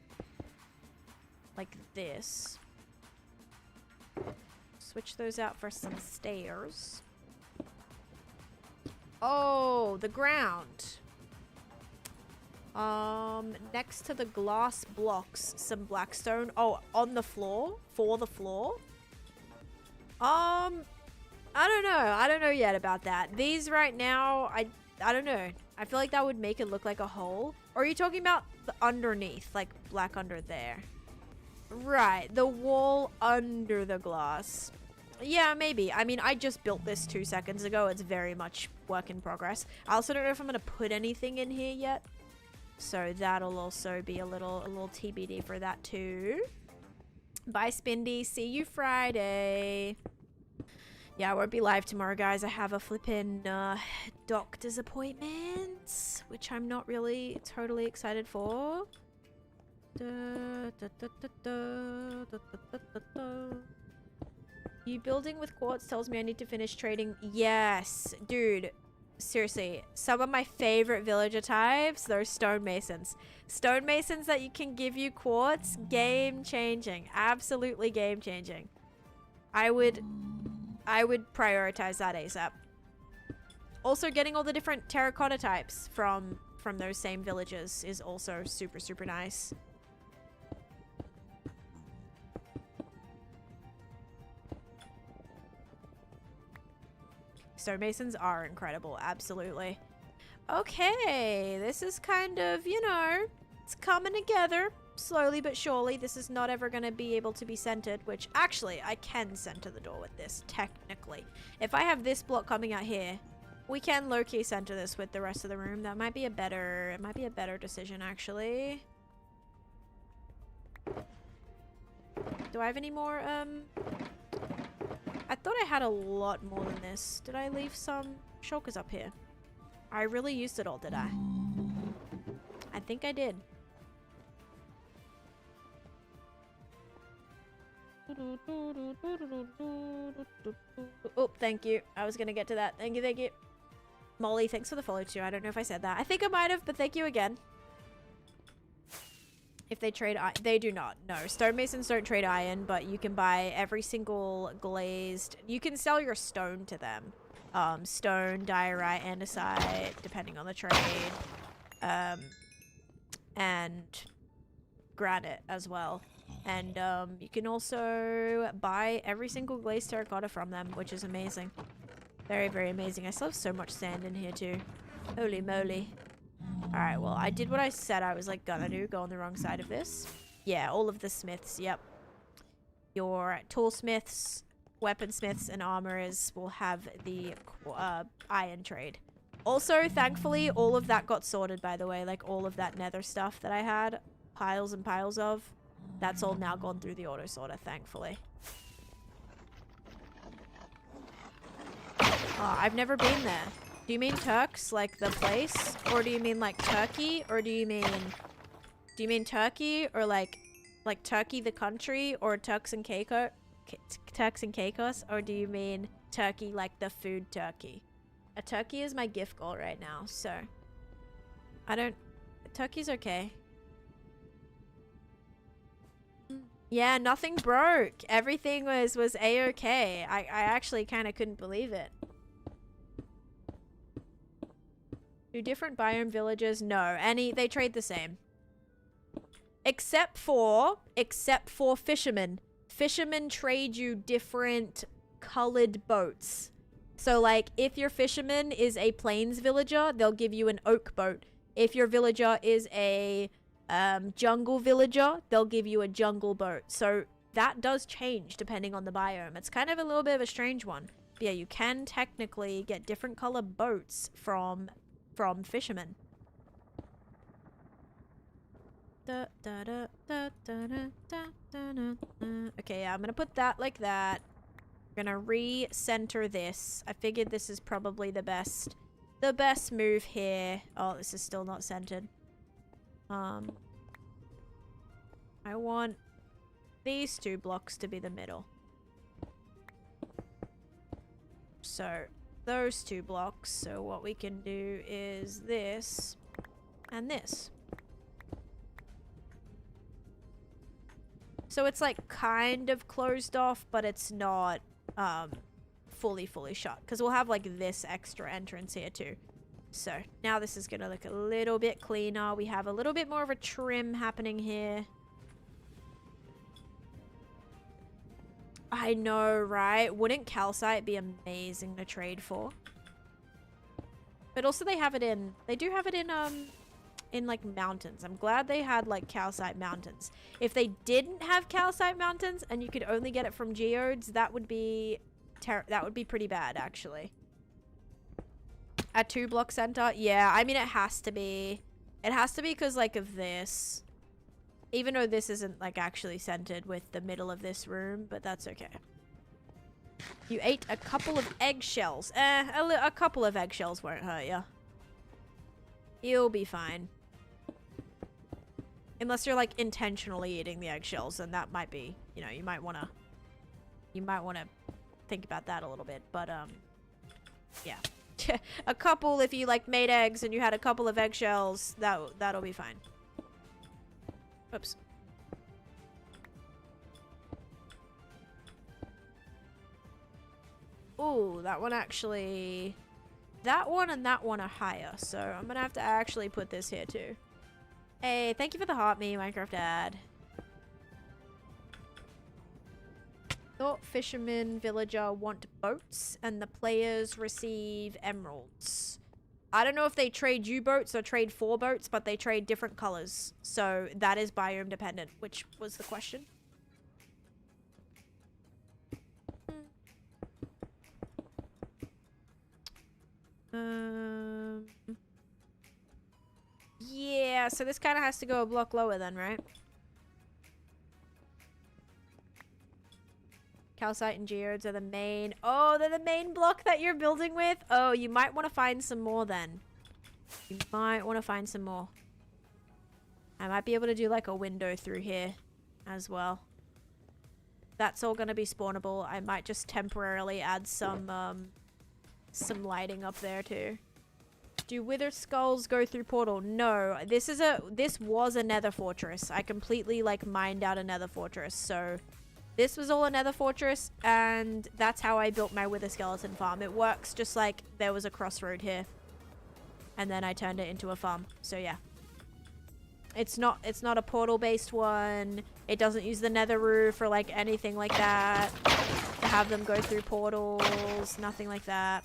like this. Switch those out for some stairs. Oh, the ground. Next to the glass blocks, some blackstone. Oh, on the floor? For the floor? I don't know. I don't know yet about that. These right now, I don't know. I feel like that would make it look like a hole. Or are you talking about the underneath, like black under there? Right, the wall under the glass. Yeah, maybe. I mean, I just built this 2 seconds ago. It's very much work in progress. I also don't know if I'm going to put anything in here yet. So that'll also be a little TBD for that too. Bye, Spindy. See you Friday. Yeah, I won't be live tomorrow, guys. I have a flippin' doctor's appointment, which I'm not really totally excited for. You building with quartz tells me I need to finish trading. Yes, dude. Seriously, some of my favorite villager types, those stonemasons. Stonemasons that you can give you quartz, game changing. Absolutely game changing. I would prioritize that ASAP. Also, getting all the different terracotta types from those same villages is also super, super nice. Stonemasons are incredible, absolutely. Okay, this is kind of, you know, it's coming together slowly but surely. This is not ever going to be able to be centered, which actually I can center the door with this, technically. If I have this block coming out here, we can low-key center this with the rest of the room. That might be a better, it might be a better decision, actually. Do I have any more, I thought I had a lot more than this. Did I leave some shulkers up here? I really used it all, did I? I think I did. Oh, thank you. I was gonna get to that. Thank you, thank you. Molly, thanks for the follow too. I don't know if I said that. I think I might have, but thank you again. If they trade iron, they do not. No, stonemasons don't trade iron, but you can buy every single glazed. You can sell your stone to them. Stone, diorite, andesite, depending on the trade. And granite as well. And you can also buy every single glazed terracotta from them, which is amazing. Very, very amazing. I still have so much sand in here too. Holy moly. Alright, well, I did what I said I was, like, gonna do. Go on the wrong side of this. Yeah, all of the smiths, yep. Your toolsmiths, weaponsmiths, and armorers will have the iron trade. Also, thankfully, all of that got sorted, by the way. Like, all of that nether stuff that I had, piles and piles of, that's all now gone through the auto-sorter, thankfully. Oh, I've never been there. Do you mean Turks, like the place? Or do you mean like Turkey? Or do you mean Turkey? Or like Turkey the country? Or Turks and Caicos? Or do you mean Turkey like the food turkey? A turkey is my gift goal right now, so Turkey's okay. Yeah, nothing broke. Everything was a-okay. I actually kind of couldn't believe it. Do different biome villages? No. They trade the same. Except for fishermen. Fishermen trade you different colored boats. So, like, if your fisherman is a plains villager, they'll give you an oak boat. if your villager is a jungle villager, they'll give you a jungle boat. So that does change depending on the biome. It's kind of a little bit of a strange one. But yeah, you can technically get different color boats from fishermen. Okay, yeah, I'm gonna put that like that. We're gonna re-center this. I figured this is probably the best move here. Oh, this is still not centered. I want these 2 blocks to be the middle. So those 2 blocks. So what we can do is this and this. So it's like kind of closed off, but it's not fully shut, because we'll have like this extra entrance here too. So now this is gonna look a little bit cleaner. We have a little bit more of a trim happening here. I know, right? Wouldn't calcite be amazing to trade for? But also they do have it in like mountains. I'm glad they had like calcite mountains. If they didn't have calcite mountains and you could only get it from geodes, that would be pretty bad actually. A 2 block center? Yeah, I mean it has to be. It has to be because like of this. Even though this isn't like actually centered with the middle of this room, but that's okay. You ate a couple of eggshells. A couple of eggshells won't hurt you. You'll be fine. Unless you're like intentionally eating the eggshells, and that might be, you know, you might want to think about that a little bit, but yeah. A couple, if you like made eggs and you had a couple of eggshells, that'll be fine. Oops. Ooh, that one actually, that one and that one are higher, so I'm gonna have to actually put this here too. Hey, thank you for the heart me, Minecraft Dad. Thought fisherman villager want boats and the players receive emeralds. I don't know if they trade you boats or trade 4 boats, but they trade different colors. So that is biome dependent, which was the question. Yeah, so this kind of has to go a block lower then, right? Calcite and geodes are the main... Oh, they're the main block that you're building with? Oh, you might want to find some more then. You might want to find some more. I might be able to do like a window through here as well. That's all going to be spawnable. I might just temporarily add some lighting up there too. Do wither skulls go through portal? No, this was a nether fortress. I completely like mined out a nether fortress, so this was all a nether fortress, and that's how I built my wither skeleton farm. It works just like there was a crossroad here, and then I turned it into a farm. So yeah, it's not a portal based one. It doesn't use the nether roof or like anything like that to have them go through portals. Nothing like that.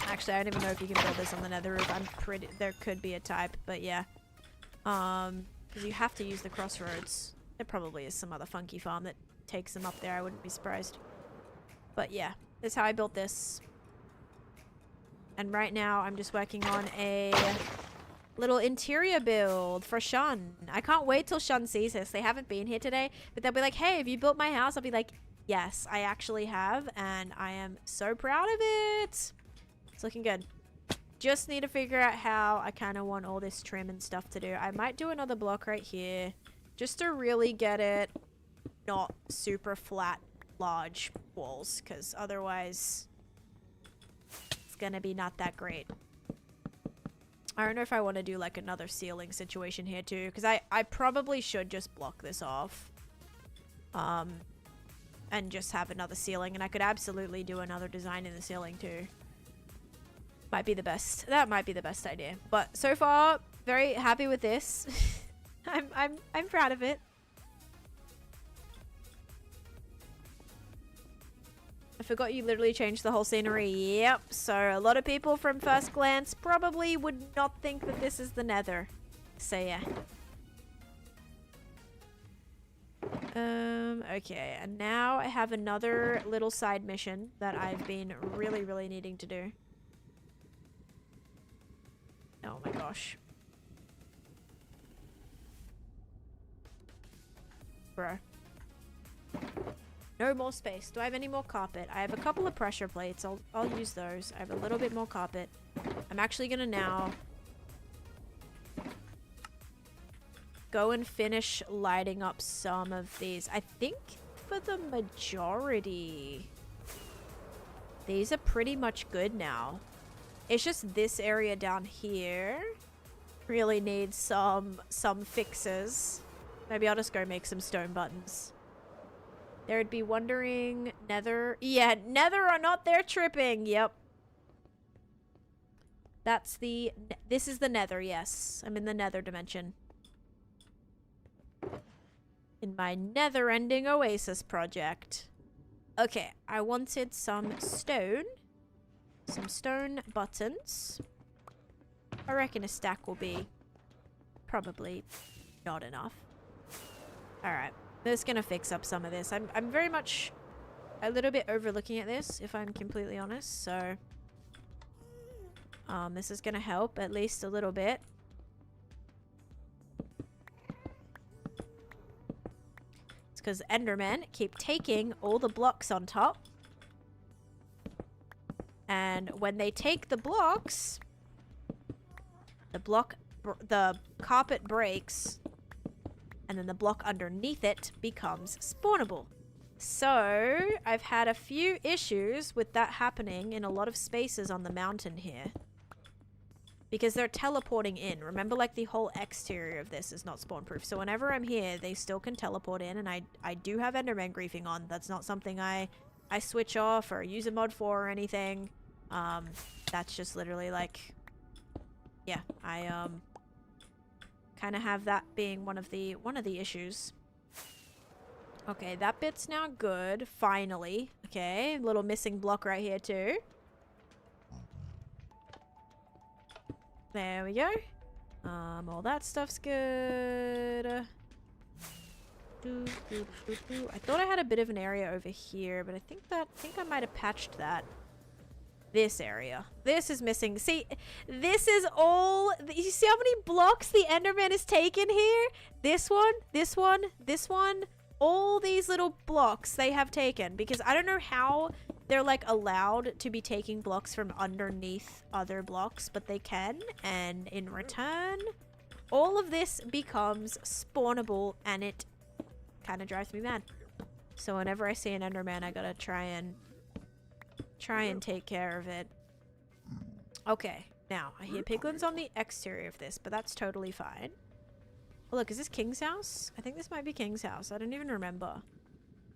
Actually, I don't even know if you can build this on the nether roof. There could be a type, but yeah. Because you have to use the crossroads. There probably is some other funky farm that takes them up there. I wouldn't be surprised. But yeah, that's how I built this. And right now, I'm just working on a little interior build for Shun. I can't wait till Shun sees this. They haven't been here today, but they'll be like, hey, have you built my house? I'll be like, yes, I actually have, and I am so proud of it. It's looking good. Just need to figure out how I kind of want all this trim and stuff to do. I might do another block right here just to really get it not super flat, large walls, because otherwise it's gonna be not that great. I don't know if I want to do like another ceiling situation here too, because I probably should just block this off and just have another ceiling, and I could absolutely do another design in the ceiling too. Might be the best. That might be the best idea. But so far, very happy with this. I'm proud of it. forgot you literally changed the whole scenery. Yep. So a lot of people from first glance probably would not think that this is the Nether. So yeah. Okay, and now I have another little side mission that I've been really needing to do. Oh my gosh. Bro. No more space. Do I have any more carpet? I have a couple of pressure plates. I'll use those. I have a little bit more carpet. I'm actually gonna now go and finish lighting up some of these. I think for the majority, these are pretty much good now. It's just this area down here really needs some fixes. Maybe I'll just go make some stone buttons. There'd be wondering, Nether. Yeah, Nether are not there tripping. Yep. This is the Nether, yes. I'm in the Nether dimension. In my Nether-ending oasis project. Okay, I wanted some stone. Some stone buttons. I reckon a stack will be probably not enough. Alright, just gonna fix up some of this. I'm very much a little bit overlooking at this, if I'm completely honest, so this is gonna help at least a little bit. It's because Endermen keep taking all the blocks on top. And when they take the blocks, the carpet breaks, and then the block underneath it becomes spawnable. So I've had a few issues with that happening in a lot of spaces on the mountain here. Because they're teleporting in. Remember, like, the whole exterior of this is not spawn proof. So whenever I'm here, they still can teleport in, and I do have Enderman griefing on. That's not something I switch off or use a mod for or anything. That's just literally like, yeah, I kind of have that being one of the issues. Okay, that bit's now good. Finally. Okay, little missing block right here too. There we go. All that stuff's good. I thought I had a bit of an area over here, but I think I might have patched that. This area. This is missing. See, this is all... You see how many blocks the Enderman has taken here? This one, this one, this one. All these little blocks they have taken. Because I don't know how they're, like, allowed to be taking blocks from underneath other blocks. But they can. And in return, all of this becomes spawnable. And it kind of drives me mad. So whenever I see an Enderman, I gotta try and take care of it. Okay, now I hear piglins on the exterior of this, but that's totally fine. Oh look, is this King's house? I think this might be King's house. I don't even remember.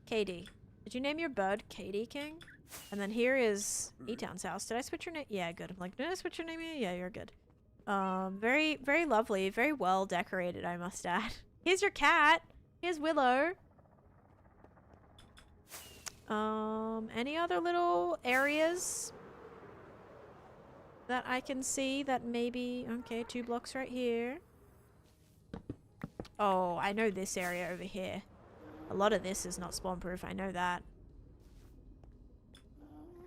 Katie. Did you name your bird Katie King? And then here is E-Town's house. Did I switch your name? Yeah, good. I'm like, did I switch your name? Yeah, you're good. Very, very lovely. Very well decorated, I must add. Here's your cat. Here's Willow. Any other little areas that I can see that maybe... Okay, 2 blocks right here. Oh, I know this area over here. A lot of this is not spawn proof, I know that.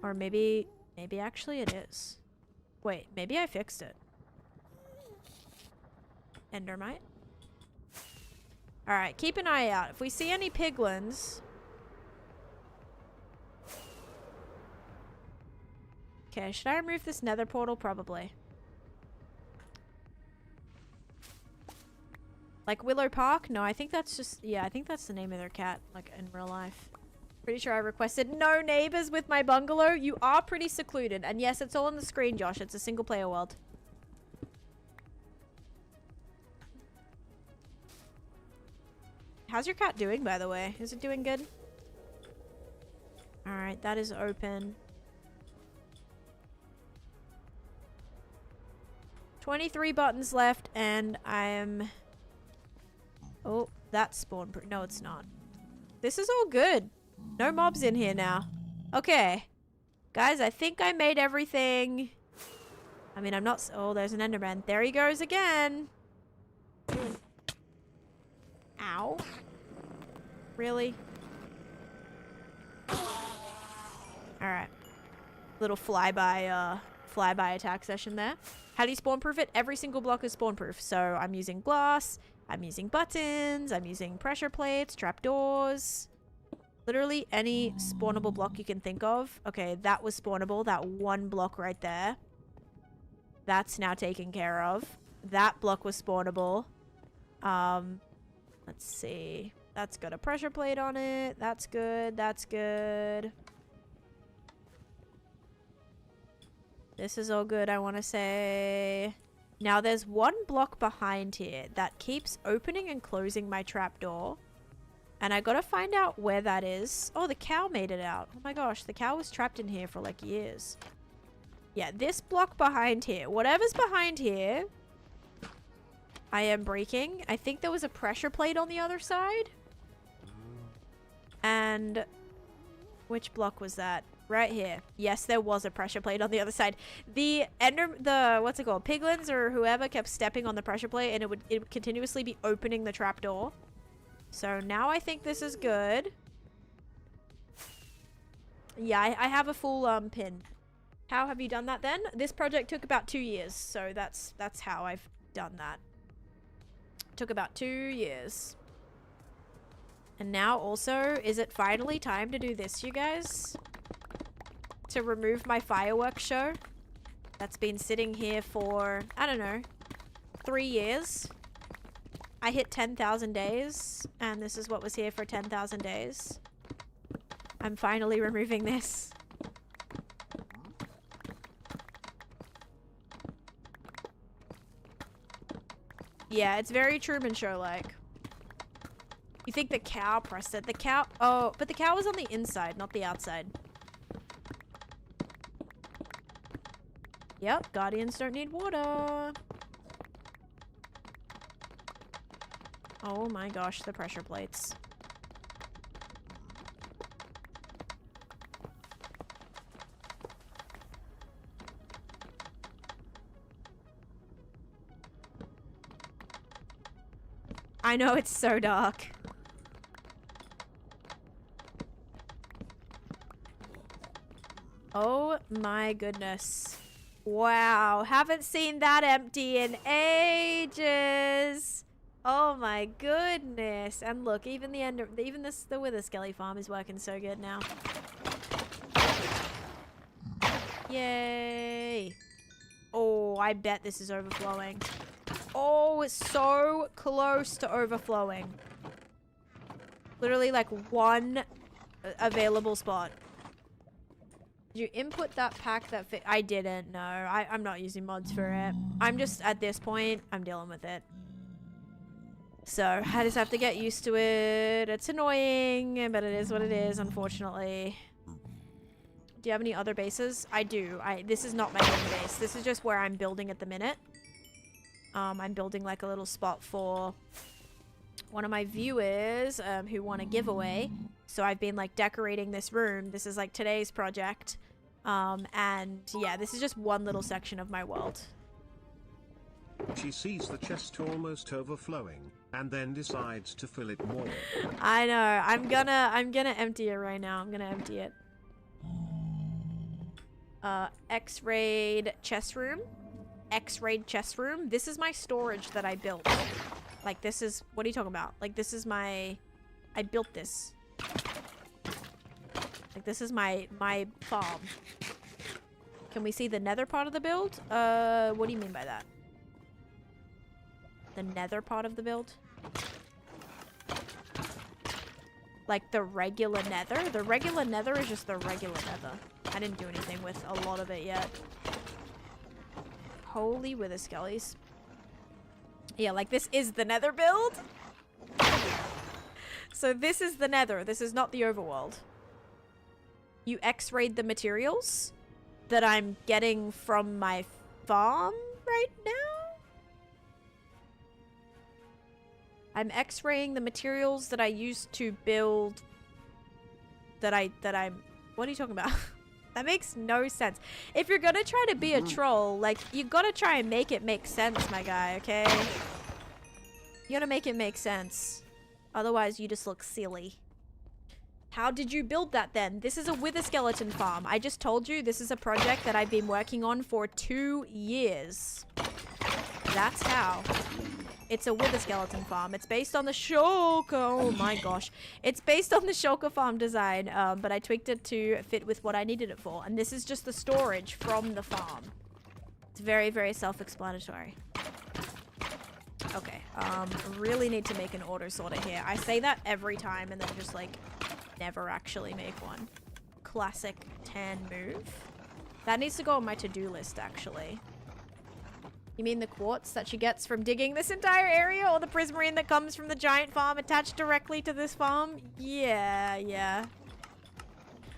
Or maybe actually it is. Wait, maybe I fixed it. Endermite. Alright, keep an eye out. If we see any piglins... Okay, should I remove this nether portal? Probably. Like Willow Park? No, I think that's just... Yeah, I think that's the name of their cat, like, in real life. Pretty sure I requested no neighbors with my bungalow. You are pretty secluded. And yes, it's all on the screen, Josh. It's a single player world. How's your cat doing, by the way? Is it doing good? Alright, that is open. 23 buttons left, and I am... Oh, that's spawn... No, it's not. This is all good. No mobs in here now. Okay. Guys, I think I made everything. I mean, I'm not... Oh, there's an Enderman. There he goes again. Ow. Really? Alright. Little flyby attack session there. How do you spawn proof it? Every single block is spawn proof. So I'm using glass, I'm using buttons, I'm using pressure plates, trapdoors. Literally any spawnable block you can think of. Okay, that was spawnable. That one block right there. That's now taken care of. That block was spawnable. Let's see. That's got a pressure plate on it. That's good. That's good. This is all good, I want to say. Now, there's one block behind here that keeps opening and closing my trapdoor. And I gotta find out where that is. Oh, the cow made it out. Oh my gosh, the cow was trapped in here for like years. Yeah, this block behind here. Whatever's behind here, I am breaking. I think there was a pressure plate on the other side. And which block was that? Right here. Yes, there was a pressure plate on the other side. The what's it called? Piglins or whoever kept stepping on the pressure plate and it would continuously be opening the trapdoor. So now I think this is good. Yeah, I have a full pin. How have you done that then? This project took about 2 years, so that's how I've done that. Took about 2 years. And now also, is it finally time to do this, you guys? To remove my fireworks show that's been sitting here for, I don't know, 3 years. I hit 10,000 days, and this is what was here for 10,000 days. I'm finally removing this. Yeah, it's very Truman Show-like. You think the cow pressed it? The cow... Oh, but the cow was on the inside, not the outside. Yep, guardians don't need water. Oh my gosh, the pressure plates. I know, it's so dark. Oh my goodness. Wow, haven't seen that empty in ages. Oh my goodness. And look, even the Wither Skelly farm is working so good now. Yay. Oh, I bet this is overflowing. Oh, it's so close to overflowing. Literally like one available spot. Did you input that pack that fit? I didn't, no. I'm not using mods for it. I'm just, at this point, I'm dealing with it. So, I just have to get used to it. It's annoying, but it is what it is, unfortunately. Do you have any other bases? I do. This is not my main base. This is just where I'm building at the minute. I'm building like a little spot for one of my viewers who want a giveaway. So I've been like decorating this room. This is like today's project. And yeah, this is just one little section of my world. She sees the chest almost overflowing and then decides to fill it more. I know. I'm gonna empty it right now. I'm gonna empty it. X-rayed chest room. X-rayed chest room. This is my storage that I built. Like this is, what are you talking about? Like this is my, I built this. Like this is my farm. Can we see the nether part of the build? What do you mean by that? The nether part of the build? Like the regular nether? The regular nether is just the regular nether. I didn't do anything with a lot of it yet. Holy Wither Skellies. Yeah, like this is the nether build. So this is the nether. This is not the overworld. You x-rayed the materials that I'm getting from my farm right now. I'm x-raying the materials that I used to build that I'm What are you talking about? That makes no sense. If you're gonna try to be a troll, like, you gotta try and make it make sense, my guy, okay? You gotta make it make sense. Otherwise, you just look silly. How did you build that then? This is a wither skeleton farm. I just told you this is a project that I've been working on for 2 years. That's how. It's a wither skeleton farm. It's based on the shulker. Oh my gosh. It's based on the shulker farm design, but I tweaked it to fit with what I needed it for. And this is just the storage from the farm. It's very, very self-explanatory. Okay, really need to make an auto sorter here. I say that every time and then just like never actually make one. Classic tan move. That needs to go on my to-do list actually. You mean the quartz that she gets from digging this entire area, or the prismarine that comes from the giant farm attached directly to this farm? Yeah, yeah.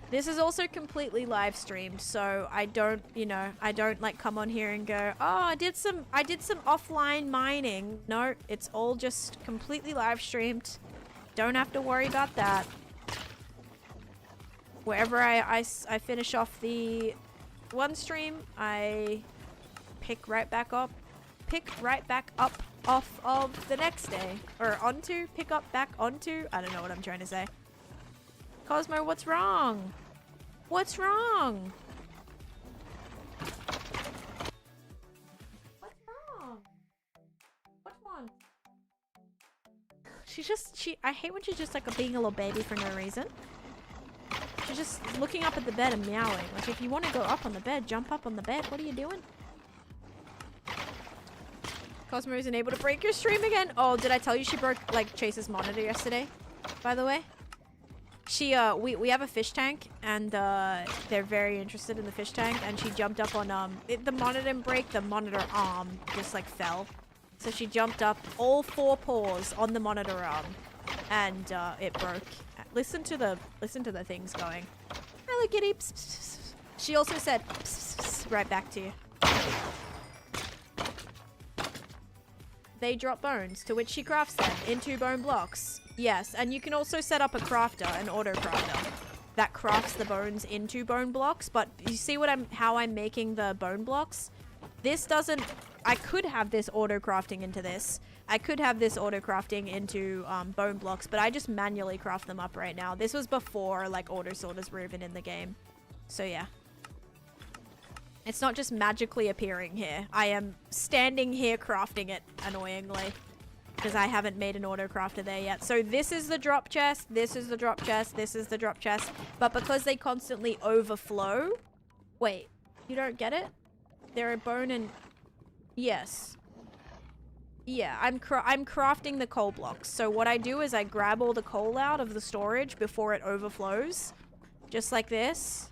This is also completely live streamed, so I don't, you know, I don't like come on here and go, oh, I did some offline mining. No, it's all just completely live streamed. Don't have to worry about that. Wherever I finish off the one stream, I pick right back up off of the next day, or onto, pick up back onto. I don't know what I'm trying to say. Cosmo, what's wrong? What's wrong? What's wrong? What's wrong? I hate when she's just like being a little baby for no reason. She's just looking up at the bed and meowing. Like, if you want to go up on the bed, jump up on the bed. What are you doing? Cosmo isn't able to break your stream again. Oh, did I tell you she broke, like, Chase's monitor yesterday? By the way? She, we have a fish tank, and, they're very interested in the fish tank, and she jumped up on, the monitor didn't break, the monitor arm just, like, fell. So she jumped up all 4 paws on the monitor arm, and, it broke. Listen to the things going. Hello, kitty. Psst, psst, psst. She also said, psst, psst, psst, right back to you. They drop bones, to which she crafts them into bone blocks. Yes, and you can also set up a crafter, an auto crafter, that crafts the bones into bone blocks. But you see how I'm making the bone blocks? This doesn't. I could have this auto crafting into this. I could have this auto crafting into bone blocks, but I just manually craft them up right now. This was before like auto sorters were even in the game, so yeah. It's not just magically appearing here. I am standing here crafting it, annoyingly. Because I haven't made an auto crafter there yet. So this is the drop chest, this is the drop chest, this is the drop chest. But because they constantly overflow... Wait, you don't get it? They're a bone and... Yes. Yeah, I'm crafting the coal blocks. So what I do is I grab all the coal out of the storage before it overflows. Just like this.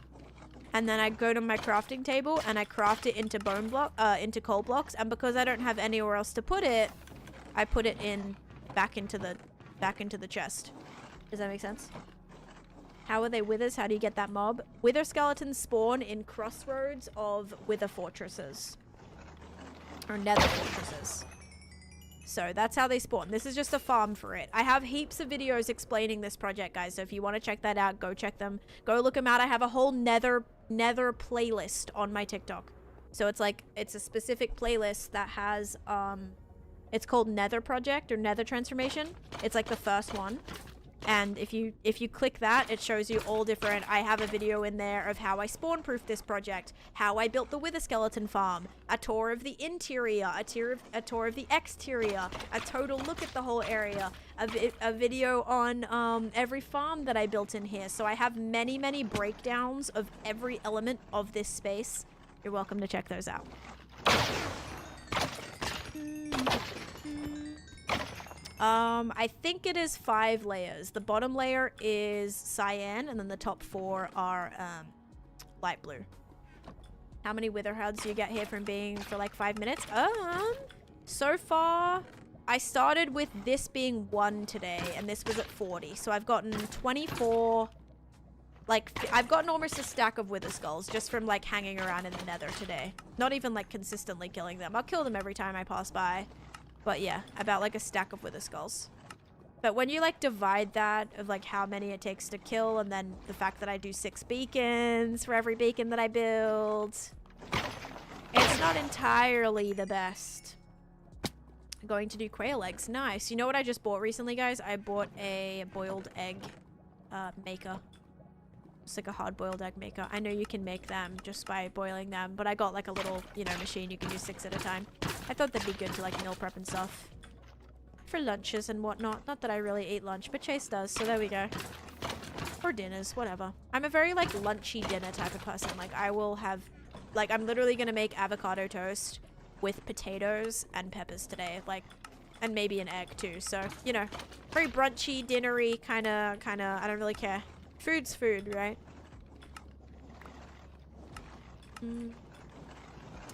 And then I go to my crafting table and I craft it into into coal blocks. And because I don't have anywhere else to put it, I put it back into the chest. Does that make sense? How are they withers? How do you get that mob? Wither skeletons spawn in crossroads of wither fortresses. Or nether fortresses. So that's how they spawn. This is just a farm for it. I have heaps of videos explaining this project, guys. So if you want to check that out, go check them. Go look them out. I have a whole nether playlist on my TikTok. So it's a specific playlist that has, it's called Nether Project or Nether Transformation. It's like the first one. And if you click that, it shows you all different. I have a video in there of how I spawn proofed this project, how I built the wither skeleton farm, a tour of the interior, a tour of the exterior, a total look at the whole area, a video on every farm that I built in here. So I have many breakdowns of every element of this space. You're welcome to check those out. I think it is 5 layers. The bottom layer is cyan, and then the top 4 are light blue. How many wither heads do you get here from being for like 5 minutes? So far, I started with this being 1 today, and this was at 40. So I've gotten 24. Like, I've gotten almost a stack of wither skulls just from like hanging around in the nether today. Not even like consistently killing them. I'll kill them every time I pass by. But yeah, about like a stack of wither skulls. But when you like divide that of like how many it takes to kill, and then the fact that I do 6 beacons for every beacon that I build, it's not entirely the best. I'm going to do quail eggs. Nice. You know what I just bought recently, guys? I bought a boiled egg maker. It's like a hard-boiled egg maker. I know you can make them just by boiling them, but I got like a little, you know, machine you can use 6 at a time. I thought that'd be good to like meal prep and stuff. For lunches and whatnot. Not that I really eat lunch, but Chase does, so there we go. Or dinners, whatever. I'm a very like lunchy dinner type of person. Like I will have, like I'm literally gonna make avocado toast with potatoes and peppers today. Like, and maybe an egg too. So, you know, very brunchy, dinnery, kinda, I don't really care. Food's food, right?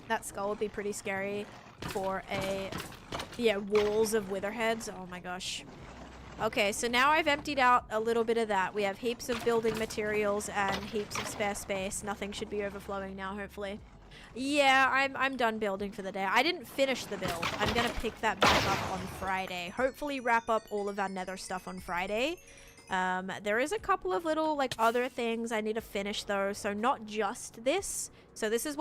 That skull would be pretty scary for a, yeah, walls of witherheads. Oh my gosh. Okay, so now I've emptied out a little bit of that. We have heaps of building materials and heaps of spare space. Nothing should be overflowing now, hopefully. Yeah, I'm done building for the day. I didn't finish the build. I'm gonna pick that back up on Friday. Hopefully wrap up all of our nether stuff on Friday. There is a couple of little like other things I need to finish though, so not just this. So this is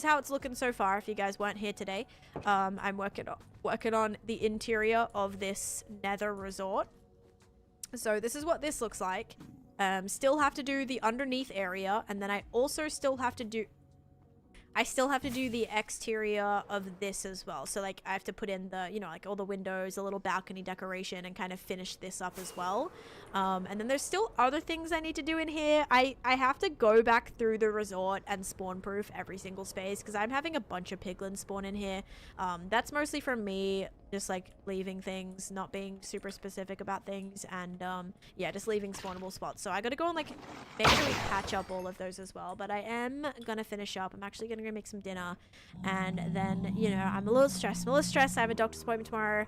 how it's looking so far. If you guys weren't here today, I'm working on the interior of this Nether Resort. So this is what this looks like. Still have to do the underneath area, and then I also still have to do the exterior of this as well. So like I have to put in the, you know, like all the windows, a little balcony decoration, and kind of finish this up as well. And then there's still other things I need to do in here. I have to go back through the resort and spawn proof every single space because I'm having a bunch of piglins spawn in here. That's mostly from me just like leaving things, not being super specific about things, and yeah, just leaving spawnable spots. So I gotta go and like make sure we patch up all of those as well. But I am gonna finish up. I'm actually gonna go make some dinner, and then, you know, I'm a little stressed. I have a doctor's appointment tomorrow,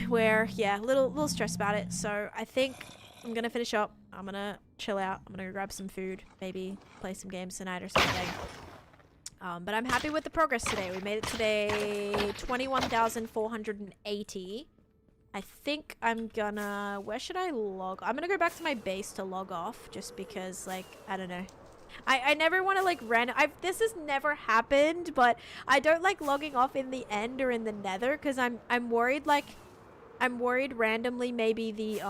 where, yeah, a little stressed about it. So I think I'm gonna finish up. I'm gonna chill out. I'm gonna go grab some food, maybe play some games tonight or something. But I'm happy with the progress today. We made it today 21,480. I think I'm gonna, where should I log? I'm gonna go back to my base to log off just because, like, I don't know. I never want to like this has never happened, but I don't like logging off in the end or in the nether because I'm worried, like I'm worried randomly maybe the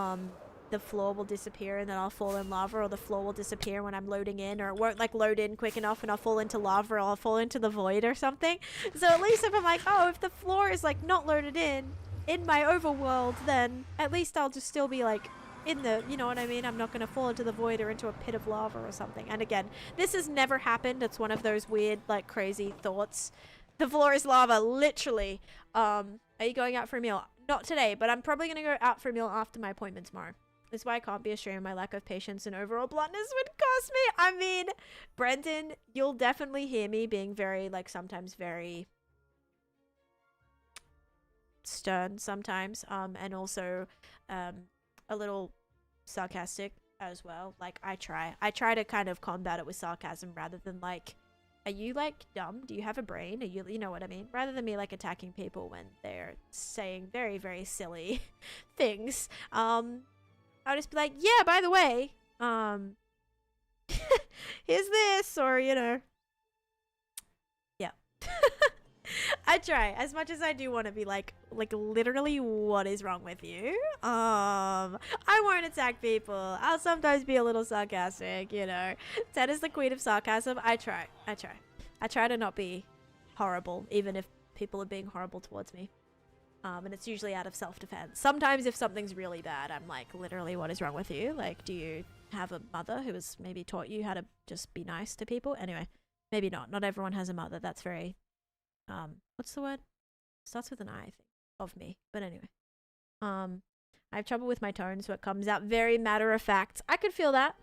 floor will disappear and then I'll fall in lava, or the floor will disappear when I'm loading in, or it won't like load in quick enough and I'll fall into lava, or I'll fall into the void or something. So at least if I'm like, oh, if the floor is like not loaded in my overworld, then at least I'll just still be like in the, you know what I mean? I'm not going to fall into the void or into a pit of lava or something. And again, this has never happened. It's one of those weird, like, crazy thoughts. The floor is lava, literally. Are you going out for a meal? Not today, but I'm probably going to go out for a meal after my appointment tomorrow. That's why I can't be ashamed. My lack of patience and overall bluntness would cost me. I mean, Brendan, you'll definitely hear me being very, like, sometimes very stern sometimes. And also, a little sarcastic as well. Like I try to kind of combat it with sarcasm rather than like, are you like dumb? Do you have a brain? Are you know what I mean? Rather than me like attacking people when they're saying very, very silly things. I'll just be like, yeah, by the way, here's this, or you know. Yeah. I try as much as I do want to be like literally, what is wrong with you? I won't attack people. I'll sometimes be a little sarcastic, you know. Ted is the queen of sarcasm. I try to not be horrible, even if people are being horrible towards me. And it's usually out of self-defense. Sometimes if something's really bad, I'm like, literally, what is wrong with you? Like, do you have a mother who has maybe taught you how to just be nice to people? Anyway, maybe not. Not everyone has a mother. That's very what's the word? Starts with an I, I think, of me. But anyway, I have trouble with my tone, so it comes out very matter of fact. I could feel that.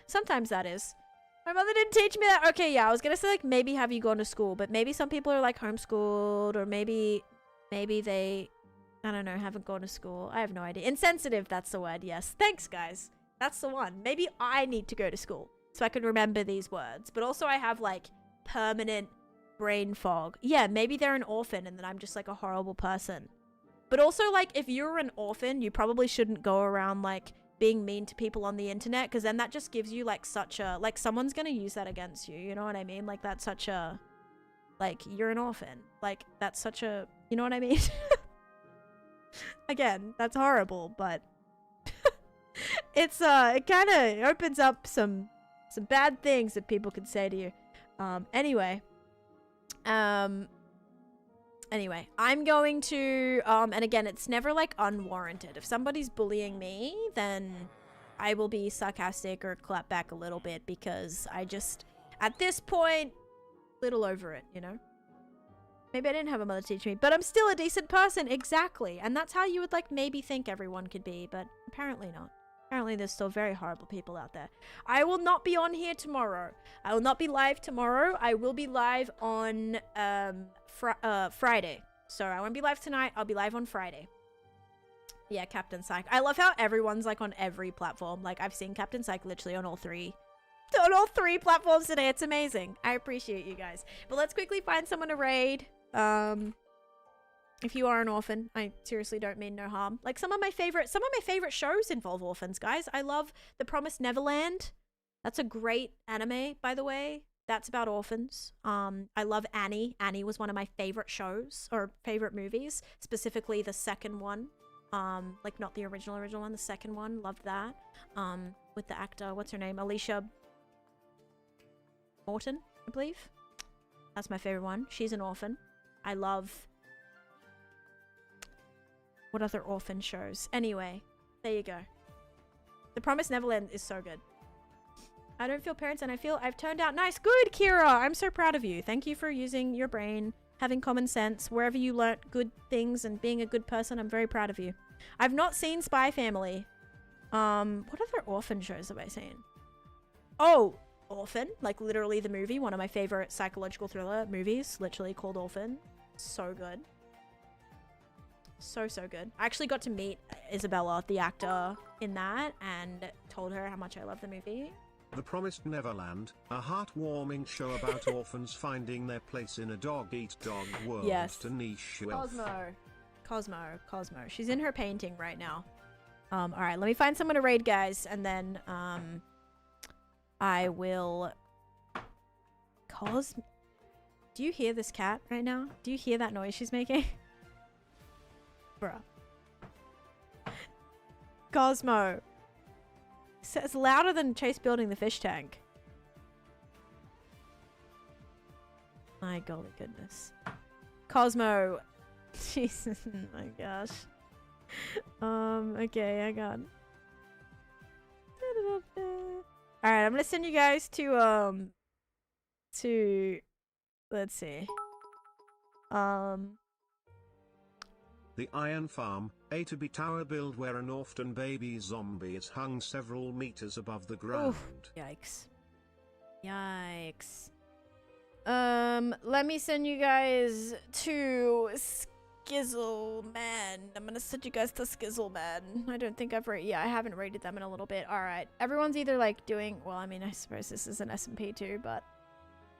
Sometimes that is. My mother didn't teach me that. Okay, yeah, I was gonna say like maybe have you gone to school, but maybe some people are like homeschooled, or maybe they, I don't know, haven't gone to school. I have no idea. Insensitive, that's the word. Yes, thanks guys. That's the one. Maybe I need to go to school so I can remember these words. But also I have like permanent brain fog. Yeah, maybe they're an orphan and then I'm just like a horrible person. But also, like, if you're an orphan, you probably shouldn't go around, like, being mean to people on the internet, because then that just gives you, like, such a, like, someone's gonna use that against you, you know what I mean? Like, that's such a, like, you're an orphan. Like, that's such a, you know what I mean? Again, that's horrible, but it's, it kind of opens up some bad things that people can say to you. Anyway, I'm going to, and again, it's never, like, unwarranted. If somebody's bullying me, then I will be sarcastic or clap back a little bit, because I just, at this point, little over it, you know? Maybe I didn't have a mother teach me, but I'm still a decent person, exactly. And that's how you would, like, maybe think everyone could be, but apparently not. Apparently there's still very horrible people out there. I will not be on here tomorrow. I will not be live tomorrow. I will be live on Friday. So I won't be live tonight. I'll be live on Friday. Yeah, Captain Psych. I love how everyone's, like, on every platform. Like, I've seen Captain Psych literally on all three platforms today. It's amazing. I appreciate you guys. But let's quickly find someone to raid. If you are an orphan, I seriously don't mean no harm. Like, some of my favorite shows involve orphans, guys. I love The Promised Neverland. That's a great anime, by the way. That's about orphans. I love Annie. Annie was one of my favorite shows, or favorite movies, specifically the second one. Like, not the original one, the second one. Loved that. With the actor, what's her name? Alicia Morton, I believe. That's my favorite one. She's an orphan. I love... What other orphan shows? Anyway, there you go. The Promised Neverland is so good. I don't feel parents, and I feel I've turned out nice. Good, Kira! I'm so proud of you. Thank you for using your brain, having common sense, wherever you learnt good things and being a good person. I'm very proud of you. I've not seen Spy Family. What other orphan shows have I seen? Oh, Orphan. Like, literally the movie. One of my favorite psychological thriller movies. Literally called Orphan. So good. So good. I actually got to meet Isabella, the actor, in that, and told her how much I love the movie. The Promised Neverland, a heartwarming show about orphans finding their place in a dog-eat-dog world. Yes. Taneesha. Cosmo. She's in her painting right now. Alright, let me find someone to raid, guys, and then, I will... Do you hear this cat right now? Do you hear that noise she's making? Bruh. Cosmo. It's louder than Chase building the fish tank. My golly goodness. Cosmo. Jesus. Oh my gosh. Okay, I got... Alright, I'm gonna send you guys to, let's see. The Iron Farm, A to B tower build where an orphan baby zombie is hung several meters above the ground. Oof. Yikes. Let me send you guys to Skizzle Man. I'm gonna send you guys to Skizzle Man. I don't think I've rated. Yeah, I haven't rated them in a little bit. Alright. Everyone's either, like, doing... Well, I mean, I suppose this is an SMP too, but...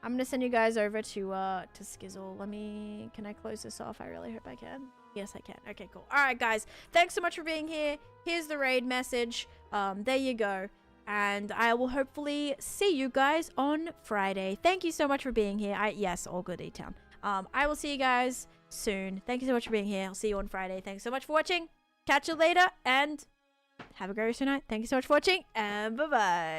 I'm gonna send you guys over to Skizzle. Let me... Can I close this off? I really hope I can. Yes, I can. Okay, cool. Alright, guys. Thanks so much for being here. Here's the raid message. There you go. And I will hopefully see you guys on Friday. Thank you so much for being here. Yes, all good, E-Town. I will see you guys soon. Thank you so much for being here. I'll see you on Friday. Thanks so much for watching. Catch you later, and have a great rest of your night. Thank you so much for watching, and bye-bye.